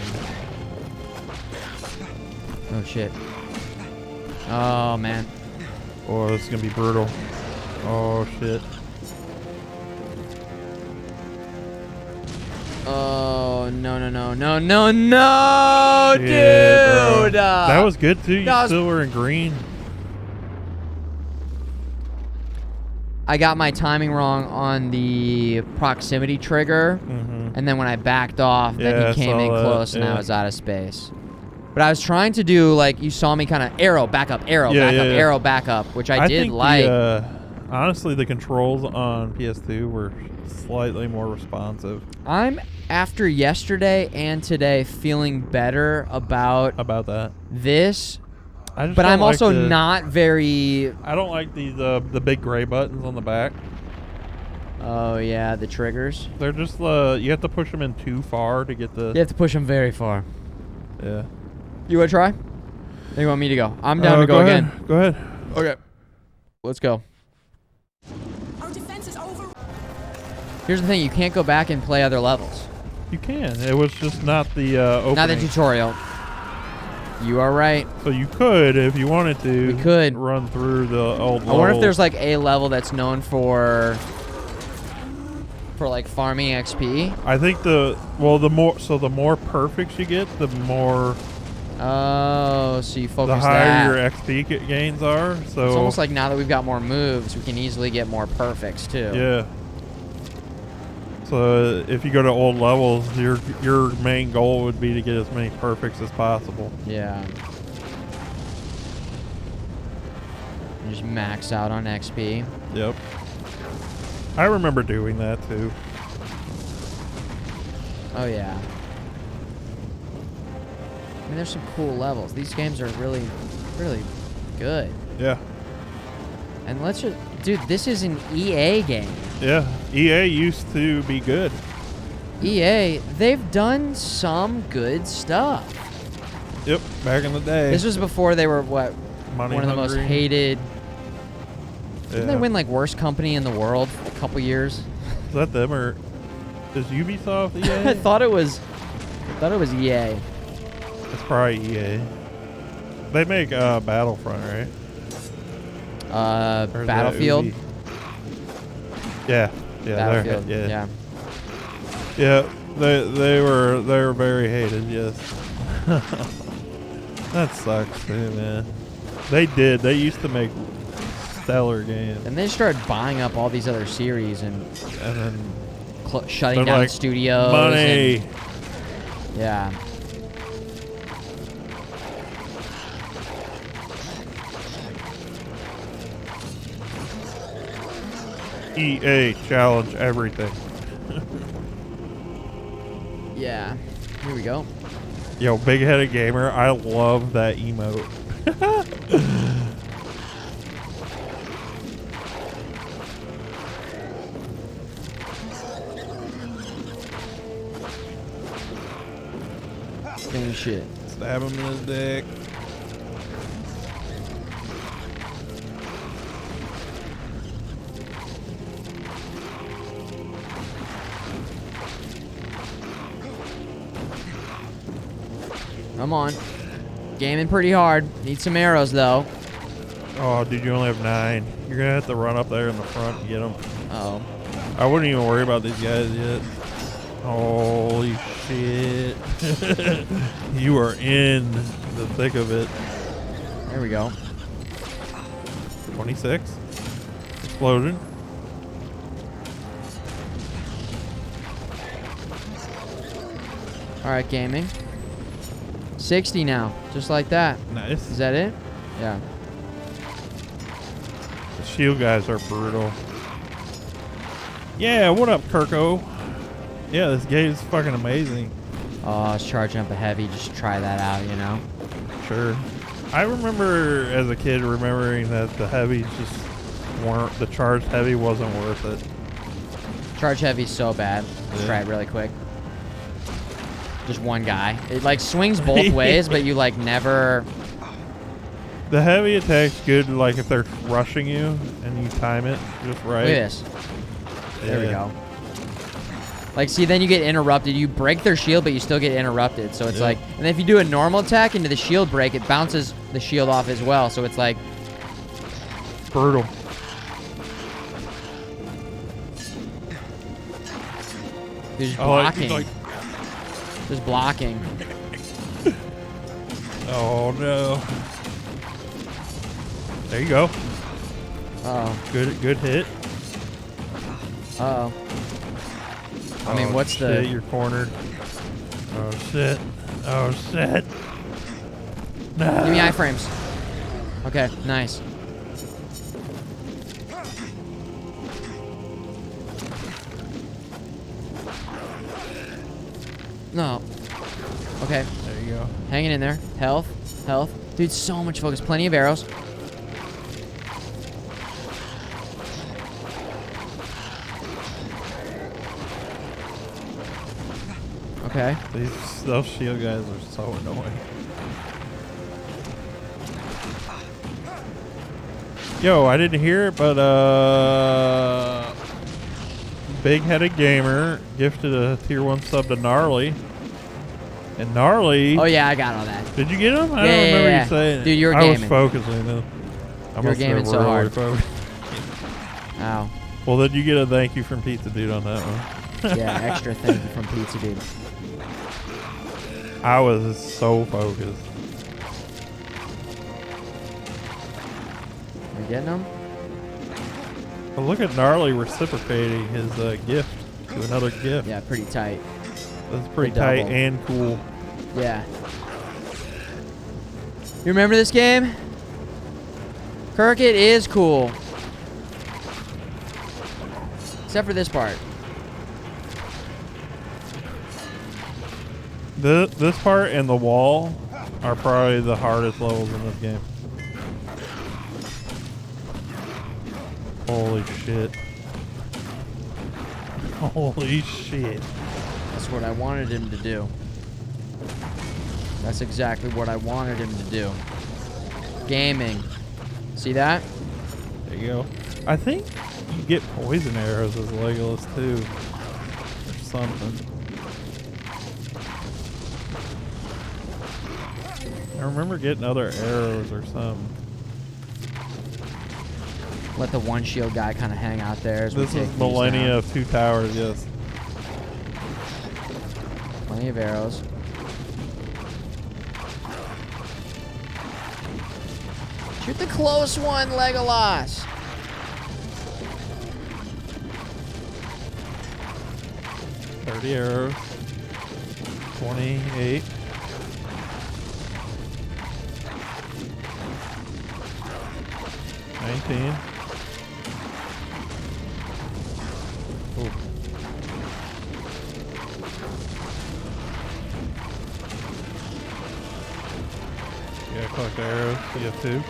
Oh shit. Oh man.
Oh, this is gonna be brutal. Oh shit.
Oh no, dude!
Bro. That was good too. You still were in green.
I got my timing wrong on the proximity trigger, and then when I backed off, then he came in close, and I was out of space. But I was trying to do, like, you saw me kind of arrow, back up, arrow, arrow, back up, which I did
think
like.
Honestly, the controls on PS2 were slightly more responsive.
I'm, after yesterday and today, feeling better about
that.
This.
But
I'm also not very...
I don't like the big gray buttons on the back.
Oh, yeah, the triggers.
They're just, you have to push them in too far to get the...
You have to push them very far.
Yeah.
You want to try? Or you want me to go? I'm down to go again.
Go ahead.
Okay. Let's go.
Our defense is over.
Here's the thing. You can't go back and play other levels.
You can. It was just not the opening.
Not the tutorial. You are right.
So you could, if you wanted to,
we could
run through the old levels.
I wonder if there's like a level that's known for like farming XP.
I think the more perfects you get, the more.
Oh, so you focus
the higher
that.
your XP gains are. So
it's almost like now that we've got more moves, we can easily get more perfects too.
Yeah. So if you go to old levels, your main goal would be to get as many perfects as possible.
Yeah. You just max out on XP.
Yep. I remember doing that too.
Oh yeah. I mean, there's some cool levels. These games are really, really good.
Yeah.
And let's just, dude, this is an EA game.
Yeah, EA used to be good.
EA, they've done some good stuff.
Yep, back in the day.
This was before they were one of the most hated. Didn't they win like worst company in the world for a couple years?
Is that them or is Ubisoft EA?
I thought it was EA.
It's probably EA. They make Battlefront, right?
Battlefield.
Yeah,
Battlefield.
Yeah. They were very hated. Yes. That sucks too, man. They used to make stellar games.
And they started buying up all these other series and
then
shutting down
like,
studios.
Money.
Yeah.
EA challenge everything.
Yeah. Here we go.
Yo, big headed gamer, I love that emote.
Same shit.
Stab him in his dick.
Come on. Gaming pretty hard. Need some arrows, though.
Oh, dude, you only have 9. You're going to have to run up there in the front and get them.
Uh-oh.
I wouldn't even worry about these guys yet. Holy shit. You are in the thick of it.
There we go.
26. Explosion.
All right, gaming. 60 now, just like that.
Nice.
Is that it? Yeah.
The shield guys are brutal. Yeah, what up, Kirko? Yeah, this game is fucking amazing.
Oh, I was charging up a heavy. Just try that out, you know?
Sure. I remember as a kid remembering that the heavies just weren't, the charged heavy wasn't worth it.
Charge heavy's so bad. Let's try it really quick. Just one guy. It like swings both ways, but you like never...
The heavy attack's good like if they're rushing you and you time it just right.
Look at this. There we
Yeah.
go. Like, see, then you get interrupted. You break their shield, but you still get interrupted. So it's like, and if you do a normal attack into the shield break, it bounces the shield off as well. So it's like
brutal.
There's
Oh, like,
blocking.
like-
There's blocking.
Oh no. There you go.
Uh-oh.
Good hit.
Uh-oh. I mean,
Oh,
what's
shit,
the...
You're cornered. Oh shit. Oh shit. No.
Give me iframes. Okay, nice. No. Okay.
There you go.
Hanging in there. Health. Health. Dude, so much focus. Plenty of arrows. Okay.
Those shield guys are so annoying. Yo, I didn't hear it, but Big-Headed Gamer gifted a tier 1 sub to Gnarly. And Gnarly...
Oh, yeah, I got all that.
Did you get him? I
Yeah,
don't remember
yeah.
you saying it.
Dude, you were
I
gaming.
was focusing, though.
You were gaming so hard.
Focused.
Ow.
Well, then you get a thank you from Pizza Dude on that one.
Yeah, extra thank you from Pizza Dude.
I was so focused.
You getting them?
But look at Gnarly reciprocating his gift to another gift.
Yeah, pretty tight.
That's pretty
They
tight
double.
and cool.
Yeah. You remember this game? Kirk, it is cool. Except for this part.
This part and the wall are probably the hardest levels in this game. Holy shit. Holy shit.
That's what I wanted him to do. That's exactly what I wanted him to do. Gaming. See that?
There you go. I think you get poison arrows as Legolas too. Or something. I remember getting other arrows or something.
Let the one shield guy kind of hang out there as we
This
take
is
these
Millennia
down.
of Two Towers, yes.
Plenty of arrows. Shoot the close one, Legolas.
.30 arrows. 28. Ooh. Yeah, collect arrows. You have 2.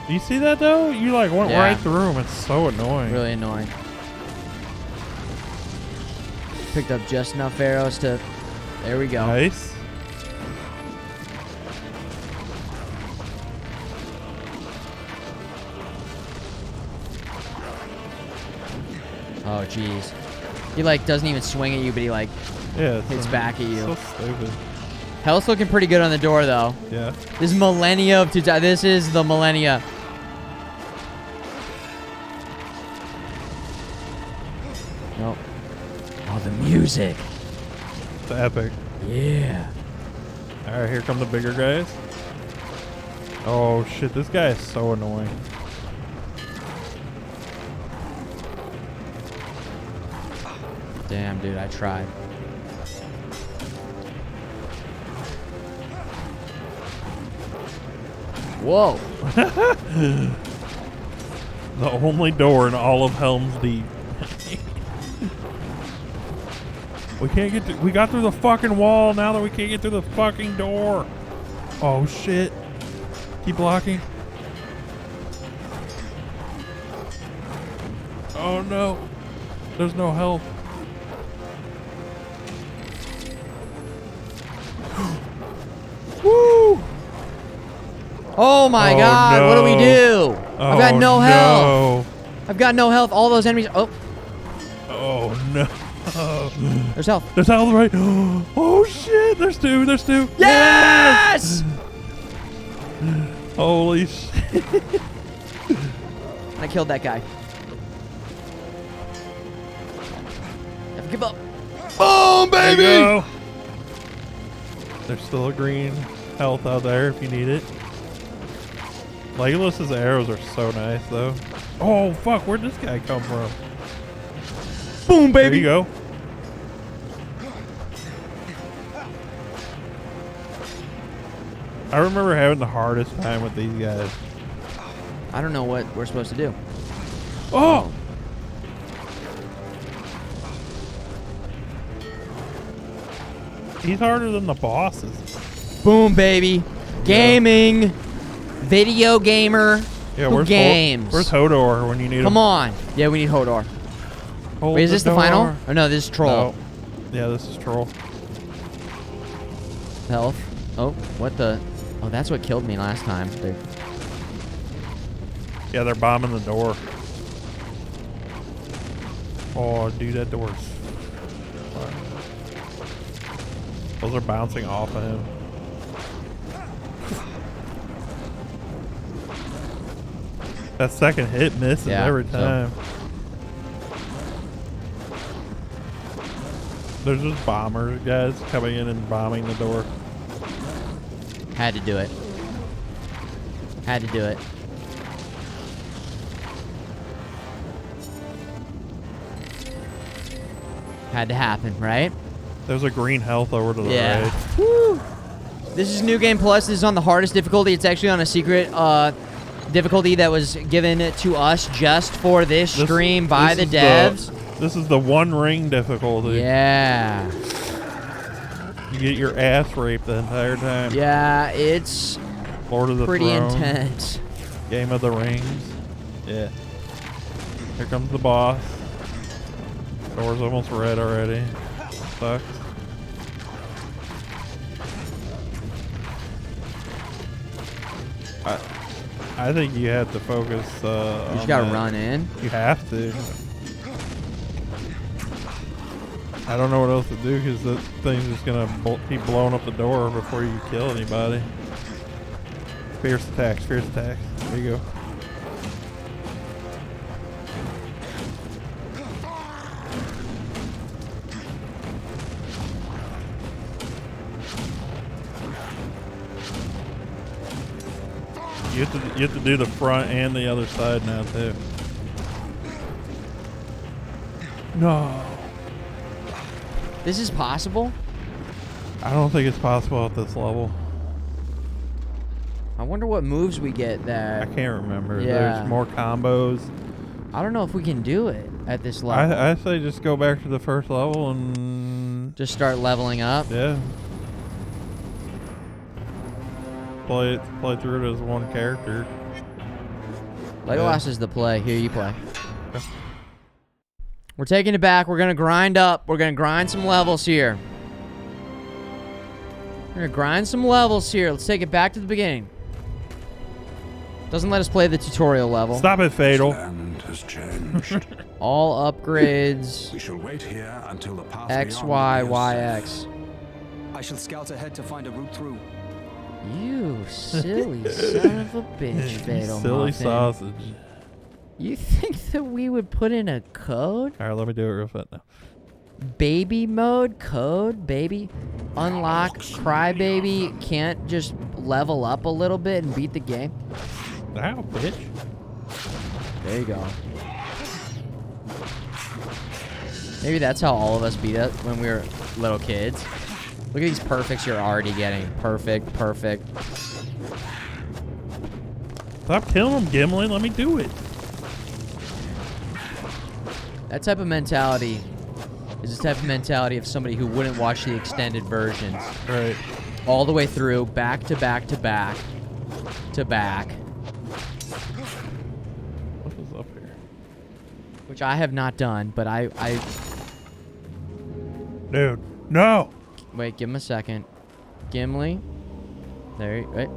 Do you see that though? You like went
Yeah.
right through them. It's so annoying.
Really annoying. Picked up just enough arrows to... There we go.
Nice.
Oh, jeez. He, like, doesn't even swing at you, but he, like,
Yeah,
hits back at you.
So stupid.
Health's looking pretty good on the door, though.
Yeah.
This is Millennia of Tuta. This is the Millennia. Nope. Oh, the music.
It's epic.
Yeah.
Alright, here come the bigger guys. Oh shit, this guy is so annoying.
Damn, dude, I tried. Whoa.
The only door in all of Helm's Deep. We can't get. We got through the fucking wall. Now that we can't get through the fucking door. Oh shit! Keep blocking. Oh no! There's no help. Woo!
Oh my God!
No.
What do we do? I've got no health.
No.
I've got no health. All those enemies. Oh.
Oh no.
There's health.
There's health right. Oh shit! There's two. There's two.
Yes!
Holy shit!
I killed that guy. Never give up.
Boom, baby! There you go. There's still a green health out there if you need it. Legolas's arrows are so nice, though. Oh, fuck. Where'd this guy come from?
Boom, baby!
There you go. I remember having the hardest time with these guys.
I don't know what we're supposed to do.
Oh! He's harder than the bosses.
Boom, baby. Gaming. Video gamer.
Yeah,
Who
where's
games?
Where's Hodor when you need him?
Come on. Yeah, we need Hodor.
Hold
Wait, is this the final? Oh, no, this is Troll.
No. Yeah, this is Troll.
Health. Oh, what the? Oh, that's what killed me last time.
Yeah, they're bombing the door. Oh, dude, that door's... Those are bouncing off of him. That second hit misses every time. There's just bombers, guys, coming in and bombing the door.
Had to do it. Had to do it. Had to happen, right?
There's a green health over to the right.
Woo. This is New Game Plus. This is on the hardest difficulty. It's actually on a secret difficulty that was given to us just for this stream by the devs.
This is the One Ring difficulty.
Yeah.
You get your ass raped the entire time.
Yeah, it's
Lord of the
pretty
Throne,
intense.
Game of the Rings. Yeah. Here comes the boss. Door's almost red already. Sucks. I think you have to focus.
You just gotta run in.
You have to. I don't know what else to do because that thing's just gonna keep blowing up the door before you kill anybody. Fierce attacks, fierce attacks. There you go. You have to do the front and the other side now too. No.
This is possible?
I don't think it's possible at this level.
I wonder what moves we get that...
I can't remember.
Yeah.
There's more combos.
I don't know if we can do it at this level.
I say just go back to the first level and...
just start leveling up?
Yeah. Play through it as one character.
Legolas is the play. Here, you play. We're taking it back. We're going to grind up. We're going to grind some levels here. We're going to grind some levels here. Let's take it back to the beginning. Doesn't let us play the tutorial level.
Stop it, Fatal.
Land has changed.
All upgrades.
We shall wait here until the path
X, Y, Y, X.
I shall scout ahead to find a route through.
You silly son of a bitch, Fatal
Silly
Muffin.
sausage.
You think that we would put in a code?
All right, let me do it real fast now.
Baby mode code, baby. Unlock Crybaby can't just level up a little bit and beat the game.
Ow, bitch.
There you go. Maybe that's how all of us beat it when we were little kids. Look at these perfects you're already getting. Perfect, perfect.
Stop killing him, Gimli. Let me do it.
That type of mentality is the type of mentality of somebody who wouldn't watch the extended versions.
Right.
All the way through, back to back to back to back.
What is up here?
Which I have not done, but I
Dude, no!
Wait, give him a second. Gimli. There you... Wait.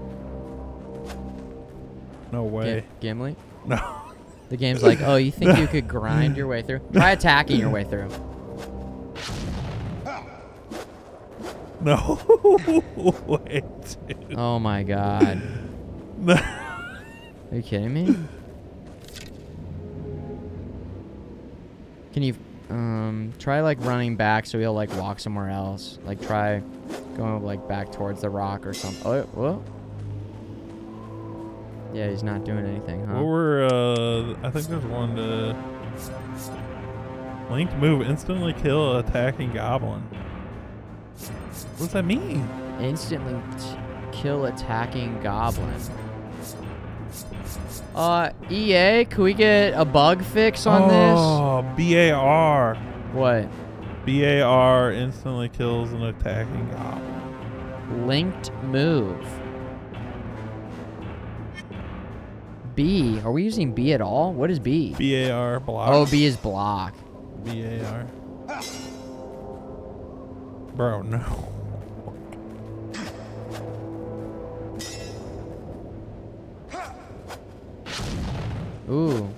No way.
Gimli?
No.
The game's like, oh, you think you could grind your way through? Try attacking your way through.
No. Wait, dude.
Oh my god.
No.
Are you kidding me? Can you try like running back so he'll like walk somewhere else? Like try going like back towards the rock or something. Oh, what? Yeah, he's not doing anything, huh?
What were, I think there's one to... Linked move, instantly kill attacking goblin. What does that mean?
Instantly kill attacking goblin. EA, can we get a bug fix on this?
Oh, BAR.
What?
BAR instantly kills an attacking goblin.
Linked move. B. Are we using B at all? What is B?
BAR, block.
Oh, B is block.
BAR. Bro, no.
Ooh.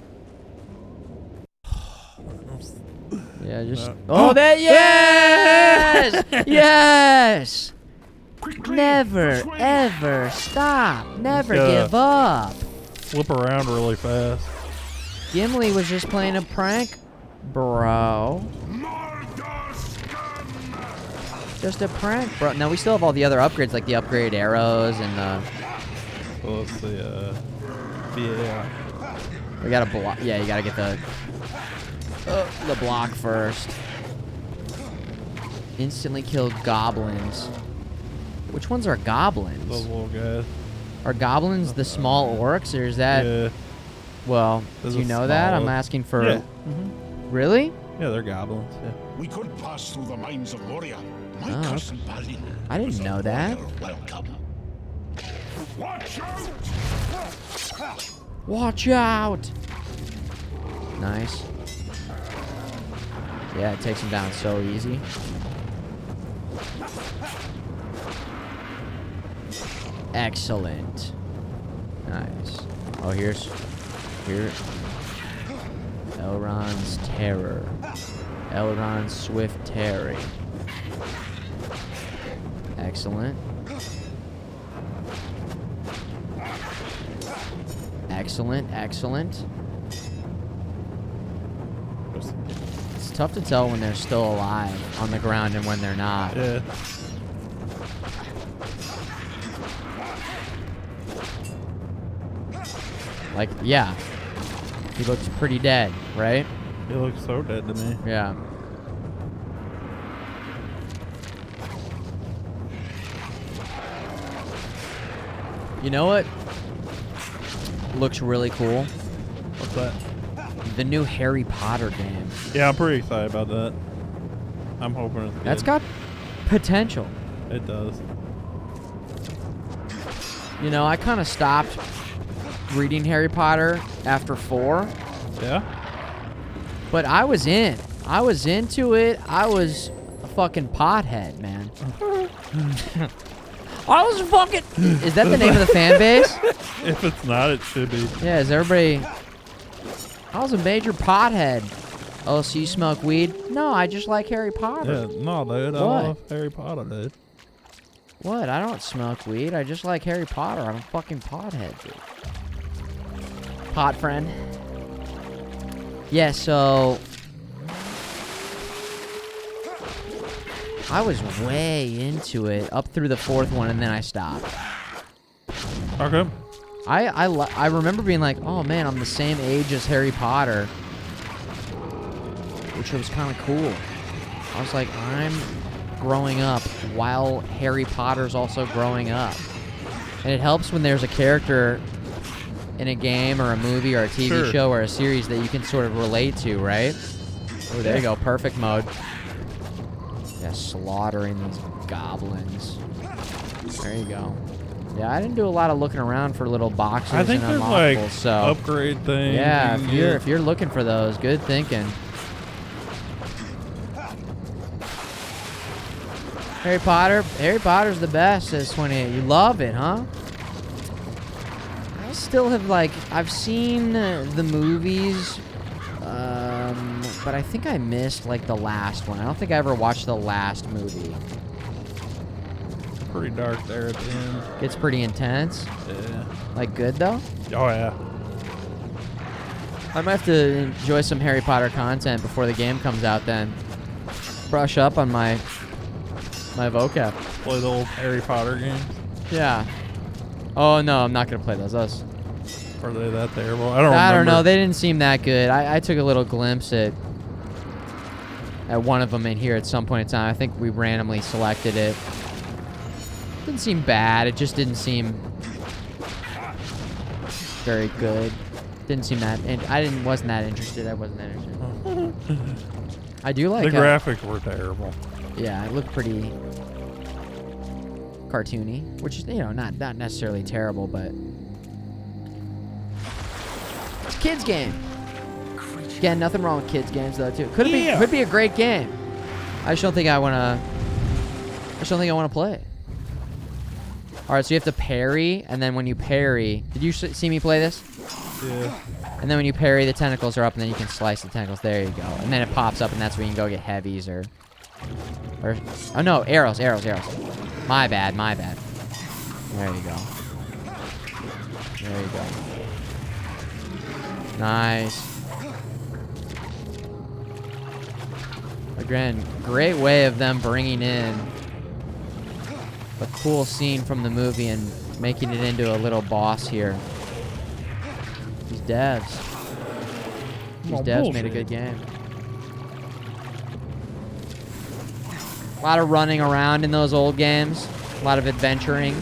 Yeah, just... Oh, that... Yes! Yes! Never, ever stop. Never give up.
Flip around really fast.
Gimli was just playing a prank, bro. Just a prank, bro. Now we still have all the other upgrades, like the upgrade arrows and the...
Well, let's see, BAR.
We gotta block. Yeah, you gotta get the block first. Instantly kill goblins. Which ones are goblins?
Those little guys.
Are goblins the small orcs, or is that?
Yeah.
Well,
There's
do you
a
know that?
small-
I'm asking for.
Yeah.
Really?
Yeah, they're goblins. Yeah.
We could pass through the mines of Moria. My
Oh,
cousin Balin.
I didn't know that.
Welcome. Watch out!
Watch out! Nice. Yeah, it takes him down so easy. Excellent. Nice. Oh, here. Elrond's terror. Elrond's swift tearing. Excellent. Excellent, excellent. It's tough to tell when they're still alive on the ground and when they're not.
Yeah.
Like, yeah. He looks pretty dead, right?
He looks so dead to me.
Yeah. You know what looks really cool?
What's that?
The new Harry Potter game.
Yeah, I'm pretty excited about that. I'm hoping it's good.
That's got potential.
It does.
You know, I kind of stopped reading Harry Potter after 4.
Yeah?
But I was in. I was into it. I was a fucking pothead, man. I was a fucking... Is that the name of the fan base?
If it's not, it should be.
Yeah, is everybody... I was a major pothead. Oh, so you smoke weed? No, I just like Harry Potter.
Yeah, no, dude. I
What?
love Harry Potter, dude.
What? I don't smoke weed. I just like Harry Potter. I'm a fucking pothead, dude. Pot friend. Yeah, so... I was way into it up through the 4th one, and then I stopped.
Okay.
I remember being like, oh man, I'm the same age as Harry Potter, which was kind of cool. I was like, I'm growing up while Harry Potter's also growing up. And it helps when there's a character in a game or a movie or a TV
Sure.
show or a series that you can sort of relate to, right? Oh, there you go. Perfect mode. Yeah, slaughtering these goblins. There you go. Yeah, I didn't do a lot of looking around for little boxes
I think
and
there's
unlockables,
like
so
upgrade things.
yeah,
you can
if you're looking for those, good thinking. Harry Potter's the best, says 28. You love it, huh? I still have, like, I've seen the movies, but I think I missed, like, the last one. I don't think I ever watched the last movie.
Pretty dark there at the end.
It's pretty intense.
Yeah.
Like, good, though?
Oh, yeah.
I might have to enjoy some Harry Potter content before the game comes out then. Brush up on my vocab.
Play the old Harry Potter games.
Yeah. Oh, no, I'm not going to play those.
Are they that terrible? I don't
know. They didn't seem that good. I took a little glimpse at one of them in here at some point in time. I think we randomly selected it. Didn't seem bad. It just didn't seem very good. Didn't seem that. And wasn't that interested. I wasn't that interested. I do like
the graphics were terrible.
Yeah, it looked pretty cartoony, which is, you know, not necessarily terrible, but it's a kids game. Again, nothing wrong with kids games though too. Could be a great game. I just don't think I want to play it. All right, so you have to parry, and then when you parry, did you see me play this?
Yeah.
And then when you parry, the tentacles are up, and then you can slice the tentacles. There you go. And then it pops up, and that's where you can go get heavies or oh no, arrows. My bad. There you go. Nice. Again, great way of them bringing in a cool scene from the movie and making it into a little boss here. These devs made a good game. A lot of running around in those old games. A lot of adventuring.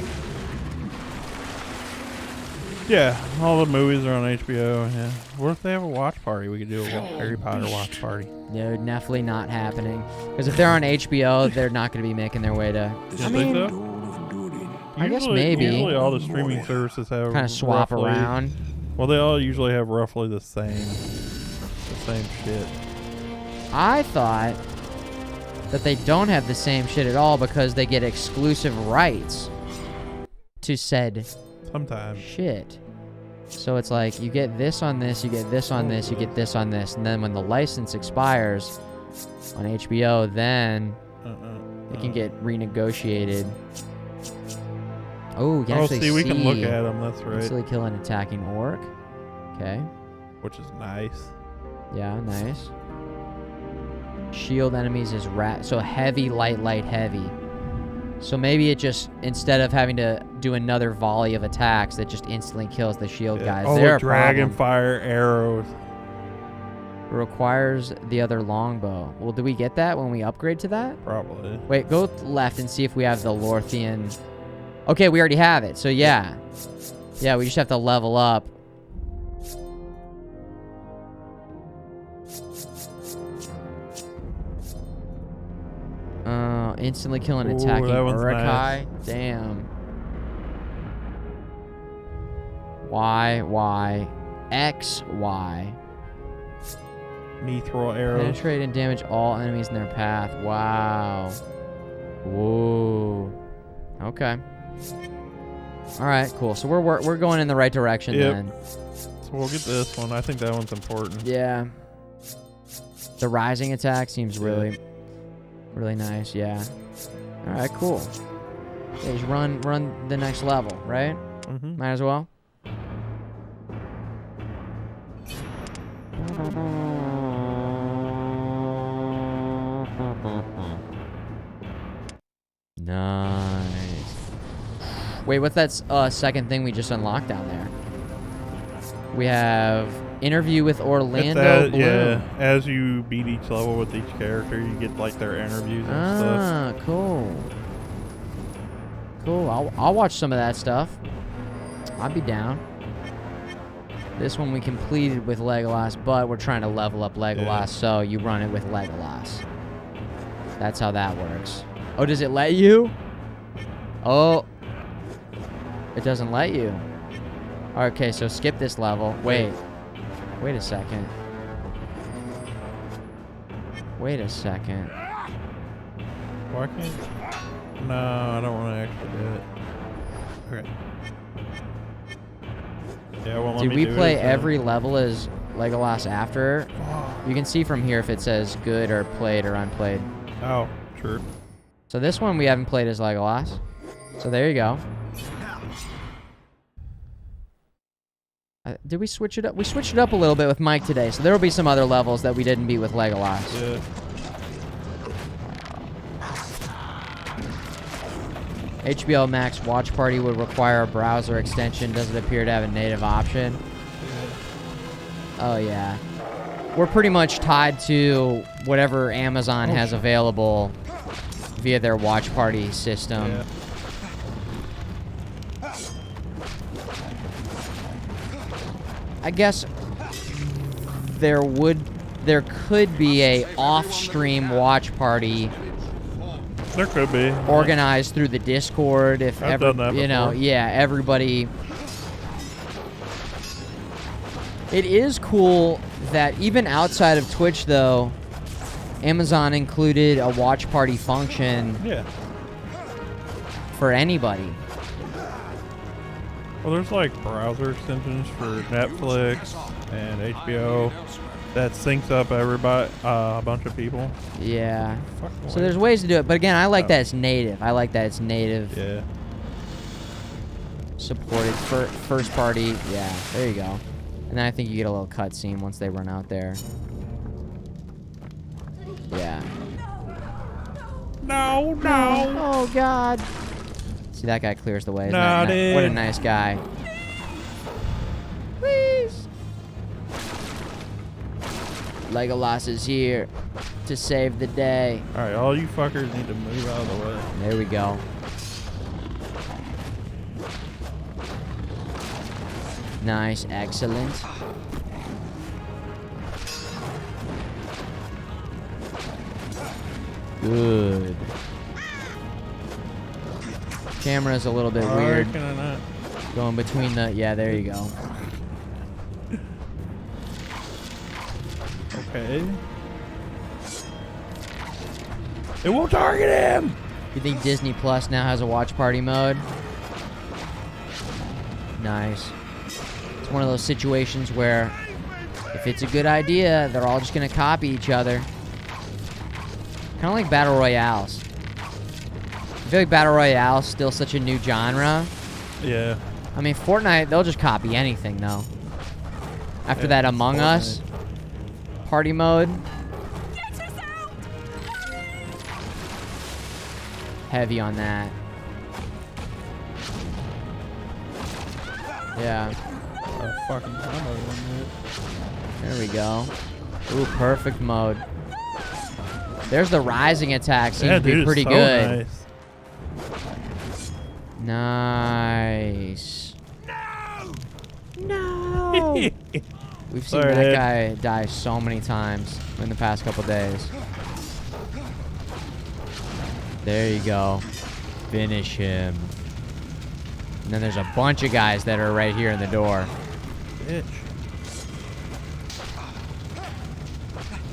Yeah, all the movies are on HBO. Yeah. What if they have a watch party? We could do a Harry Potter watch party.
They're definitely not happening. Because if they're on HBO, they're not going to be making their way to...
I mean,
I guess maybe.
Usually all the streaming services have
kind of swap around.
Well, they all usually have roughly the same shit.
I thought that they don't have the same shit at all because they get exclusive rights to said shit. So it's like you get this on this, you get this on this, you get this on this, and then when the license expires on HBO, then it can get renegotiated. Oh, you can actually see.
We can look at them. That's right.
Instantly kill an attacking orc. Okay.
Which is nice.
Yeah, nice. Shield enemies is so heavy, light, heavy. So maybe it just, instead of having to do another volley of attacks, that just instantly kills the shield guys.
Oh,
They're
dragon fire arrows.
It requires the other longbow. Well, do we get that when we upgrade to that?
Probably.
Wait, go left and see if we have the Lorthian. Okay, we already have it. So yeah. Yeah, we just have to level up. Instantly kill an attacking Urukai. Nice. Damn. Y. X, Y.
Mithril arrows.
Penetrate and damage all enemies in their path. Wow. Whoa. Okay. All right, cool. So we're going in the right direction then.
So we'll get this one. I think that one's important.
Yeah. The rising attack seems really nice. Yeah. All right, cool. Yeah, just run the next level, right?
Mm-hmm.
Might as well. Nice. Wait, what's that second thing we just unlocked down there? We have interview with Orlando Bloom.
Yeah, as you beat each level with each character, you get like their interviews and stuff.
Cool. Cool. I'll watch some of that stuff. I'd be down. This one we completed with Legolas, but we're trying to level up Legolas, so you run it with Legolas. That's how that works. Oh, does it let you? Oh. It doesn't let you. Okay, so skip this level. Wait. Wait a second. Wait a second.
Why can't... No, I don't want to actually do it. Okay. Yeah, well,
Did we play every level as Legolas after? You can see from here if it says good or played or unplayed.
Oh, true.
So this one we haven't played as Legolas. So there you go. Did we switch it up? We switched it up a little bit with Mike today, so there will be some other levels that we didn't beat with Legolas.
Yeah.
HBO Max Watch Party would require a browser extension. Does it appear to have a native option? Oh, yeah. We're pretty much tied to whatever Amazon has available via their Watch Party system.
Yeah.
I guess there could be a off-stream watch party.
There could be.
Organized through the Discord if
I've done that
you know,
before.
yeah, everybody. It is cool that even outside of Twitch though, Amazon included a watch party function.
Yeah.
For anybody.
Well, there's like browser extensions for Netflix and HBO that syncs up everybody, a bunch of people.
Yeah. So there's ways to do it, but again, I like that it's native. I like that it's native.
Yeah.
Supported first party. Yeah, there you go. And then I think you get a little cutscene once they run out there. Yeah.
No, no.
Oh God. See, that guy clears the way. Isn't
No,
that
dude.
what a nice guy. Please. Legolas is here to save the day.
All right, all you fuckers need to move out of the way.
There we go. Nice, excellent. Good. Camera's a little bit weird.
Can I not?
Going between the... Yeah, there you go.
Okay. It won't target him!
You think Disney Plus now has a watch party mode? Nice. It's one of those situations where if it's a good idea, they're all just going to copy each other. Kind of like Battle Royales. I feel like Battle Royale is still such a new genre.
Yeah.
I mean, Fortnite, they'll just copy anything, though. After that Among Us party mode. Heavy on that. Yeah.
Fucking combo.
There we go. Ooh, perfect mode. There's the rising attack. Seems to be pretty good. Nice. No! We've seen that guy die so many times in the past couple days. There you go. Finish him. And then there's a bunch of guys that are right here in the door.
Bitch.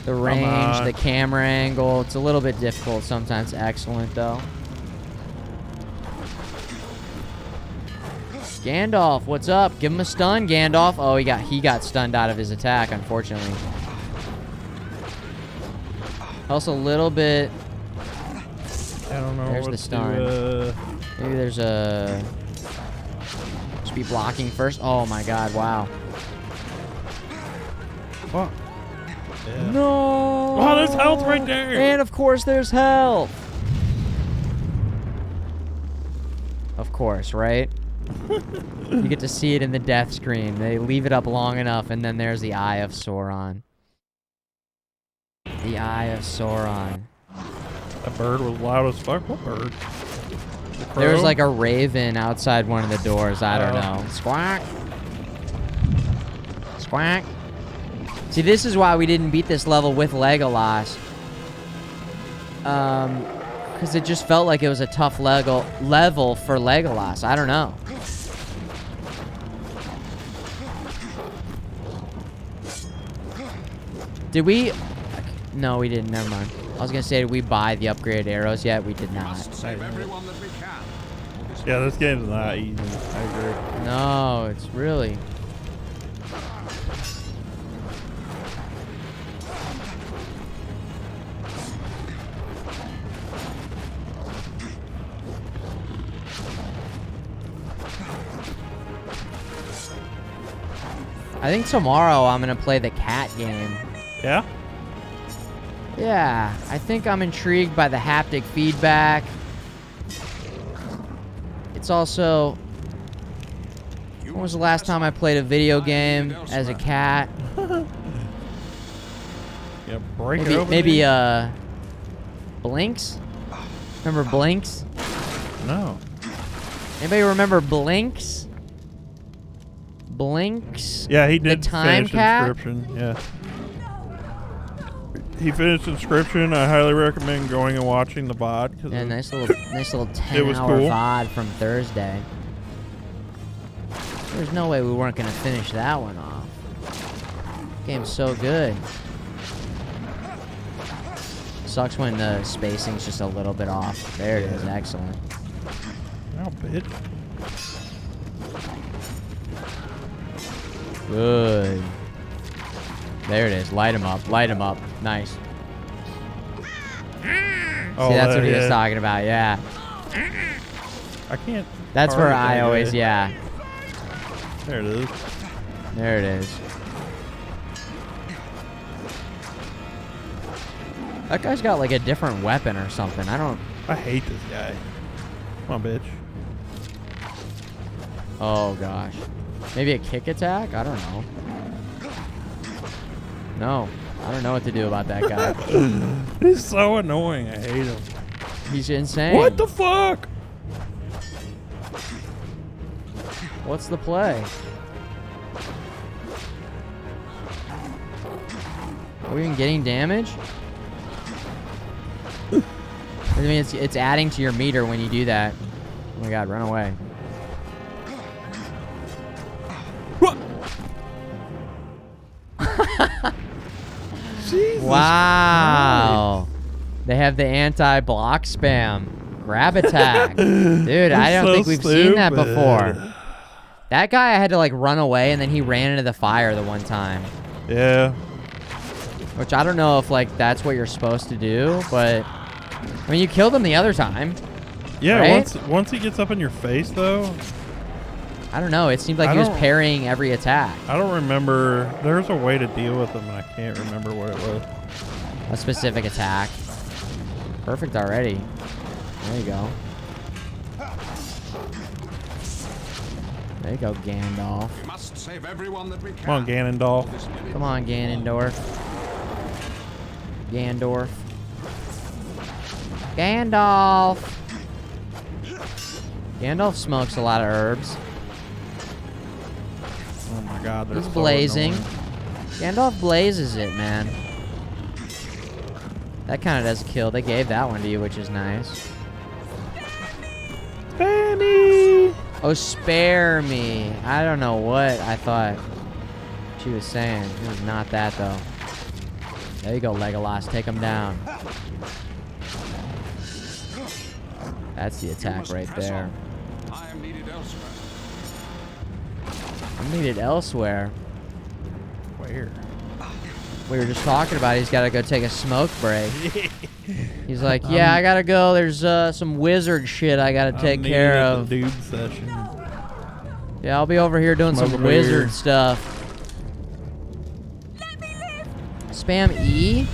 The range, the camera angle, it's a little bit difficult sometimes. Excellent, though. Gandalf, what's up? Give him a stun, Gandalf. Oh, he got stunned out of his attack, unfortunately. Also a little bit...
I don't know.
There's the stun. Maybe there's a... Just be blocking first. Oh my God! Wow.
Fuck. Yeah.
No.
Oh, there's health right there.
And of course, there's health. Of course, right? You get to see it in the death screen. They leave it up long enough, and then there's the Eye of Sauron. The Eye of Sauron.
That bird was loud as fuck. What bird?
There's like a raven outside one of the doors. I don't know. Squawk. Quack. See, this is why we didn't beat this level with Legolas. Because it just felt like it was a tough level for Legolas. I don't know. Did we? No, we didn't. Never mind. I was gonna say, did we buy the upgraded arrows yet? We did not.
Yeah, this game's not easy. I agree.
No, it's really. I think tomorrow I'm gonna play the cat game.
Yeah?
Yeah, I think I'm intrigued by the haptic feedback. It's also... When was the last time I played a video game as a cat?
Yeah, break it open.
Maybe, Blinks? Remember Blinks?
No.
Anybody remember Blinks? Blinks?
Yeah, he did
the time
finish
cat?
Inscription. Yeah. He finished Inscription. I highly recommend going and watching the VOD.
Yeah, nice little 10-hour
cool.
VOD from Thursday. There's no way we weren't going to finish that one off. Game's so good. Sucks when the spacing's just a little bit off. There it is. Excellent.
Oh, bitch.
Good. There it is. Light him up. Light him up. Nice.
Oh,
see, that's what he was talking about. Yeah.
I can't.
That's where I always, yeah.
There it is.
There it is. That guy's got like a different weapon or something.
I hate this guy. Come on, bitch.
Oh gosh. Maybe a kick attack? I don't know. No. I don't know what to do about that guy.
He's so annoying. I hate him.
He's insane.
What the fuck?
What's the play? Are we even getting damage? I mean, it's adding to your meter when you do that. Oh my god, run away.
Jesus
wow.
Christ.
They have the anti-block spam. Grab attack. Dude, I don't think we've seen that before. That guy, I had to like run away and then he ran into the fire the one time.
Yeah.
Which I don't know if like that's what you're supposed to do, but I mean you killed him the other time.
Yeah,
right?
once he gets up in your face though.
I don't know. It seemed like he was parrying every attack.
I don't remember. There's a way to deal with him, and I can't remember what it was.
A specific attack. Perfect already. There you go. There you go, Gandalf.
We must save everyone that we can.
Come on, Ganondorf.
Come on, Ganondorf. Gandorf. Gandalf. Gandalf smokes a lot of herbs.
Oh my god, they're
He's
so
blazing.
annoying.
Gandalf blazes it, man. That kind of does kill. They gave that one to you, which is nice.
Spare me!
Oh, spare me. I don't know what I thought she was saying. It was not that, though. There you go, Legolas. Take him down. That's the attack right there.
I am needed elsewhere.
I'm needed elsewhere.
Where?
We were just talking about he's got to go take a smoke break. He's like, yeah, I got to go. There's some wizard shit I got to take care of.
Dude session.
Yeah, I'll be over here doing some wizard stuff. Spam E?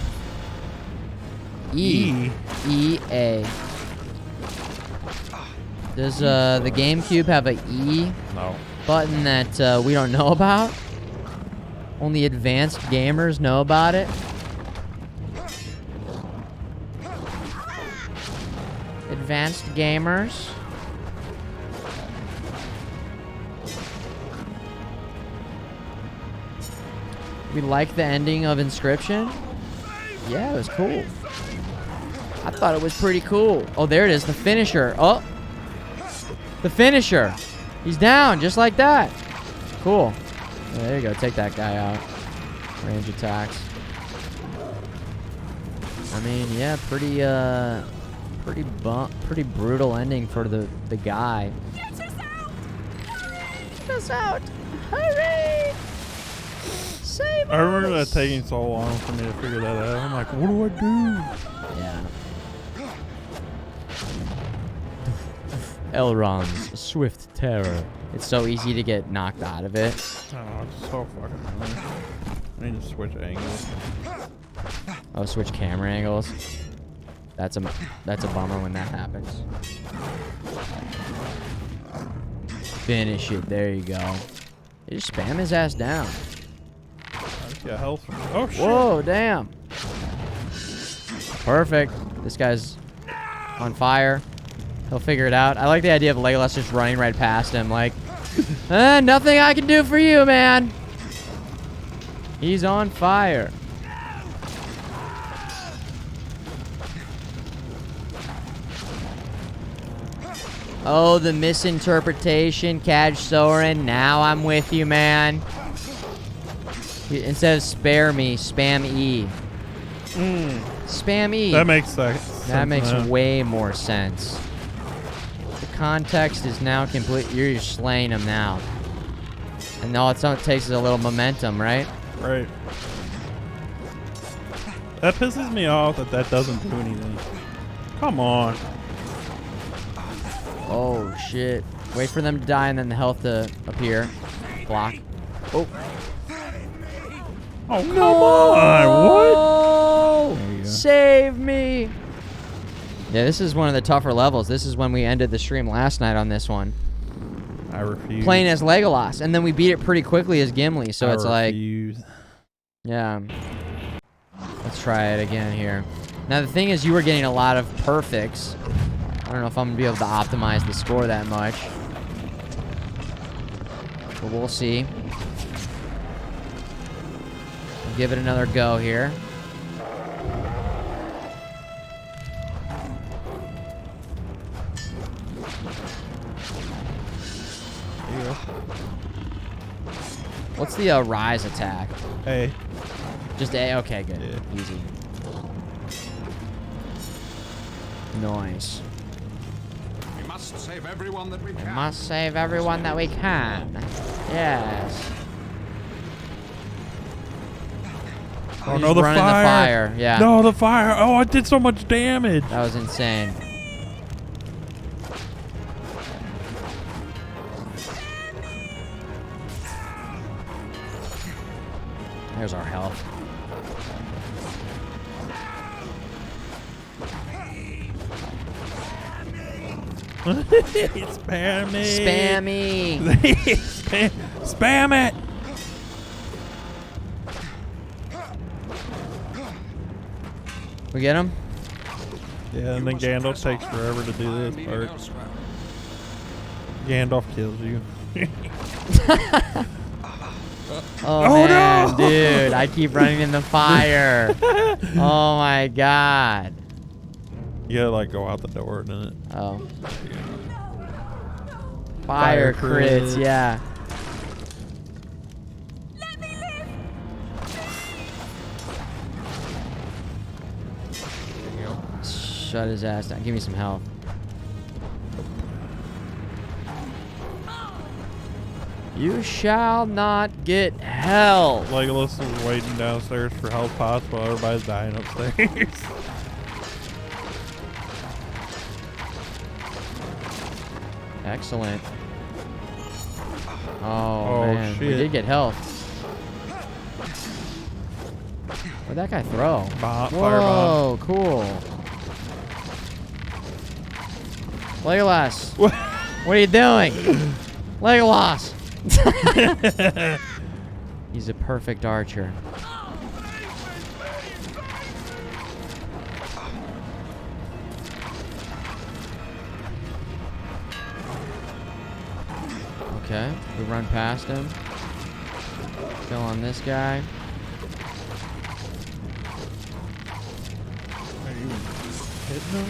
E. E-A. Does the GameCube have a E button that we don't know about? Only advanced gamers know about it? Advanced gamers? We like the ending of Inscription. Yeah, it was cool. I thought it was pretty cool. Oh, there it is, the finisher. Oh, the finisher. He's down just like that. Cool. Oh, there you go. Take that guy out. Range attacks. I mean, yeah, pretty brutal ending for the guy.
Get us out!
Get us out! Hurry! Save us!
I remember that taking so long for me to figure that out. I'm like, what do I do?
Yeah. Elrond's swift terror. It's so easy to get knocked out of it.
Oh, it's so fucking annoying. I need to switch angles.
Oh, switch camera angles. That's a bummer when that happens. Finish it. There you go. You just spam his ass down.
Yeah, health. Oh shit.
Whoa, damn. Perfect. This guy's on fire. He'll figure it out. I like the idea of Legolas just running right past him, like, nothing I can do for you, man. He's on fire. Oh, the misinterpretation, Kaj Soren. Now I'm with you, man. Instead of spare me, spam E. Spam E.
That makes sense.
That makes way more sense. The context is now complete. You're just slaying him now. And all it takes is a little momentum, right?
Right. That pisses me off that doesn't do anything. Come on.
Oh, shit. Wait for them to die and then the health to appear. Block. Oh.
Oh, come on. What?
There you go. Save me. Yeah, this is one of the tougher levels. This is when we ended the stream last night on this one.
I refuse.
Playing as Legolas. And then we beat it pretty quickly as Gimli. So it's
refuse.
like... Yeah. Let's try it again here. Now, the thing is, you were getting a lot of perfects. I don't know if I'm going to be able to optimize the score that much. But we'll see. We'll give it another go here.
There you go.
What's the rise attack?
A.
Just A? Okay, good.
Yeah.
Easy. Nice.
We must save everyone that we
We
can.
must save everyone that we can. Yes.
Oh
He's
no, the
running
fire.
the fire. Yeah.
No, the fire. Oh, it did so much damage.
That was insane. There's our health.
Spam me.
Spammy.
Spam it.
We get him?
Yeah, and then Gandalf takes forever to do this part. Gandalf kills you.
Oh man,
no!
dude, I keep running in the fire. Oh my god.
You gotta like go out the door, doesn't it?
Oh. Fire crits, yeah. Shut his ass down. Give me some health. You shall not get hell.
Legolas is waiting downstairs for help possible. Everybody's dying upstairs.
Excellent. Oh man,
shit.
we did get health. Where'd that guy throw? Whoa,
Firebomb.
cool. Legolas. What are you doing? Legolas. He's a perfect archer. Okay, we run past him. Kill on this guy. him?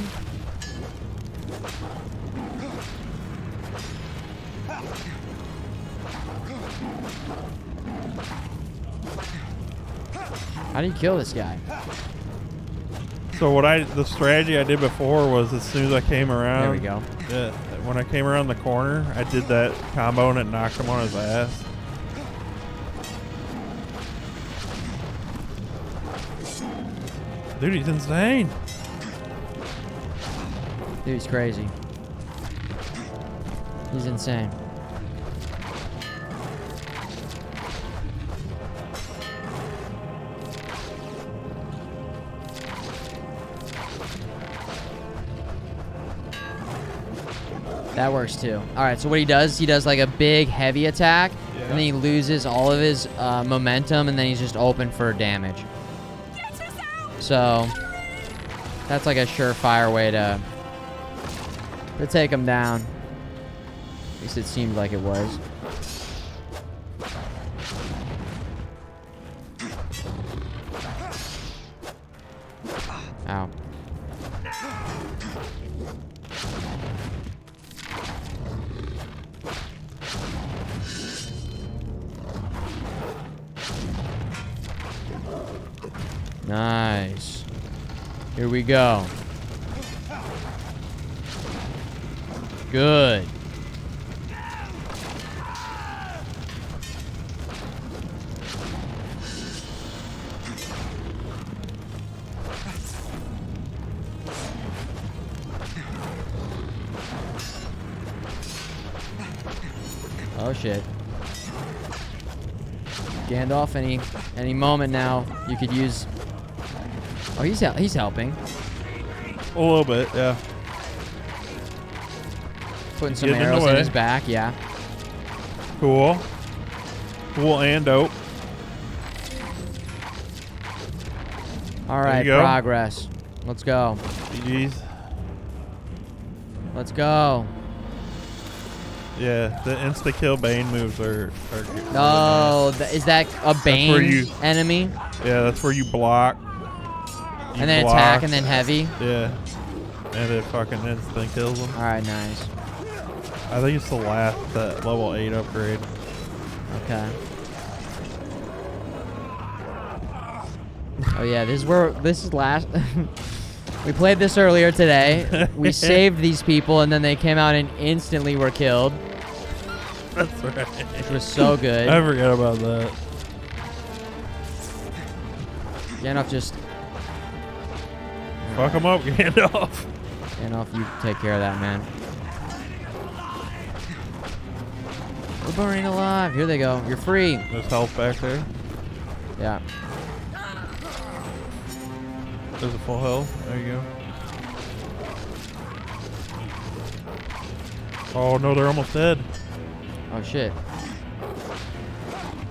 How do you kill this guy?
So the strategy I did before was as soon as I came around.
There we go.
Yeah, when I came around the corner, I did that combo and it knocked him on his ass. Dude, he's insane.
Dude, he's crazy. He's insane. That works too. All right, so what he does like a big heavy attack, and then he loses all of his momentum, and then he's just open for damage. So that's like a surefire way to take him down. At least it seemed like it was. Ow. Nice. Here we go. Good. Oh shit. Gandalf, any moment now you could use. Oh, he's helping.
A little bit, yeah.
Putting some arrows in his back, yeah.
Cool. Cool and dope.
All right, progress. Let's go.
GG's.
Let's go.
Yeah, the insta-kill Bane moves are
Oh, is that a Bane enemy?
Yeah, that's where you block.
And then attack and then heavy?
Yeah. And it fucking instant kills them.
Alright, nice.
I think it's the last level 8 upgrade.
Okay. Oh yeah, this is last. We played this earlier today. We saved these people and then they came out and instantly were killed.
That's right.
Which was so good.
I forgot about that.
Gandalf just...
Fuck him up, Gandalf.
Gandalf, you take care of that, man. We're burning alive. Here they go. You're free.
There's health back there.
Yeah.
There's a full health. There you go. Oh no, they're almost dead.
Oh shit.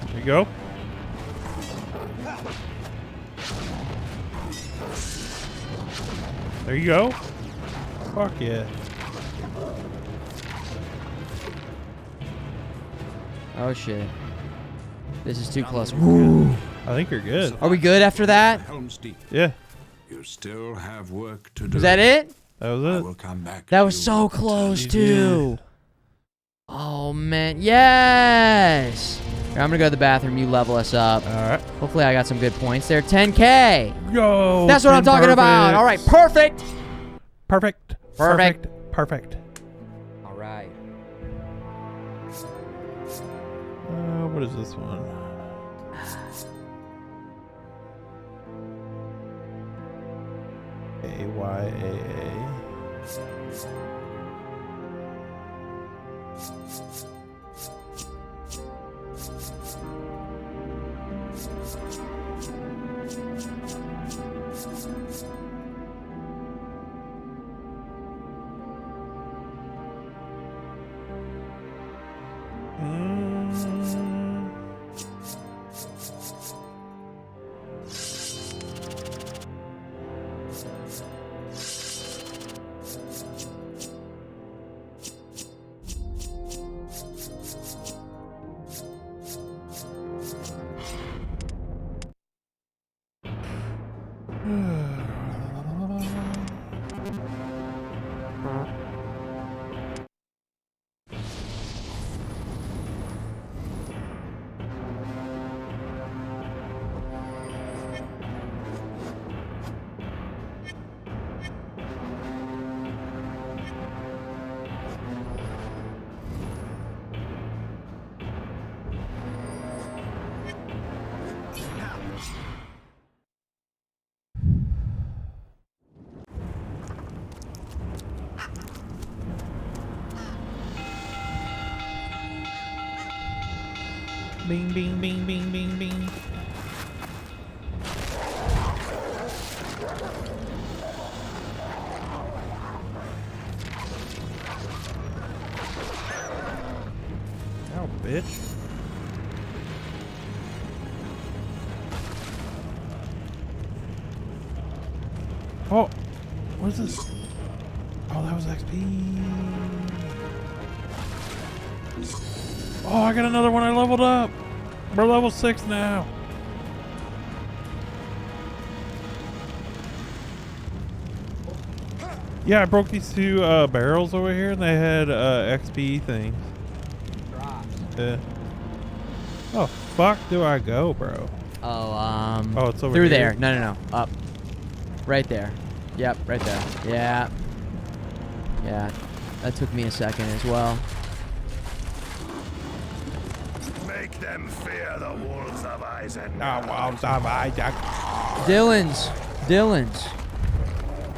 There you go. There you go. Fuck yeah.
Oh shit. This is too close. Woo.
I think you're good.
Are we good after that?
Helm's Deep.
Yeah.
You still have work to do.
Was that it?
That was it.
I will come back.
That was so close too. Oh man, yes! Here, I'm gonna go to the bathroom. You level us up.
All right.
Hopefully, I got some good points there. 10K.
Yo.
That's what I'm talking about. All right, perfect.
Perfect.
Perfect.
Perfect.
All right.
What is this one? AYAA. Bing, bing, bing, bing, bing, bing. Oh, bitch. Oh, what is this? Oh, that was XP. Oh, I got another one. I leveled up. We're level 6 now. Yeah, I broke these two barrels over here, and they had XP things. Yeah. Oh, fuck do I go, bro?
Oh,
oh, it's over
through
here.
there. No. Up. Right there. Yep, right there. Yeah. Yeah. That took me a second as well.
Make them fear the wolves of Isaac.
Dylan's.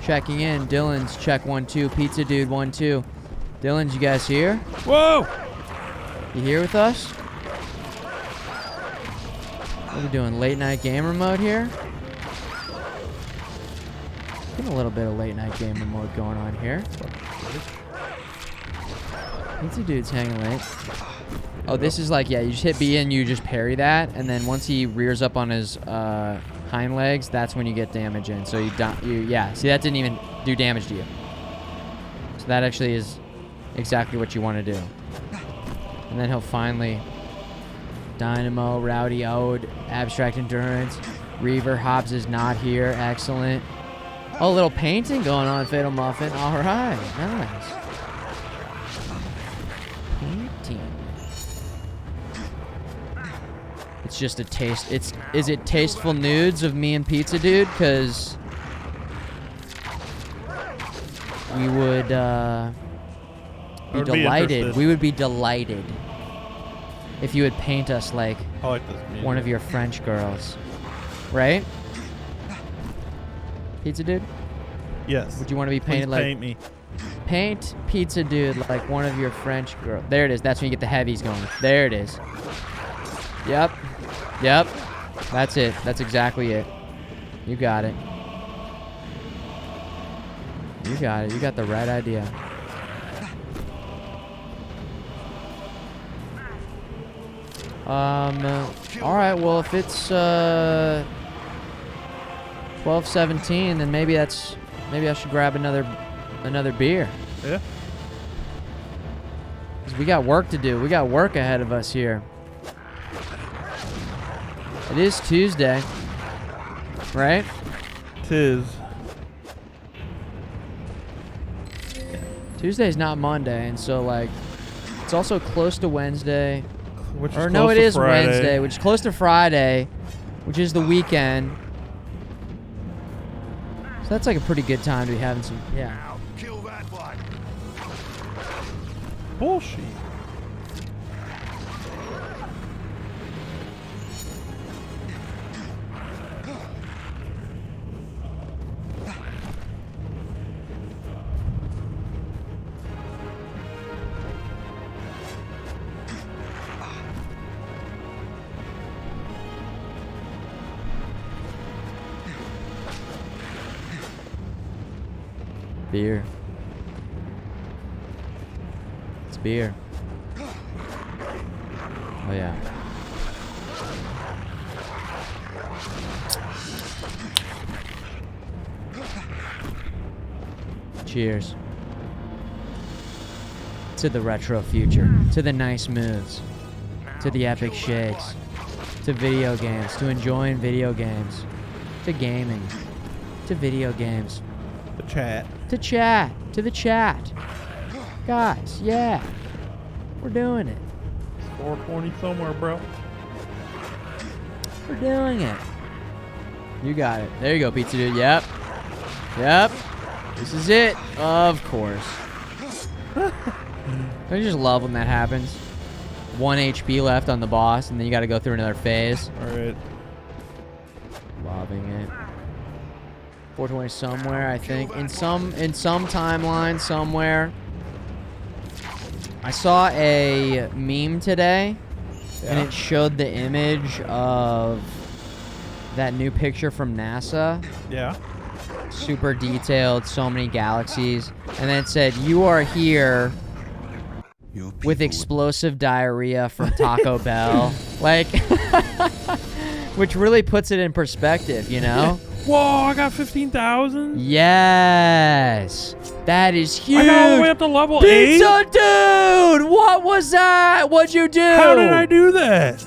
Checking in. Dylan's check 1-2. Pizza dude 1-2. Dylan's, you guys here?
Whoa!
You here with us? What are we doing? Late night gamer mode here? Getting a little bit of late night gamer mode going on here. Pizza dude's hanging late. Oh, this is like, yeah, you just hit B and you just parry that, and then once he rears up on his hind legs, that's when you get damage in. So yeah, see, that didn't even do damage to you. So that actually is exactly what you want to do. And then he'll finally Dynamo, Rowdy Ode, Abstract Endurance, Reaver, Hobbs is not here, excellent. Oh, a little painting going on, Fatal Muffin. All right, nice. Painting. It's just a taste. Is it tasteful nudes of me and Pizza Dude? Because we would be delighted. We would be delighted if you would paint us like one of your French girls, right? Pizza Dude?
Yes.
Would you want to be painted like...
paint me.
Paint Pizza Dude like one of your French girls. There it is. That's when you get the heavies going. There it is. Yep. Yep. That's it. That's exactly it. You got it. You got it. You got the right idea. All right. Well, if it's 12:17, then maybe I should grab another beer.
Yeah.
'Cause we got work to do. We got work ahead of us here. It is Tuesday, right?
Tis.
Tuesday's not Monday, and so like it's also close to Wednesday.
Which is
or no,
close
it
to
is
Friday.
Wednesday, which is close to Friday, which is the weekend. So that's like a pretty good time to be having some, yeah.
Kill that one.
Bullshit.
Beer. It's beer. Oh yeah. Cheers. To the retro future. To the nice moves. To the epic shakes. To video games. To enjoying video games. To gaming. To video games.
The chat.
To chat. To the chat. Guys, yeah. We're doing it.
420 somewhere, bro.
We're doing it. You got it. There you go, Pizza Dude. Yep. Yep. This is it. Of course. I just love when that happens. 1 HP left on the boss, and then you got to go through another phase.
All right.
Loving it. 420 somewhere, I think. In some timeline somewhere. I saw a meme today and it showed the image of that new picture from NASA.
Yeah.
Super detailed, so many galaxies. And then it said, "You are here with explosive diarrhea from Taco Bell." Like, which really puts it in perspective, you know?
Whoa, I got 15,000?
Yes. That is huge.
I got all the way up to level 8?
Pizza dude! What was that? What'd you do?
How did I do that?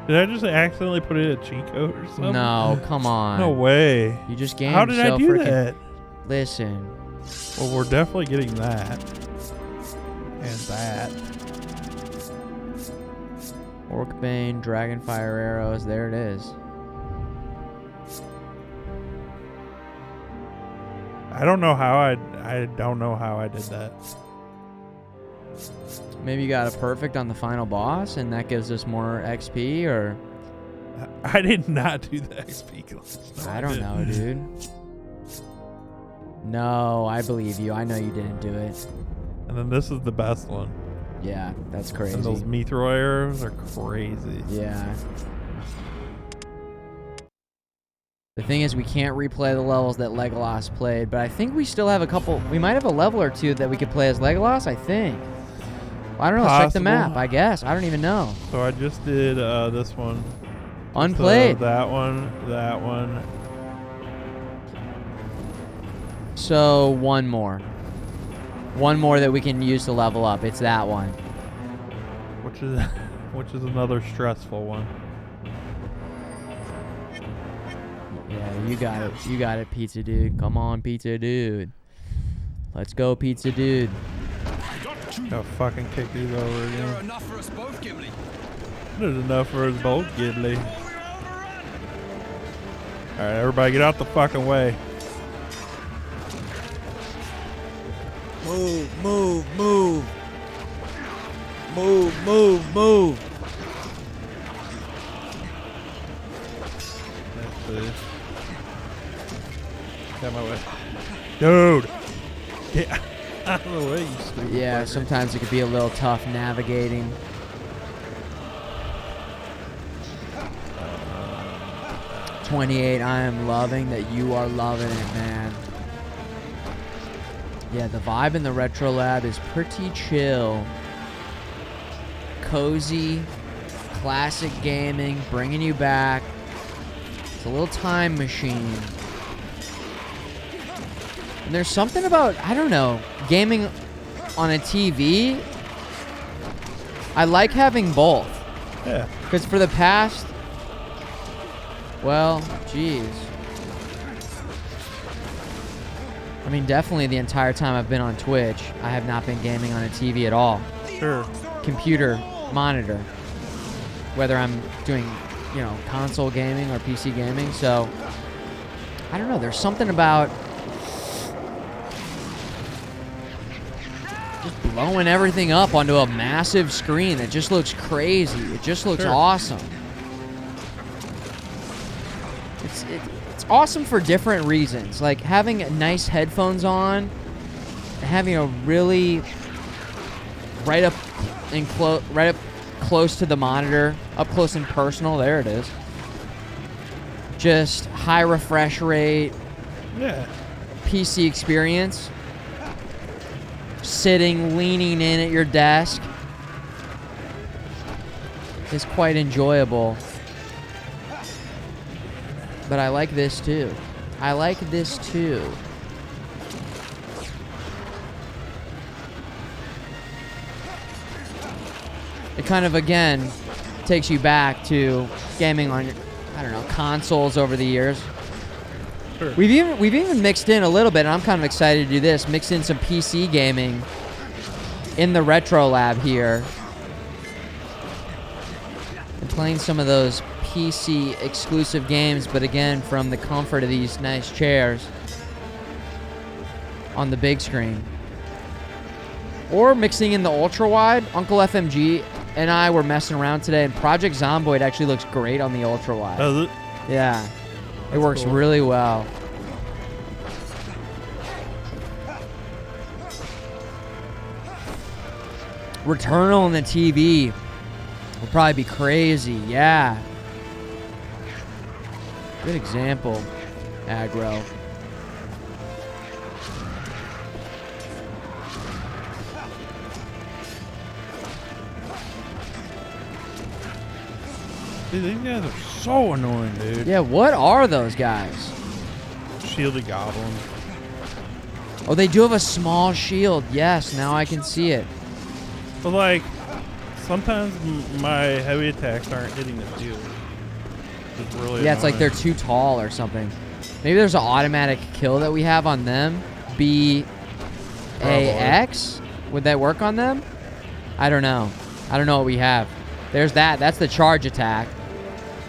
Did I just accidentally put in a cheat code or something?
No, come on.
No way.
You just gamed
How did I do that?
Listen.
Well, we're definitely getting that. And that.
Orcbane, Dragonfire arrows. There it is.
I don't know how I don't know how I did that.
Maybe you got a perfect on the final boss, and that gives us more XP, or...
I did not do the XP glitch. No,
I don't know, dude. No, I believe you. I know you didn't do it.
And then this is the best one.
Yeah, that's crazy.
And those Mithril arrows are crazy.
Yeah. The thing is, we can't replay the levels that Legolas played, but I think we still have a couple... We might have a level or two that we could play as Legolas, I think. I don't know. Let's check the map, I guess. I don't even know.
So I just did this one.
Unplayed.
So that one, that one.
So one more. One more that we can use to level up. It's that one.
Which is another stressful one.
Yeah, you got it. You got it, Pizza Dude. Come on, Pizza Dude. Let's go, Pizza Dude.
Gotta fucking kick these over again.
There's enough for us both, Gimli.
There's enough for us both, Gimli. Alright, everybody get out the fucking way.
Move, move, move. Move, move, move.
Let's see. Get my way. Dude! Get out of the way, you stupid
Yeah,
fucker.
sometimes it could be a little tough navigating. Uh, 28, I am loving that you are loving it, man. Yeah, the vibe in the RetroLab is pretty chill. Cozy, classic gaming, bringing you back. It's a little time machine. And there's something about, I don't know, gaming on a TV. I like having both.
Yeah.
Because for the past, well, geez. I mean, definitely the entire time I've been on Twitch, I have not been gaming on a TV at all.
Sure.
Computer, monitor. Whether I'm doing, you know, console gaming or PC gaming. So, I don't know. There's something about just blowing everything up onto a massive screen that just looks crazy. It just looks awesome. It's awesome for different reasons. Like having nice headphones on, having a really right up close to the monitor, up close and personal. There it is. Just high refresh rate.
Yeah.
PC experience. Sitting, leaning in at your desk is quite enjoyable. But I like this too. I like this too. It kind of, again, takes you back to gaming on, I don't know, consoles over the years.
Sure.
We've even mixed in a little bit, and I'm kind of excited to do this, mix in some PC gaming in the RetroLab here. And playing some of those PC exclusive games, but again, from the comfort of these nice chairs on the big screen. Or mixing in the ultra wide. Uncle FMG and I were messing around today, and Project Zomboid actually looks great on the ultra wide.
Does it?
Yeah. It works
cool.
really well. Returnal in the TV will probably be crazy. Yeah. Good example. Aggro.
Dude, these guys are so annoying, dude.
Yeah, what are those guys?
Shielded goblins.
Oh, they do have a small shield. Yes, now I can see it.
But like, sometimes my heavy attacks aren't hitting the shield. It's really
Yeah, it's like
annoying.
they're too tall or something. Maybe there's an automatic kill that we have on them. B-A-X? Would that work on them? I don't know. I don't know what we have. There's that. That's the charge attack.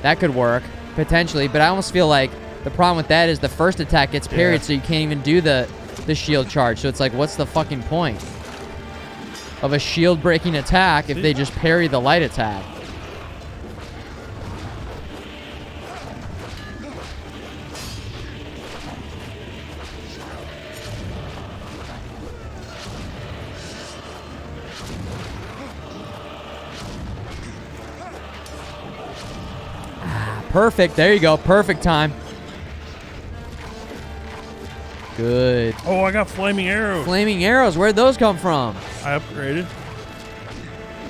That could work, potentially. But I almost feel like the problem with that is the first attack gets parried, so you can't even do the shield charge. So it's like, what's the fucking point of a shield breaking attack if they just parry the light attack? Perfect. There you go. Perfect time. Good.
Oh, I got flaming arrows.
Flaming arrows. Where'd those come from?
I upgraded.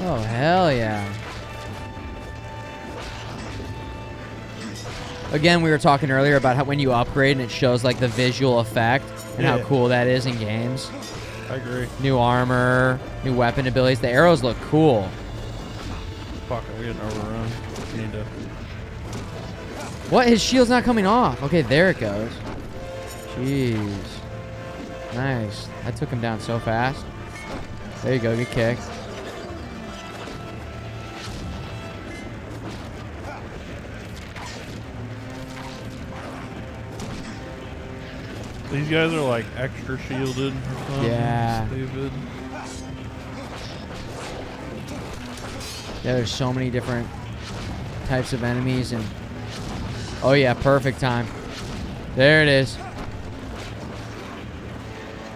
Oh, hell yeah. Again, we were talking earlier about how when you upgrade and it shows like the visual effect and how cool that is in games.
I agree.
New armor, new weapon abilities. The arrows look cool.
Fuck it, we didn't overrun. We need to...
What? His shield's not coming off. Okay, there it goes. Jeez. Nice. That took him down so fast. There you go. Good kick.
These guys are like extra shielded or something.
Yeah.
Stupid.
Yeah, there's so many different types of enemies and... Oh yeah, perfect time. There it is.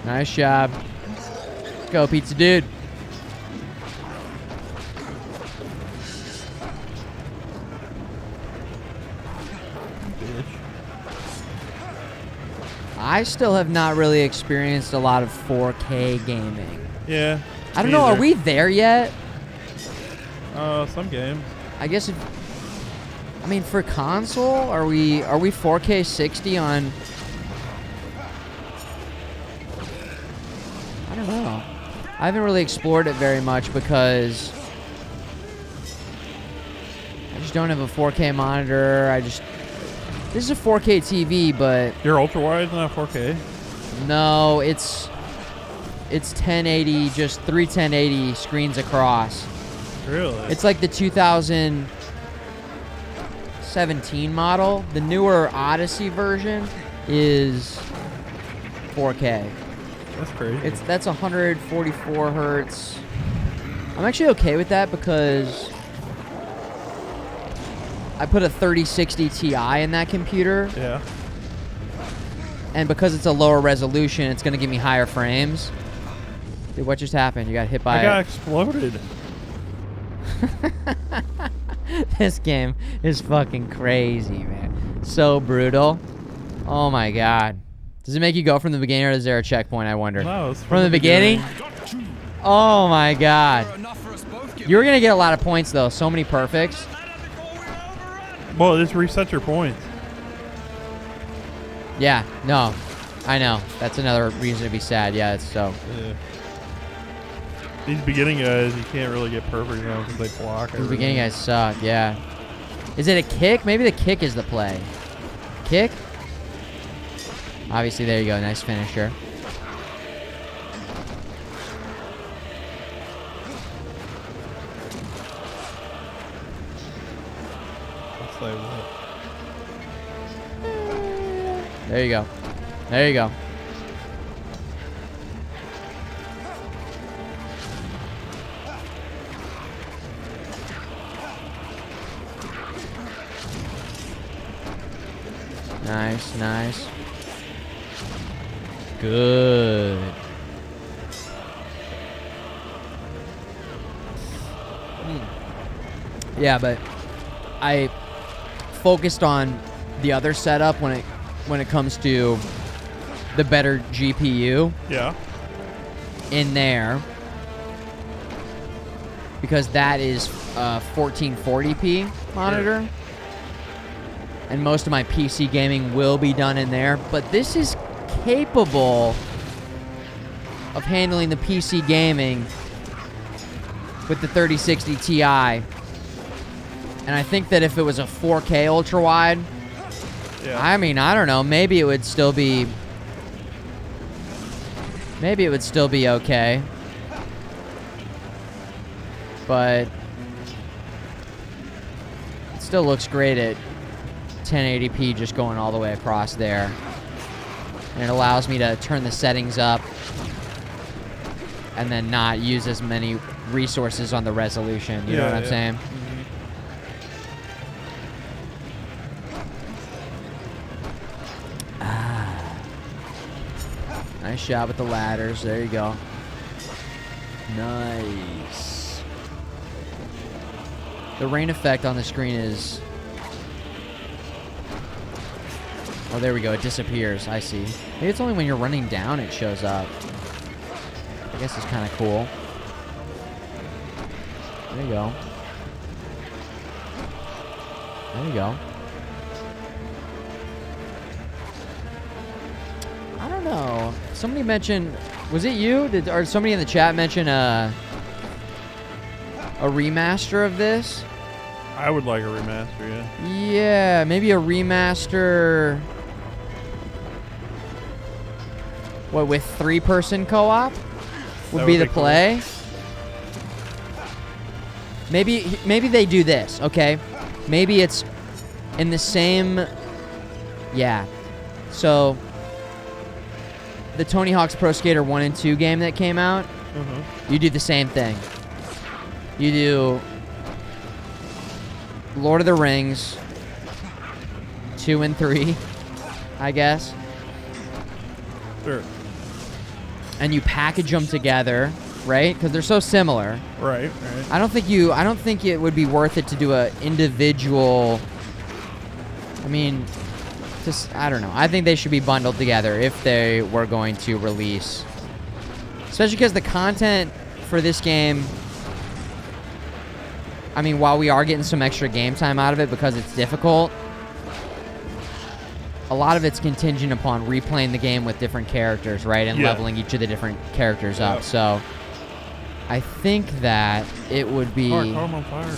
Nice job. Go, pizza dude. I still have not really experienced a lot of 4K gaming.
Yeah.
I don't know, are we there yet?
Some games.
I guess I mean, for console, are we 4K 60 on? I don't know. I haven't really explored it very much because I just don't have a 4K monitor. This is a 4K TV, but
your ultra wide is not 4K.
No, it's 1080, just 3 1080 screens across.
Really?
It's like the 2017 model. The newer Odyssey version is 4K.
That's crazy.
That's 144 hertz. I'm actually okay with that because I put a 3060 Ti in that computer.
Yeah.
And because it's a lower resolution, it's going to give me higher frames. Dude, what just happened? You got hit by
I got exploded.
This game is fucking crazy, man. So brutal. Oh my god. Does it make you go from the beginning or is there a checkpoint, I wonder?
No, it's
from the beginning? Oh my god. You're going to get a lot of points though. So many perfects.
Well, just reset your points.
Yeah, no. I know. That's another reason to be sad. Yeah, it's so.
Yeah. These beginning guys, you can't really get perfect now because they block everything.
The beginning guys suck, yeah. Is it a kick? Maybe the kick is the play. Kick? Obviously, there you go. Nice finisher.
Let's say what?
There you go. There you go. Nice, nice. Good. Yeah, but I focused on the other setup when it comes to the better GPU.
Yeah.
In there, because that is 1440p monitor, and most of my PC gaming will be done in there. But this is capable of handling the PC gaming with the 3060 Ti. And I think that if it was a 4K ultra wide, I mean, I don't know, maybe it would still be okay. But it still looks great at 1080p, just going all the way across there. And it allows me to turn the settings up and then not use as many resources on the resolution. You know what I'm saying? Nice shot with the ladders. There you go. Nice. The rain effect on the screen is... Oh, there we go. It disappears. I see. Maybe it's only when you're running down it shows up. I guess it's kind of cool. There you go. There you go. I don't know. Somebody mentioned... Was it you? Or somebody in the chat mention a remaster of this?
I would like a remaster, yeah.
Yeah, maybe a remaster... What, with 3-person co-op? Would be the play? Maybe they do this, okay? Maybe it's in the same... Yeah. So... The Tony Hawk's Pro Skater 1 and 2 game that came out, you do the same thing. You do Lord of the Rings 2 and 3, I guess.
Sure.
And you package them together, right? Because they're so similar.
Right.
I don't think it would be worth it to do a individual... I mean... I don't know. I think they should be bundled together if they were going to release. Especially because the content for this game... I mean, while we are getting some extra game time out of it because it's difficult, a lot of it's contingent upon replaying the game with different characters, right? And leveling each of the different characters up. So, I think that it would be...
Oh, I'm on fire.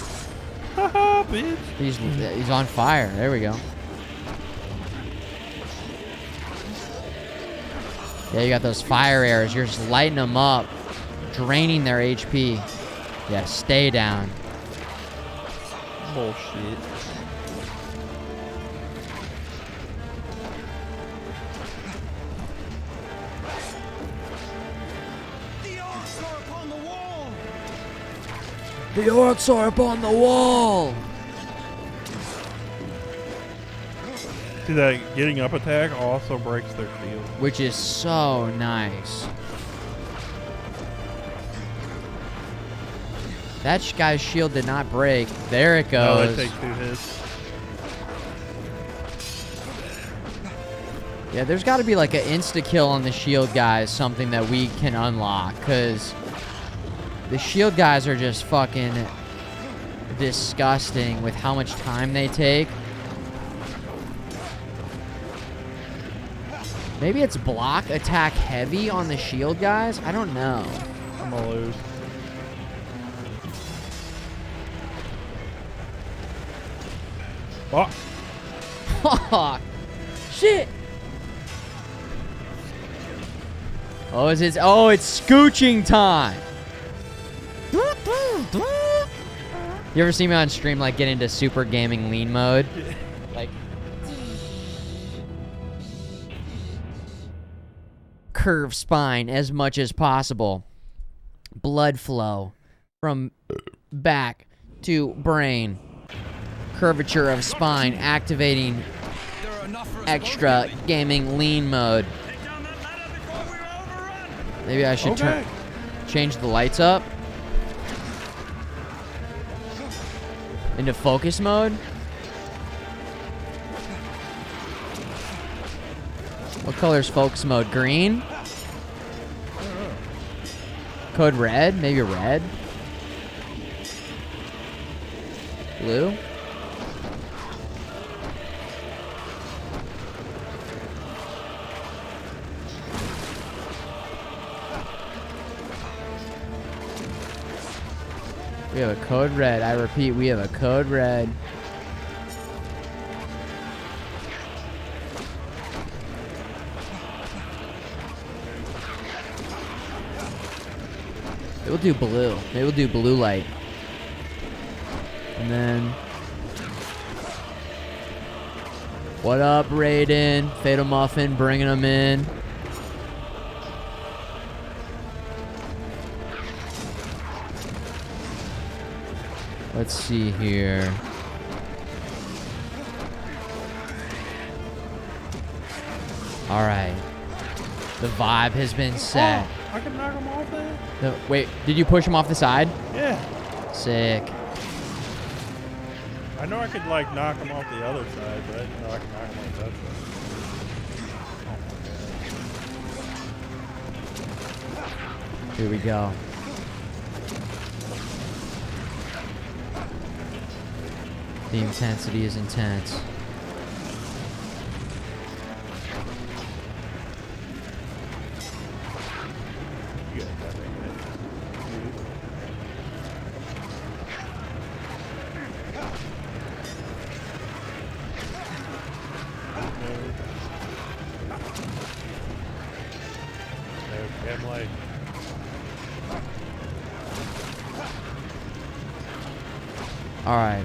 Haha, bitch.
He's on fire. There we go. Yeah, you got those fire arrows. You're just lighting them up, draining their HP. Yeah, stay down.
Bullshit.
The orcs are up on the wall!
See, that getting up attack also breaks their shield.
Which is so nice. That guy's shield did not break. There it goes.
No, they take 2 hits.
Yeah, there's got to be like an insta-kill on the shield guys, something that we can unlock, because the shield guys are just fucking disgusting with how much time they take. Maybe it's block attack heavy on the shield guys? I don't know.
I'm gonna lose.
Oh. Fuck. Shit. Oh, it's scooching time. You ever see me on stream like get into super gaming lean mode? Like curve spine as much as possible. Blood flow from back to brain. Curvature of spine, activating extra gaming lean mode. Maybe I should change the lights up. Into focus mode? What color is focus mode? Green? Code red? Maybe red? Blue? We have a code red. I repeat, we have a code red. Maybe we'll do blue. Maybe we'll do blue light. And then... What up, Raiden? Fatal Muffin bringing them in. Let's see here. All right. The vibe has been set.
Oh, I can knock him off there?
Wait, did you push him off the side?
Yeah.
Sick.
I know I could, like, knock him off the other side, but I didn't know I could knock him off that side.
Here we go. The intensity is intense. All right.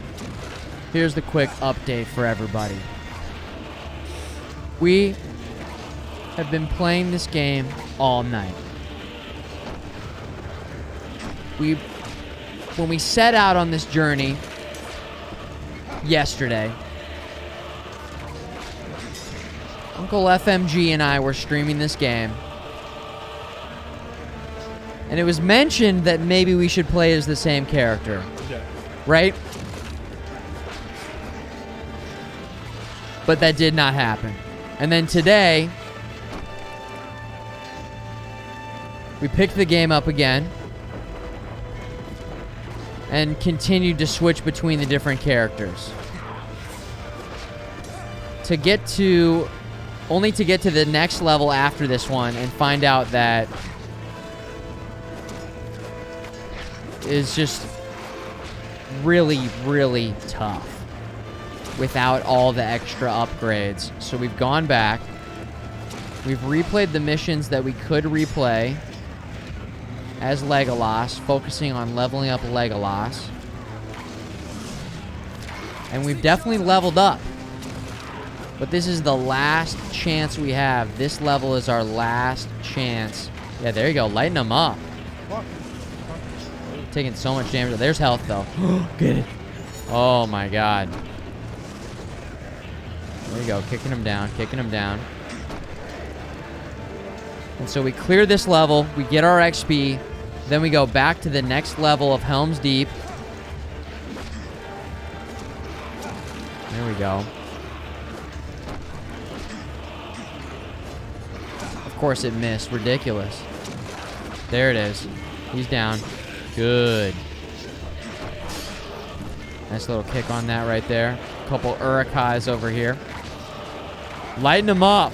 Here's the quick update for everybody. We have been playing this game all night. When we set out on this journey yesterday, Uncle FMG and I were streaming this game. And it was mentioned that maybe we should play as the same character.
Yeah.
Right? But that did not happen. And then today, we picked the game up again and continued to switch between the different characters. Only to get to the next level after this one and find out that is just really, really tough without all the extra upgrades. So we've gone back. We've replayed the missions that we could replay as Legolas, focusing on leveling up Legolas. And we've definitely leveled up. But this is the last chance we have. This level is our last chance. Yeah, there you go. Lighten them up. Taking so much damage. There's health, though. Get it. Oh, my God. There you go. Kicking him down. Kicking him down. And so we clear this level. We get our XP. Then we go back to the next level of Helm's Deep. There we go. Of course it missed. Ridiculous. There it is. He's down. Good. Nice little kick on that right there. Couple Urukais over here. Lighten them up.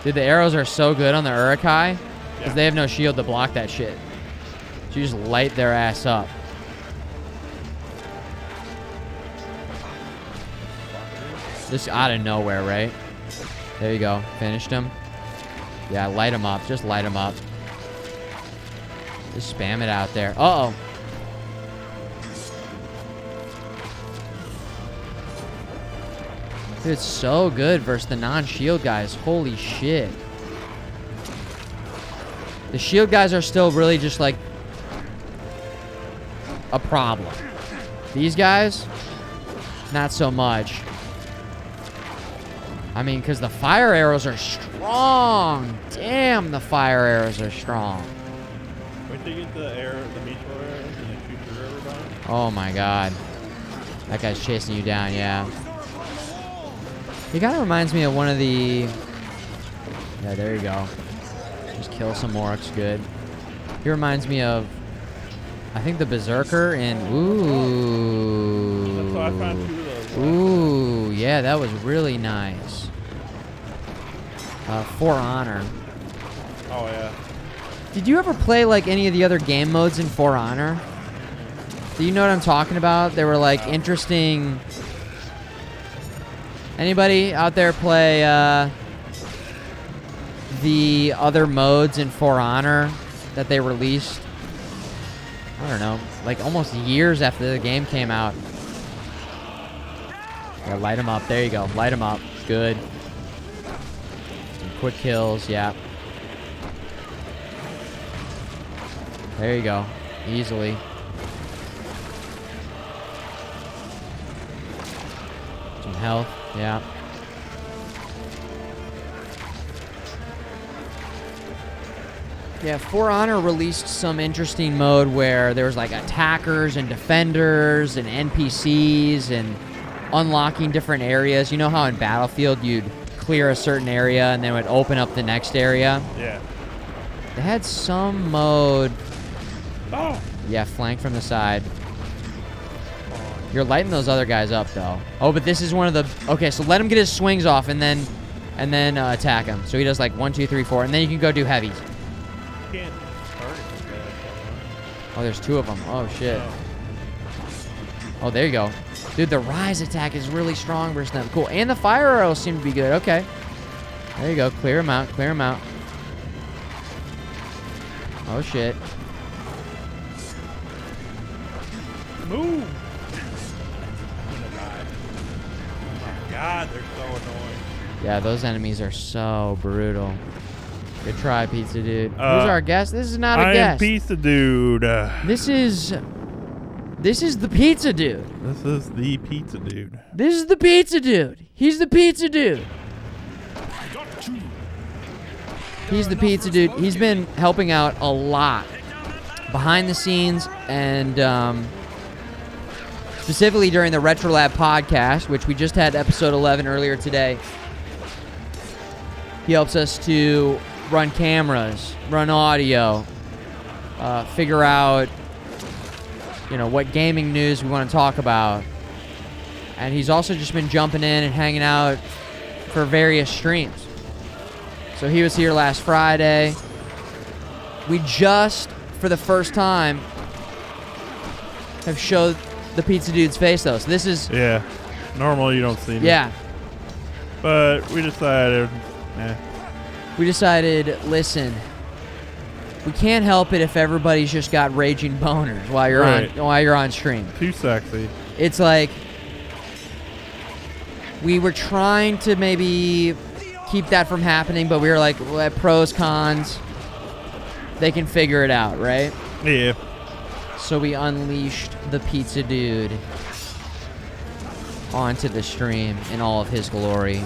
Dude, the arrows are so good on the Urukai because they have no shield to block that shit. So you just light their ass up. Just out of nowhere, right? There you go. Finished him. Yeah, light him up. Just light him up. Just spam it out there. Uh-oh. Dude, it's so good versus the non-shield guys. Holy shit. The shield guys are still really just like a problem. These guys, not so much. I mean, because the fire arrows are strong. Damn, the fire arrows are strong.
Wait till you get the meteor arrows and they shoot through everybody.
Oh my God. That guy's chasing you down, yeah. He kind of reminds me of one of the... Yeah, there you go. Just kill some orcs, good. He reminds me of, I think, the Berserker in... Ooh.
That's what I found two of those.
Ooh, yeah, that was really nice. For Honor.
Oh, yeah.
Did you ever play, like, any of the other game modes in For Honor? Do you know what I'm talking about? They were, like, interesting... Anybody out there play the other modes in For Honor that they released? I don't know, like almost years after the game came out. Yeah, light them up. There you go. Light them up. Good. Some quick kills. Yeah. There you go. Easily. Some health. Yeah. Yeah, For Honor released some interesting mode where there was like attackers and defenders and NPCs and unlocking different areas. You know how in Battlefield you'd clear a certain area and then it would open up the next area?
Yeah.
They had some mode...
Oh!
Yeah, flank from the side. You're lighting those other guys up, though. Oh, but this is one of the... Okay, so let him get his swings off and then attack him. So he does like 1, 2, 3, 4, and then you can go do heavies.
Can't target this guy.
Oh, there's 2 of them. Oh, shit. Oh, there you go. Dude, the rise attack is really strong versus them. Cool. And the fire arrows seem to be good. Okay. There you go. Clear him out. Clear him out. Oh, shit.
Move! God, they're so annoying.
Yeah, those enemies are so brutal. Good try, Pizza Dude. Who's our guest? This is not a guest.
I am Pizza Dude.
This is the Pizza Dude.
This is the Pizza Dude.
This is the Pizza Dude. He's the Pizza Dude. He's the Pizza Dude. He's been helping out a lot behind the scenes and specifically during the RetroLab podcast, which we just had episode 11 earlier today. He helps us to run cameras, run audio, figure out, what gaming news we want to talk about. And he's also just been jumping in and hanging out for various streams. So he was here last Friday. We just, for the first time, have showed the Pizza Dude's face, though. So this is...
Yeah. Normally you don't see me.
Yeah.
But we decided...
We decided, listen, we can't help it if everybody's just got raging boners while you're on stream.
Too sexy.
It's like we were trying to maybe keep that from happening, but we were like, well, pros, cons, they can figure it out, right?
Yeah.
So we unleashed the Pizza Dude onto the stream in all of his glory.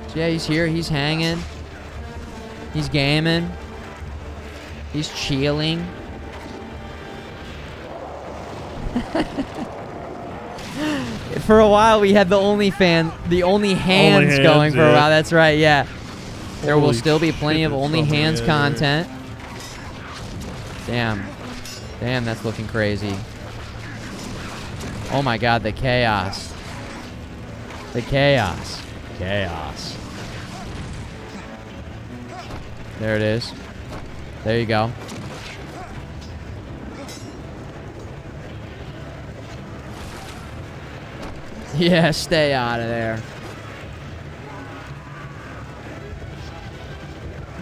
So yeah, he's here. He's hanging. He's gaming. He's chilling. For a while, we had the only hands going for a while. That's right, yeah. There will still be plenty of only hands content. Damn. Damn, that's looking crazy. Oh my god, the chaos. The chaos. Chaos. There it is. There you go. Yeah, stay out of there.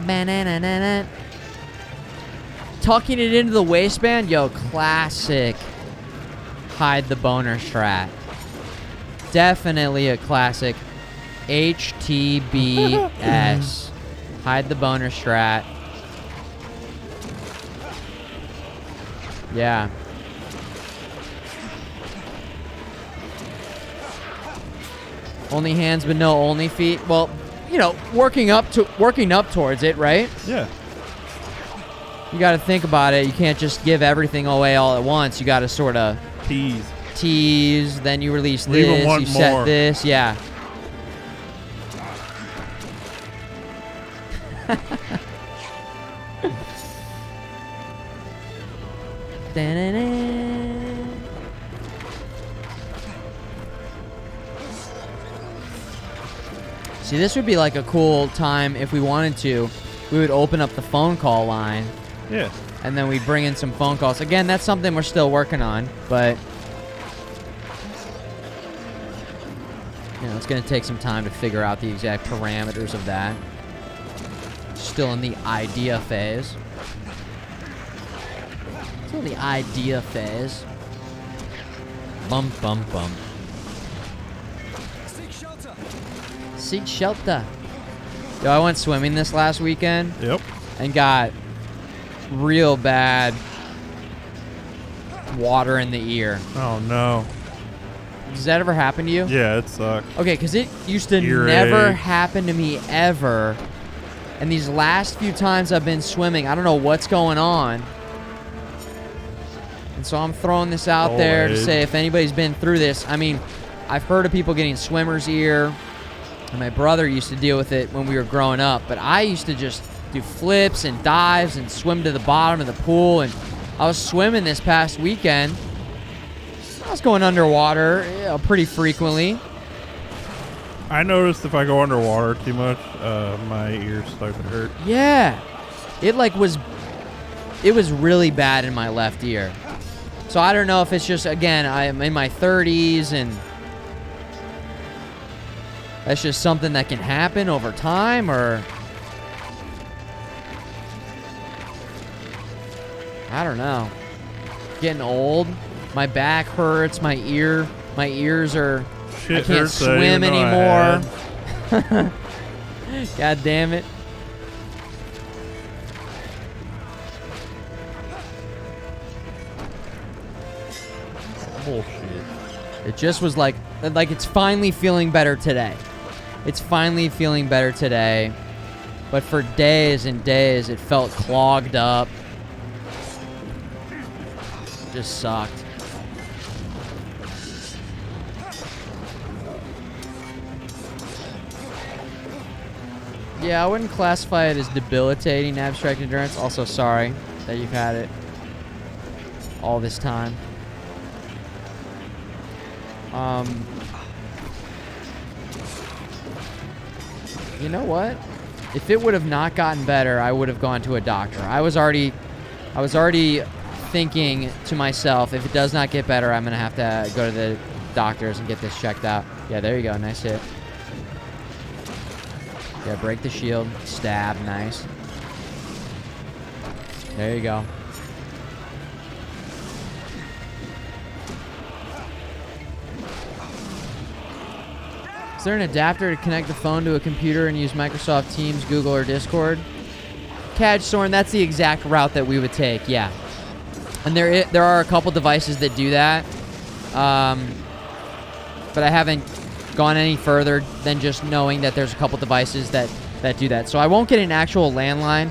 Banana. Tucking it into the waistband? Yo, classic hide the boner strat. Definitely a classic HTBS. Hide the boner strat. Yeah. Only hands but no only feet. Well, working up towards it, right?
Yeah.
You got to think about it. You can't just give everything away all at once. You got to sort of tease. Then you release
Leave 'em
this.
wanting
You set
more.
this. Yeah. See, this would be like a cool time if we wanted to. We would open up the phone call line.
Yeah.
And then we'd bring in some phone calls. Again, that's something we're still working on, but you know, it's going to take some time to figure out the exact parameters of that. Still in the idea phase. Still in the idea phase. Bum, bum, bum. Seek shelter. Yo, I went swimming this last weekend.
Yep.
And got real bad water in the ear.
Oh, no.
Does that ever happen to you?
Yeah, it sucks.
Okay, because it used to
Earache.
never happen to me ever. And these last few times I've been swimming, I don't know what's going on. And so I'm throwing this out there to say if anybody's been through this. I mean, I've heard of people getting swimmer's ear. And my brother used to deal with it when we were growing up. But I used to just do flips and dives and swim to the bottom of the pool. And I was swimming this past weekend. I was going underwater, you know, pretty frequently.
I noticed if I go underwater too much, my ears start to hurt.
Yeah. It was really bad in my left ear. So I don't know if it's just, again, I'm in my 30s and that's just something that can happen over time, or I don't know. Getting old. My back hurts. My ears are. I can't swim anymore. God damn it.
Bullshit.
It just was like it's finally feeling better today. It's finally feeling better today. But for days and days, it felt clogged up. Just sucked. Yeah, I wouldn't classify it as debilitating abstract endurance. Also, sorry that you've had it all this time. You know what? If it would have not gotten better, I would have gone to a doctor. I was already thinking to myself, if it does not get better, I'm gonna have to go to the doctors and get this checked out. Yeah, there you go. Nice hit. Yeah, break the shield. Stab. Nice. There you go. Is there an adapter to connect the phone to a computer and use Microsoft Teams, Google, or Discord? Cadsorn, that's the exact route that we would take, yeah. And there are a couple devices that do that. But I haven't gone any further than just knowing that there's a couple devices that do that. So I won't get an actual landline.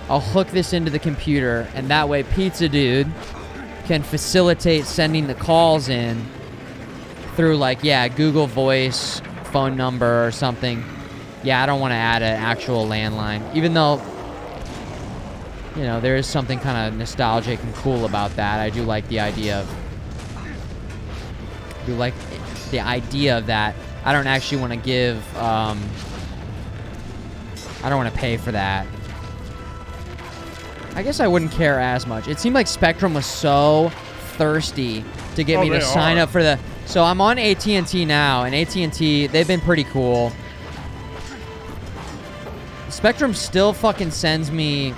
I'll hook this into the computer, and that way Pizza Dude can facilitate sending the calls in through, like, yeah, Google Voice, phone number, or something. Yeah, I don't want to add an actual landline, even though, you know, there is something kind of nostalgic and cool about that. I do like the idea of that. I don't actually want to give, I don't want to pay for that. I guess I wouldn't care as much. It seemed like Spectrum was so thirsty to get me to sign up for the... So I'm on AT&T now, and AT&T, they've been pretty cool. Spectrum still fucking sends me...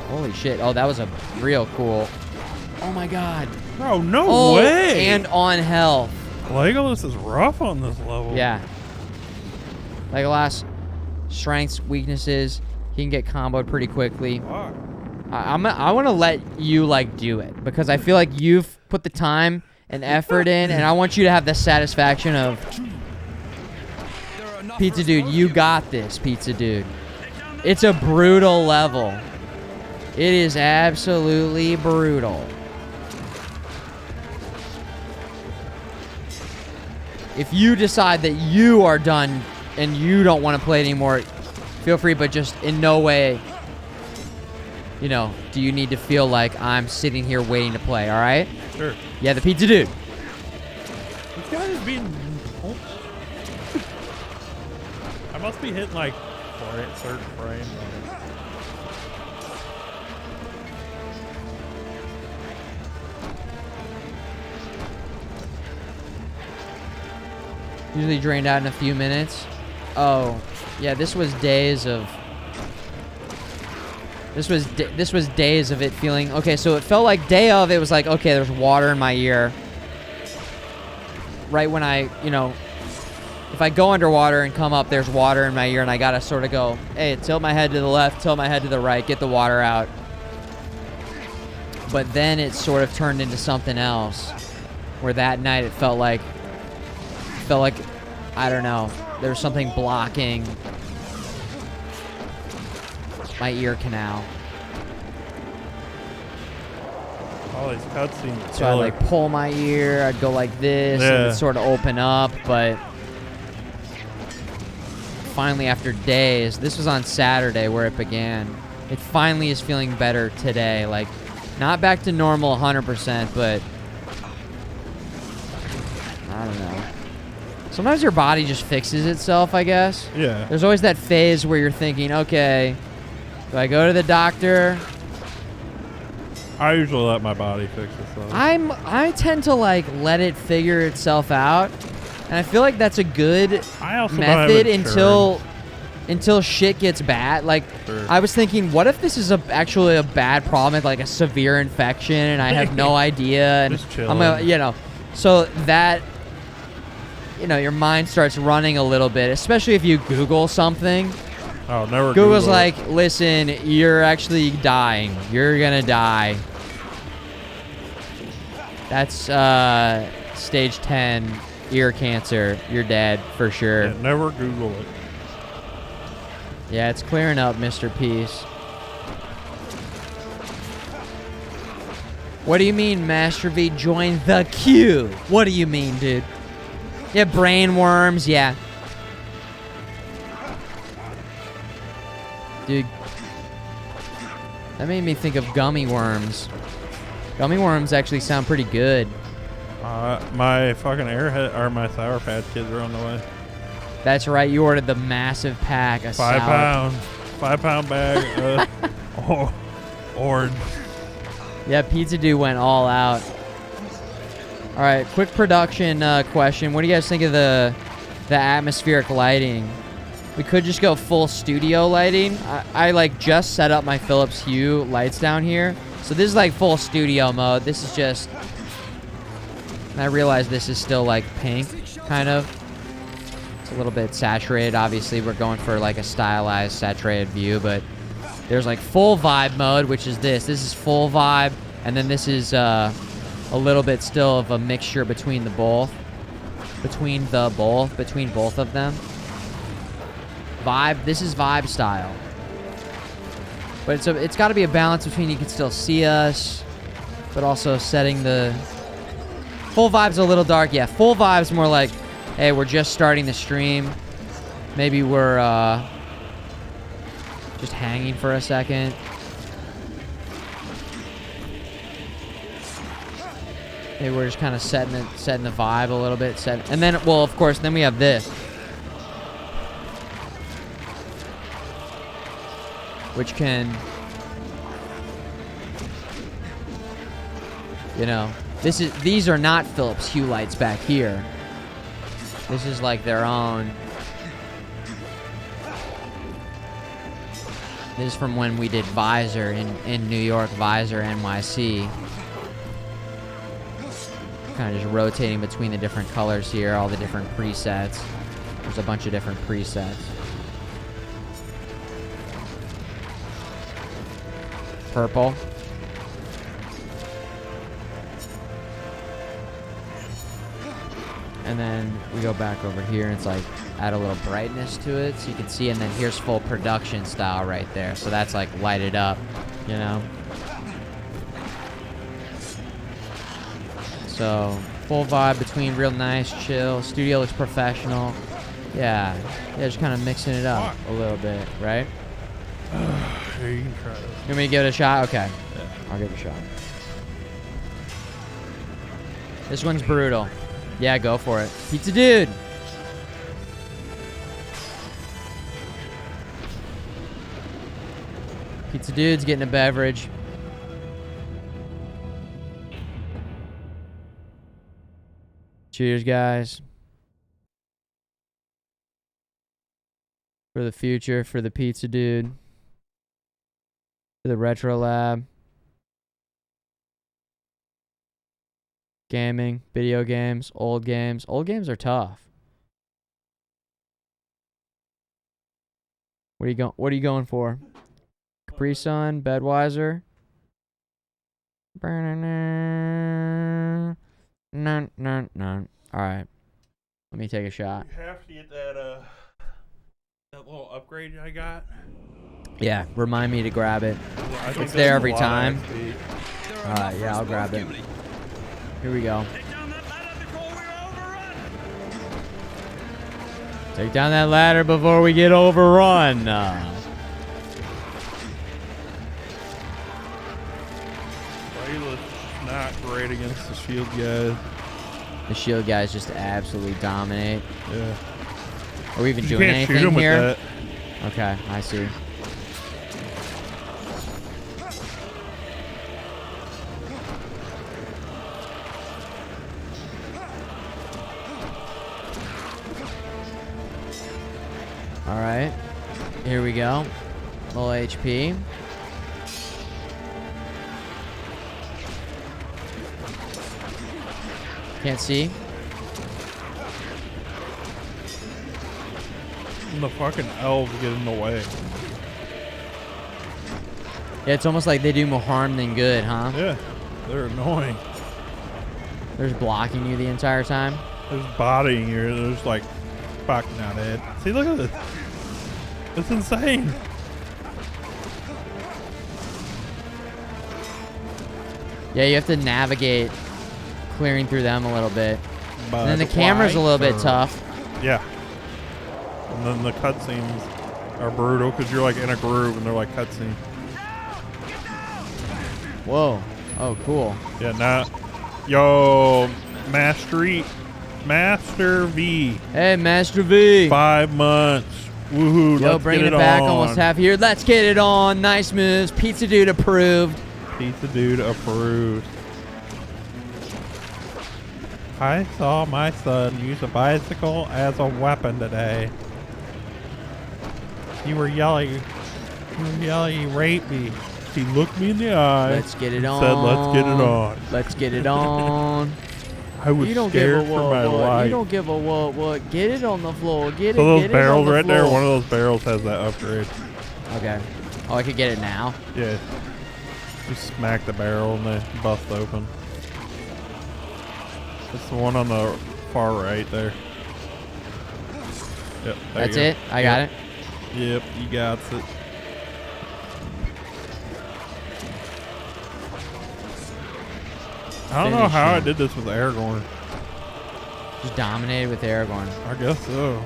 Holy shit. Oh, that was a real cool... Oh my god.
Bro, no way.
And on health.
Legolas is rough on this level.
Yeah. Legolas, strengths, weaknesses. He can get comboed pretty quickly.
Fuck.
I want to let you, like, do it, because I feel like you've put the time and effort in, and I want you to have the satisfaction of, Pizza Dude, you got this, Pizza Dude. It's a brutal level. It is absolutely brutal. If you decide that you are done and you don't want to play anymore, feel free, but just in no way, you know, do you need to feel like I'm sitting here waiting to play, all right?
Sure.
Yeah, the pizza dude.
This guy is being... Oh. I must be hitting like certain frames on it.
Usually drained out in a few minutes. Oh, yeah, this was days of... This was days of it feeling... Okay, so it felt like day of, it was like, okay, there's water in my ear. Right when I, you know... If I go underwater and come up, there's water in my ear, and I gotta sort of go, hey, tilt my head to the left, tilt my head to the right, get the water out. But then it sort of turned into something else. Where that night it felt like, I don't know, there was something blocking my ear canal.
All these cutscenes.
So I'd like pull my ear, I'd go like this, and it'd sort of open up, but finally after days, this was on Saturday where it began, it finally is feeling better today. Like, not back to normal 100%, but I don't know. Sometimes your body just fixes itself, I guess.
Yeah.
There's always that phase where you're thinking, okay, do I go to the doctor?
I usually let my body fix itself.
I tend to like let it figure itself out, and I feel like that's a good method until shit gets bad. Like, I was thinking, what if this is actually a bad problem, like a severe infection, and I have no idea, and
Just chilling.
I'm gonna, you know, so that, you know, your mind starts running a little bit, especially if you Google something.
Oh, never.
Google's
Google
like, listen, you're actually dying. You're gonna die. That's stage 10 ear cancer. You're dead for sure.
Yeah, never Google it.
Yeah, it's clearing up, Mr. Peace. What do you mean, Master V? Join the queue. What do you mean, dude? Yeah, brain worms, yeah. Dude, that made me think of gummy worms. Gummy worms actually sound pretty good.
My fucking Airhead or my Sour Patch Kids are on the way.
That's right, you ordered the massive pack of
5
sour.
pound, 5 pound bag. Orange.
Yeah, Pizza Dude went all out. All right, quick production question. What do you guys think of the atmospheric lighting? We could just go full studio lighting. I like just set up my Philips Hue lights down here. So this is like full studio mode. This is just, and I realize this is still like pink, kind of. It's a little bit saturated. Obviously, we're going for like a stylized, saturated view, but there's like full vibe mode, which is this. This is full vibe, and then this is a little bit still of a mixture between both of them. Vibe. This is vibe style, but it's got to be a balance between you can still see us, but also setting the full vibe's a little dark. Yeah, full vibe's more like, hey, we're just starting the stream. Maybe we're just hanging for a second. Maybe we're just kind of setting the vibe a little bit. And then, well, of course, then we have this, which can, you know, these are not Philips Hue lights back here. This is like their own. This is from when we did Visor in New York, Visor NYC. Kind of just rotating between the different colors here, all the different presets. There's a bunch of different presets. Purple. And then we go back over here and it's like add a little brightness to it so you can see, and then here's full production style right there. So that's like lighted up. You know? So, full vibe between real nice, chill. Studio looks professional. Yeah, just kind of mixing it up a little bit, right?
Here, you can try this.
You want me to give it a shot? Okay. Yeah. I'll give it a shot. This one's brutal. Yeah, go for it. Pizza Dude! Pizza Dude's getting a beverage. Cheers, guys. For the future, for the Pizza Dude. For the RetroLab. Gaming, video games, old games. Old games are tough. What are you going for? Capri Sun, Budweiser. None. All right. Let me take a shot.
You have to get that little upgrade I got.
Yeah, remind me to grab it.
Yeah,
it's there every time. All right, yeah, I'll grab it. Here we go. Take down that ladder before we get overrun.
Layla's not great against the shield guys.
The shield guys just absolutely dominate.
Yeah.
Are we even
You
doing
can't shoot
anything
'em with
here?
that.
Okay, I see. All right, here we go. Low HP. Can't see.
And the fucking elves get in the way.
Yeah, it's almost like they do more harm than good, huh?
Yeah, they're annoying.
They're just blocking you the entire time.
They're just bodying you. They're just like, fuck, not dead. See, look at this. It's insane.
Yeah, you have to navigate clearing through them a little bit.
But
And then the camera's a little bit tough.
Yeah. And then the cutscenes are brutal because you're like in a groove and they're like cutscenes.
Whoa. Oh, cool.
Yeah, now, yo, Master V.
Hey, Master V.
5 months. Woohoo.
Yo,
let's
bringing
get
it back
on.
almost half here. Let's get it on. Nice moves. Pizza Dude approved.
Pizza Dude approved. I saw my son use a bicycle as a weapon today. You were yelling, he raped me. He looked me in the eye.
Let's get it on.
Said, let's get it on.
Let's get it on.
I was scared for my life.
You don't give a what. Get it on the floor. Get
So
it.
those
Get
barrels
it on
right
the
there,
floor.
one of those barrels has that upgrade.
Okay. Oh, I could get it now.
Yeah. Just smack the barrel and they bust open. It's the one on the far right there. Yep. There
That's
you go.
it? I got
Yep.
it?
Yep, you got it. I don't know how I did this with Aragorn.
Just dominated with Aragorn.
I guess so.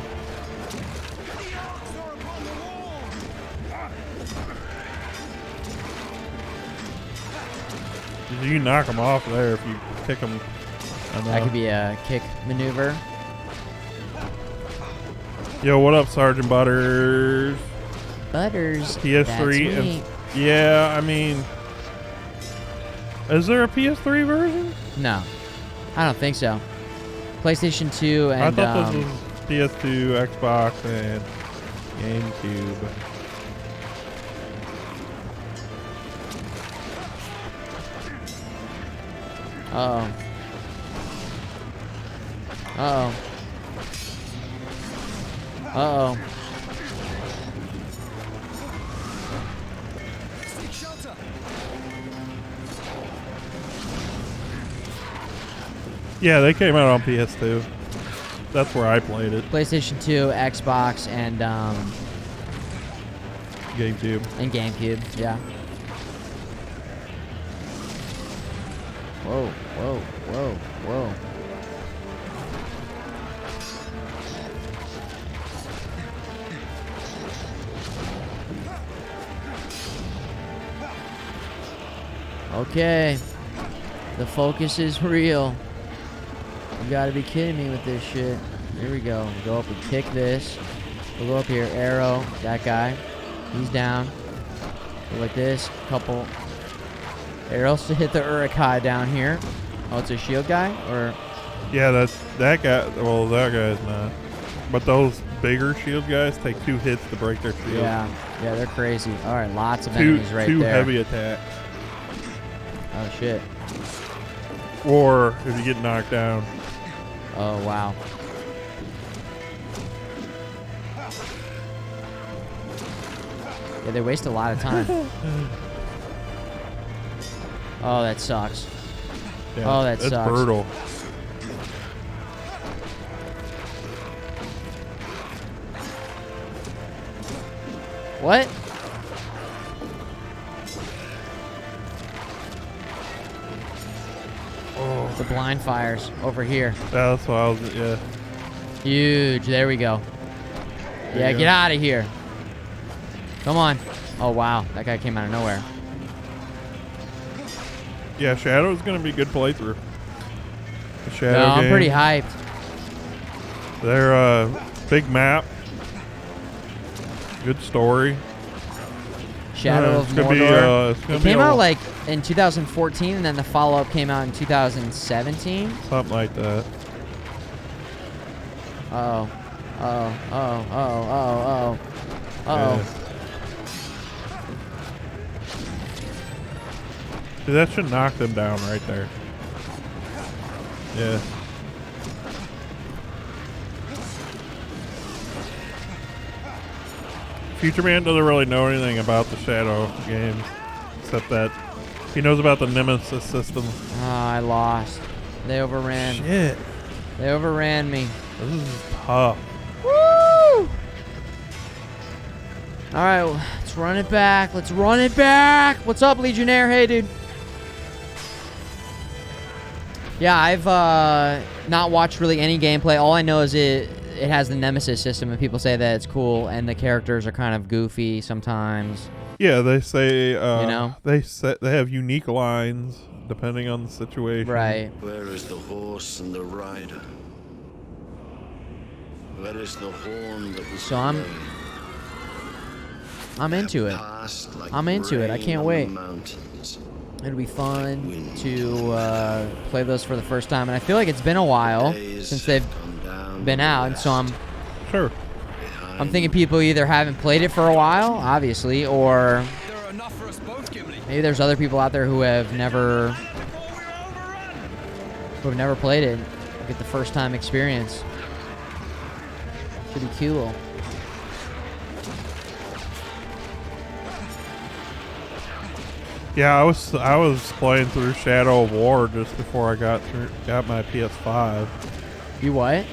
You can knock him off there if you kick him.
That could be a kick maneuver.
Yo, what up, Sergeant Butters?
Butters.
PS3
that's me.
and yeah, I mean, is there a PS3 version?
No, I don't think so. PlayStation 2 and
I thought this was PS2, Xbox, and GameCube.
Uh-oh. Uh-oh. Uh-oh.
Yeah, they came out on PS2. That's where I played it.
PlayStation 2, Xbox, and
GameCube.
And GameCube, yeah. Whoa, whoa, whoa, whoa. Okay. The focus is real. You gotta be kidding me with this shit. Here we go. We go up, we kick this. We'll go up here, arrow, that guy. He's down. Go like this, couple arrows to hit the Urukai down here. Oh, it's a shield guy? Or
yeah, that's that guy. Well, that guy's not. But those bigger shield guys take 2 hits to break their shield.
yeah, they're crazy. Alright, lots of enemies right
two
there.
heavy attacks.
Oh shit.
Or if you get knocked down.
Oh wow. Yeah, they waste a lot of time. Oh, that sucks.
Yeah,
oh, that
that's
sucks.
brutal.
What?
Oh.
The blind fires over here.
Yeah, that's what I was. Yeah.
Huge. There we go. Yeah, get out of here. Come on. Oh, wow. That guy came out of nowhere.
Yeah, Shadow's going to be a good playthrough. The Shadow
No, I'm
game.
pretty hyped.
They're big map. Good story.
Shadow of
it's gonna
Mordor.
It's gonna
It
be
came
a-
out like in 2014, and then the follow-up came out in 2017.
Something like that.
Oh. Oh. Oh. Oh. Oh. Oh. Oh.
See, that should knock them down right there. Yeah. Futureman doesn't really know anything about the Shadow games, except that he knows about the Nemesis system.
Oh, I lost. They overran.
Shit.
They overran me.
This is tough.
Woo! All right, let's run it back. Let's run it back. What's up, Legionnaire? Hey, dude. Yeah, I've not watched really any gameplay. All I know is it has the Nemesis system, and people say that it's cool, and the characters are kind of goofy sometimes.
Yeah, they say
you know,
they have unique lines depending on the situation.
Right.
Where is the horse and the rider? Where is the horn that was
So I'm into it. I'm into it. I can't wait. It'll be fun to play those for the first time, and I feel like it's been a while since they've been out, and so I'm thinking people either haven't played it for a while, obviously, or maybe there's other people out there who have never played it. Get the first time experience. Should be cool.
Yeah, I was playing through Shadow of War just before I got my PS5.
You what?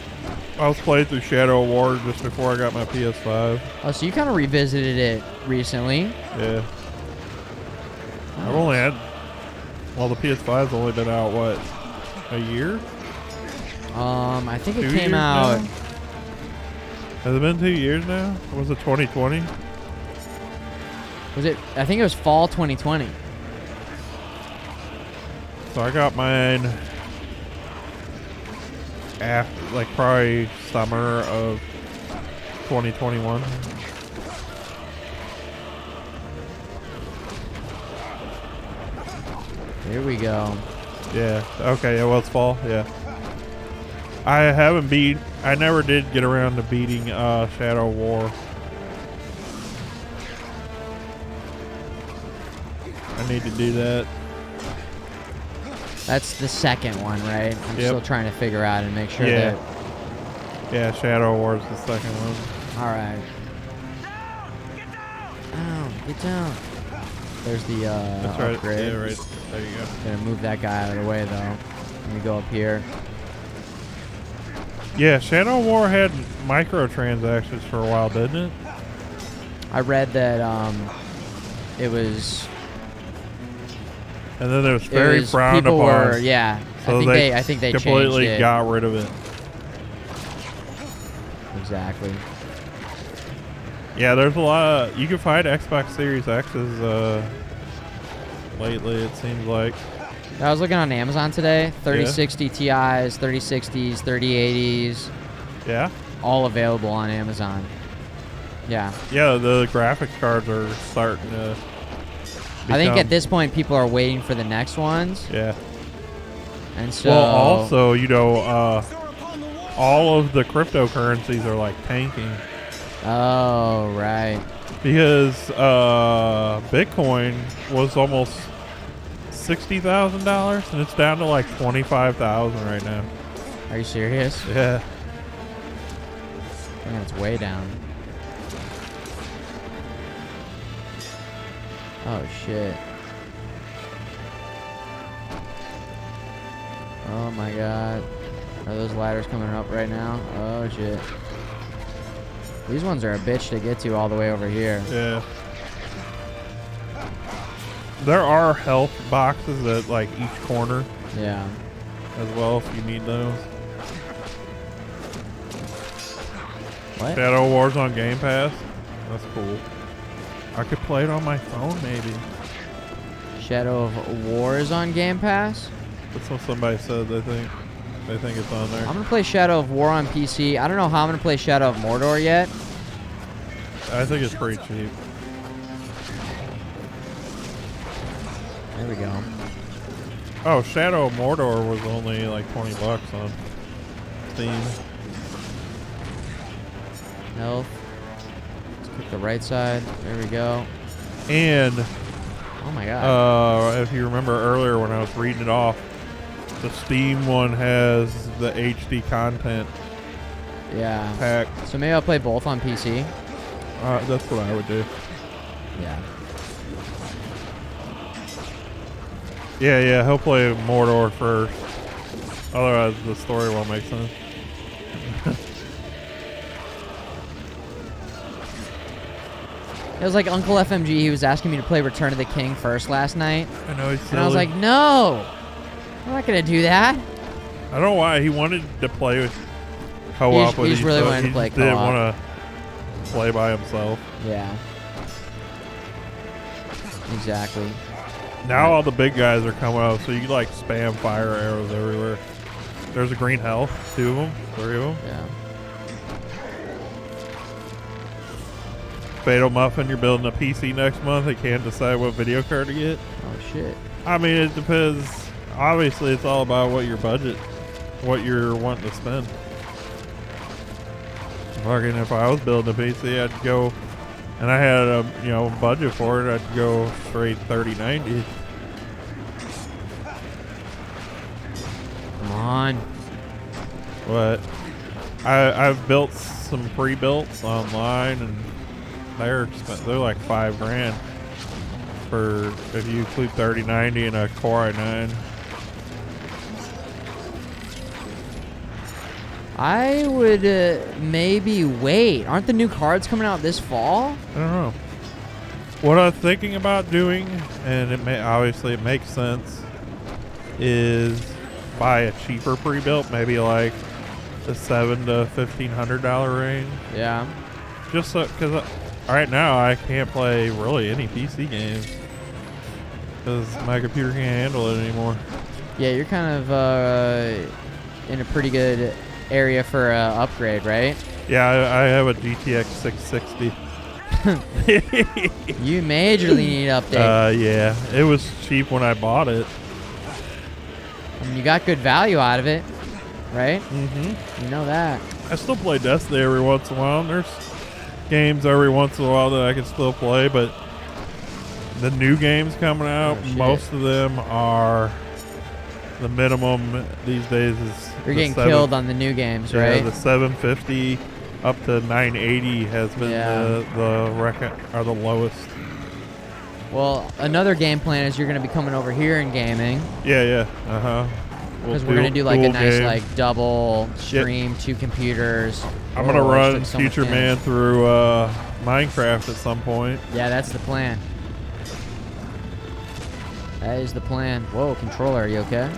I was playing through Shadow of War just before I got my PS5.
Oh, so you kind of revisited it recently.
Yeah. I've only had... Well, the PS5's only been out, what, a year?
I think it
2
came
years
out...
now? Has it been 2 years now? Was it 2020?
Was it... I think it was fall 2020.
So I got mine after, like, probably summer of 2021.
Here we go.
Yeah. Okay. Yeah. Well, it's fall. Yeah. I never did get around to beating Shadow of War. I need to do that.
That's the second one, right? I'm
Yep.
still trying to figure out and make sure
Yeah.
that...
Yeah, Shadow of War is the second one.
All right. Down, get down. There's the
That's right.
upgrade.
Yeah, right. There you go.
Gonna move that guy out of the way, though. Let me go up here.
Yeah, Shadow of War had microtransactions for a while, didn't it?
I read that it was...
And then it was very frowned
people
upon.
were, yeah.
So
I think they
completely
changed it.
got rid of it.
Exactly.
Yeah, there's a lot of, you can find Xbox Series X's lately, it seems like.
I was looking on Amazon today. 3060 Ti's, 3060s, 3080s.
Yeah?
All available on Amazon. Yeah.
Yeah, the graphics cards are starting to
I think at this point people are waiting for the next ones.
Yeah.
And so
well, also, you know, all of the cryptocurrencies are like tanking.
Oh, right.
Because Bitcoin was almost $60,000 and it's down to like 25,000 right now.
Are you serious?
Yeah.
I think it's way down. Oh shit. Oh my god. Are those ladders coming up right now? Oh shit. These ones are a bitch to get to all the way over here.
Yeah. There are health boxes at like each corner.
Yeah.
As well if you need those.
What?
Shadow Wars on Game Pass. That's cool. I could play it on my phone maybe.
Shadow of War is on Game Pass?
That's what somebody said, they think. They think it's on there.
I'm gonna play Shadow of War on PC. I don't know how I'm gonna play Shadow of Mordor yet.
I think it's pretty cheap.
There we go.
Oh, Shadow of Mordor was only like $20 on Steam.
Health. Let's click the right side. There we go.
And
oh my god.
If you remember earlier when I was reading it off, the Steam one has the HD content pack.
So maybe I'll play both on PC.
That's what I would do.
Yeah.
Yeah, he'll play Mordor first. Otherwise, the story won't make sense.
It was like Uncle FMG. He was asking me to play Return of the King first last night.
I know he's silly.
And I was like, no, I'm not gonna do that.
I don't know why he wanted to play with co-op with you.
He's really wanted to play
co-op. Didn't
co-op.
want to play by himself.
Yeah. Exactly.
Now all the big guys are coming up, so you can like spam fire arrows everywhere. There's a green health, 2 of them, 3 of them.
Yeah.
Fatal Muffin, you're building a PC next month. They can't decide what video card to get.
Oh shit.
I mean, it depends. Obviously, it's all about what your budget, what you're wanting to spend. Fucking, if I was building a PC, I'd go, and I had a budget for it, I'd go straight 3090.
Come on.
But I've built some pre-builts online, and they're like $5,000 for if you include 3090 and a Core i9.
I would maybe wait. Aren't the new cards coming out this fall?
I don't know. What I'm thinking about doing, and obviously it makes sense, is buy a cheaper pre-built, maybe like the $700 to $1,500 range.
Yeah.
Just so, because right now I can't play really any PC games because my computer can't handle it anymore.
Yeah, you're kind of in a pretty good area for upgrade, right?
Yeah, I have a GTX 660.
You majorly need an update.
Yeah, it was cheap when I bought it.
I mean, you got good value out of it, right?
Mm-hmm.
You know that.
I still play Destiny every once in a while, and there's games every once in a while that I can still play, but the new games coming out, most of them are the minimum these days is
you're getting killed on the new games, right?
Yeah, the 750 up to 980 has been the record or the lowest.
Well, another game plan is you're going to be coming over here and gaming.
Yeah.
Because we're going to do like a nice like double stream, 2 computers.
I'm going to run Futureman through Minecraft at some point.
Yeah, that's the plan. That is the plan. Whoa, controller, are you okay?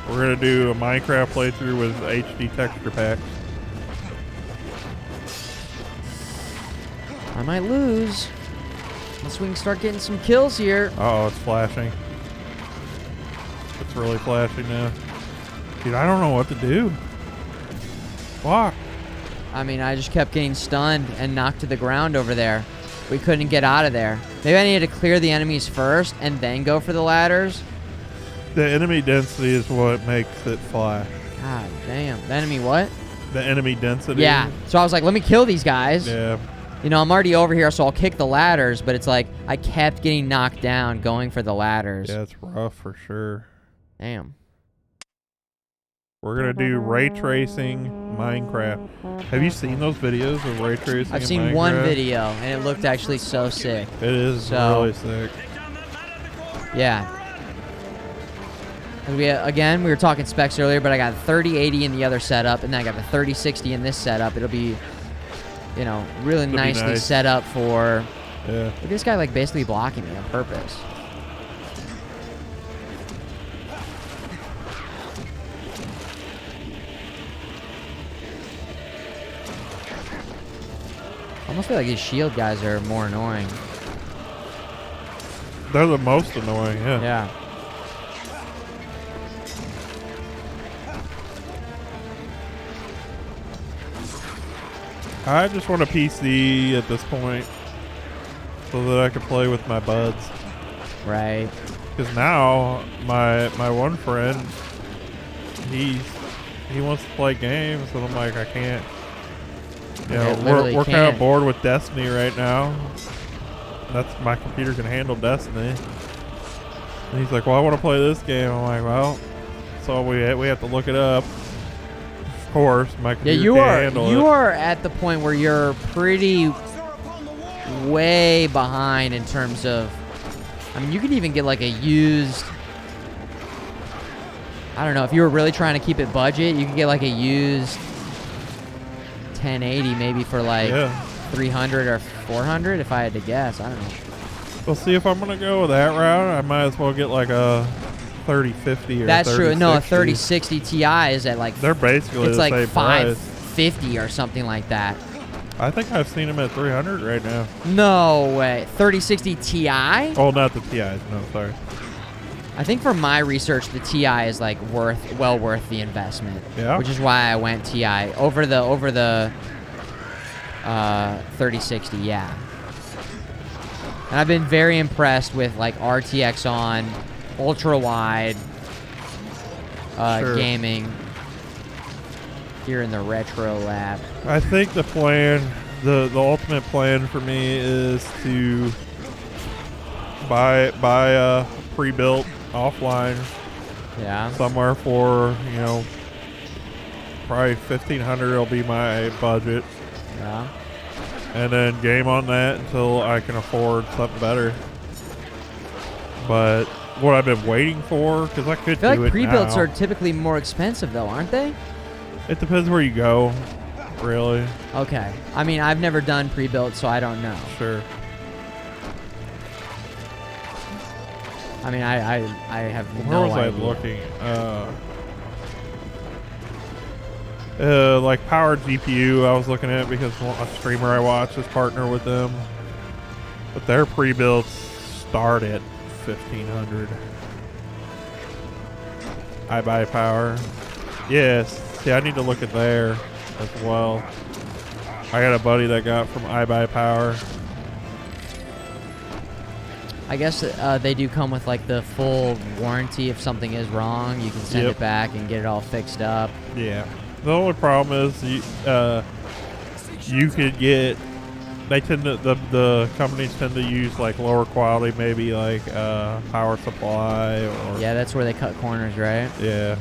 We're gonna do a Minecraft playthrough with HD texture packs.
I might lose. Unless we can start getting some kills here.
Oh, it's flashing. It's really flashing now. Dude, I don't know what to do. Why?
I mean, I just kept getting stunned and knocked to the ground over there. We couldn't get out of there. Maybe I needed to clear the enemies first and then go for the ladders.
The enemy density is what makes it fly.
God damn. The enemy what?
The enemy density.
Yeah. So I was like, let me kill these guys.
Yeah.
You know, I'm already over here, so I'll kick the ladders, but it's like I kept getting knocked down going for the ladders.
Yeah, it's rough for sure.
Damn.
We're going to do ray tracing Minecraft. Have you seen those videos of ray tracing
I've
in
seen
Minecraft?
one video, and it looked actually so sick.
It is really sick.
Yeah. And we were talking specs earlier, but I got 3080 in the other setup, and then I got the 3060 in this setup. It'll be, you know, really nicely set up for...
Yeah.
Look at this guy, like, basically blocking me on purpose. I almost feel like these shield guys are more annoying.
They're the most annoying, yeah.
Yeah.
I just want a PC at this point so that I can play with my buds.
Right.
Because now my one friend, he wants to play games, and I'm like, I can't. You know, we're kind of bored with Destiny right now. My computer can handle Destiny. And he's like, well, I want to play this game. I'm like, well, so we have to look it up. Of course, my computer can't handle it.
You are at the point where you're pretty way behind in terms of, I mean, you could even get like a used, I don't know, if you were really trying to keep it budget, you could get like a used 1080 maybe for like 300 or 400 if I had to guess. I don't know.
Well, see, if I'm going to go that route, I might as well get like a 3050 or
That's true. No, a
3060
Ti is at like...
They're basically
it's
the
like
same price.
$550 or something like that.
I think I've seen them at 300 right now.
No way. 3060 Ti?
Oh, not the Ti's. No, sorry.
I think for my research, the Ti is like well worth the investment.
Yeah.
Which is why I went Ti over the 3060. Yeah. And I've been very impressed with like RTX on ultra wide gaming here in the RetroLab.
I think the plan, the ultimate plan for me is to buy a pre-built offline.
Yeah.
Somewhere for, you know, probably $1,500 will be my budget.
Yeah.
And then game on that until I can afford something better. But what I've been waiting for, because I could do it now. I feel like
pre-builts are typically more expensive though, aren't they?
It depends where you go, really.
Okay. I mean, I've never done pre-built, so I don't know.
Sure.
I mean, I have
Where was
idea.
I looking? Like powered GPU I was looking at because a streamer I watch is partner with them. But their pre-builds start at $1,500. iBuyPower. Yes. See, I need to look at there as well. I got a buddy that got from iBuyPower.
I guess they do come with like the full warranty. If something is wrong, you can send it back and get it all fixed up.
Yeah. The only problem is you could get. They tend to the companies tend to use like lower quality, maybe like power supply or.
Yeah, that's where they cut corners, right?
Yeah.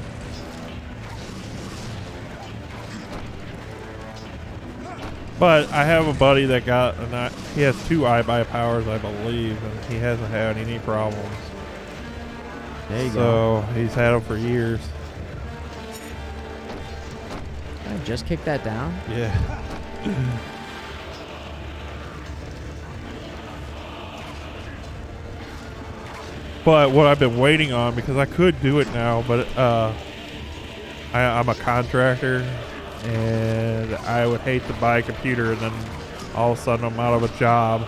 But I have a buddy that got, he has 2 iBuyPowers, I believe, and he hasn't had any problems.
There you go.
So he's had them for years.
Did I just kick that down?
Yeah. But what I've been waiting on, because I could do it now, but I'm a contractor, and I would hate to buy a computer and then all of a sudden I'm out of a job,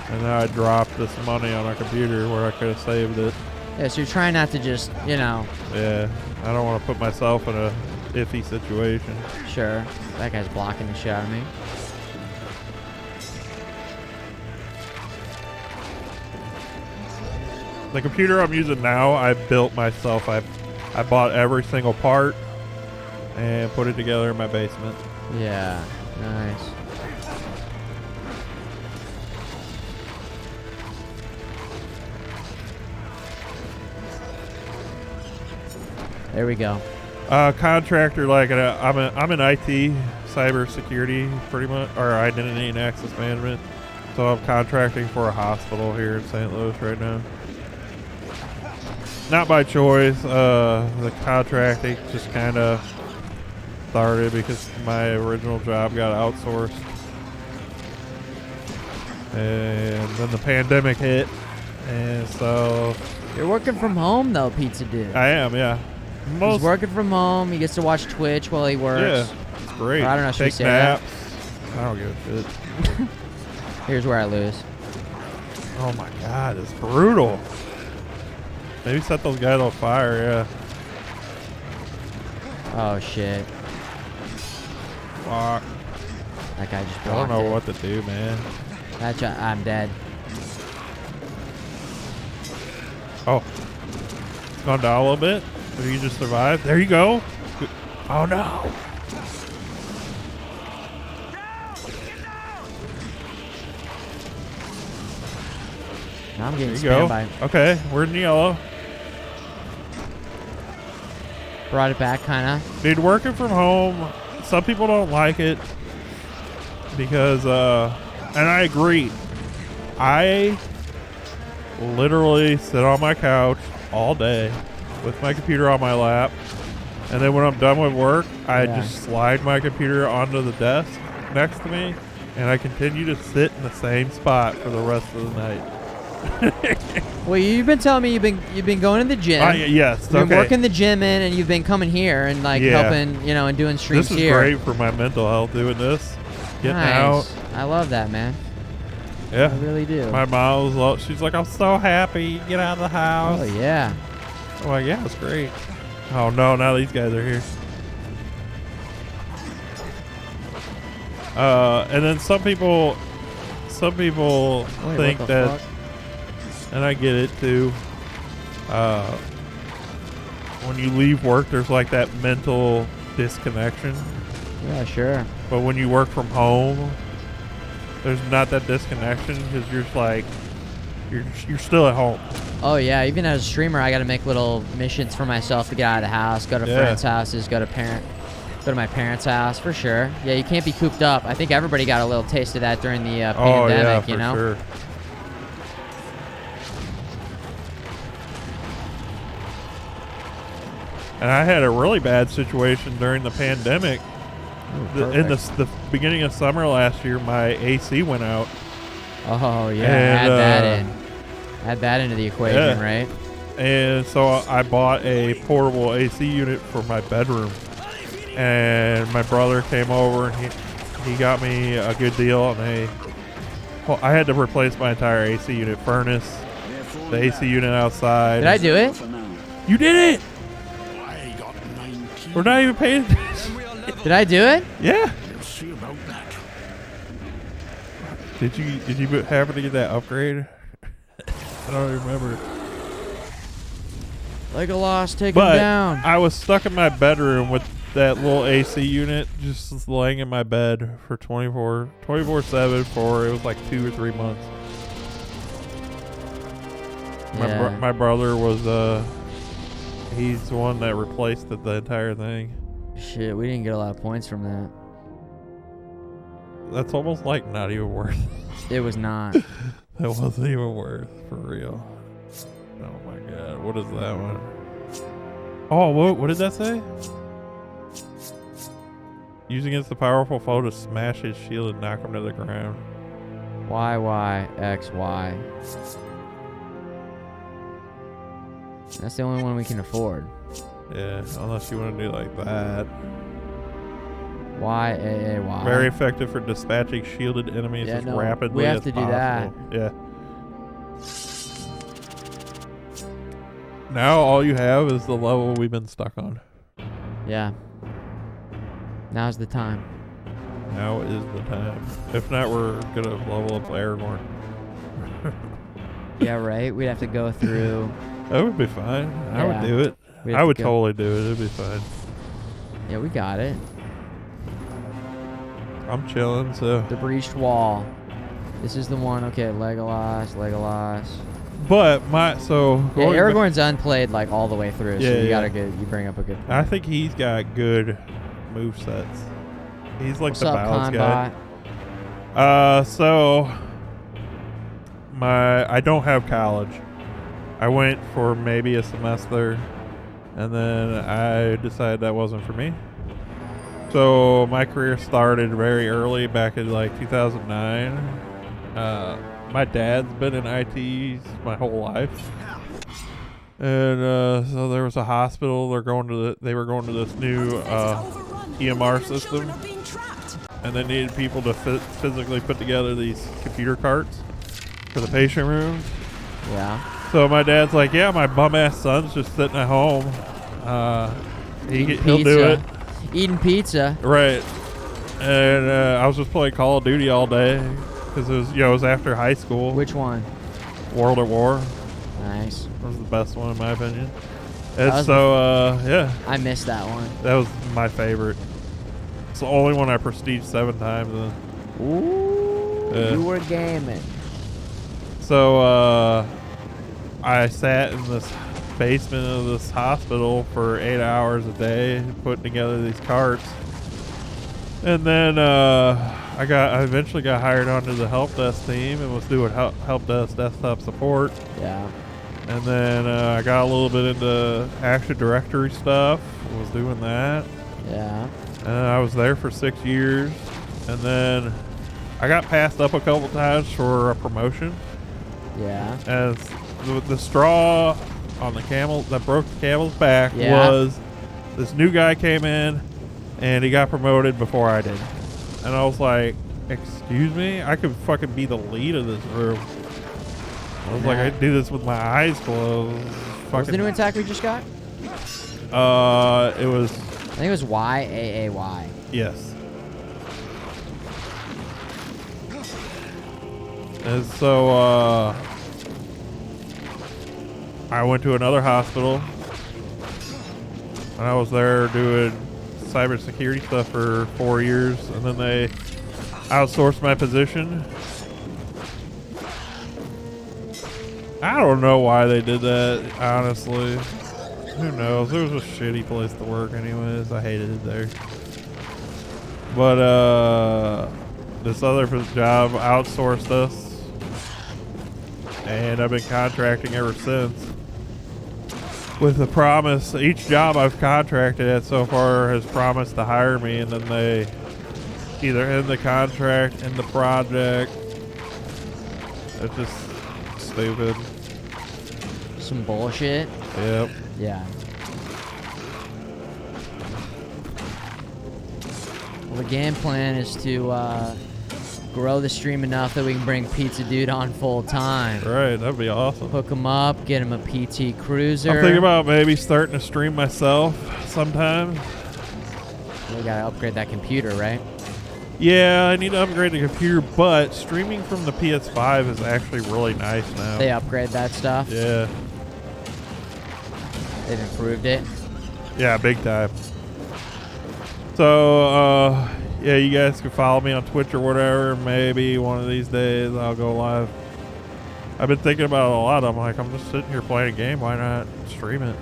and now I dropped this money on a computer where I could have saved it.
Yeah, so you're trying not to just, you know.
Yeah, I don't want to put myself in a iffy situation.
Sure. That guy's blocking the shit out of me.
The computer I'm using now, I built myself. I bought every single part and put it together in my basement.
Yeah, nice. There we go.
Contractor, like I'm in IT, cybersecurity, pretty much, or identity and access management. So I'm contracting for a hospital here in St. Louis right now. Not by choice. The contracting just kind of started because my original job got outsourced, and then the pandemic hit, and so
You're working from home though, Pizza Dude.
I am, yeah.
He's working from home. He gets to watch Twitch while he works.
Yeah, it's great.
Or I don't know. Should we
Take
say
naps.
that?
I don't give a shit.
Here's where I lose.
Oh my god, it's brutal. Maybe set those guys on fire, yeah.
Oh shit.
Fuck.
That guy just
I don't
blocked
know
it.
what to do, man.
I'm dead.
Oh. It's gone down a little bit. Did you just survive? There you go. Oh no.
Now I'm getting
There you go.
spammed by.
Okay, we're in yellow.
Brought it back, kind of.
Dude, working from home, some people don't like it because, and I agree. I literally sit on my couch all day with my computer on my lap, and then when I'm done with work, I just slide my computer onto the desk next to me, and I continue to sit in the same spot for the rest of the night.
Well, you've been telling me you've been going to the gym.
Yes,
You've been
okay.
working the gym in, and you've been coming here and like helping, you know, and doing streams
This is
here.
great for my mental health doing this. Getting out.
I love that, man.
Yeah.
I really do.
My mom was, she's like, I'm so happy you get out of the house.
Oh, yeah.
I'm like, yeah, it's great. Oh, no, now these guys are here. And then some people think that, and I get it too, when you leave work, there's like that mental disconnection.
Yeah, sure.
But when you work from home, there's not that disconnection because you're just like, you're still at home.
Oh yeah, even as a streamer, I got to make little missions for myself to get out of the house, go to friends' houses, go to my parents' house for sure. Yeah, you can't be cooped up. I think everybody got a little taste of that during the pandemic. You know.
Sure. And I had a really bad situation during the pandemic. In the beginning of summer last year, my AC went out.
Oh yeah,
and,
add that into the equation, right?
And so I bought a portable AC unit for my bedroom, and my brother came over and he got me a good deal, and I had to replace my entire AC unit, furnace, the AC unit outside.
Did I do it?
You did it. We're not even paying attention.
Did I do it?
Yeah.
We'll see about that.
Did you happen to get that upgrade? I don't remember.
Legolas, take him down.
I was stuck in my bedroom with that little AC unit, just laying in my bed for 24/7 for it was like 2 or 3 months. My brother was he's the one that replaced the entire thing.
Shit, we didn't get a lot of points from that.
That's almost like not even worth it.
It was not.
That wasn't even worth, for real. Oh my god, what is that one? Oh, what did that say? Using against the powerful foe to smash his shield and knock him to the ground.
Y, Y, X, Y. That's the only one we can afford.
Yeah, unless you want to do like that.
YAAY.
Very effective for dispatching shielded enemies as rapidly
we have
as
to
possible.
do that.
Yeah. Now all you have is the level we've been stuck on.
Yeah. Now's the time.
Now is the time. If not, we're gonna level up Aragorn.
Yeah, right. We'd have to go through.
That would be fine. I would
Yeah.
do it.
We'd have
I
to
would
go-
totally do it. It'd be fine.
Yeah, we got it.
I'm chilling, so.
The breached wall. This is the one. Okay, Legolas.
But
Yeah,
going back-
Aragorn's unplayed like all the way through, so
Yeah,
you
yeah.
you bring up a good point.
I think he's got good move sets. He's like
What's
the
up,
balance
Conbot?
guy. So I don't have college. I went for maybe a semester, and then I decided that wasn't for me. So my career started very early, back in like 2009. My dad's been in IT my whole life, and so there was a hospital. They were going to this new EMR system, and they needed people to physically put together these computer carts for the patient rooms.
Yeah.
So my dad's like, yeah, my bum ass son's just sitting at home. He'll do it.
Eating pizza.
Right. And I was just playing Call of Duty all day because it was after high school.
Which one?
World at War.
Nice.
That was the best one in my opinion.
That
And
was
so yeah.
I missed that one.
That was my favorite. It's the only one I prestiged 7 times.
Ooh. You were gaming.
So I sat in this basement of this hospital for 8 hours a day putting together these carts, and then I eventually got hired onto the help desk team and was doing help desk desktop support.
Yeah.
And then I got a little bit into Active Directory stuff, was doing that.
Yeah.
And I was there for 6 years, and then I got passed up a couple times for a promotion.
Yeah.
And the straw on the camel that broke the camel's back was this new guy came in and he got promoted before I did. And I was like, excuse me? I could fucking be the lead of this room. I was like, I do this with my eyes closed.
What's the new attack we just got?
It was...
I think it was YAAY.
Yes. And so, I went to another hospital, and I was there doing cybersecurity stuff for 4 years, and then they outsourced my position. I don't know why they did that, honestly. Who knows? It was a shitty place to work anyways. I hated it there. But, this other job outsourced us, and I've been contracting ever since. With the promise, each job I've contracted at so far has promised to hire me, and then they either end the contract, end the project. It's just stupid.
Some bullshit.
Yep.
Yeah. Well, the game plan is to grow the stream enough that we can bring Pizza Dude on full time.
Right, that'd be awesome.
Hook him up, get him a PT Cruiser.
I'm thinking about maybe starting to stream myself sometime.
We gotta upgrade that computer, right?
Yeah, I need to upgrade the computer, but streaming from the PS5 is actually really nice now.
They upgrade that stuff?
Yeah.
They've improved it?
Yeah, big time. So, yeah, you guys can follow me on Twitch or whatever. Maybe one of these days I'll go live. I've been thinking about it a lot. I'm like, I'm just sitting here playing a game. Why not stream it?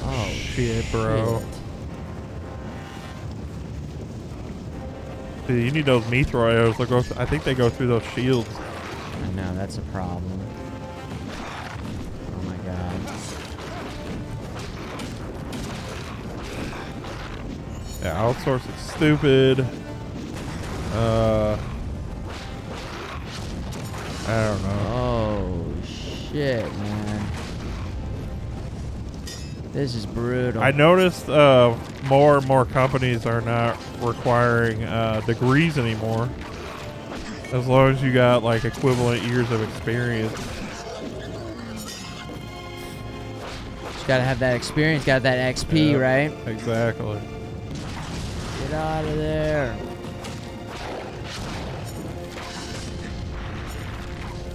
Oh,
shit, bro. Dude, you need those Mithroios. I think they go through those shields.
I know, that's a problem. Oh my god.
Yeah, outsource is stupid. I don't know.
Oh, shit. shit, man. This is brutal.
I noticed more and more companies are not requiring degrees anymore. As long as you got like equivalent years of experience.
Just gotta have that experience, got that XP,
Yeah,
right?
Exactly.
Get out of there.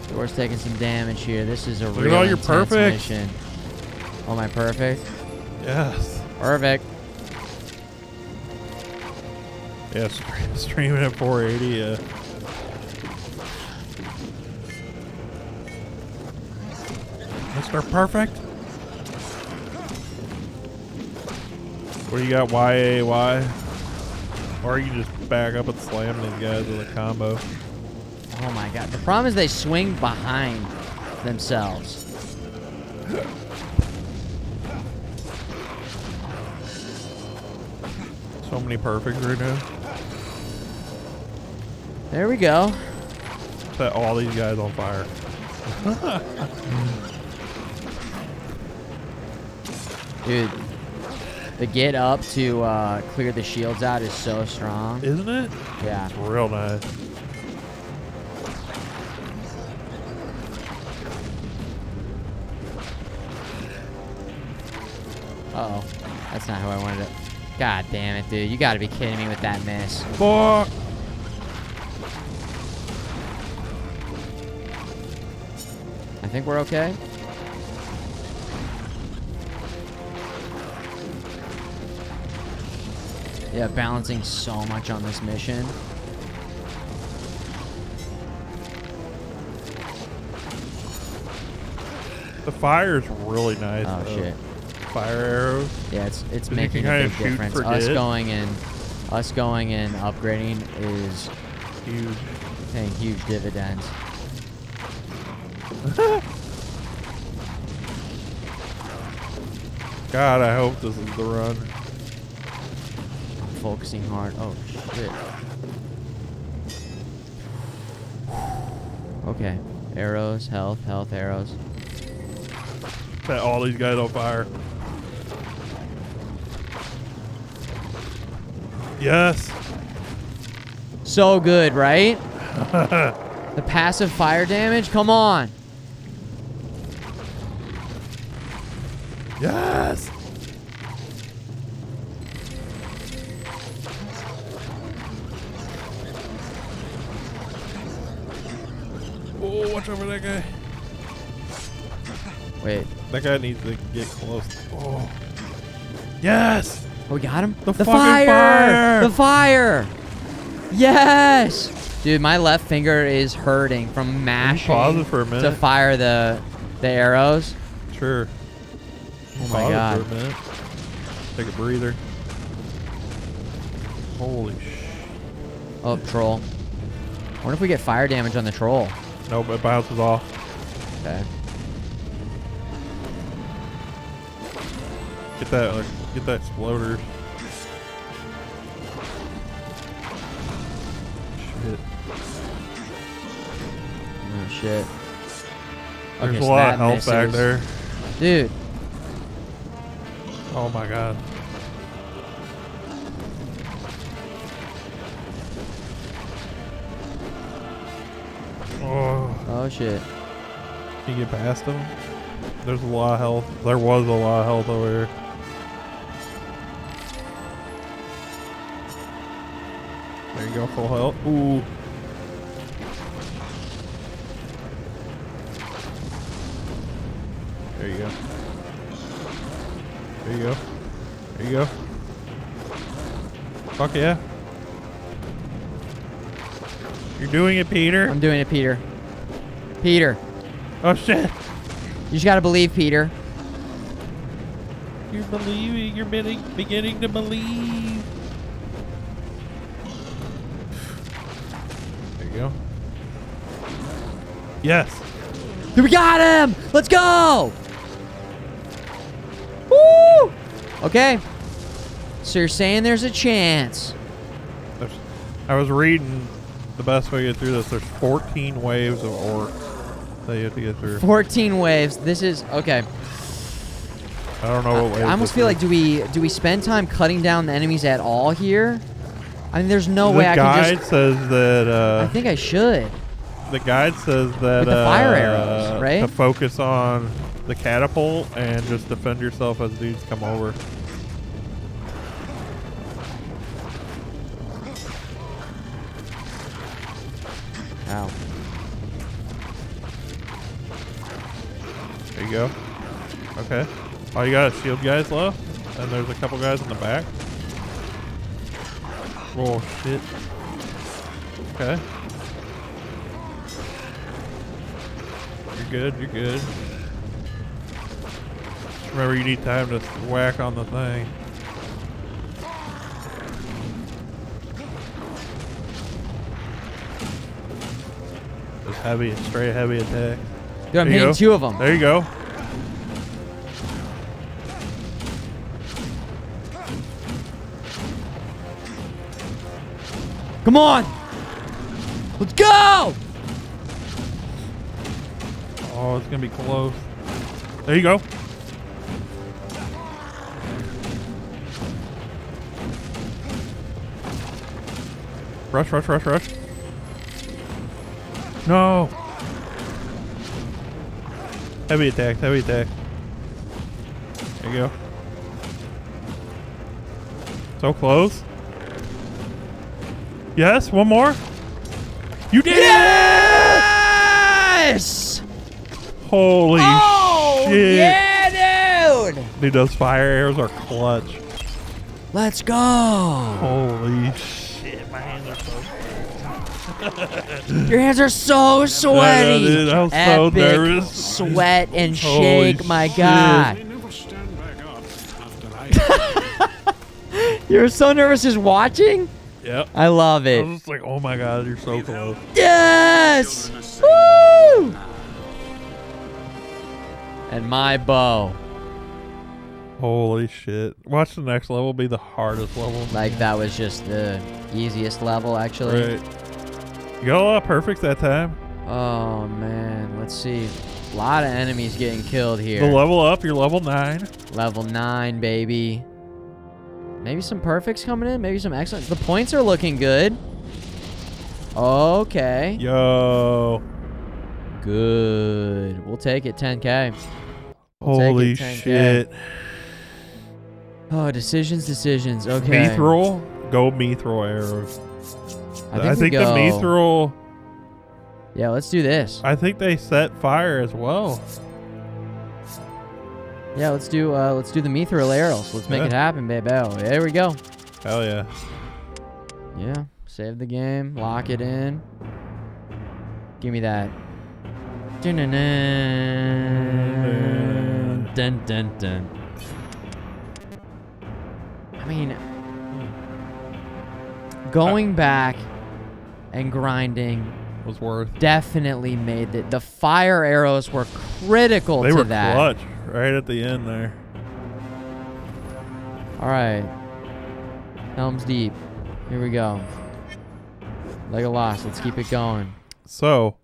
Door's taking some damage here. This is a
Look at
real
all your
intense
perfects.
mission. Oh, am I perfect?
Yes.
Perfect.
Yeah, streaming at 480. Yeah. Mr. Perfect. What do you got? YAY? Or you just back up and slam these guys with a combo.
Oh my god. The problem is they swing behind themselves.
So many perfects right now.
There we go.
Set all these guys on fire.
Dude, the get up to clear the shields out is so strong.
Isn't it?
Yeah.
It's real nice.
Uh-oh. That's not how I wanted it. God damn it, dude. You gotta be kidding me with that miss.
Fuck.
I think we're okay. Yeah, balancing so much on this mission.
The fire's really nice.
Oh
though.
shit.
Fire arrows.
Yeah, it's
'Cause you
making
can
a
kinda
big
shoot
difference.
for
Us
dead.
going and upgrading is
huge.
Paying huge dividends.
God, I hope this is the run.
I'm focusing hard. Oh shit. Okay. Arrows, health, arrows.
Set all these guys on fire. Yes.
So good, right? The passive fire damage? Come on.
Yes. Oh, watch over that guy.
Wait.
That guy needs to get close. Oh. Yes.
Oh, we got him?
The fucking
fire! The fire! Yes! Dude, my left finger is hurting from mashing
pause it for a minute?
to fire the arrows.
Sure.
Oh my
Pause it
god.
for a minute. Take a breather. Holy sh.
Oh, troll. What if we get fire damage on the troll?
Nope, it bounces off.
Okay.
Get that exploder. Shit.
Oh shit.
There's
Okay,
a
so
lot
that
of health back
misses.
there.
Dude.
Oh my god. Oh.
Oh shit.
Can you get past him? There's a lot of health. There was a lot of health over here. There you go, full health. Ooh. There you go. There you go. There you go. Fuck yeah. You're doing it, Peter.
I'm doing it, Peter. Peter.
Oh shit.
You just gotta believe, Peter.
You're believing. You're beginning to believe. There you go. Yes.
We got him! Let's go! Woo! Okay. So you're saying there's a chance.
I was reading the best way to get through this. There's 14 waves of orcs. that you have to get through.
14 waves. This is okay.
I don't know what wave.
I almost feel like do we spend time cutting down the enemies at all here? I mean, there's no way I can just.
The guide says that.
I think I should.
The guide says that
with the fire arrows, right?
To focus on the catapult and just defend yourself as dudes come over.
Ow.
There you go. Okay. Oh, you got a shield guys left? And there's a couple guys in the back. Oh, shit. Okay. You're good, you're good. Remember, you need time to whack on the thing. Just heavy, straight heavy attack.
Dude, I'm hitting 2 of them.
There you go.
Come on! Let's go!
Oh, it's gonna be close. There you go. Rush, rush, rush, rush. No. Heavy attack, heavy attack. There you go. So close. Yes, one more. You did
Yes!
it! Holy shit.
Yeah, dude!
Dude, those fire arrows are clutch.
Let's go!
Holy shit, my hands are so
Your hands are so sweaty.
Dude, I was so
Epic
nervous.
Sweat and
Holy
shake, my
shit.
God. You were so nervous just watching?
Yep.
I love
I
it.
was just like, oh my God, you're so close.
Yes! Woo! And my bow.
Holy shit. Watch the next level be the hardest level.
Like that was just the easiest level, actually.
Right. You got a lot of perfects that time.
Oh, man. Let's see. A lot of enemies getting killed here.
The level up, you're level 9.
Level 9, baby. Maybe some perfects coming in. Maybe some excellent. The points are looking good. Okay.
Yo.
Good. We'll take it. 10K.
Holy shit.
Oh, decisions. Okay.
Mithril? Go Mithril arrows.
I think
the Mithril.
Yeah, let's do this.
I think they set fire as well.
Yeah, let's do the Mithril arrows. Let's make it happen, baby. Oh, there we go.
Hell yeah.
Yeah. Save the game. Lock it in. Give me that. Dun dun dun dun. I mean, going back and grinding
was worth.
Definitely made it. The fire arrows were critical to that.
They were clutch right at the end there.
All right. Helm's Deep. Here we go. Legolas, let's keep it going.
So,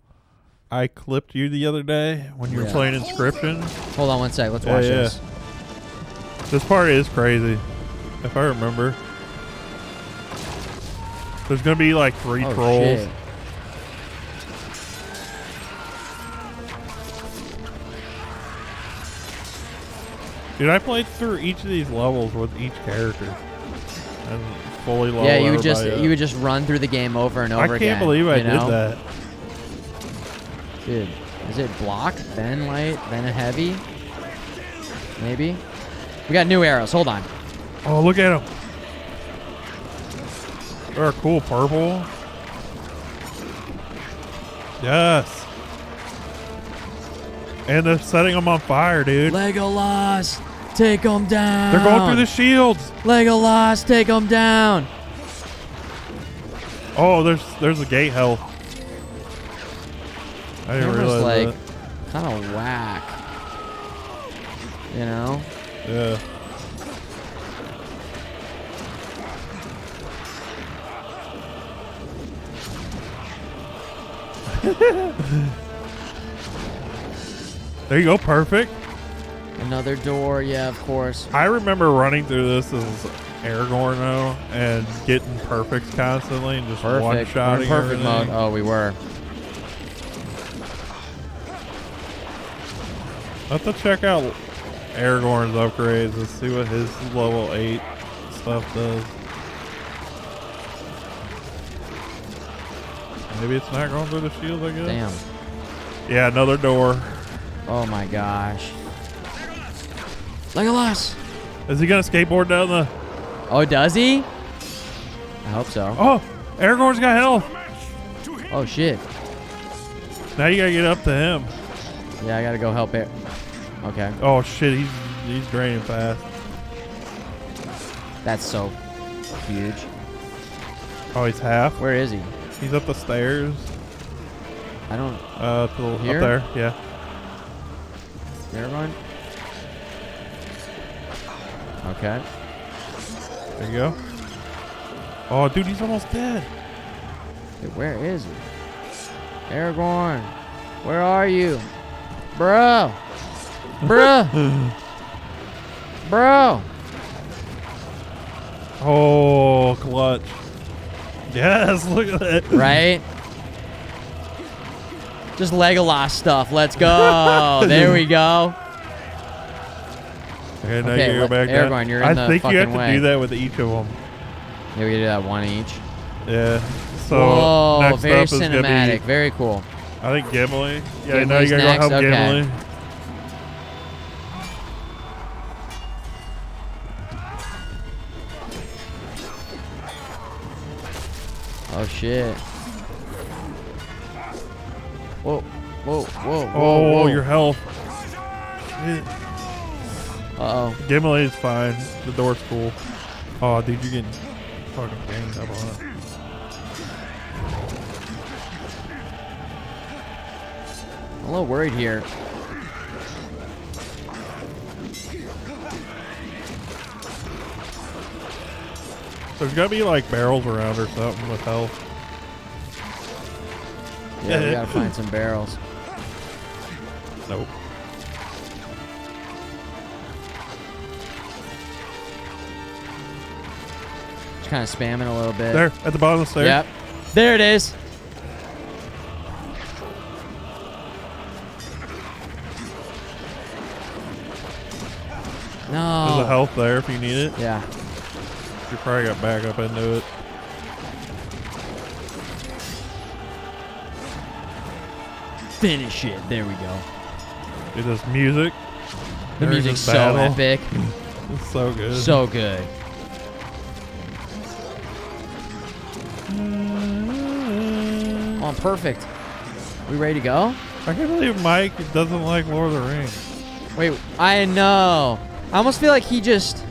I clipped you the other day when you were playing Inscription.
Hold on one sec. Let's watch this.
This part is crazy, if I remember. There's going to be like 3 trolls.
Shit.
Dude, I played through each of these levels with each character. And fully leveled
Yeah, you would just run through the game over and over again.
I can't believe I did that.
Dude, is it block, then light, then a heavy? Maybe? We got new arrows. Hold on.
Oh, look at them. They're cool purple. Yes. And they're setting them on fire, dude.
Legolas, take them down.
They're going through the shields.
Legolas, take them down.
Oh, there's a gate health. I didn't realize
like
that.
kind of whack. You know?
Yeah. There you go. Perfect.
Another door. Yeah, of course.
I remember running through this as Aragorn though, and getting perfects constantly and just one-shotting
perfect
everything.
mode. Oh, we were.
Let's check out Aragorn's upgrades. Let's see what his level 8 stuff does. Maybe it's not going through the shield, I guess.
Damn.
Yeah, another door.
Oh my gosh. Legolas.
Is he gonna skateboard down the?
Oh, does he? I hope so.
Oh, Aragorn's got health.
Oh shit.
Now you gotta get up to him.
Yeah, I gotta go help it. Okay.
Oh shit, he's draining fast.
That's so huge.
Oh, he's half.
Where is he?
He's up the stairs.
I don't.
Here? Up there. Yeah.
Aragorn. Okay.
There you go. Oh, dude, he's almost dead.
Dude, where is he? Aragorn, where are you, bro? Bro. Bro.
Oh, clutch. Yes, look at that.
Right? Just Legolas stuff. Let's go. There we go.
Okay, now you go back down.
Aragorn, you're in the
I think you have
fucking
to do that with each of them.
Yeah, we can do that one each.
Yeah. So
whoa,
next
very
up is gonna
cinematic.
be,
Very cool.
I think Gimli. Yeah,
Gimli's
now you gotta
next?
go help
Okay.
Gimli.
Oh shit. Whoa, whoa, whoa, whoa,
Oh,
whoa.
your health.
Uh-oh.
Gimli is fine. The door's cool. Oh, dude, you're getting fucking ganged up on it.
I'm a little worried here.
There's gotta be like barrels around or something with health.
Yeah, we gotta find some barrels.
Nope.
Just kind of spamming a little bit.
There, at the bottom of the stairs.
Yep. There it is. No.
There's a health there if you need it.
Yeah.
You probably got back up into it.
Finish it. There we go.
Dude, this music.
The
during
music's
this
so
battle,
epic.
It's so good.
So good. Oh, perfect. We ready to go?
I can't believe Mike doesn't like Lord of the Rings.
Wait, I know. I almost feel like he just.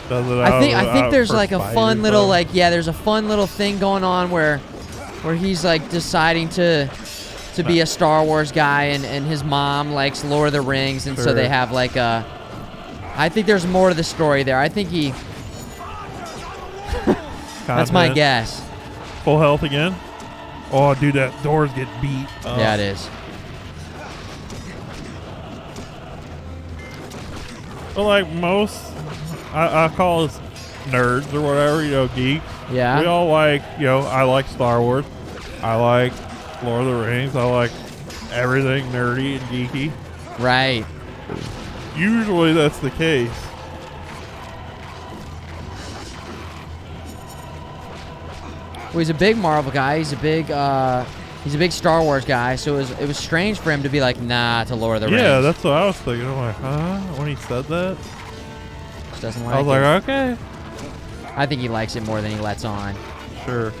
Does it
I think there's
for
like a
spite
fun
or
little
something?
there's a fun little thing going on where he's like deciding to be a Star Wars guy and his mom likes Lord of the Rings and so
Sure.
they have like a. I think there's more to the story there. I think he. That's my
Confident.
guess.
Full health again. Oh, dude, that doors get beat.
Yeah, it is.
Well, like most, I call us nerds or whatever, you know, geeks.
Yeah.
We all like, you know, I like Star Wars. I like Lord of the Rings. I like everything nerdy and geeky.
Right.
Usually that's the case.
Well, he's a big Marvel guy. He's a big Star Wars guy. So it was strange for him to be like, nah, to Lord of the Rings.
Yeah, that's what I was thinking. I'm like, huh? When he said that,
Just doesn't like
I was
it.
like, okay.
I think he likes it more than he lets on.
Sure.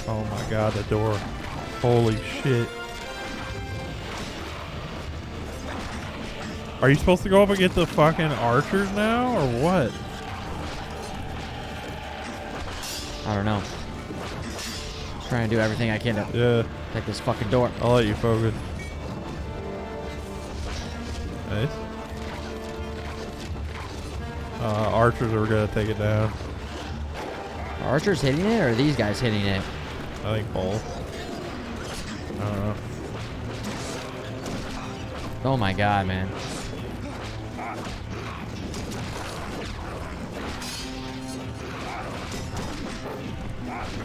Oh my god, the door. Holy shit. Are you supposed to go up and get the fucking archers now, or what?
I don't know. Just trying to do everything I can to take this fucking door.
I'll let you focus. Nice. Archers are gonna take it down.
Are Archers hitting it, or are these guys hitting it?
I think both. I don't know.
Oh my god, man.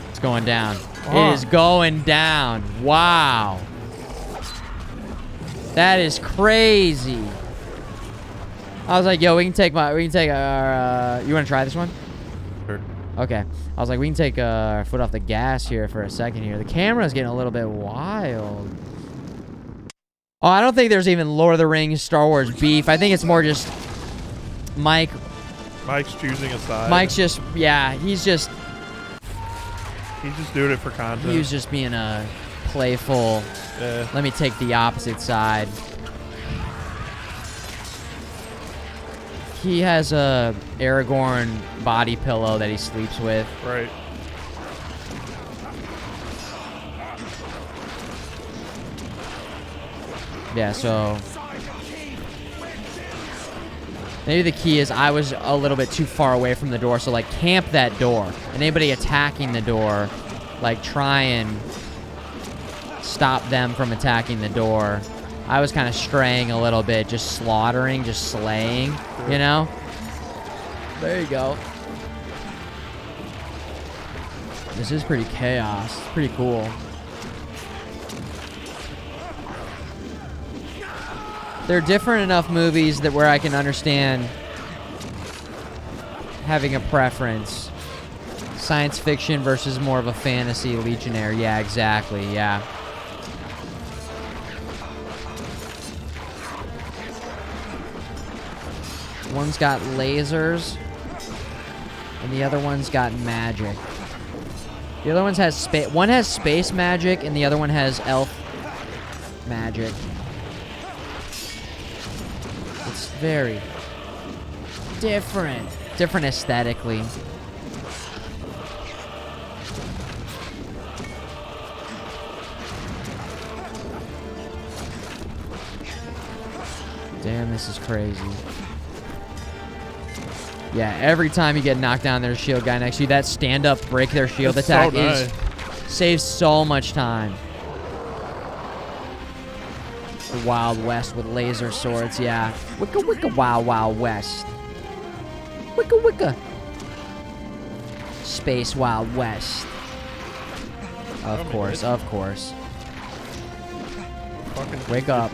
It's going down.
Oh.
It is going down. Wow. That is crazy. I was like, yo, we can take our, you want to try this one?
Sure.
Okay. I was like, we can take our foot off the gas here for a second here. The camera's getting a little bit wild. Oh, I don't think there's even Lord of the Rings, Star Wars beef. I think it's more just Mike's
choosing a side.
Mike's just, yeah, he's just
doing it for content.
He was just being a playful, let me take the opposite side. He has a Aragorn body pillow that he sleeps with.
Right.
Yeah, so maybe the key is I was a little bit too far away from the door, so like camp that door. And anybody attacking the door, like try and stop them from attacking the door. I was kind of straying a little bit, just slaughtering, just slaying, you know? There you go. This is pretty chaos. It's pretty cool. They're different enough movies that where I can understand having a preference. Science fiction versus more of a fantasy Legionnaire. Yeah, exactly. Yeah. One's got lasers, and the other one's got magic. The other one has space magic, and the other one has elf magic. It's very different aesthetically. Damn, this is crazy. Yeah, every time you get knocked down, there's a shield guy next to you. That stand-up break their shield attack
so nice.
Saves so much time. The Wild West with laser swords, yeah. Wicka wicka wild wild west. Wicka wicka. Space Wild West. Of course, of course. Wake up.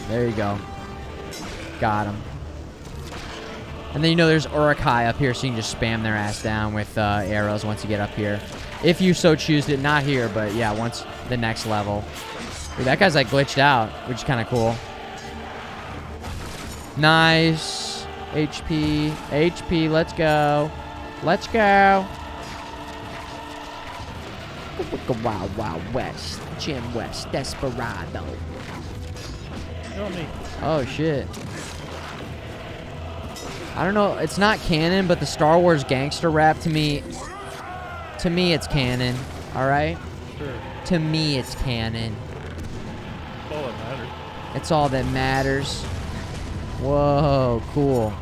There you go. Got him. And then, you know, there's Urukai up here, so you can just spam their ass down with arrows once you get up here. If you so choose to. Not here, but yeah, once the next level. Dude, that guy's like glitched out, which is kind of cool. Nice. HP. HP, let's go. Let's go. Wild Wild West. Jim West. Desperado. Oh, shit. I don't know. It's not canon, but the Star Wars gangster rap to me, it's canon. All right?
Sure.
To me, it's canon.
That's all that matters.
It's all that matters. Whoa, cool.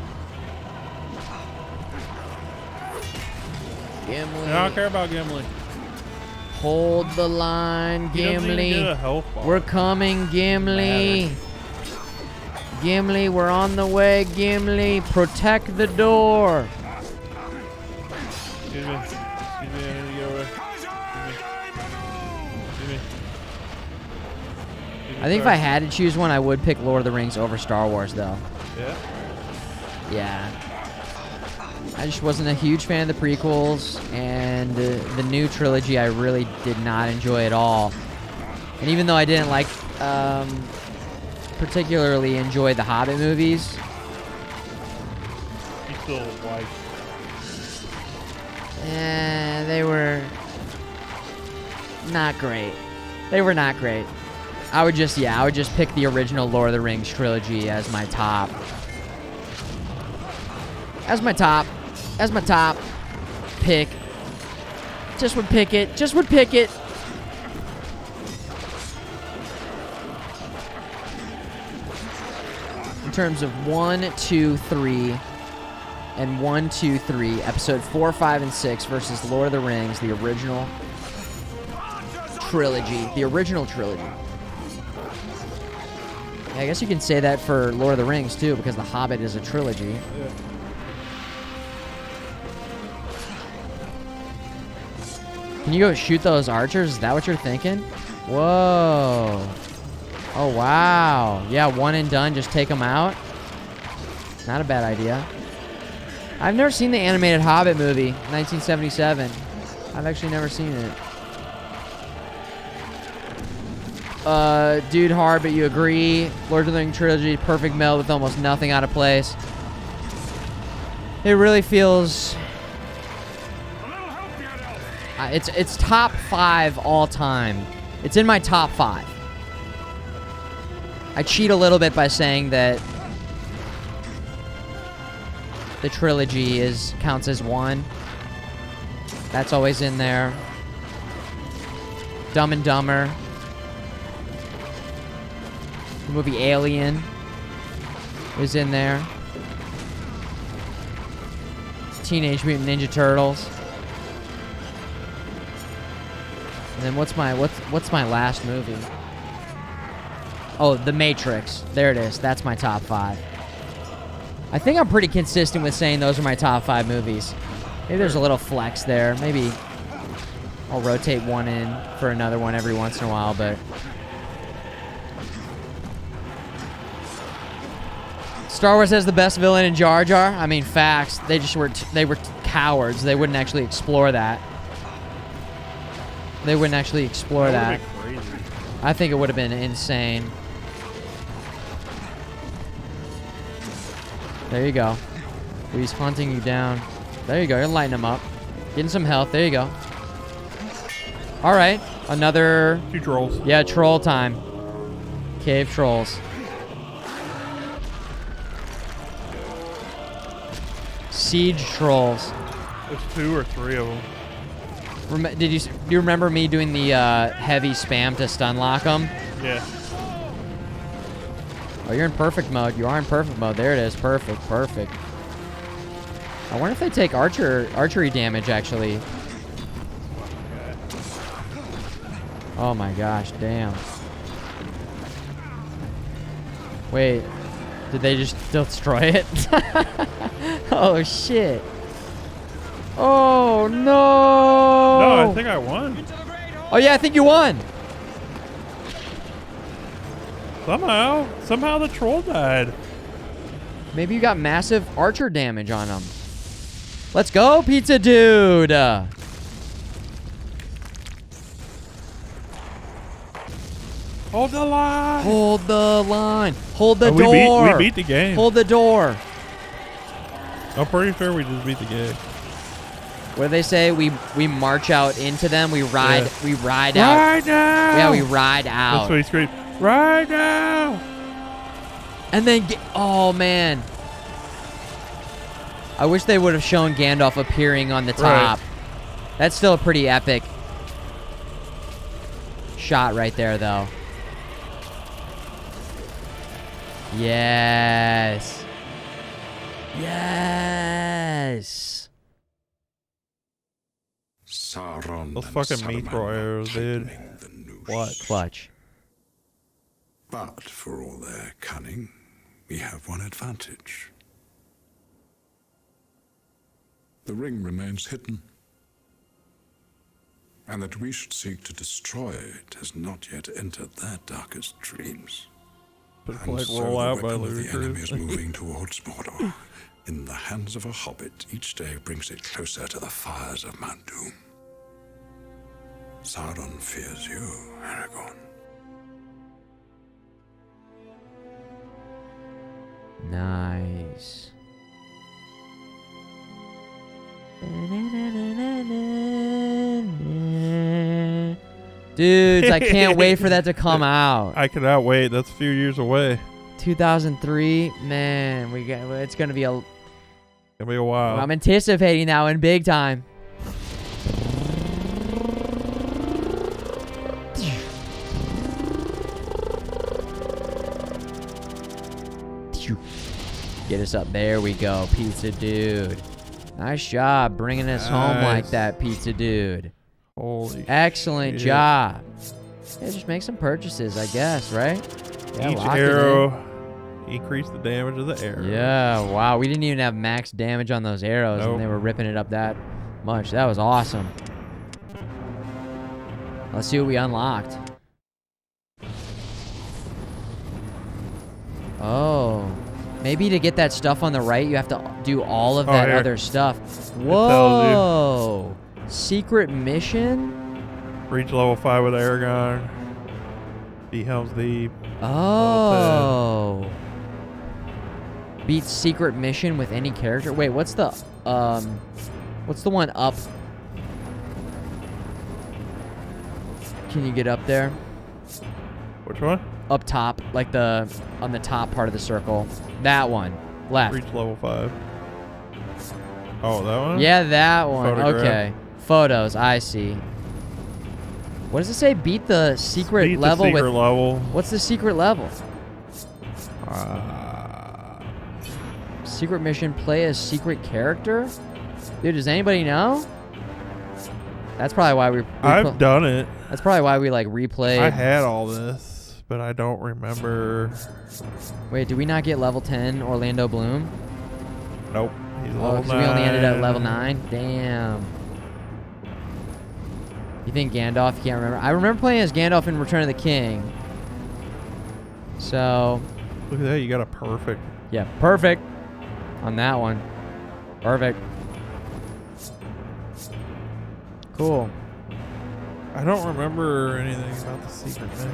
Gimli.
I don't care about Gimli.
Hold the line,
He doesn't even
Gimli.
get a health bar.
We're coming, Gimli. Gimli, we're on the way, Gimli. Protect the door.
Excuse me. Excuse me, I need to get away. Excuse me.
I think if I had to choose one, I would pick Lord of the Rings over Star Wars, though.
Yeah?
Yeah. I just wasn't a huge fan of the prequels, and the new trilogy I really did not enjoy at all. And even though I didn't like, particularly enjoy the Hobbit movies.
You still like...
They were not great. They were not great. I would just pick the original Lord of the Rings trilogy as my top. As my top pick. Just would pick it. Just would pick it. In terms of 1, 2, 3, and 1, 2, 3, episode 4, 5, and 6 versus Lord of the Rings, the original trilogy. The original trilogy. I guess you can say that for Lord of the Rings, too, because The Hobbit is a trilogy.
Yeah.
Can you go shoot those archers? Is that what you're thinking? Whoa. Oh, wow. Yeah, one and done. Just take them out. Not a bad idea. I've never seen the animated Hobbit movie, 1977. I've actually never seen it. Dude, hard, but you agree. Lord of the Rings trilogy, perfect meld with almost nothing out of place. It really feels... it's top 5 all time. It's in my top 5. I cheat a little bit by saying that the trilogy counts as 1. That's always in there. Dumb and Dumber. The movie Alien is in there. Teenage Mutant Ninja Turtles. And then what's my last movie? Oh, The Matrix. There it is. That's my top 5. I think I'm pretty consistent with saying those are my top 5 movies. Maybe there's a little flex there. Maybe I'll rotate one in for another one every once in a while, but Star Wars has the best villain in Jar Jar. I mean, facts. They were cowards. They wouldn't actually explore that. They wouldn't actually explore that.
That would have been crazy.
I think it would have been insane. There you go. He's hunting you down. There you go. You're lighting him up. Getting some health. There you go. All right. Another...
2 trolls.
Yeah, troll time. Cave trolls. Siege trolls.
There's 2 or 3 of them.
Do you remember me doing the heavy spam to stun lock them?
Yeah.
Oh, you're in perfect mode. You are in perfect mode. There it is. Perfect. Perfect. I wonder if they take archery damage, actually. Oh my gosh, damn. Wait. Did they just destroy it? Oh, shit. Oh, no.
No, I think I won.
Oh, yeah, I think you won.
Somehow the troll died.
Maybe you got massive archer damage on him. Let's go, pizza dude.
Hold the line.
Hold the line. Hold the
We
door.
beat the game.
Hold the door.
I'm pretty sure we just beat the game.
What do they say? We march out into them. We ride.
Yeah.
We ride out.
Right now.
Yeah, we ride out.
That's what he screamed. Right now.
And then, oh man, I wish they would have shown Gandalf appearing on the top.
Right.
That's still a pretty epic shot right there, though. Yes. Yes.
Sauron.
Those fucking mithril arrows, dude. What?
Clutch.
But for all their cunning, we have one advantage. The ring remains hidden. And that we should seek to destroy it has not yet entered their darkest dreams.
But
And
like
so
roll
the
out by
weapon of the enemy is
ludicrous.
moving towards Mordor. In the hands of a hobbit, each day brings it closer to the fires of Mount Doom. Sauron fears you, Aragorn.
Nice. Dudes, I can't wait for that to come out.
I cannot wait. That's a few years away.
2003, man, it's gonna be
Gonna be a while.
I'm anticipating that one big time. Get us up. There we go, pizza dude. Nice job bringing us home like that, pizza dude.
Holy
Excellent
shit.
job. Yeah, just make some purchases, I guess, right? Yeah,
Each
locked it
arrow increase the damage of the arrow.
Yeah, wow. We didn't even have max damage on those arrows,
Nope.
and they were ripping it up that much. That was awesome. Let's see what we unlocked. Oh. Maybe to get that stuff on the right, you have to do all of that
here.
other stuff.
tells
Whoa. Secret mission?
Reach level 5 with Aragon. Beat Helm's Deep.
Oh. Beat secret mission with any character. Wait, what's the one up? Can you get up there?
Which one?
Up top, like on the top part of the circle. That one. Left.
Reach level 5. Oh, that one?
Yeah, that one.
Photograph.
Okay. Photos, I see. What does it say? Beat the secret
Beat
level
the secret
with
level.
What's the secret level? Secret mission, play a secret character? Dude, does anybody know? That's probably why we
I've done it.
That's probably why we like replayed.
I had all this, but I don't remember.
Wait, did we not get level 10 Orlando Bloom?
Nope. He's
Oh,
level
'cause we only ended at
9.
level 9? Damn. You think Gandalf? You can't remember. I remember playing as Gandalf in Return of the King. So.
Look at that. You got a perfect.
Yeah, perfect. On that one. Perfect. Cool.
I don't remember anything about the secret mission.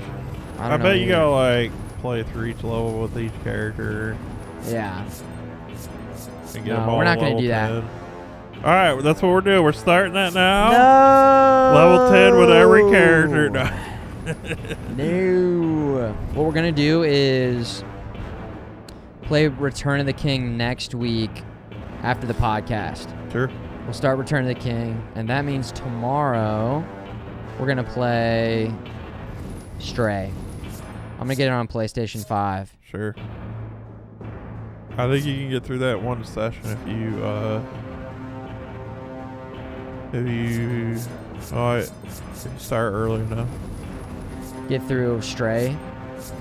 I
I
don't know
bet you
either.
gotta like play through each level with each character.
Yeah.
And get
No,
them all
we're not gonna
level
do that.
10. All right, that's what we're doing. We're starting that now.
No.
Level 10 with every character. No.
No. What we're gonna do is play Return of the King next week after the podcast.
Sure.
We'll start Return of the King, and that means tomorrow we're gonna play Stray. I'm gonna get it on PlayStation 5.
Sure. I think you can get through that one session if you start early enough.
Get through Stray.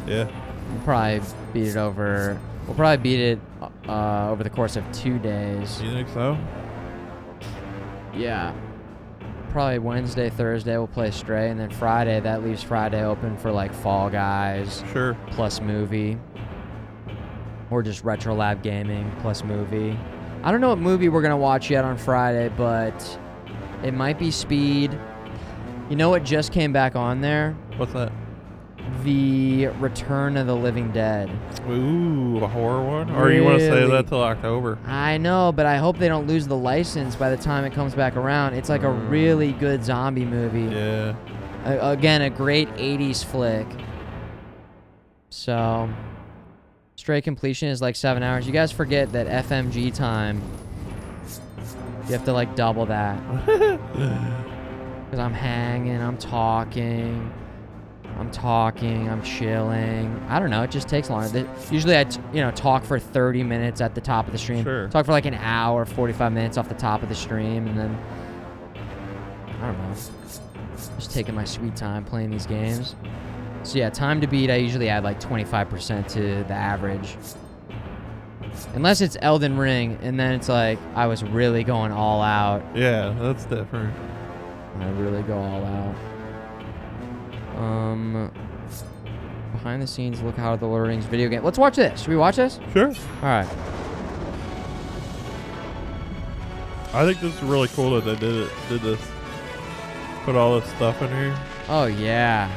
Yeah.
We'll probably beat it over. We'll probably beat it over the course of 2 days.
You think so?
Yeah. Probably Wednesday, Thursday we'll play Stray, and then Friday, that leaves Friday open for like Fall Guys.
Sure.
Plus movie. Or just RetroLab gaming plus movie. I don't know what movie we're going to watch yet on Friday, but it might be Speed. You know what just came back on there?
What's that?
The Return of the Living Dead.
Ooh, a horror one? Or you want to save
Really?
that till October?
I know, but I hope they don't lose the license by the time it comes back around. It's like a really good zombie movie.
Yeah.
Again, a great 80s flick. So, Stray completion is like 7 hours. You guys forget that FMG time, you have to like double that. Because I'm hanging, I'm talking, I'm chilling. I don't know, it just takes longer. Usually I talk for 30 minutes at the top of the stream.
Sure.
Talk for like an hour, 45 minutes off the top of the stream, and then, I don't know. Just taking my sweet time playing these games. So yeah, time to beat, I usually add like 25% to the average. Unless it's Elden Ring, and then it's like, I was really going all out.
Yeah, that's different.
I really go all out. Behind the scenes, look how the Lord of the Rings video game. Let's watch this. Should we watch this?
Sure.
All right.
I think this is really cool that they did this. Put all this stuff in here.
Oh, yeah.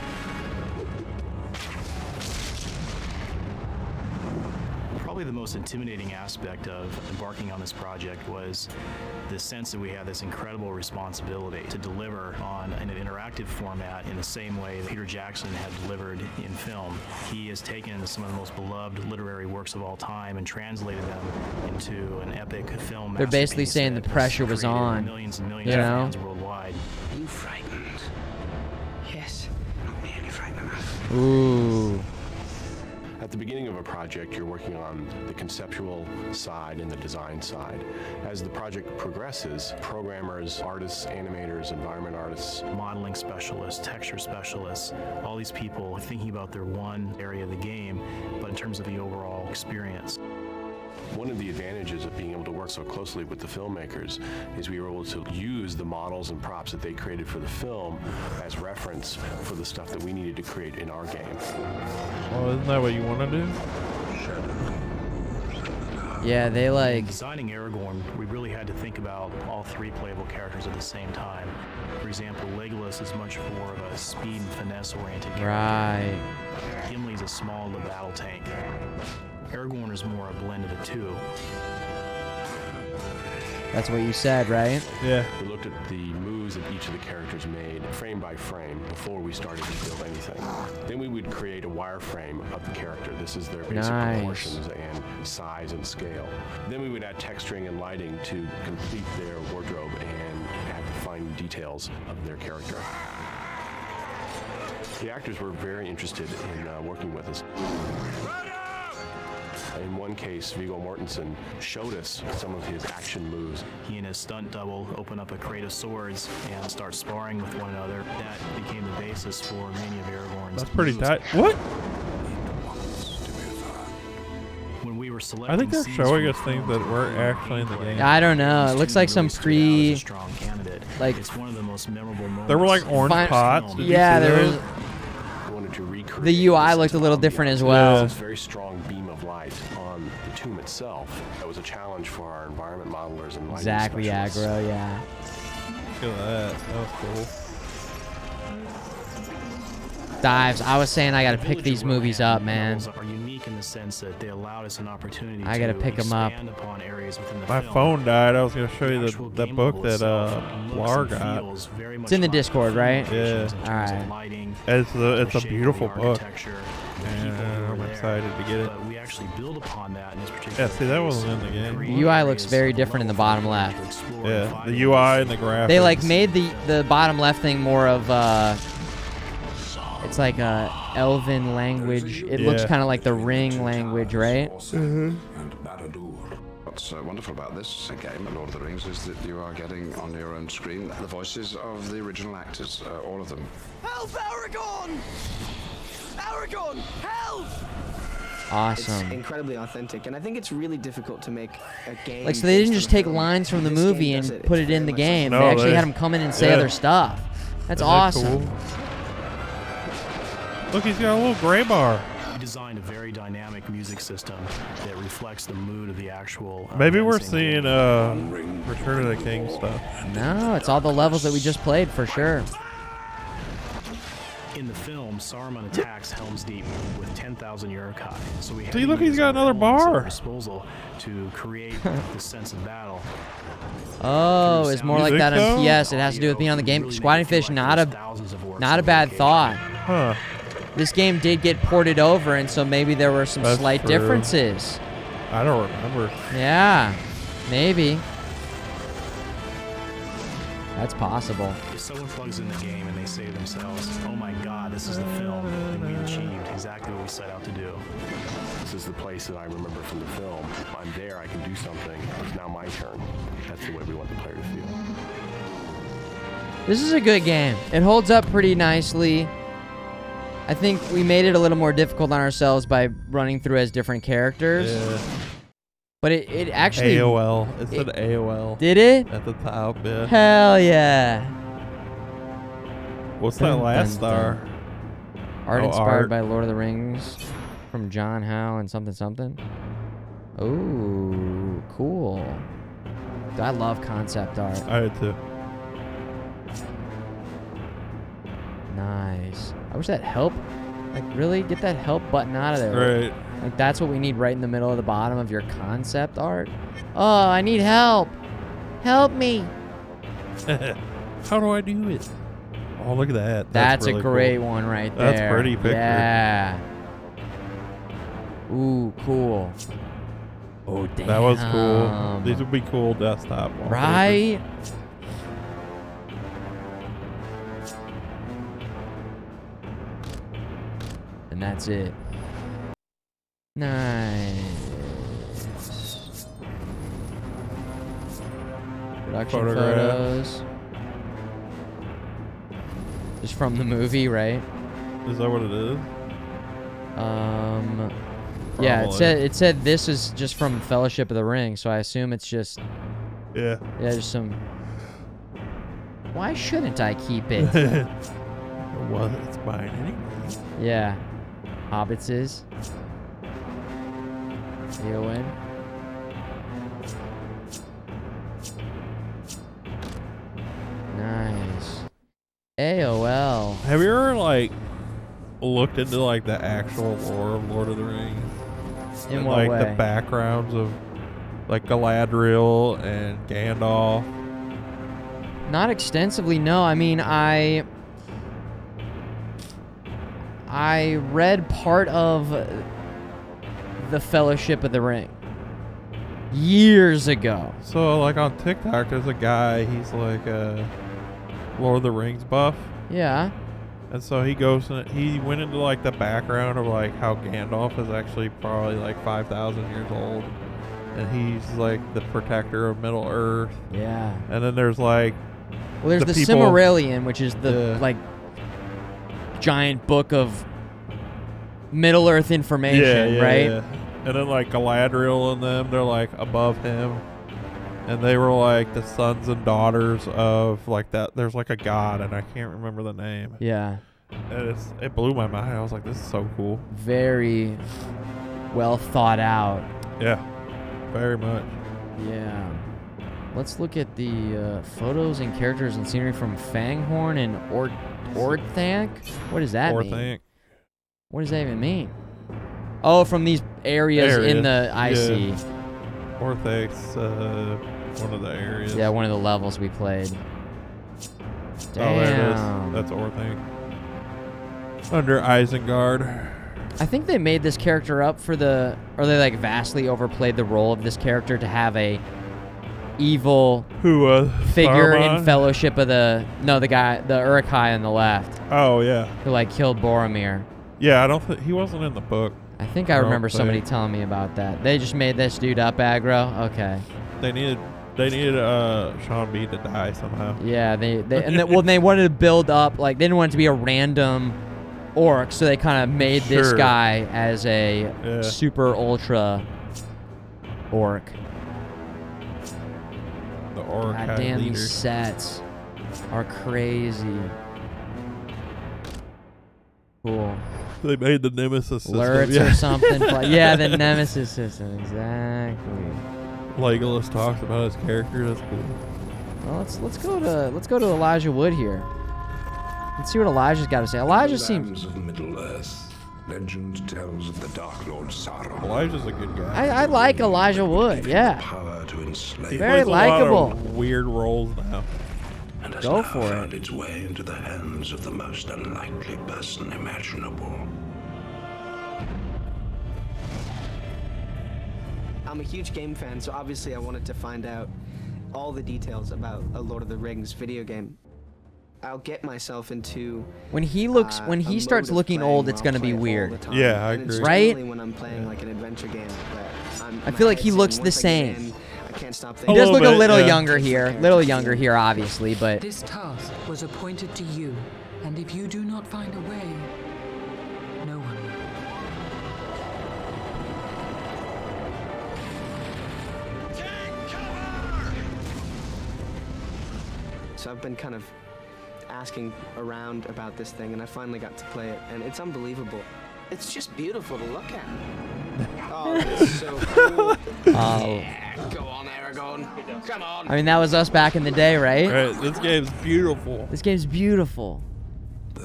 Probably the most intimidating aspect of embarking on this project was the sense that we had this incredible responsibility to deliver on an interactive format in the same way that Peter Jackson had delivered in film. He has taken some of the most beloved literary works of all time and translated them into an epic film.
They're basically
masterpiece
saying the
that
pressure was
created
on.
Millions and millions
You
of
know?
fans worldwide.
Are you frightened? Yes. Not nearly frightened enough.
Ooh.
At the beginning of a project, you're working on the conceptual side and the design side. As the project progresses, programmers, artists, animators, environment artists,
modeling specialists, texture specialists, all these people are thinking about their one area of the game, but in terms of the overall experience.
One of the advantages of being able to work so closely with the filmmakers is we were able to use the models and props that they created for the film as reference for the stuff that we needed to create in our game.
Well, isn't that what you want to do?
Yeah, they like...
Designing Aragorn, we really had to think about all three playable characters at the same time. For example, Legolas is much more of a speed and finesse-oriented character.
Right.
Gimli's a small battle tank. Aragorn is more a blend of the two.
That's what you said, right?
Yeah.
We looked at the moves that each of the characters made frame by frame before we started to build anything. Then we would create a wireframe of the character. This is their basic proportions and size and scale. Then we would add texturing and lighting to complete their wardrobe and add the fine details of their character. The actors were very interested in working with us. In one case, Viggo Mortensen showed us some of his action moves.
He and his stunt double open up a crate of swords and start sparring with one another. That became the basis for many of Aragorn's
That's pretty
moves.
tight. What?
When we were selecting
I think they're
scenes
showing
from
us
the
things
film,
that weren't actually in the game.
I don't know. It looks like some pre...
strong candidate.
Like...
It's one of the most memorable moments.
There were like orange pots. Did
yeah,
you see
there
those?
was... The UI looked a little different as well.
This very strong beam of light on the tomb itself. That was a challenge for our environment modelers and lighting
Exactly,
specialists.
aggro, yeah.
Look at that. That was cool.
Dives. I was saying I gotta pick these movies up, man.
Are unique in the sense that they allowed us an opportunity
I gotta
to
pick them up.
expand upon areas within the
My
film.
phone died. I was gonna show you that book that Lar got.
It's in the Discord, right?
Yeah.
All right.
It's a beautiful book. And I'm excited to get it.
But we actually build upon that in this particular
Yeah, see, that wasn't in the game.
The UI looks very different in the bottom left.
Yeah, the UI and the graphics.
They like made the bottom left thing more of it's like a elven language. It looks kind of like the Ring language, right?
What's wonderful about this game, Lord of the Rings, is that you are getting on your own screen the voices of the original actors, all of them.
Help, Aragorn! Aragorn, help!
Awesome.
It's incredibly authentic, and I think it's really difficult to make a game.
Like, so they didn't
based
just
on a
take
film.
lines from the
This game
movie
does
and
it.
put
It's
it in
very
the
much
game.
No,
They actually
they-
had them come in and say
yeah.
other stuff. That's
Isn't that
awesome.
cool? Look, he's got a little gray bar.
We designed a very dynamic music system that reflects the mood of the actual.
Maybe we're
events in
seeing Return of the King stuff.
No, it's all the levels that we just played for sure.
In the film, Saruman attacks Helm's Deep with 10,000 Uruk-hai. So we had
See,
to
look, he's
use
got
our
another
elements at our
bar.
disposal to create the sense of battle.
Oh, it's more
You
like
think
that
so?
on PS. It has to do with being on the game. Squatting Fish, not a bad thought.
Huh.
This game did get ported over, and so maybe there were some
That's
slight
true.
differences.
I don't remember.
Yeah, maybe. That's possible.
If someone plugs in the game and they say to themselves, "Oh my God, this is the film," then we've achieved exactly what we set out to do.
This is the place that I remember from the film. I'm there, I can do something. It's now my turn. That's the way we want the player to feel.
This is a good game. It holds up pretty nicely. I think we made it a little more difficult on ourselves by running through as different characters.
Yeah.
But it actually...
AOL. It said AOL.
Did it?
At the top, yeah.
Hell yeah.
What's that last star?
Art
Oh,
inspired
art.
by Lord of the Rings from John Howe and something something. Ooh, cool. I love concept art.
I did too.
Nice. I wish that help. Like, really? Get that help button out of there.
Right.
Like, that's what we need right in the middle of the bottom of your concept art. Oh, I need help. Help me.
How do I do it? Oh, look at that.
That's
really
a great
cool.
one right there.
That's pretty picture.
Yeah. Ooh, cool. Oh, damn.
That was cool. These would be cool desktop wallpapers.
Right? And that's it. Nice. Production
Photograph.
photos. Just from the movie, right?
Is that what it is?
Yeah,
Probably.
it said this is just from Fellowship of the Ring, so I assume it's just
Yeah.
just some. Why shouldn't I keep it?
Well, it's mine anyway.
Yeah, Hobbitses. Eowyn. Nice. AOL.
Have you ever like looked into like the actual lore of Lord of the Rings?
In
and,
what
like
way?
the backgrounds of like Galadriel and Gandalf?
Not extensively, no. I mean, I read part of the Fellowship of the Ring years ago.
So like on TikTok, there's a guy. He's like a Lord of the Rings buff.
Yeah.
And so he goes and he went into like the background of like how Gandalf is actually probably like 5,000 years old, and he's like the protector of Middle Earth.
Yeah.
And then there's like
Well, there's the
people,
Silmarillion, which is the like giant book of Middle Earth information, right?
Yeah. And then like Galadriel and them, they're like above him, and they were like the sons and daughters of like that. There's like a god, and I can't remember the name.
Yeah.
And it blew my mind. I was like, this is so cool.
Very well thought out.
Yeah, very much.
Yeah. Let's look at the photos and characters and scenery from Fanghorn and Orthanc. What does that mean?
Orthanc.
What does that even mean? Oh, from these areas in the IC.
Orthanc's one of the areas.
Yeah, one of the levels we played. Damn.
Oh, there it is. That's Orthanc. Under Isengard.
I think they made this character up for the, or they like vastly overplayed the role of this character to have a evil figure
Saruman?
in Fellowship of the, no, the guy, the Uruk-hai on the left.
Oh yeah.
Who like killed Boromir.
Yeah, I don't think he wasn't in the book.
I think I remember somebody telling me about that. They just made this dude up aggro. Okay.
They needed Sean B to die somehow.
Yeah, they wanted to build up, like they didn't want it to be a random orc, so they kind of made this
Sure.
guy as a super ultra orc.
The orc
God damn,
leader.
these sets are crazy. Cool.
They made the Nemesis system.
Lurts or something. Yeah, the Nemesis system, exactly.
Legolas talks about his character. That's cool.
Well, let's go to Elijah Wood here. Let's see what Elijah's got to say. Elijah seems.
Of Middle Earth, legend tells of the Dark Lord Sauron.
Elijah's a good guy.
I like Elijah Wood. Yeah.
Power to enslave.
He
Very
plays a lot
likable.
of weird roles now.
And has
Go
now
for
found
it.
its way into the hands of the most unlikely person imaginable.
I'm a huge game fan, so obviously I wanted to find out all the details about a Lord of the Rings video game. I'll get myself into
When he looks, when he starts looking old, it's gonna be weird.
Yeah, I
and it's
agree.
Right?
generally when I'm playing like an adventure game that
I feel like he looks the
once I get
same.
in, I can't stop
He
thinking.
does look a little
yeah.
younger here, obviously, but
This task was appointed to you, and if you do not find a way, no one will.
So I've been kind of asking around about this thing, and I finally got to play it, and it's unbelievable. It's just beautiful to look at. Oh, it's so cool. Yeah, go on, Aragorn. Come on.
I mean, that was us back in the day, right?
Right, this game's beautiful.
This game's beautiful.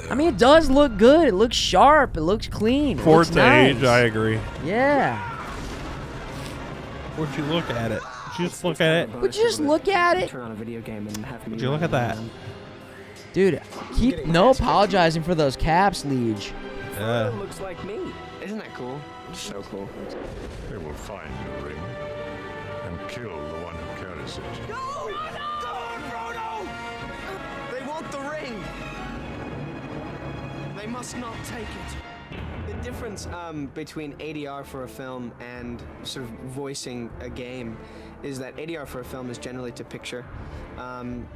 I mean, it does look good. It looks sharp. It looks clean. It
For
looks
its
nice.
age, I agree.
Yeah.
Would you look at it? Would you just look at it?
Would you just look at it?
Turn on a video game and have me.
Would you look at that?
Dude, keep no apologizing for those caps, Liege.
Yeah.
Looks like me. Isn't that cool? So cool.
They will find the ring and kill the one who carries it.
No! Come on, Frodo! They want the ring. They must not take it. The difference between ADR for a film and sort of voicing a game is that ADR for a film is generally to picture.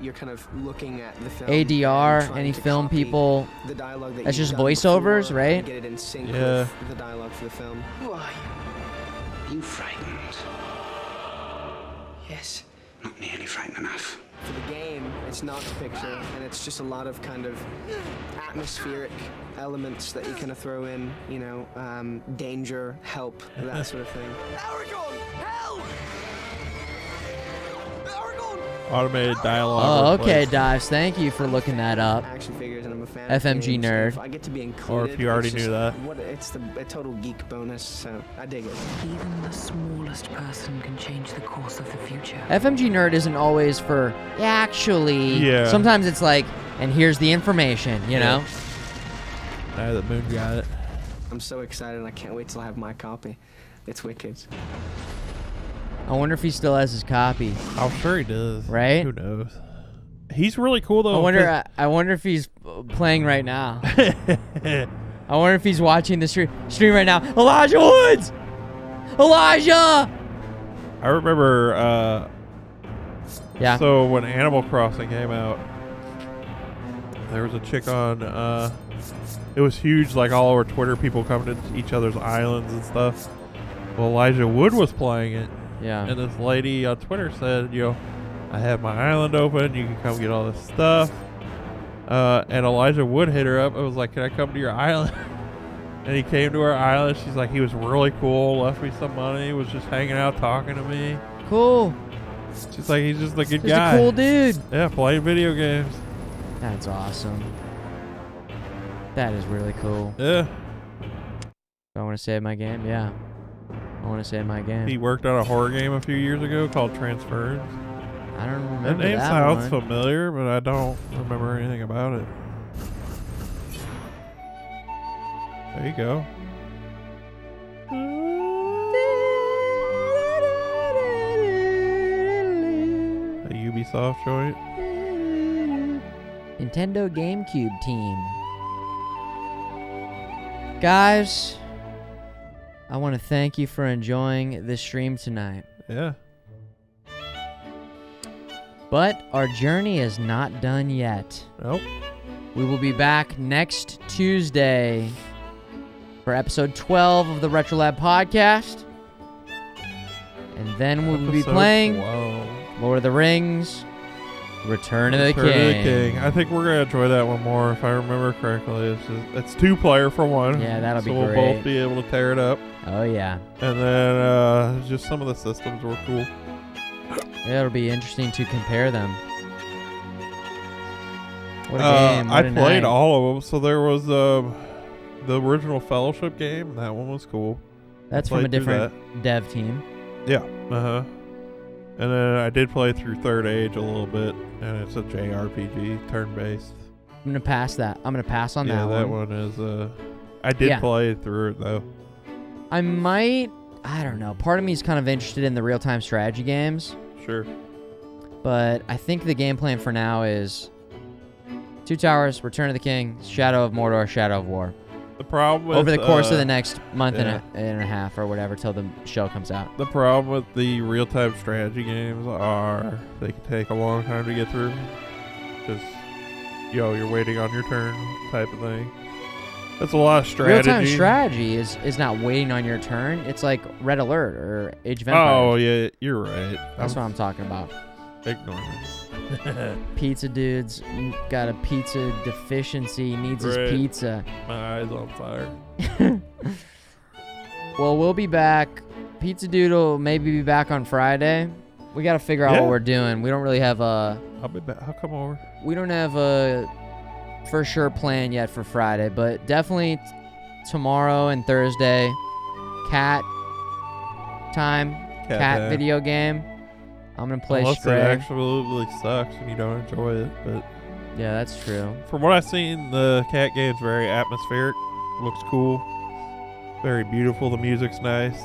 You're kind of looking at the film.
ADR, any film people,
the dialogue
that's just voiceovers, right?
Get it in sync
Yeah.
with the dialogue for the film.
Who are you? Are you frightened?
Yes.
Not nearly frightened enough.
For the game, it's not to picture, and it's just a lot of kind of atmospheric elements that you kind of throw in, you know, danger, help, that sort of thing.
Aragon! Help! Aragon!
Automated dialogue.
Oh, okay,
replaced.
Dives. Thank you for looking that up.
Action figures, and I'm a fan of
FMG
games, so
nerd.
if I get to be included,
Or if you already
it's
knew
just
that.
it's a total geek bonus, so I dig it.
Even the smallest person can change the course of the future.
FMG nerd isn't always for actually.
Yeah.
Sometimes it's like, and here's the information, you know?
Now that Moon got it.
I'm so excited, and I can't wait till I have my copy. It's wicked.
I wonder if he still has his copy.
I'm sure he does.
Right?
Who knows? He's really cool though.
I wonder if he's playing right now. I wonder if he's watching the stream right now. Elijah Woods! Elijah!
I remember.
Yeah.
So when Animal Crossing came out, there was a chick on. It was huge, like all over Twitter, people coming to each other's islands and stuff. Well, Elijah Wood was playing it.
Yeah.
And this lady on Twitter said, you know, I have my island open. You can come get all this stuff. And Elijah Wood hit her up. It was like, can I come to your island? And he came to our island. She's like, he was really cool. Left me some money. Was just hanging out, talking to me.
Cool.
She's like, he's just a good
He's
guy.
a cool dude.
Yeah, playing video games.
That's awesome. That is really cool.
Yeah.
I want to save my game? Yeah. I want to save my game.
He worked on a horror game a few years ago called Transference.
I don't remember
That name
that
sounds
one.
familiar, but I don't remember anything about it. There you go. A Ubisoft joint.
Nintendo GameCube team. Guys, I want to thank you for enjoying this stream tonight.
Yeah.
But our journey is not done yet.
Nope.
We will be back next Tuesday for episode 12 of the RetroLab podcast. And then we'll be
Episode
playing
12.
Lord of the Rings, Return of the
Return of the
King.
King. I think we're gonna enjoy that one more if I remember correctly. It's 2-player for one.
Yeah, that'll be
so we'll
great.
both be able to tear it up.
Oh, yeah.
And then just some of the systems were cool.
Yeah, it'll be interesting to compare them. What a game.
I
What a
played
night.
all of them. So there was the original Fellowship game. That one was cool.
That's
I
from a
played through
different dev team.
that. Yeah. Uh-huh. And then I did play through Third Age a little bit, and it's a JRPG, turn-based.
I'm going to pass that. I'm going to pass on
Yeah,
that
that
one.
one is... I did
Yeah.
play through it, though.
I might... I don't know. Part of me is kind of interested in the real-time strategy games.
Sure.
But I think the game plan for now is Two Towers, Return of the King, Shadow of Mordor, Shadow of War.
The problem with...
Over the course of the next month
yeah.
and a half or whatever till the show comes out.
The problem with the real-time strategy games are they can take a long time to get through. Because, you're waiting on your turn type of thing. That's a lot of strategy.
Real-time strategy is not waiting on your turn. It's like Red Alert or Age of Empires.
Oh, yeah, you're right.
That's what I'm talking about.
Ignore me.
Pizza dude's got a pizza deficiency, needs
Right.
his pizza.
My eyes on fire.
Well, we'll be back. Pizza dude will maybe be back on Friday. We got to figure out
Yeah.
what we're doing. We don't really have a...
I'll be back. I'll come over.
We don't have a for sure plan yet for Friday, but definitely tomorrow and Thursday, cat time, cat
time.
video game. I'm going to play
Unless
Stray.
it absolutely sucks and you don't enjoy it, but
Yeah, that's true.
from what I've seen, the cat game's very atmospheric. Looks cool. Very beautiful. The music's nice.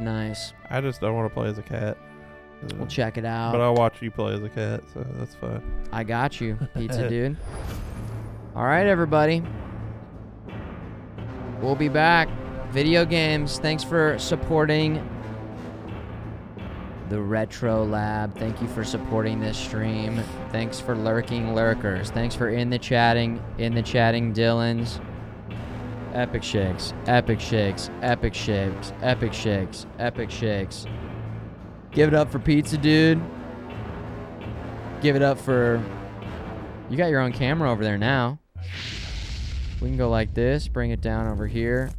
Nice.
I just don't want to play as a cat.
We'll check it out.
But I'll watch you play as a cat, so that's fine.
I got you, pizza dude. All right, everybody. We'll be back. Video games. Thanks for supporting the RetroLab. Thank you for supporting this stream. Thanks for lurking lurkers. Thanks for in the chatting Dylan's. Epic shakes, epic shakes, epic shakes, epic shakes, epic shakes. Give it up for Pizza Dude. Give it up for... You got your own camera over there now. We can go like this, bring it down over here.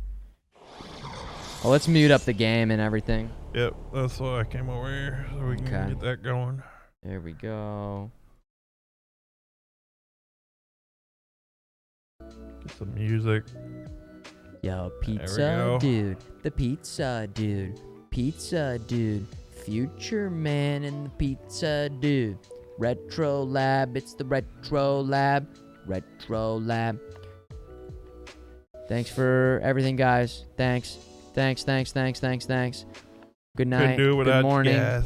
Well, let's mute up the game and everything.
Yep, that's why I came over here, so we can get that going.
There we go.
Get some music.
Yo, Pizza Dude. The Pizza Dude. Pizza Dude. Futureman and the Pizza Dude. RetroLab. It's the RetroLab. RetroLab. Thanks for everything, guys. Thanks. Thanks. Good night. Good morning.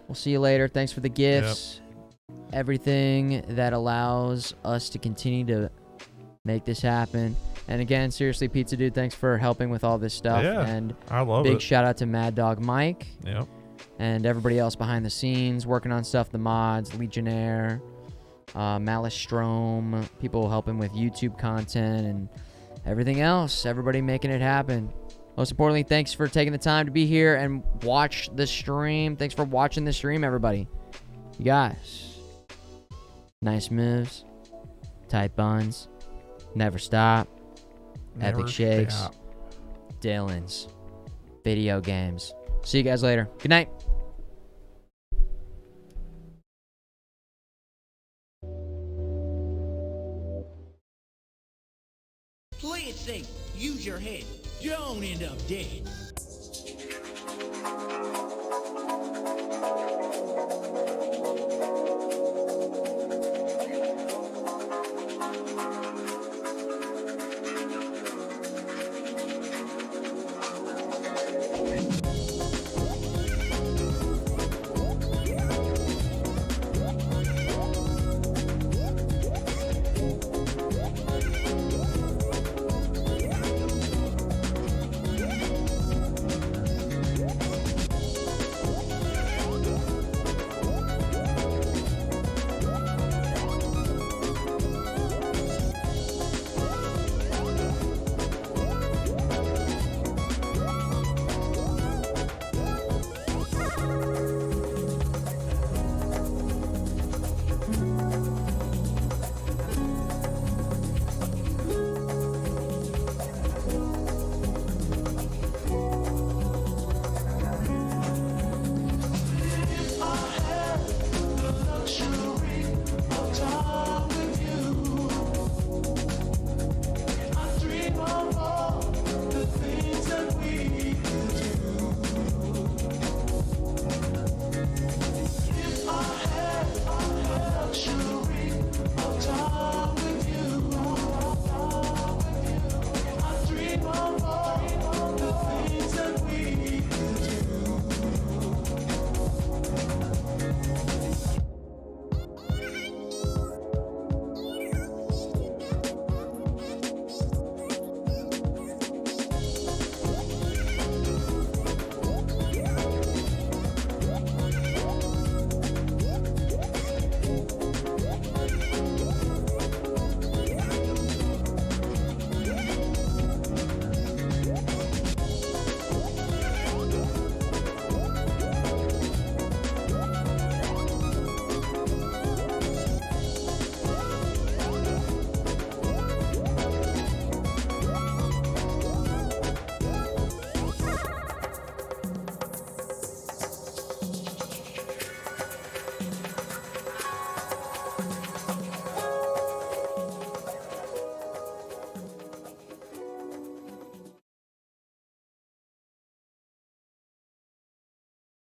We'll see you later. Thanks for the gifts. Yep. Everything that allows us to continue to make this happen. And again, seriously, Pizza Dude, thanks for helping with all this stuff.
Yeah,
and
I love it.
Big shout out to MadDawgMike.
Yep.
And everybody else behind the scenes working on stuff, the mods, Legionnaire, Malistrom, people helping with YouTube content and everything else. Everybody making it happen. Most importantly, thanks for taking the time to be here and watch the stream. Thanks for watching the stream, everybody. You guys, nice moves, tight buns, never stop, epic shakes, Dylan's, video games. See you guys later. Good night.